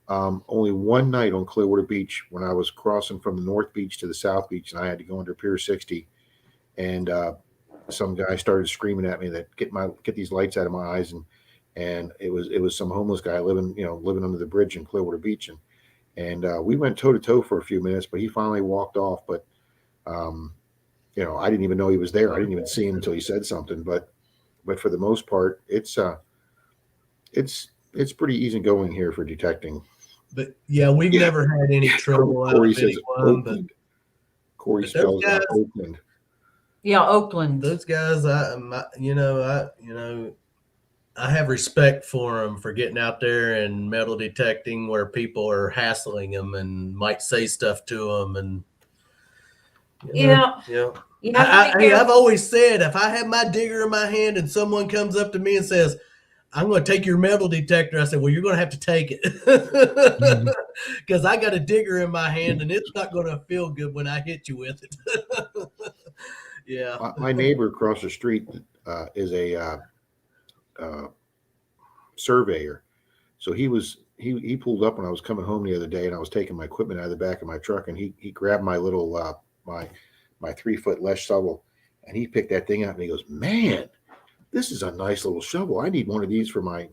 Only one night on Clearwater Beach when I was crossing from the North Beach to the South Beach, and I had to go under Pier 60, and some guy started screaming at me that get these lights out of my eyes, and it was some homeless guy living under the bridge in Clearwater Beach, and we went toe to toe for a few minutes, but he finally walked off. But I didn't even know he was there. I didn't even see him until he said something. But for the most part, it's pretty easy going here for detecting. But we've never had any trouble out Corey of says anyone. Oakland. Corey spells out Oakland. Yeah, Oakland. Those guys, I have respect for them for getting out there and metal detecting where people are hassling them and might say stuff to them. And I've always said, if I have my digger in my hand and someone comes up to me and says, "I'm going to take your metal detector," I said, "Well, you're going to have to take it because I got a digger in my hand and it's not going to feel good when I hit you with it." Yeah. My neighbor across the street is a surveyor. So he pulled up when I was coming home the other day, and I was taking my equipment out of the back of my truck, and he grabbed my little my 3-foot lesh shovel, and he picked that thing up, and he goes, "Man, this is a nice little shovel. I need one of these for my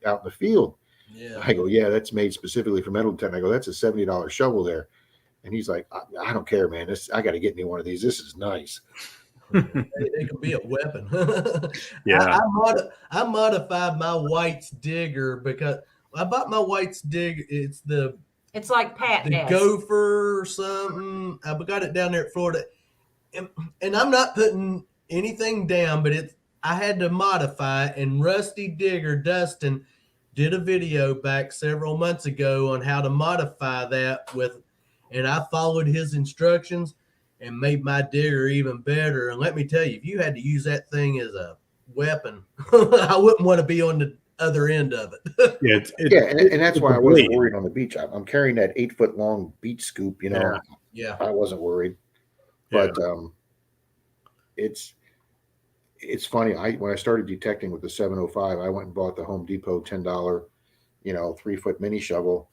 out in the field. Yeah. I go, yeah, that's made specifically for metal detecting. I go, that's a $70 shovel there. And he's like, I don't care, man. I got to get me one of these. This is nice. they can be a weapon. Yeah. I modified my White's digger because I bought my White's digger. It's like Pat the has. Gopher or something. I got it down there at Florida, and I'm not putting anything down, but I had to modify it. And Rusty Digger Dustin did a video back several months ago on how to modify that and I followed his instructions and made my digger even better. And let me tell you, if you had to use that thing as a weapon, I wouldn't want to be on the other end of it. And that's why I wasn't worried on the beach. I'm carrying that 8-foot long beach scoop, Yeah. I wasn't worried. But it's funny. When I started detecting with the 705, I went and bought the Home Depot $10, 3-foot mini shovel.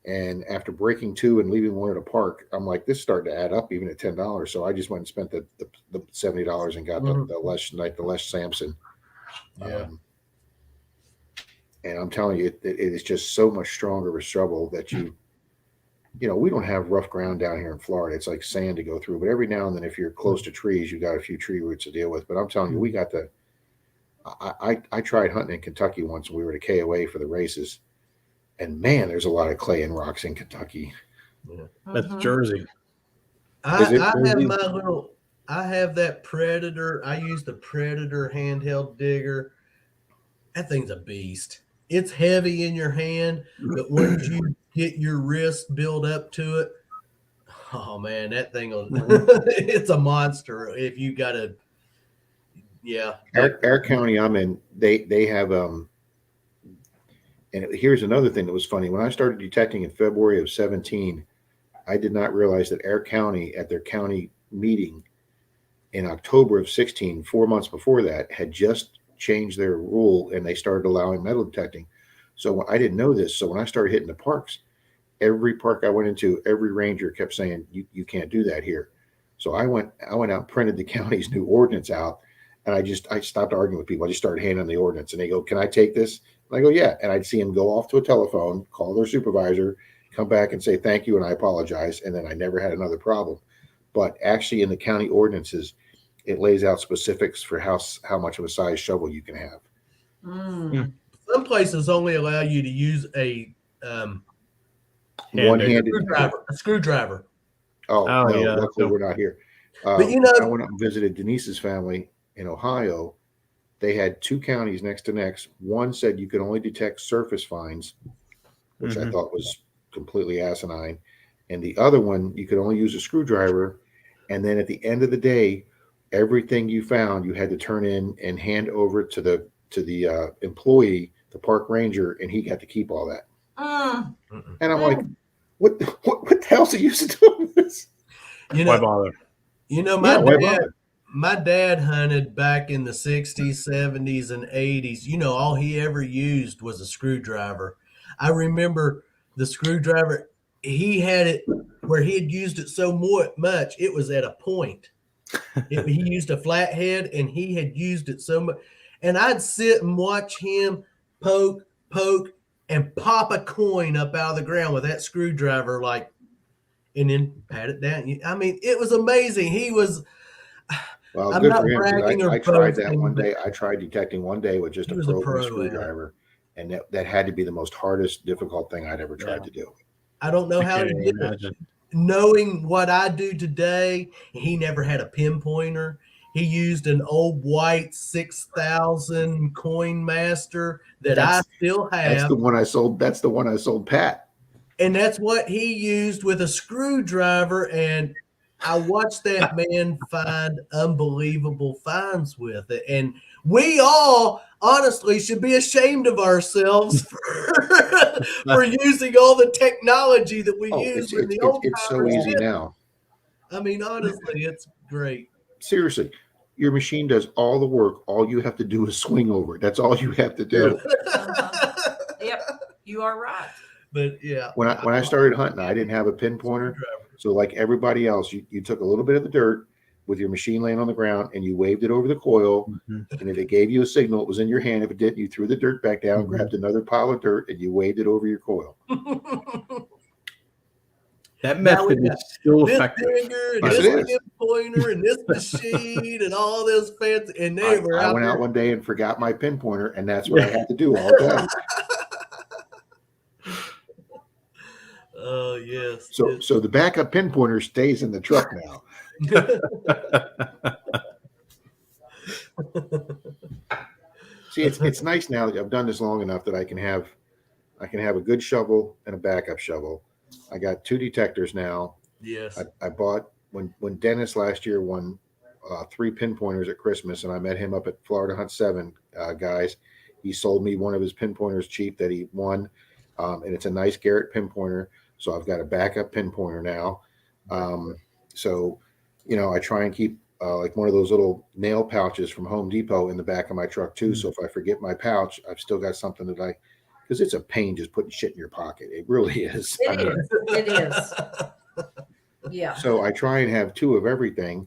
And after breaking 2 and leaving 1 at a park, I'm like, this is starting to add up even at $10. So I just went and spent the $70 and got the Les Sampson. Yeah. And I'm telling you, it is just so much stronger of a shovel that we don't have rough ground down here in Florida. It's like sand to go through. But every now and then, if you're close to trees, you got a few tree roots to deal with. But I'm telling you, we got I tried hunting in Kentucky once when we were at KOA for the races. And man, there's a lot of clay and rocks in Kentucky. Yeah. That's Jersey. I have that Predator. I use the Predator handheld digger. That thing's a beast. It's heavy in your hand, but once you get your wrist built up to it, oh man, that thing it's a monster. If you got to, Our county I'm in, they have and here's another thing that was funny. When I started detecting in February of 2017, I did not realize that Air County, at their county meeting in October of 2016, 4 months before that, had just changed their rule and they started allowing metal detecting. So I didn't know this. So when I started hitting the parks, every park I went into, every ranger kept saying, you can't do that here. So I went out and printed the county's new ordinance out. And I stopped arguing with people. I just started handing them the ordinance and they go, can I take this? And I go, yeah. And I'd see them go off to a telephone, call their supervisor, come back and say, thank you. And I apologize. And then I never had another problem. But actually in the county ordinances, it lays out specifics for how much of a size shovel you can have. Some places only allow you to use a one-handed screwdriver. Oh no, yeah. luckily we're not here. But I went up and visited Denise's family in Ohio. They had 2 counties next to next. One said you could only detect surface finds, which I thought was completely asinine. And the other one, you could only use a screwdriver. And then at the end of the day, everything you found, you had to turn in and hand over to the employee, the park ranger, and he got to keep all that. And I'm like, what the hell's the use of doing this? Why bother? My dad hunted back in the 60s, 70s, and 80s. All he ever used was a screwdriver. I remember the screwdriver, he had it where he had used it so much, it was at a point. He used a flathead, and he had used it so much. And I'd sit and watch him poke, and pop a coin up out of the ground with that screwdriver, and then pat it down. I mean, it was amazing. He was... Well, good for him. I tried that one day. I tried detecting one day with just a pro screwdriver, and that had to be the most hardest, difficult thing I'd ever tried to do. I don't know how he did it. Knowing what I do today, he never had a pinpointer. He used an old white 6,000 coin master that I still have. That's the one I sold. That's the one I sold Pat. And that's what he used with a screwdriver. And I watched that man find unbelievable finds with it. And we all honestly should be ashamed of ourselves for using all the technology that we use in the old It's so easy now. I mean, honestly, it's great. Seriously, your machine does all the work. All you have to do is swing over it. That's all you have to do. Yep, you are right. But yeah, when I started hunting, I didn't have a pinpointer. So like everybody else, you took a little bit of the dirt, with your machine laying on the ground, and you waved it over the coil. And if it gave you a signal, it was in your hand. If it didn't, you threw the dirt back down, grabbed another pile of dirt, and you waved it over your coil. That method is still effective. This pinpointer and this machine and all this fancy. And they were I went out one day and forgot my pinpointer, and that's what I had to do all day. Oh yes. So the backup pinpointer stays in the truck now. See, it's nice now that I've done this long enough that I can have a good shovel and a backup shovel. I got 2 detectors now. Yes. I bought when Dennis last year won 3 pinpointers at Christmas, and I met him up at Florida Hunt 7, guys. He sold me one of his pinpointers cheap that he won, and it's a nice Garrett pinpointer. So I've got a backup pinpointer now. So, I try and keep like one of those little nail pouches from Home Depot in the back of my truck too. So if I forget my pouch, I've still got something that because it's a pain just putting shit in your pocket. It really is. It is. Yeah. So I try and have 2 of everything.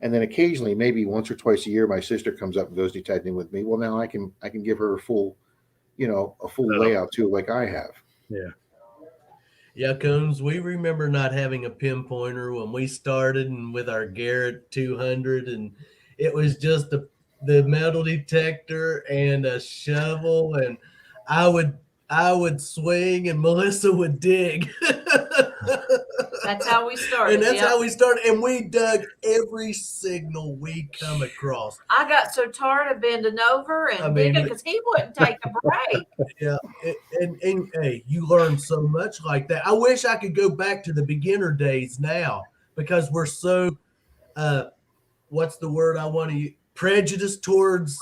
And then occasionally, maybe once or twice a year, my sister comes up and goes detecting with me. Well, now I can give her a full layout too, like I have. Yeah. Yeah, Combs, we remember not having a pinpointer when we started and with our Garrett 200, and it was just the metal detector and a shovel, and I would swing and Melissa would dig. That's how we started. And that's how we started. And we dug every signal we come across. I got so tired of bending over and digging because he wouldn't take a break. Yeah. And hey, you learn so much like that. I wish I could go back to the beginner days now because we're so, what's the word I want to use? Prejudiced towards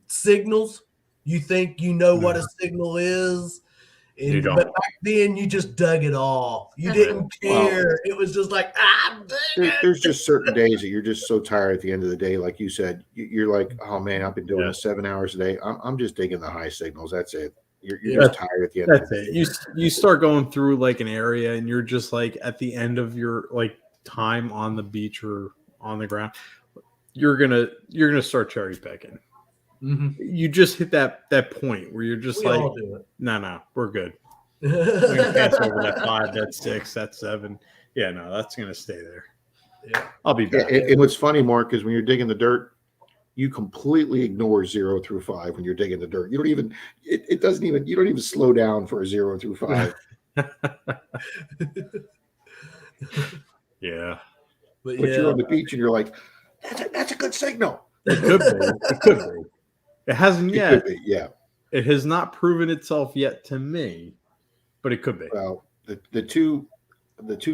signals. You think you know what a signal is. But back then, you just dug it all. You didn't care. Well, it was just like, there's just certain days that you're just so tired at the end of the day. Like you said, you're like, oh, man, I've been doing this 7 hours a day. I'm just digging the high signals. That's it. You're just tired at the end of the day. You start going through like an area and you're just like at the end of your like time on the beach or on the ground. You're gonna start cherry picking. Mm-hmm. You just hit that point where you're just like, no, we're good. We're gonna pass over that 5, that 6, that 7. Yeah, no, that's gonna stay there. Yeah, I'll be back. And what's funny, Mark, is when you're digging the dirt, you completely ignore 0 through 5 when you're digging the dirt. You don't even you don't even slow down for a 0 through 5. Yeah, but you're on the beach and you're like, that's a good signal. It could be. It could be. It hasn't yet. It could be, yeah. It has not proven itself yet to me, but it could be. Well, the two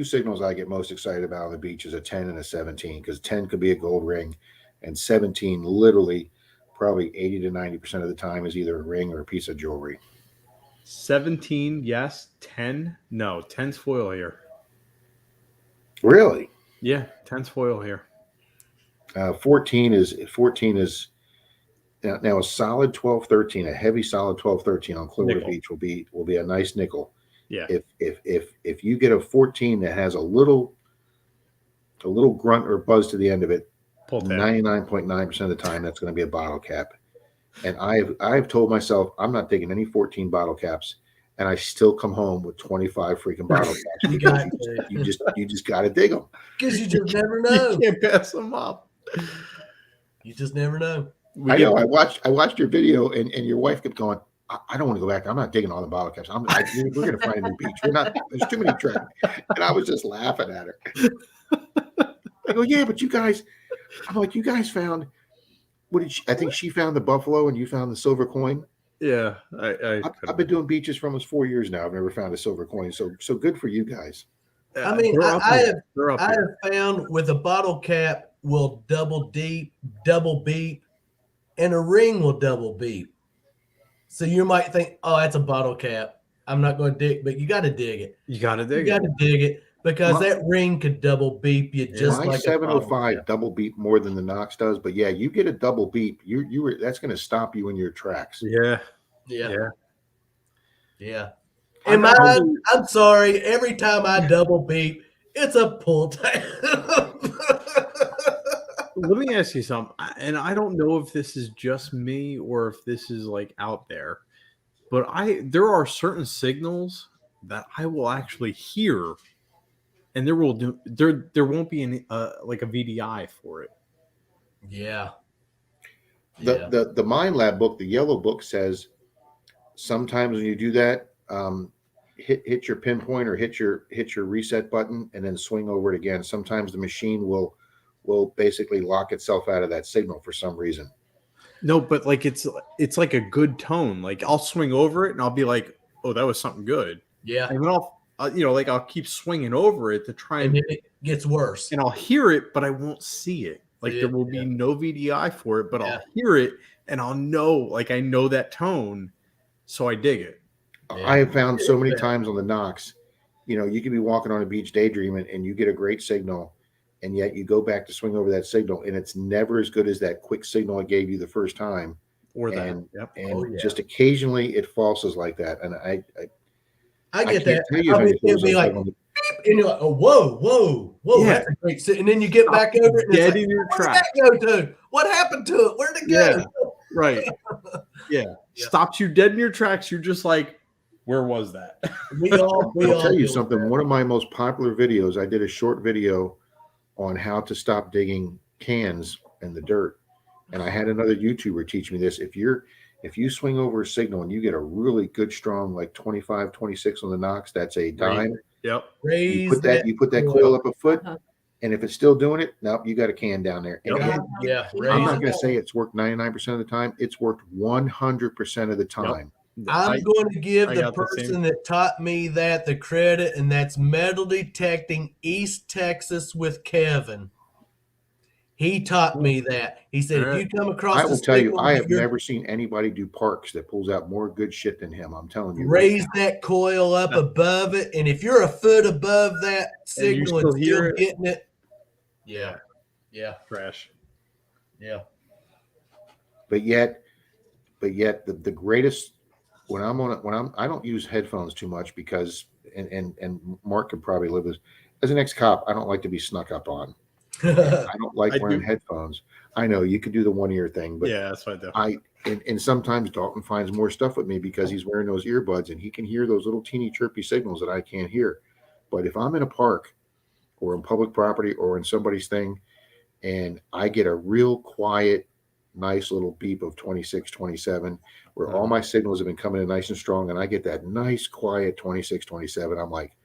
signals I get most excited about on the beach is a 10 and a 17, because 10 could be a gold ring, and 17 literally probably 80 to 90% of the time is either a ring or a piece of jewelry. 17, yes. 10, no. 10's foil here. Really? Yeah, 10's foil here. 14 is now a solid 12-13, a heavy solid 12-13 on Clover Beach will be a nice nickel. Yeah. If you get a 14 that has a little grunt or buzz to the end of it, 99.9% of the time that's going to be a bottle cap. And I've told myself I'm not digging any 14 bottle caps, and I still come home with 25 freaking bottle caps. you just got to dig them because you just never know. You can't pass them up. You just never know. I know. I watched your video, and your wife kept going, I don't want to go back. I'm not digging all the bottle caps. We're going to find a new beach. There's too many tracks. And I was just laughing at her. I go, yeah, but you guys, I'm like, you guys found, I think she found the buffalo and you found the silver coin. Yeah. I've been doing beaches for almost 4 years now. I've never found a silver coin. So good for you guys. I mean, I have found with a bottle cap will double beep, and a ring will double beep. So you might think, oh, that's a bottle cap. I'm not going to dig, but you got to dig it. You got to dig it because that ring could double beep you just like 705 double beep more than the Knox does. But yeah, you get a double beep, that's going to stop you in your tracks. Yeah. And I'm sorry. Every time I double beep, it's a pull tab. let me ask you something, and I don't know if this is just me or if this is like out there, but there are certain signals that I will actually hear, and there won't be any like a VDI for it. Yeah. The Mind Lab book, the yellow book, says sometimes when you do that, hit your pinpoint or hit your reset button and then swing over it again. Sometimes the machine will basically lock itself out of that signal for some reason. No, but like it's like a good tone. Like I'll swing over it and I'll be like, "Oh, that was something good." Yeah. And then I'll keep swinging over it to try and it gets worse. And I'll hear it, but I won't see it. Like there will be no VDI for it, but I'll hear it and I'll know, like I know that tone, so I dig it. I have found so many times on the Knox, you can be walking on a beach daydreaming and you get a great signal, and yet you go back to swing over that signal and it's never as good as that quick signal I gave you the first time. Or that. And just occasionally it falses like that. And I get that. It'll be like, beep, and you're like, oh, whoa, that's a great sit. And then you get back over it and dead it's like, in your where tracks. did that go to? What happened to it? Where'd it go? Yeah, right. Yeah. Stops you dead in your tracks. You're just like, where was that? I'll tell you something. One of my most popular videos, I did a short video on how to stop digging cans in the dirt. And I had another YouTuber teach me this. If you swing over a signal and you get a really good strong like 25, 26 on the Knox, that's a dime. Yep. You put that coil up a foot, and if it's still doing it, nope, you got a can down there. And I'm not going to say it's worked 99% of the time. It's worked 100% of the time. I'm going to give the person that taught me that the credit, and that's Metal Detecting East Texas with Kevin. He taught me that. He said, if you come across I will tell you, I have never seen anybody do parks that pulls out more good shit than him. I'm telling you. Raise that coil up above it, and if you're a foot above that signal and still getting it, crash. Yeah. But yet the greatest, when I don't use headphones too much because and Mark could probably live with, as an ex-cop, I don't like to be snuck up on. I don't like wearing headphones. I know you could do the one ear thing, but that's what I do. And sometimes Dalton finds more stuff with me because he's wearing those earbuds and he can hear those little teeny chirpy signals that I can't hear. But if I'm in a park or in public property or in somebody's thing and I get a real quiet, nice little beep of 26, 27, where all my signals have been coming in nice and strong, and I get that nice, quiet 26, 27, I'm like,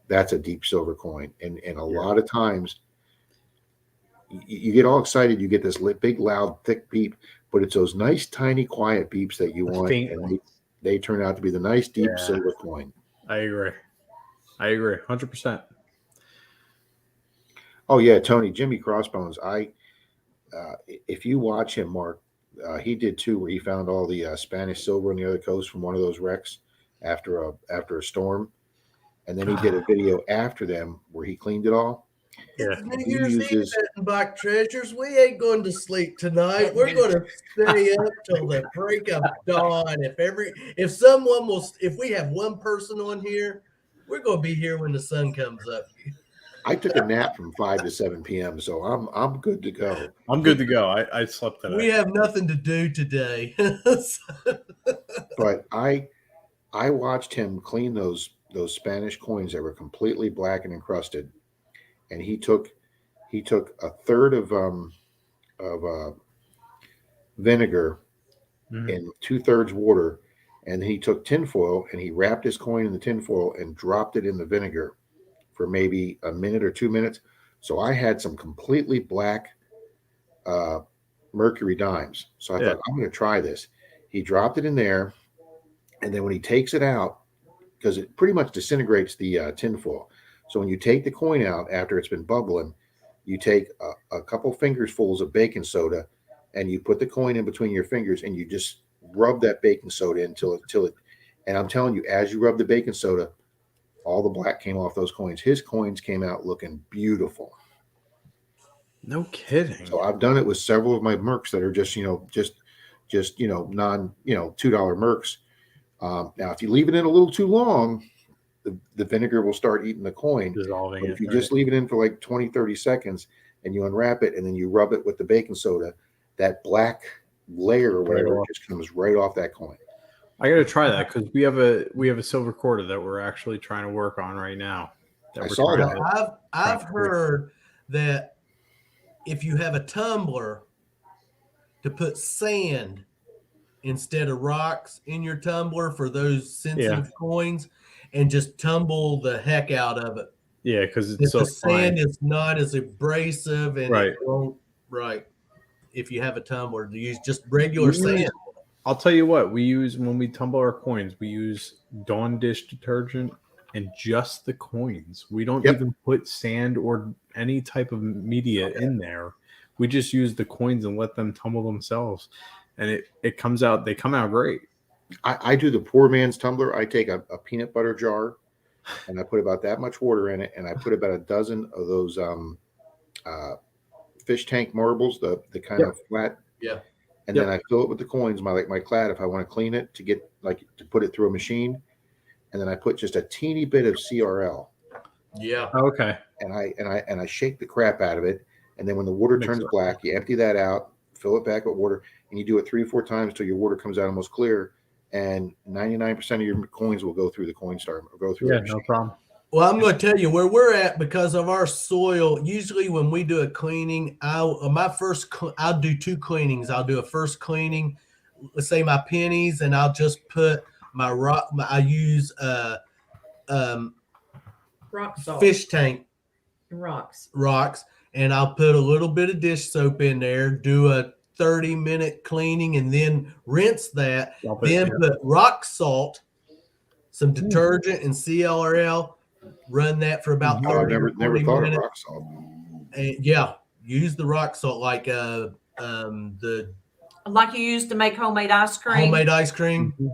that's a deep silver coin. And a lot of times you get all excited, you get this big, loud, thick beep, but it's those nice, tiny, quiet beeps that you want, and they turn out to be the nice, deep silver coin. I agree 100%. Oh yeah, Tony, Jimmy Crossbones. If you watch him, Mark, he did too, where he found all the Spanish silver on the other coast from one of those wrecks after a storm, and then he did a video after them where he cleaned it all. It's New Year's Eve at Black Treasures. We ain't going to sleep tonight. We're going to stay up till the break of dawn. If we have one person on here, we're going to be here when the sun comes up. I took a nap from 5 to 7 p.m., so I'm good to go. I'm good to go. I slept today. We have nothing to do today. But I watched him clean those Spanish coins that were completely black and encrusted, and he took a third of vinegar and 2/3 water, and he took tinfoil and he wrapped his coin in the tinfoil and dropped it in the vinegar for maybe a minute or 2 minutes. So I had some completely black mercury dimes. So I thought, I'm going to try this. He dropped it in there, and then when he takes it out, because it pretty much disintegrates the tinfoil. So when you take the coin out after it's been bubbling, you take a couple fingersfuls of baking soda and you put the coin in between your fingers and you just rub that baking soda until it, and I'm telling you, as you rub the baking soda, all the black came off those coins. His coins came out looking beautiful. No kidding. So I've done it with several of my mercs that are just non $2 mercs. Now, if you leave it in a little too long, the vinegar will start eating the coin. Dissolving but if you just leave it in for like 20, 30 seconds and you unwrap it, and then you rub it with the baking soda. That black layer or whatever just comes right off that coin. I got to try that because we have a silver quarter that we're actually trying to work on right now. I saw that. I've heard that if you have a tumbler, to put sand instead of rocks in your tumbler for those sensitive coins, and just tumble the heck out of it. Yeah, because it's so the sand is not as abrasive, and right. It won't. Right. If you have a tumbler, to use just regular sand. I'll tell you what we use when we tumble our coins. We use Dawn dish detergent and just the coins. We don't even put sand or any type of media in there. We just use the coins and let them tumble themselves, and it comes out. They come out great. I do the poor man's tumbler. I take a peanut butter jar, and I put about that much water in it, and I put about a dozen of those fish tank marbles, the kind of flat. Yeah. And then I fill it with the coins, my clad, if I want to clean it, to put it through a machine. And then I put just a teeny bit of CRL. Yeah. Okay. And I shake the crap out of it. And then when the water turns black, you empty that out, fill it back with water, and you do it 3 or 4 times till your water comes out almost clear. And 99% of your coins will go through the coin star or go through. Yeah, no problem. Well, I'm going to tell you where we're at because of our soil. Usually when we do a cleaning, I'll do 2 cleanings. I'll do a first cleaning, let's say my pennies, and I'll just put my rock. I use rock salt, fish tank rocks, and I'll put a little bit of dish soap in there, do a 30-minute cleaning, and then rinse that. Then put rock salt, some detergent, and CLRL. Run that for about 30 never thought minutes. of rock salt. And use the rock salt like you used to make homemade ice cream. Homemade ice cream. Mm-hmm.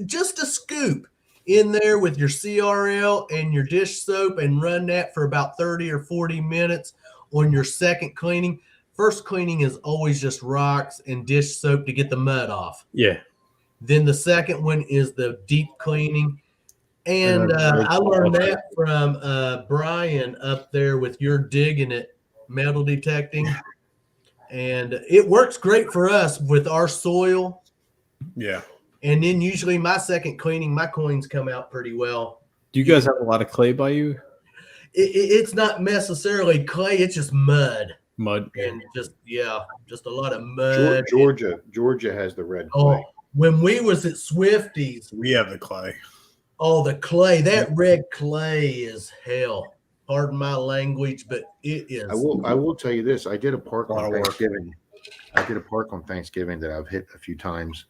Just a scoop in there with your CRL and your dish soap, and run that for about 30 or 40 minutes on your second cleaning. First cleaning is always just rocks and dish soap to get the mud off. Yeah. Then the second one is the deep cleaning. And I learned that from Brian up there with your digging it, metal detecting. And it works great for us with our soil. Yeah. And then usually my second cleaning, my coins come out pretty well. Do you guys have a lot of clay by you? It's not necessarily clay. It's just mud. And just a lot of mud. Georgia has the red clay. When we was at Swifties, we have the clay. Oh, the clay, that red clay is hell. Pardon my language, but it is. I will tell you this. I did a park on Thanksgiving. That I've hit a few times.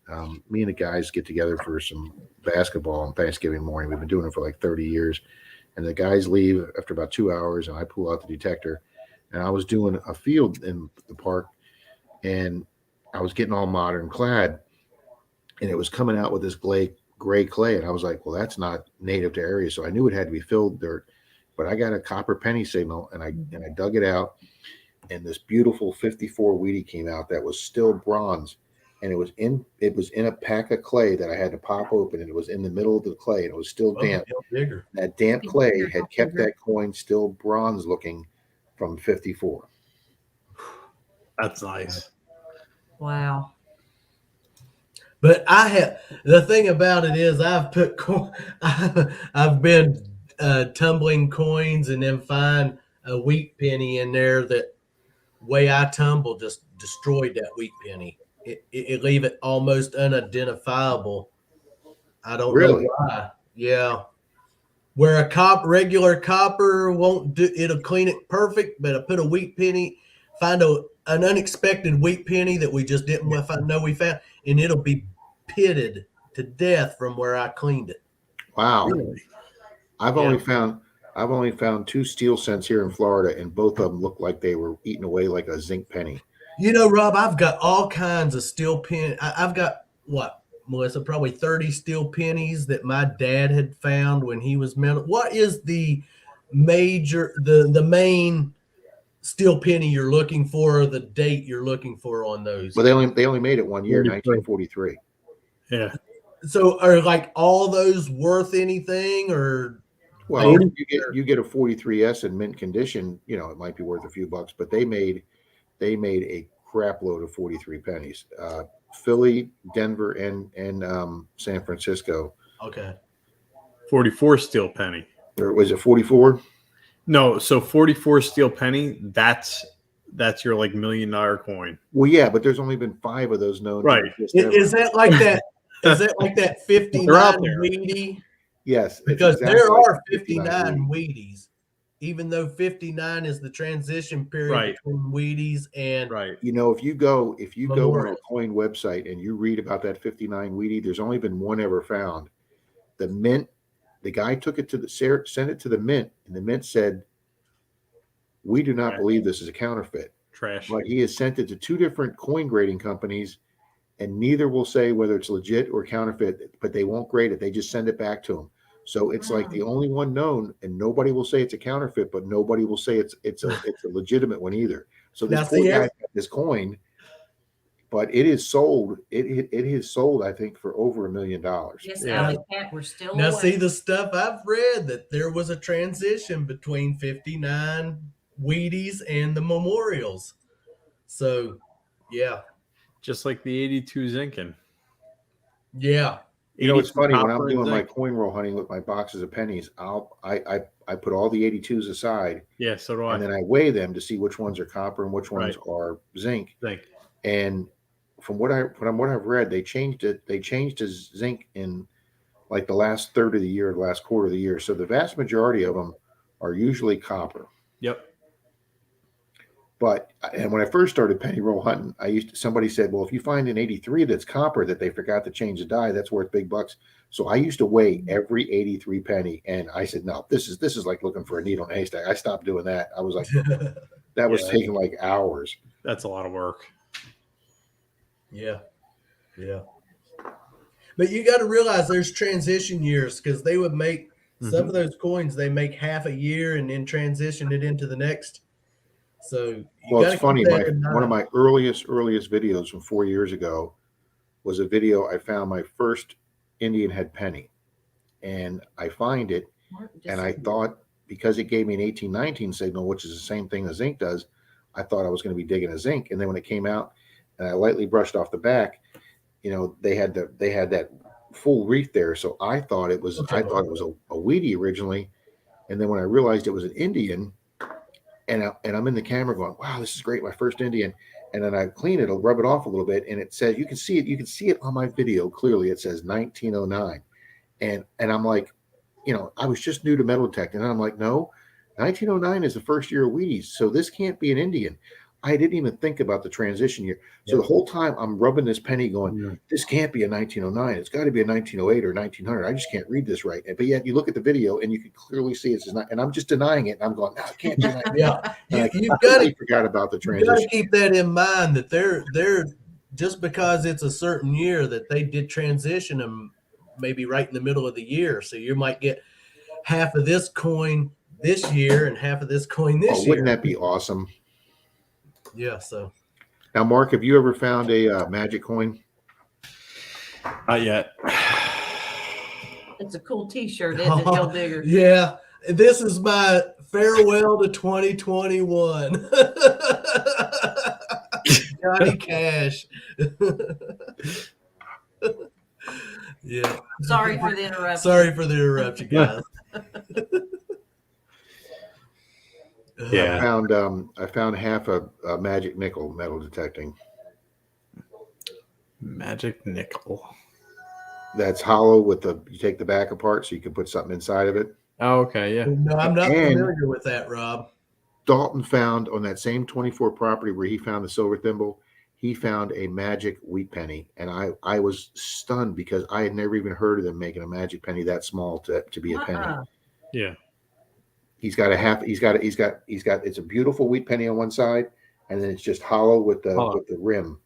Me and the guys get together for some basketball on Thanksgiving morning. We've been doing it for like 30 years. And the guys leave after about 2 hours, and I pull out the detector. And I was doing a field in the park, and I was getting all modern clad, and it was coming out with this gray clay, and I was like, well, that's not native to area, so I knew it had to be filled dirt. But I got a copper penny signal, and I dug it out, and this beautiful 54 Wheatie came out that was still bronze, and it was in a pack of clay that I had to pop open, and it was in the middle of the clay, and it was still damp. That damp clay had kept that coin still bronze looking from 54. That's nice. Wow. But the thing about it is I've been tumbling coins and then find a wheat penny in there that way I tumble just destroyed that wheat penny. It leave it almost unidentifiable. I don't know why. Yeah. Where a regular copper won't do, it'll clean it perfect, but I put a wheat penny, find an unexpected wheat penny that we just didn't know we found, and it'll be pitted to death from where I cleaned it. Wow. Really? I've only found 2 steel cents here in Florida, and both of them look like they were eaten away like a zinc penny. You know, Rob, I've got all kinds of steel pennies. I've got Melissa, probably 30 steel pennies that my dad had found when he was metal. What is the main steel penny you're looking for, or the date you're looking for on those? Well, they only made it 1 year, 1943. Yeah. So are like all those worth anything, or? Well, you get a 43S in mint condition, it might be worth a few bucks, but they made a crap load of 43 pennies. Philly, Denver, and San Francisco. Okay. 44 steel penny. Or was it 44? No, so 44 steel penny, that's your like $1 million coin. Well, yeah, but there's only been 5 of those known. Right. Is that like that? Is that like that 59 Wheatie? Yes. Because there are 59 Wheaties, even though 59 is the transition period between Wheaties and if you go on a coin website and you read about that 59 Wheatie, there's only been one ever found. The mint, the guy took it sent it to the mint, and the mint said, "We do not believe this is a counterfeit." Trash. But he has sent it to 2 different coin grading companies, and neither will say whether it's legit or counterfeit, but they won't grade it. They just send it back to him. So it's like the only one known, and nobody will say it's a counterfeit, but nobody will say it's a legitimate one either. So this poor guy got this coin, but it is sold. It is sold, I think, for over $1 million. Yes, Alley Cat, we're still now. away. See the stuff I've read that there was a transition between 59 Wheaties and the memorials. So, yeah, just like the 82 Zinkin. Yeah. It's funny when I'm doing my coin roll hunting with my boxes of pennies. I put all the 82s aside. Yeah, so do I. And then I weigh them to see which ones are copper and which ones are zinc. And from what I've read, they changed it. They changed to zinc in like the last third of the year, the last quarter of the year. So the vast majority of them are usually copper. Yep. And when I first started penny roll hunting, somebody said, well, if you find an 83 that's copper that they forgot to change the die, that's worth big bucks. So I used to weigh every 83 penny, and I said, no, this is like looking for a needle in a haystack. I stopped doing that. I was like, that was taking like hours. That's a lot of work. Yeah. But you got to realize there's transition years, because they would make some of those coins, they make half a year and then transition it into the next. So it's funny. One of my earliest videos from 4 years ago was a video. I found my first Indian head penny, and I find it, and I thought, because it gave me an 1819 signal, which is the same thing as zinc does, I thought I was going to be digging a zinc. And then when it came out, and I lightly brushed off the back, they had that full wreath there. So I thought it was a Wheatie originally, and then when I realized it was an Indian. And I'm in the camera going, wow, this is great, my first Indian. And then I clean it, I'll rub it off a little bit, and it says, you can see it on my video clearly. It says 1909, and I'm like, I was just new to metal detecting, and I'm like, no, 1909 is the first year of Wheaties, so this can't be an Indian. I didn't even think about the transition year. So the whole time I'm rubbing this penny going, this can't be a 1909. It's got to be a 1908 or 1900. I just can't read this right. But yet you look at the video and you can clearly see it's not. And I'm just denying it. And I'm going, no, it can't be. You've got to forgot about the transition. You got to keep that in mind, that they're just because it's a certain year that they did transition them maybe right in the middle of the year. So you might get half of this coin this year and half of this coin this year. Wouldn't that be awesome? Yeah. So now, Mark, have you ever found a magic coin? Not yet. It's a cool T-shirt, isn't it, Hill Digger? Yeah. This is my farewell to 2021. Johnny Cash. Yeah. Sorry for the interruption. Sorry for the interruption, guys. Yeah. I found half a magic nickel metal detecting. Magic nickel. That's hollow you take the back apart so you can put something inside of it. Oh, okay, yeah. No, I'm not familiar with that, Rob. Dalton found on that same 24 property where he found the silver thimble, he found a magic wheat penny, and I was stunned because I had never even heard of them making a magic penny that small to be a penny. Yeah. It's a beautiful wheat penny on one side, and then it's just hollow with the rim.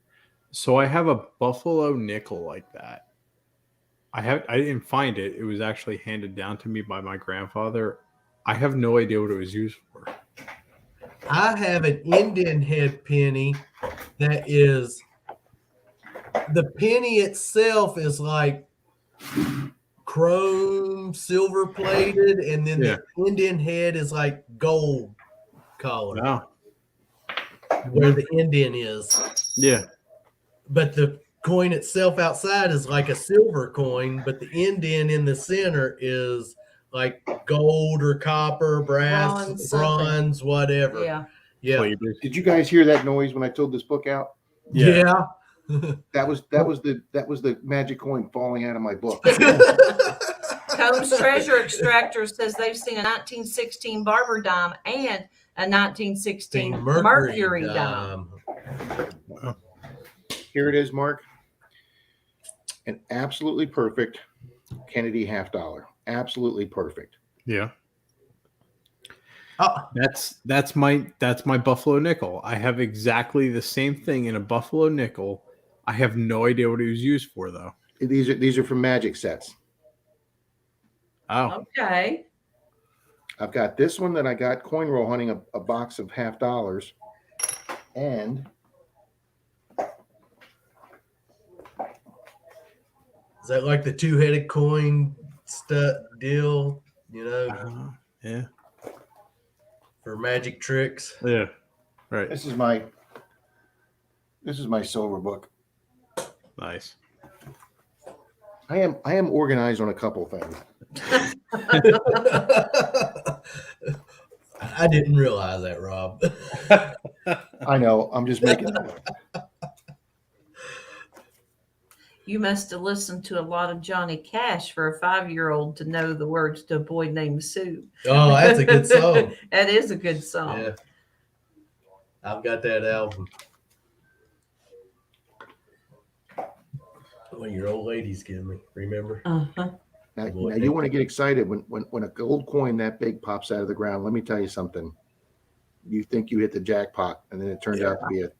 So I have a buffalo nickel like that. I didn't find it. It was actually handed down to me by my grandfather. I have no idea what it was used for. I have an Indian head penny that is, the penny itself is like chrome, silver plated, and then the Indian head is like gold color. Wow. Where the Indian is. Yeah. But the coin itself outside is like a silver coin, but the indent in the center is like gold or copper, bronze, whatever. Yeah. Yeah. Did you guys hear that noise when I told this book out? Yeah. That was the magic coin falling out of my book. Combs Treasure Extractor says they've seen a 1916 Barber dime and a 1916 Mercury dime. Here it is, Mark. An absolutely perfect Kennedy $50. Absolutely perfect. Yeah. Oh, that's my Buffalo nickel. I have exactly the same thing in a Buffalo nickel. I have no idea what it was used for though. These are from magic sets. Oh. Okay. I've got this one that I got coin roll hunting, a box of $50, and is that like the two-headed coin deal? You know, yeah, for magic tricks. Yeah, right. This is my silver book. Nice. I am organized on a couple things. I didn't realize that, Rob. I know. I'm just making it up. You must have listened to a lot of Johnny Cash for a 5-year-old to know the words to A Boy Named Sue. Oh, that's a good song. That is a good song. Yeah. I've got that album. When your old ladies give me, remember? Uh-huh. Now you want to get excited when a gold coin that big pops out of the ground. Let me tell you something. You think you hit the jackpot, and then it turns out to be a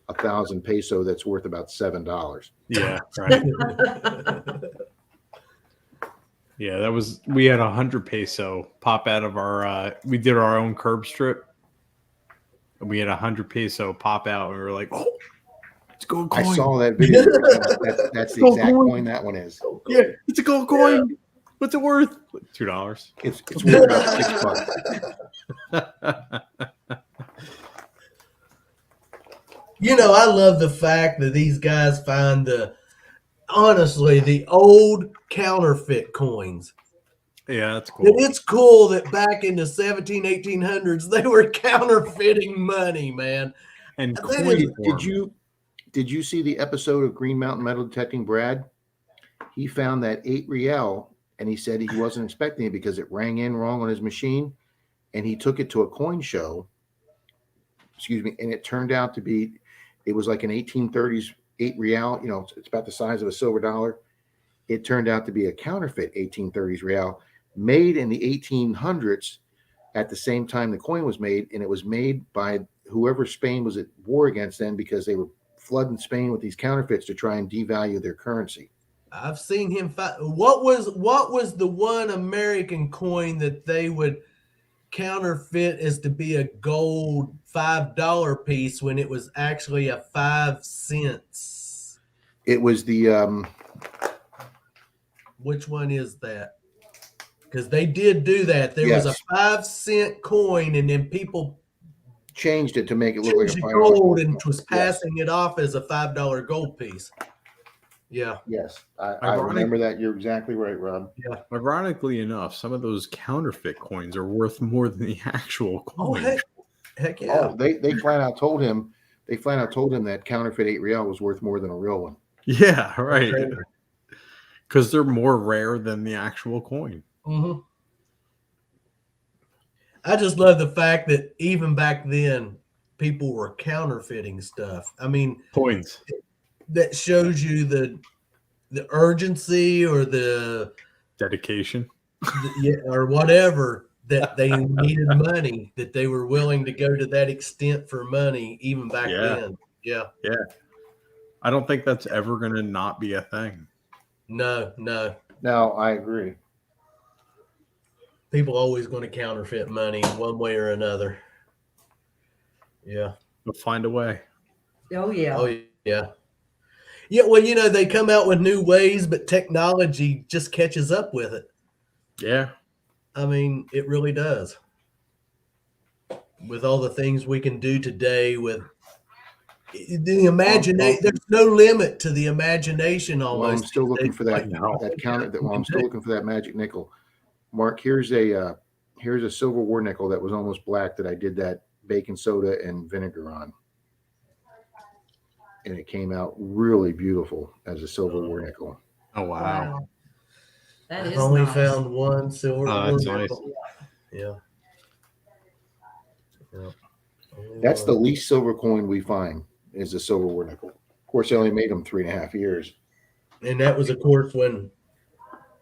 1,000 peso that's worth about $7. Yeah, right. Yeah, we had 100 peso pop out of our. We did our own curb strip, and we had 100 peso pop out, and we were like, "Oh, it's a gold coin." I saw that video. That's the exact coin that one is. Yeah, it's a gold coin. Yeah. What's it worth? $2. It's worth about $6. You know, I love the fact that these guys find the old counterfeit coins. Yeah, that's cool. And it's cool that back in the 1800s, they were counterfeiting money, man. And did you see the episode of Green Mountain Metal Detecting Brad? He found that 8 real, and he said he wasn't expecting it because it rang in wrong on his machine, and he took it to a coin show. And it turned out to be, it was like an 1830s 8 real. You know, it's about the size of a silver dollar. It turned out to be a counterfeit 1830s real made in the 1800s at the same time the coin was made, and it was made by whoever Spain was at war against then because they were flooding Spain with these counterfeits to try and devalue their currency. I've seen him fight. What was the one American coin that they would counterfeit as to be a gold $5 piece when it was actually a 5 cents? It was the which one is that? Because they did do that. There was a 5 cent coin, and then people changed it to make it look like a $5 gold, and was passing it off as a $5 gold piece. Yeah. Yes, I remember that. You're exactly right, Rob. Yeah. Ironically enough, some of those counterfeit coins are worth more than the actual coin. Oh, heck yeah. Oh, they flat out told him. They flat out told him that counterfeit 8 real was worth more than a real one. Yeah, right. Because they're more rare than the actual coin. Mm-hmm. I just love the fact that even back then, people were counterfeiting stuff. I mean, coins. That shows you the urgency or the dedication, or whatever, that they needed money, that they were willing to go to that extent for money even back then. Yeah. Yeah. I don't think that's ever going to not be a thing. No, I agree. People always going to counterfeit money one way or another. Yeah. They'll find a way. Oh, yeah. Oh, yeah. Yeah, well, they come out with new ways, but technology just catches up with it. Yeah. I mean, it really does. With all the things we can do today with the imagination, there's no limit to the imagination almost. Well, I'm still looking for that I'm still looking for that magic nickel. Mark, here's a Silver War nickel that was almost black that I did that baking soda and vinegar on. And it came out really beautiful as a Silver War nickel. Oh, wow. That is I've only nice. found one Silver War that's nickel. nice. Yeah. That's the least silver coin we find is a Silver War nickel. Of course, they only made them 3.5 years. And that was, of course, when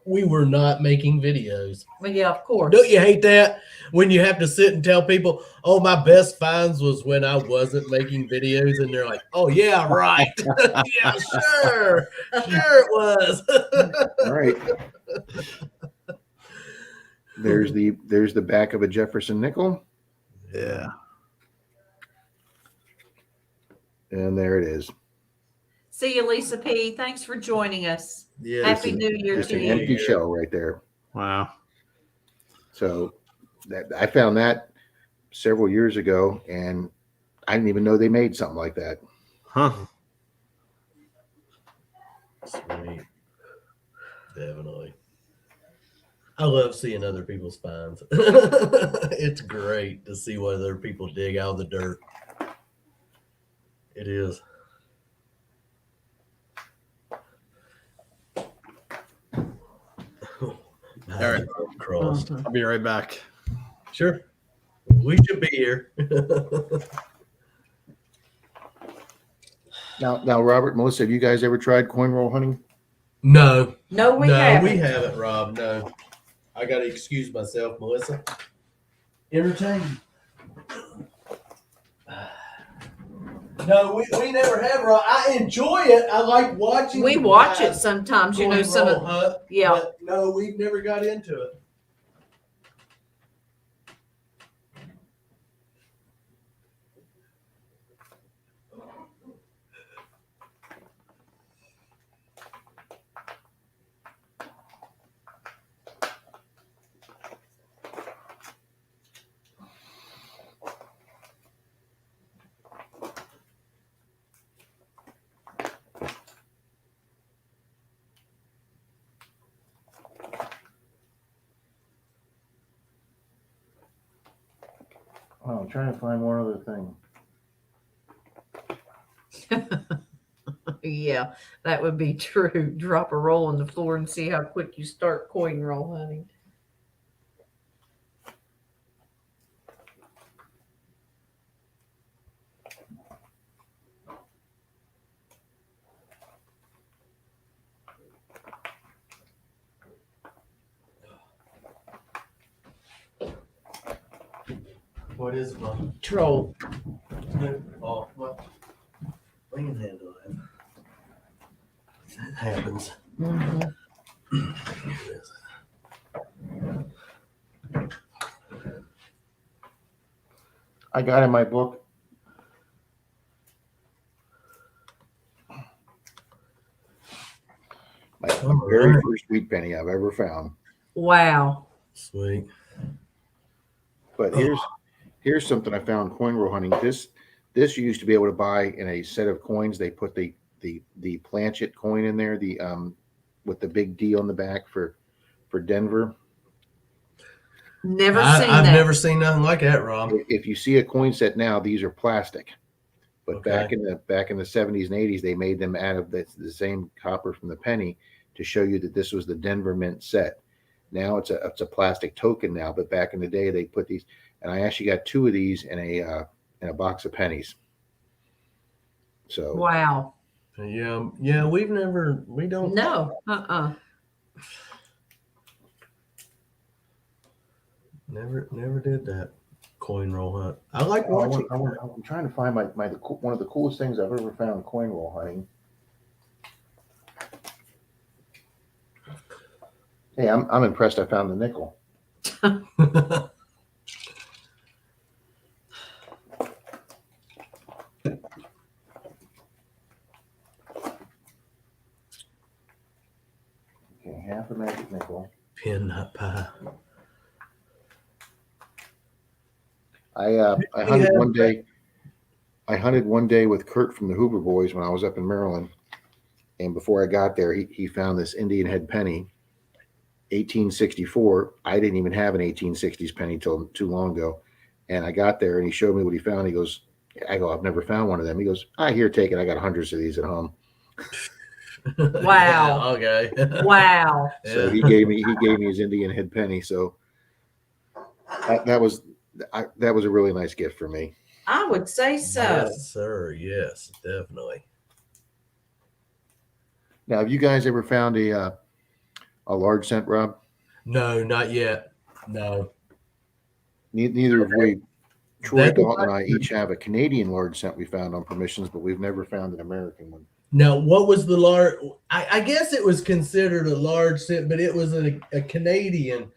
we were not making videos. Well, yeah, of course. Don't you hate that? When you have to sit and tell people, oh, my best finds was when I wasn't making videos. And they're like, oh, yeah, right. Yeah, sure. Sure it was. All right. There's the back of a Jefferson nickel. Yeah. And there it is. See you, Lisa P. Thanks for joining us. Yeah, Happy New Year Just to an you. empty shell right there. Wow. So I found that several years ago, and I didn't even know they made something like that. Huh. Sweet. Definitely. I love seeing other people's finds. It's great to see what other people dig out of the dirt. It is. All right. Crossed. I'll be right back. Sure. We should be here. Now, Robert, Melissa, have you guys ever tried coin roll hunting? No. No, we haven't. We haven't, Rob. No. I got to excuse myself, Melissa. Entertain. No, we never have, Rob. I enjoy it. I like watching. We watch it sometimes, you know, some of hunt, yeah. But no, we've never got into it. Oh, I'm trying to find one other thing. Yeah, that would be true. Drop a roll on the floor and see how quick you start coin roll hunting. What is it, Mom? Troll. Oh, well, we can handle that. That happens. I got in my book. My very first wheat penny I've ever found. Wow. Sweet. But here's something I found coin roll hunting. This you used to be able to buy in a set of coins. They put the planchet coin in there, the with the big D on the back for Denver. I've never seen nothing like that, Rob. If you see a coin set now, these are plastic. But back in the 70s and 80s, they made them out of the same copper from the penny to show you that this was the Denver Mint set. Now it's a plastic token now, but back in the day they put these, and I actually got 2 of these in a box of pennies. So wow. Yeah, we don't. No. Never did that coin roll hunt. I like watching. I'm trying to find one of the coolest things I've ever found coin roll hunting. Hey, I'm impressed. I found the nickel. half a magic nickel. Peanut pie. I hunted one day. I hunted one day with Kurt from the Hoover Boys when I was up in Maryland. And before I got there, he found this Indian head penny, 1864. I didn't even have an 1860s penny till too long ago. And I got there and he showed me what he found. He goes, I go, I've never found one of them. He goes, here, take it. I got hundreds of these at home. Wow. Okay. Wow. So he gave me his Indian head penny. So that was a really nice gift for me. I would say so. Yes, sir. Yes, definitely. Now, have you guys ever found a large cent, Rob? No, not yet. No. Neither have we. Troy Dalton and I each have a Canadian large cent we found on permissions, but we've never found an American one. Now, what was the large? I guess it was considered a large cent, but it was a Canadian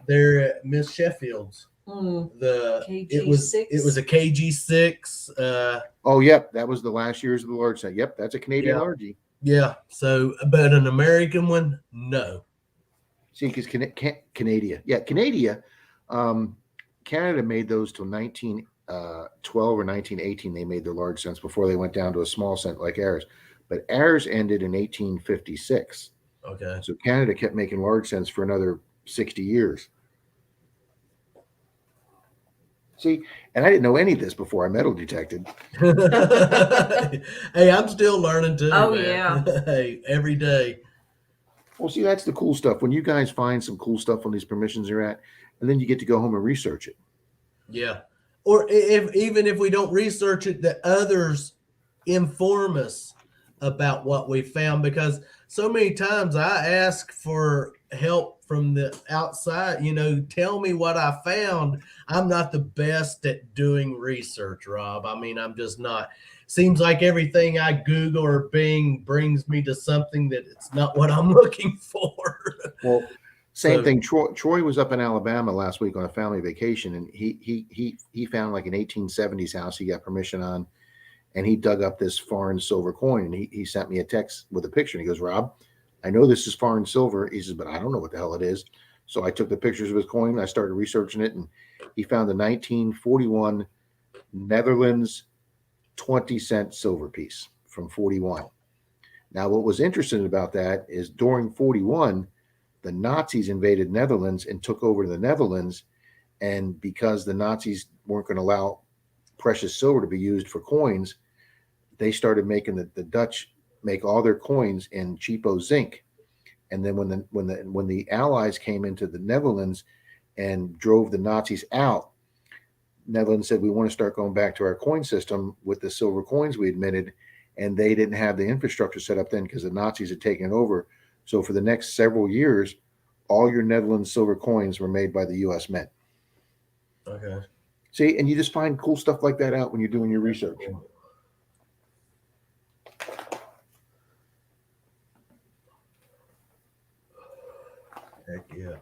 there at Miss Sheffield's. It was a KG6. Oh, yep, that was the last year's of the large cent. Yep, that's a Canadian largie. Yeah. So, but an American one, no. See, because Canada, Canada made those till 1912 or 1918. They made their large cents before they went down to a small cent like ours. But ours ended in 1856. Okay. So Canada kept making large cents for another 60 years. See, and I didn't know any of this before I metal detected. Hey, I'm still learning too. Oh, man. yeah. Hey, every day. Well, see, that's the cool stuff. When you guys find some cool stuff on these permissions you're at, and then you get to go home and research it. Yeah. Or even if we don't research it, that others inform us about what we found, because so many times I ask for help from the outside, tell me what I found. I'm not the best at doing research, Rob. I mean, I'm just not. Seems like everything I Google or Bing brings me to something that it's not what I'm looking for. Well, same thing. Troy was up in Alabama last week on a family vacation, and he found like an 1870s house he got permission on, and he dug up this foreign silver coin, and he sent me a text with a picture, and he goes, Rob, I know this is foreign silver. He says, but I don't know what the hell it is. So I took the pictures of his coin, and I started researching it, and he found the 1941 Netherlands 20-cent silver piece from 41. Now, what was interesting about that is during 41, the Nazis invaded Netherlands and took over the Netherlands. And because the Nazis weren't going to allow precious silver to be used for coins, they started making the Dutch make all their coins in cheapo zinc. And then when the Allies came into the Netherlands and drove the Nazis out, Netherlands said, we want to start going back to our coin system with the silver coins we admitted. And they didn't have the infrastructure set up then because the Nazis had taken it over. So for the next several years, all your Netherlands silver coins were made by the U.S. Mint. Okay. See, and you just find cool stuff like that out when you're doing your research. Heck yeah.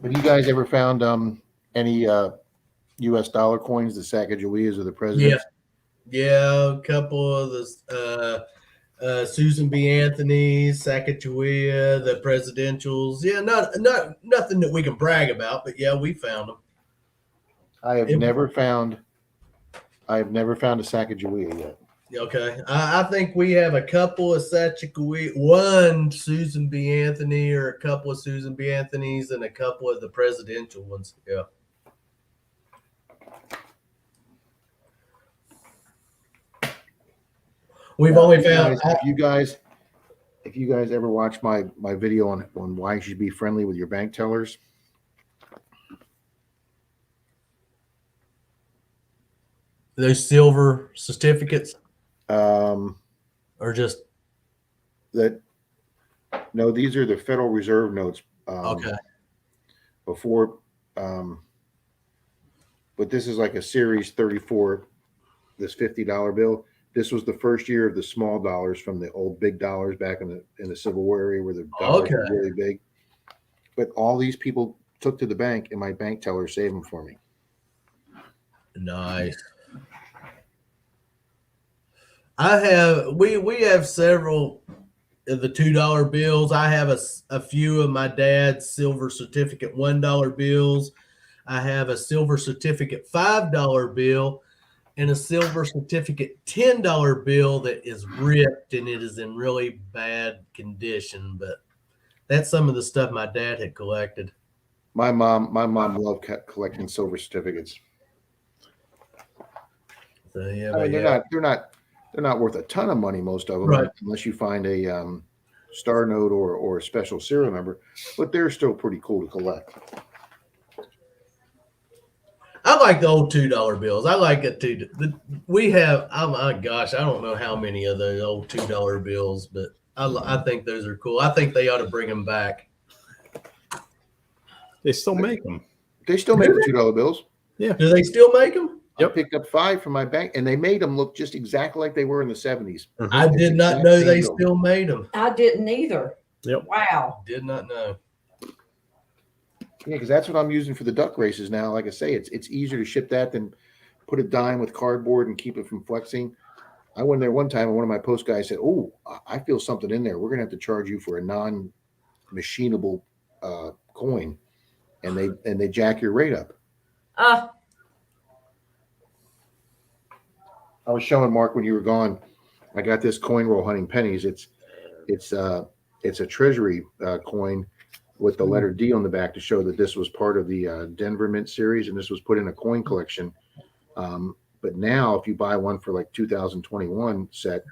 Have you guys ever found any U.S. dollar coins, the Sacagaweas or the presidents? Yeah, a couple of the Susan B. Anthony's, Sacagawea, the presidentials. Yeah, not nothing that we can brag about, but yeah, we found them. I have never found a Sacagawea yet. Okay, I think we have a couple of Sacagawea, one Susan B. Anthony, or a couple of Susan B. Anthony's, and a couple of the presidential ones. Yeah. We've only found. If you guys ever watch my video on why you should be friendly with your bank tellers, Those silver certificates, or just that? No, these are the Federal Reserve notes. Okay. Before, but this is like a Series 34. This $50 bill. This was the first year of the small dollars from the old big dollars back in the Civil War area where the dollars were really big. But all these people took to the bank, and my bank teller saved them for me. Nice. We have several the $2 bills. I have a few of my dad's silver certificate $1 bills. I have a silver certificate $5 bill and a silver certificate $10 bill that is ripped and it is in really bad condition. But that's some of the stuff my dad had collected. My mom loved collecting silver certificates. So yeah, I mean, they're not worth a ton of money, most of them, right, unless you find a star note or a special serial number. But they're still pretty cool to collect. I like the old $2 bills. I like it too. We have, oh my gosh, I don't know how many of those old $2 bills, but I think those are cool. I think they ought to bring them back. They still make them. They still make the $2 bills. Yeah. Do they still make them? Yep. I picked up 5 from my bank, and they made them look just exactly like they were in the 70s. I did not know they still made them. I didn't either. Yep. Wow. Did not know. Yeah, because that's what I'm using for the duck races now. Like I say, it's easier to ship that than put a dime with cardboard and keep it from flexing. I went there one time, and one of my post guys said, "Oh, I feel something in there. We're going to have to charge you for a non-machinable coin," and they jack your rate up. I was showing Mark when you were gone. I got this coin roll hunting pennies. It's a treasury coin with the letter D on the back to show that this was part of the Denver Mint series, and this was put in a coin collection. But now, if you buy one for like 2021 set,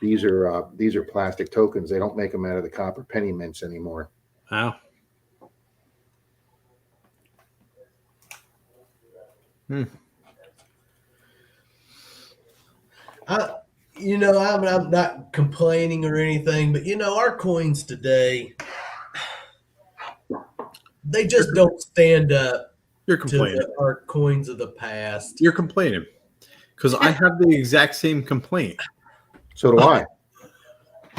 these are plastic tokens. They don't make them out of the copper penny mints anymore. Wow. I'm not complaining or anything, but our coins today, they just don't stand up. You're complaining. To our coins of the past. You're complaining because I have the exact same complaint. So do I.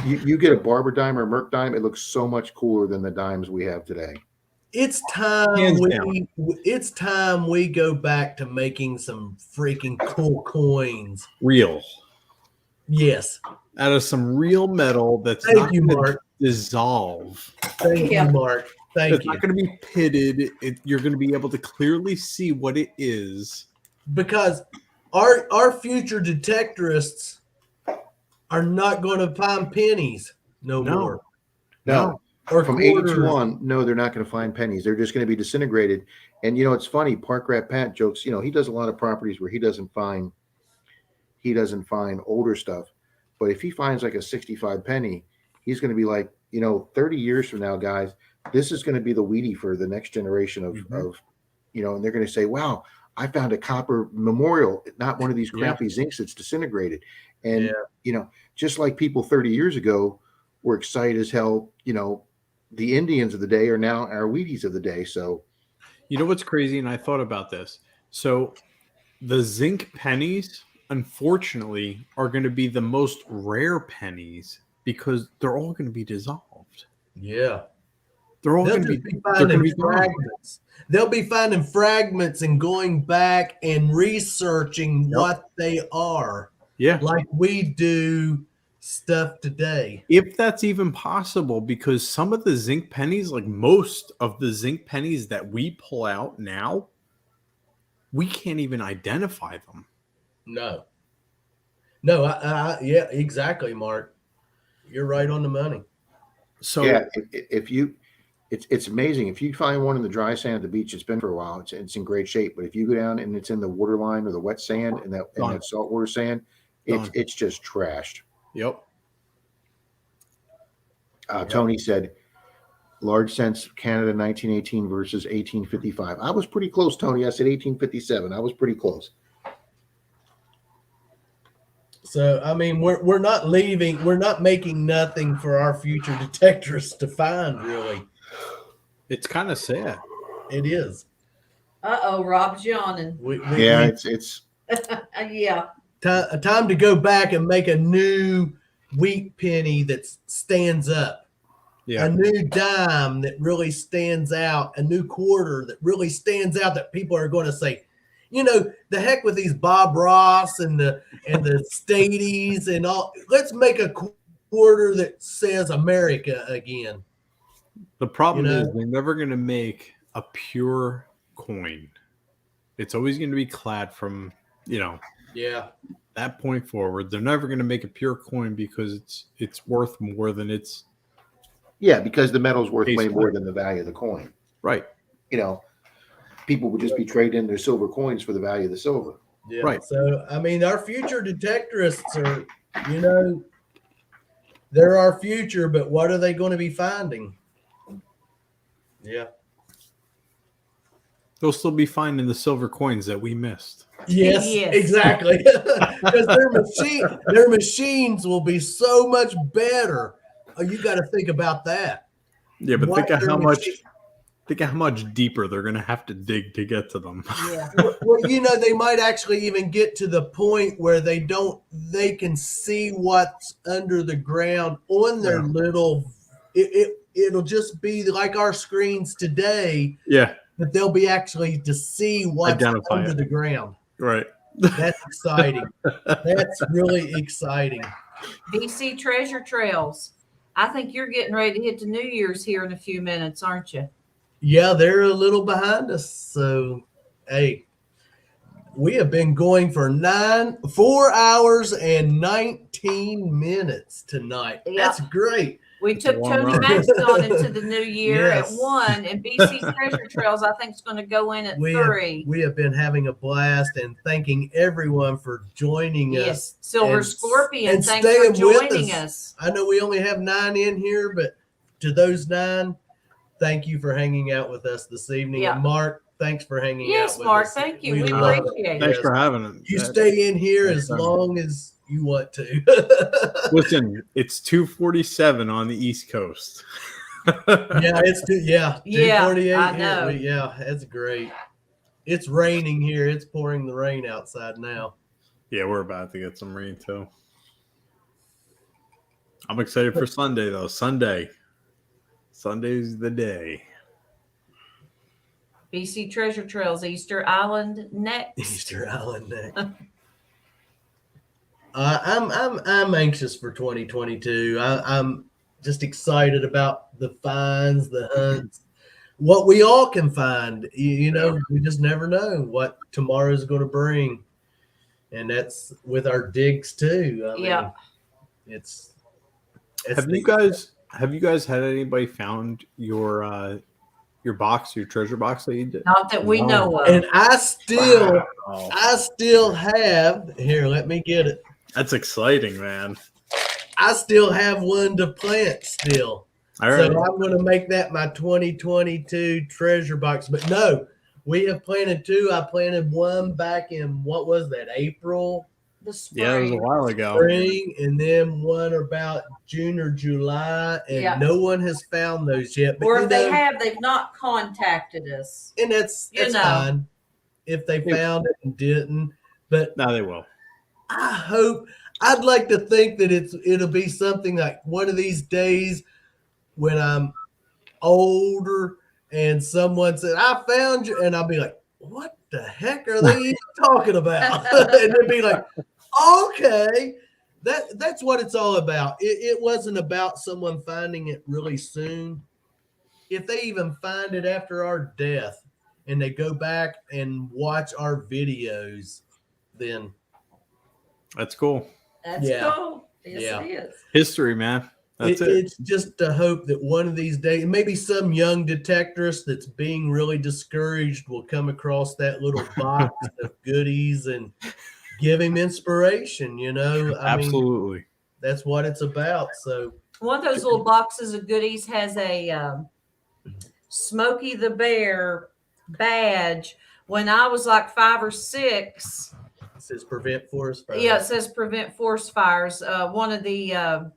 You get a barber dime or a Merc dime, it looks so much cooler than the dimes we have today. It's time we go back to making some freaking cool coins. Real. Yes. Out of some real metal that's not going to dissolve. Thank you, Mark. It's not going to be pitted. You're going to be able to clearly see what it is. Because our future detectorists are not going to find pennies no more. No. Or from 82 on, no, they're not going to find pennies. They're just going to be disintegrated. And it's funny. Park Rat Pat jokes. He does a lot of properties where he doesn't find older stuff. But if he finds like a 65 penny, he's going to be like, 30 years from now, guys, this is going to be the Wheatie for the next generation of and they're going to say, wow, I found a copper memorial, not one of these crappy zincs that's disintegrated. And, just like people 30 years ago were excited as hell, the Indians of the day are now our Wheaties of the day. So, what's crazy? And I thought about this. So the zinc pennies, unfortunately, are going to be the most rare pennies because they're all going to be dissolved. Yeah. They're all going to be finding fragments. They'll be finding fragments and going back and researching what they are. Yeah. Like we do stuff today. If that's even possible, because some of the zinc pennies, like most of the zinc pennies that we pull out now, we can't even identify them. No, yeah, exactly, Mark. You're right on the money. So it's amazing. If you find one in the dry sand at the beach, it's been for a while, it's in great shape. But if you go down and it's in the water line or the wet sand and that saltwater sand, it's just trashed. Yep. Tony said, large cents Canada 1918 versus 1855. I was pretty close, Tony. I said 1857. I was pretty close. So, I mean, we're not leaving. We're not making nothing for our future detectors to find, really. It's kind of sad. It is. Rob's yawning. It's yeah. Time to go back and make a new wheat penny that stands up. Yeah. A new dime that really stands out. A new quarter that really stands out that people are going to say, the heck with these Bob Ross and the Stadies and all. Let's make a quarter that says America again. The problem is they're never going to make a pure coin. It's always going to be clad from, that point forward. They're never going to make a pure coin because it's worth more than its. Yeah, because the metal's worth way more than the value of the coin. Right. People would just be trading their silver coins for the value of the silver. Yeah. Right. So, I mean, our future detectorists are, they're our future, but what are they going to be finding? Yeah. They'll still be finding the silver coins that we missed. Yes. Exactly. Because their machines will be so much better. Oh, you got to think about that. Yeah, but think of how much deeper they're going to have to dig to get to them. Yeah. Well, they might actually even get to the point where they can see what's under the ground on their little, it'll just be like our screens today. Yeah. But they'll be actually to see what's under the ground. Right. That's exciting. That's really exciting. BC Treasure Trails. I think you're getting ready to hit the New Year's here in a few minutes, aren't you? Yeah, they're a little behind us. So, hey, we have been going for 4 hours and 19 minutes tonight. Yeah. That's great. We took Tony Maxton into the new year at 1, and BC Treasure Trails, I think, is going to go in at 3. We have been having a blast and thanking everyone for joining us. Silver Scorpion, thanks for joining us. I know we only have 9 in here, but to those 9, thank you for hanging out with us this evening. Yeah. And Mark, thanks for hanging out with us. Yes, Mark, thank you. We appreciate it. Thanks for having us. You stay in here as long as you want to. Listen, it's 2:47 on the East Coast. It's 2:48. I know. That's great. It's raining here. It's pouring the rain outside now. Yeah, we're about to get some rain too. I'm excited for Sunday though. Sunday's the day. BC Treasure Trails, Easter Island next. Easter Island next. I'm anxious for 2022. I'm just excited about the finds, the hunts, what we all can find. We just never know what tomorrow's going to bring, and that's with our digs too. It's Have you guys had anybody found your box, your treasure box that you did? Not that we know of. And I still have here. Let me get it. That's exciting, man. I still have one to plant still. All right. So I'm going to make that my 2022 treasure box. But no, we have planted 2. I planted one back in, what was that, April? The spring. Yeah, it was a while ago. Spring, and then one about June or July, and no one has found those yet. But or if they have, they've not contacted us. And that's fine if they found it and didn't. But no, they will. I'd like to think that it'll be something like one of these days when I'm older and someone said, I found you, and I'll be like, what the heck are they even talking about? And they'll be like, okay, that's what it's all about. It wasn't about someone finding it really soon. If they even find it after our death and they go back and watch our videos, then that's cool. That's cool. Yes, it is. History, man. That's it. It's just to hope that one of these days, maybe some young detectorist that's being really discouraged will come across that little box of goodies and give him inspiration. Absolutely. That's what it's about. So one of those little boxes of goodies has a Smokey the Bear badge. When I was like 5 or 6. It says prevent forest fires. Yeah, it says prevent forest fires. One of the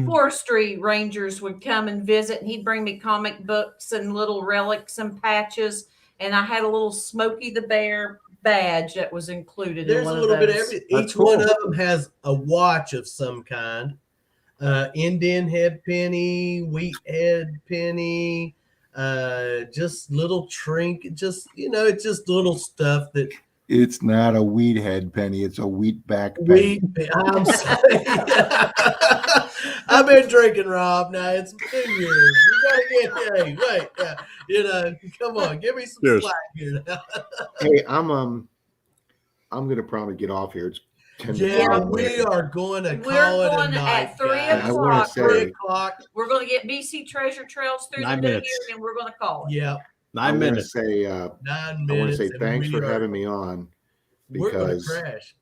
forestry rangers would come and visit, and he'd bring me comic books and little relics and patches. And I had a little Smokey the Bear badge that was included. There's in one a little of bit those. of everything. Each one of them has a watch of some kind. Indian head penny, wheat head penny, just little trinket, it's just little stuff that It's not a weed head, Penny. It's a wheat back Penny. I'm sorry. I've been drinking, Rob. Now it's New Year's. You gotta get wait. Yeah, you know, come on, give me some slack here now. Hey, I'm gonna probably get off here. It's 10 yeah, we are going to call it a night at 3 guys. o'clock. 3 o'clock. We're going to get BC Treasure Trails through the new year, and we're going to call it. Yeah, 9 minutes. Say, 9 minutes. I want to say thanks for having me on. Because we're going to crash.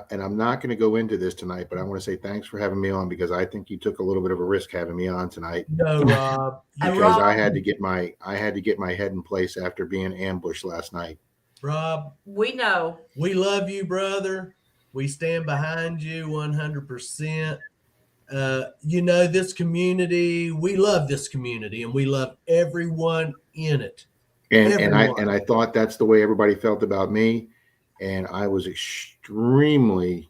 and I'm not going to go into this tonight, but I want to say thanks for having me on because I think you took a little bit of a risk having me on tonight. No, Rob. Because I had to get my head in place after being ambushed last night. Rob, we know. We love you, brother. We stand behind you 100%. You know, this community, we love this community and we love everyone in it. And I thought that's the way everybody felt about me. And I was extremely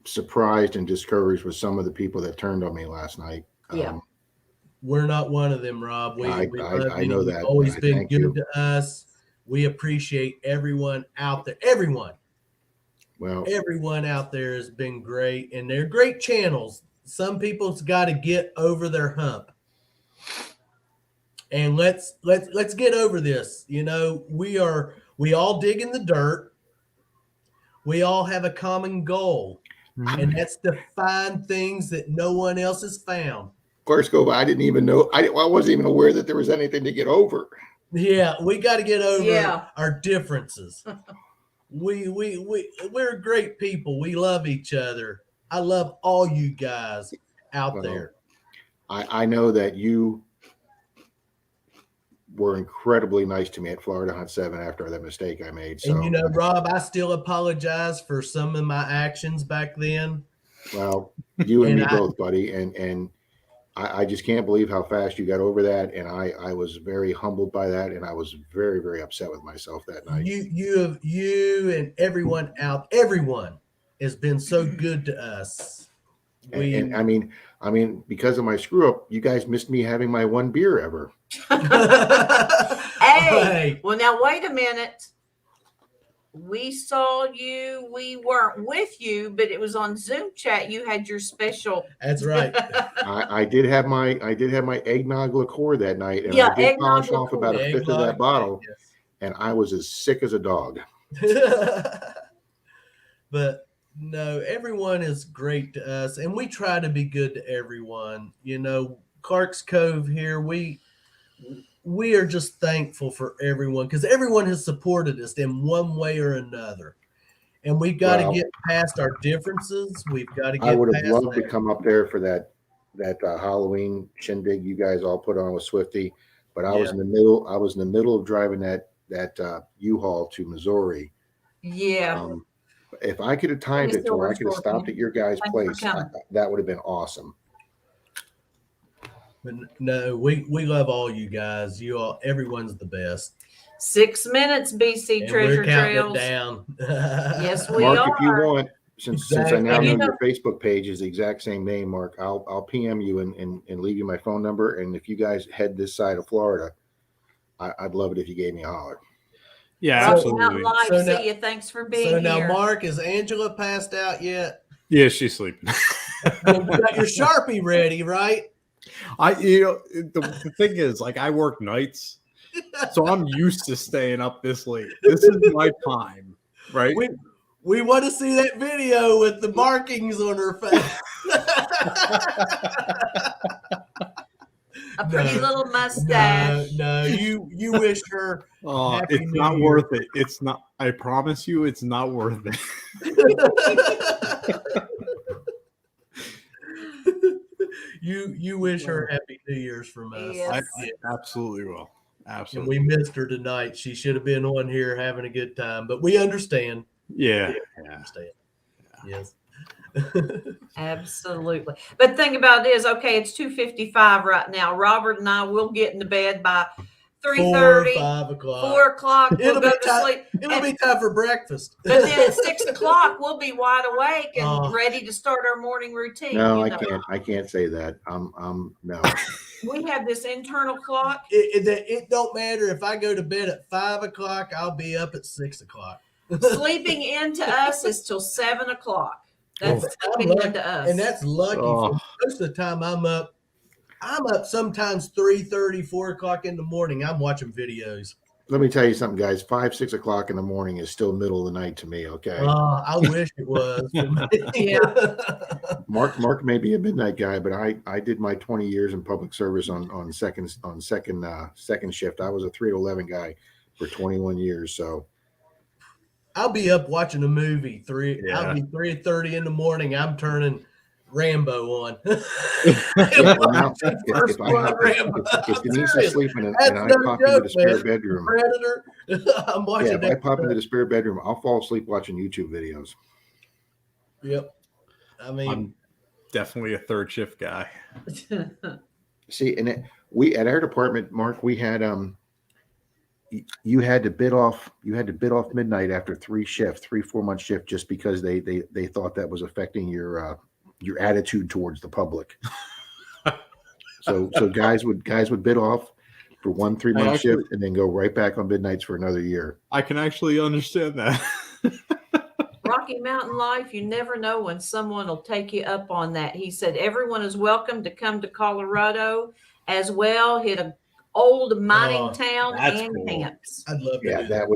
surprised and discouraged with some of the people that turned on me last night. Yeah. We're not one of them, Rob. We love you. I know that. You've always been good to us. We appreciate everyone out there. Everyone. Well, everyone out there has been great, and they're great channels. Some people's got to get over their hump. And let's get over this. You know, we all dig in the dirt. We all have a common goal, and that's to find things that no one else has found. Of course, Cove, I didn't even know. I wasn't even aware that there was anything to get over. Yeah, we got to get over our differences. We're great people. We love each other. I love all you guys out there. I know that you were incredibly nice to me at Florida Hunt 7 after that mistake I made. So, and you know, Rob, I still apologize for some of my actions back then. Well, you and me both, buddy. And I just can't believe how fast you got over that. And I was very humbled by that. And I was very, very upset with myself that night. You and everyone has been so good to us. And I mean, because of my screw up, you guys missed me having my one beer ever. Hey, well, now wait a minute. We saw you. We weren't with you, but it was on Zoom chat. You had your special. That's right. I did have my eggnog liqueur that night, and I did polish off about a fifth of that bottle, and I was as sick as a dog. But no, everyone is great to us, and we try to be good to everyone. You know, Clark's Cove here, we are just thankful for everyone because everyone has supported us in one way or another. And we've got to get past our differences. We've got to get I would have loved to come up there for that Halloween shindig you guys all put on with Swifty, but I was in the middle of driving that U-Haul to Missouri. Yeah. If I could have timed it to where I could have stopped at your guys' place, that would have been awesome. But no, we love all you guys. You all, everyone's the best. 6 minutes, BC Treasure Trails. Down. Yes, we Mark, are. if you want, since I now know your Facebook page is the exact same name, Mark, I'll PM you and leave you my phone number. And if you guys head this side of Florida, I'd love it if you gave me a holler. Yeah, absolutely. See you. Thanks for being here. So now, Mark, is Angela passed out yet? Yeah, she's sleeping. You got your Sharpie ready, right? The thing is, like, I work nights, so I'm used to staying up this late. This is my time, right? We want to see that video with the markings on her face. A pretty little mustache. No, you wish her. It's not worth it. It's not. I promise you, it's not worth it. You wish her Happy New Year's from us. Yes. I absolutely will. Absolutely. And we missed her tonight. She should have been on here having a good time, but we understand. Yeah. Understand. Yes. Absolutely. But the thing about it is, okay, it's 2:55 right now. Robert and I will get into bed by 3:30, 5 o'clock, 4 o'clock. We'll go to sleep. It'll be time for breakfast. But then at 6 o'clock, we'll be wide awake and ready to start our morning routine. No, I can't say that. No. We have this internal clock. It don't matter if I go to bed at 5 o'clock. I'll be up at 6 o'clock. Sleeping into us is till 7 o'clock. That's sleeping into us, and that's lucky. For most of the time, I'm up. Sometimes 3:30, 4 o'clock in the morning. I'm watching videos. Let me tell you something, guys. 5, 6 o'clock in the morning is still middle of the night to me. Okay. I wish it was. Yeah. Mark may be a midnight guy, but I did my 20 years in public service on second shift. I was a 3 to 11 guy for 21 years. So I'll be up watching a movie. I'll be 3:30 in the morning. I'm turning Rambo on. If Denise is sleeping and I pop into the spare bedroom, Predator. I'm watching. If I pop into the spare bedroom, I'll fall asleep watching YouTube videos. Yep. I mean, I'm definitely a third shift guy. See, and we at our department, Mark, we had you had to bid off midnight after 3-4 month shift just because they thought that was affecting your attitude towards the public. so guys would bid off for 1 3-month shift and then go right back on midnights for another year. I can actually understand that. Rocky Mountain Life, you never know when someone will take you up on that. He said everyone is welcome to come to Colorado as well. Hit a old mining town and camps. I'd love to. Yeah, that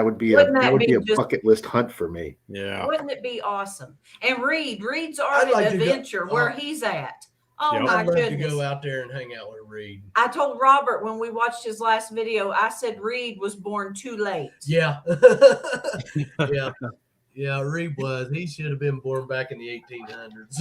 would be a bucket list hunt for me. Yeah. Wouldn't it be awesome? And Reed's already an adventure where he's at. Oh my goodness. I'd love to go out there and hang out with Reed. I told Robert when we watched his last video, I said Reed was born too late. Yeah. Yeah, Reed was. He should have been born back in the 1800s.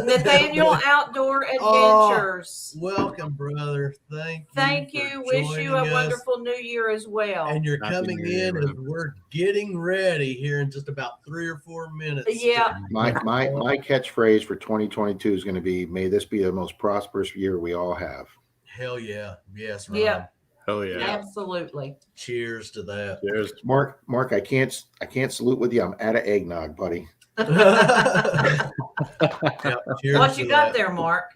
Nathaniel Outdoor Adventures. Welcome, brother. Thank you. Wish you a wonderful new year as well. And you're coming in as we're getting ready here in just about 3 or 4 minutes. Yeah. My catchphrase for 2022 is going to be, may this be the most prosperous year we all have. Hell yeah. Yes, Ron. Yeah. Hell yeah. Absolutely. Cheers to that. Cheers. Mark, I can't salute with you. I'm out of eggnog, buddy. What you got there, Mark?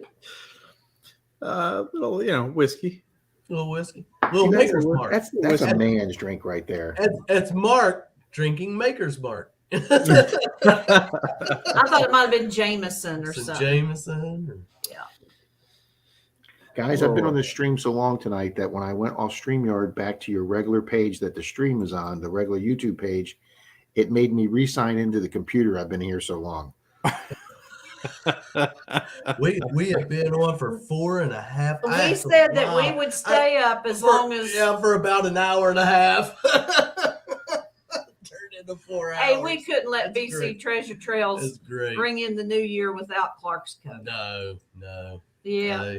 Little, whiskey. Little whiskey. Little Maker's Mark. That's a man's drink right there. It's Mark drinking Maker's Mark. I thought it might have been Jameson or something. Jameson. Yeah. Guys, I've been on this stream so long tonight that when I went off StreamYard back to your regular page that the stream is on, the regular YouTube page, it made me re-sign into the computer. I've been here so long. we have been on for 4.5 hours. We said that we would stay up as long as for about an hour and a half. Turned into 4 hours. Hey, we couldn't let That's BC great. Treasure Trails bring in the new year without Clark's Cove. No. Yeah.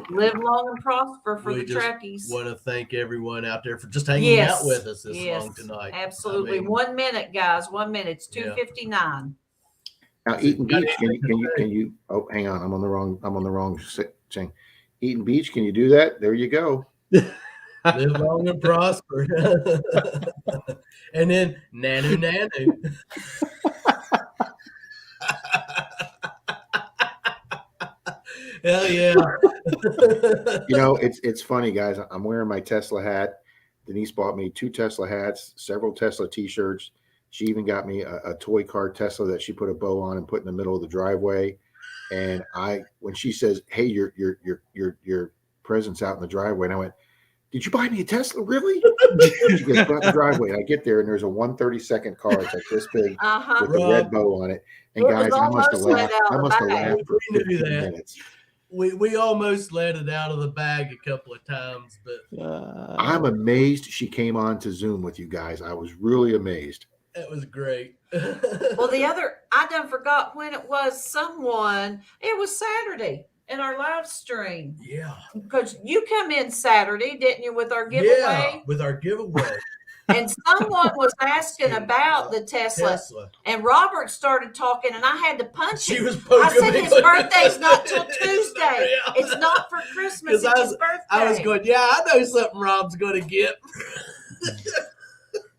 Live long and prosper for the Trekkies. Want to thank everyone out there for just hanging out with us this long tonight. Absolutely. 1 minute, guys. 1 minute. It's 2:59. Now, Eaton Beach, can you? Oh, hang on. I'm on the wrong thing. Eaton Beach, can you do that? There you go. Live long and prosper. And then Nanu. Hell yeah. It's funny, guys. I'm wearing my Tesla hat. Denise bought me 2 Tesla hats, several Tesla t-shirts. She even got me a toy car Tesla that she put a bow on and put in the middle of the driveway. And when she says, "Hey, your present's out in the driveway," and I went, "Did you buy me a Tesla? Really?" She goes, "Out the driveway." And I get there and there's a 132nd car. It's like this big with the red bow on it. And guys, I must have laughed for 15 minutes. We almost let it out of the bag a couple of times, but I'm amazed she came on to Zoom with you guys. I was really amazed. It was great. Well, I done forgot when it was. It was Saturday in our live stream. Yeah. Because you come in Saturday, didn't you, with our giveaway? Yeah, with our giveaway. And someone was asking about the Tesla. And Robert started talking, and I had to punch him. I said his birthday's not till Tuesday. It's not for Christmas. It's his birthday. I was going, yeah, I know something Rob's going to get.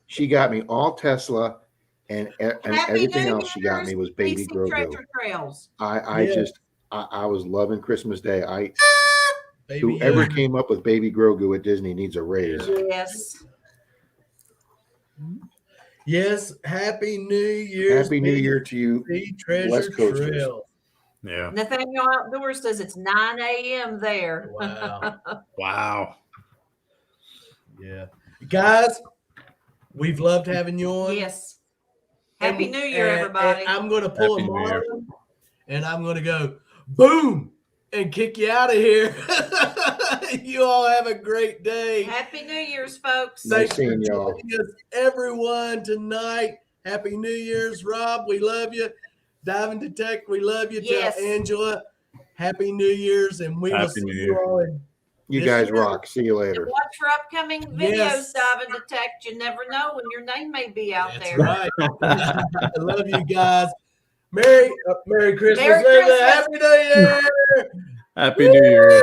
She got me all Tesla, and everything else she got me was Baby Grogu. I was loving Christmas Day. Whoever came up with Baby Grogu at Disney needs a raise. Yes. Yes. Happy New Year. Happy New Year to you, West Coasters. Trail. Yeah. Nathaniel Outdoors says it's 9 a.m. there. Wow. Wow. Yeah. Guys, we've loved having you on. Yes. Happy New Year, everybody. And I'm going to pull a Marlin, and I'm going to go, boom, and kick you out of here. You all have a great day. Happy New Year's, folks. Nice seeing y'all. Everyone tonight. Happy New Year's, Rob. We love you. Diving to Tech, we love you. Yes. Tell Angela, Happy New Year's, and we will see you all. You guys rock. See you later. And watch for upcoming videos, Diving to Tech. You never know when your name may be out there. Right. I love you guys. Merry Christmas. Merry Christmas. Happy New Year. Happy New Year.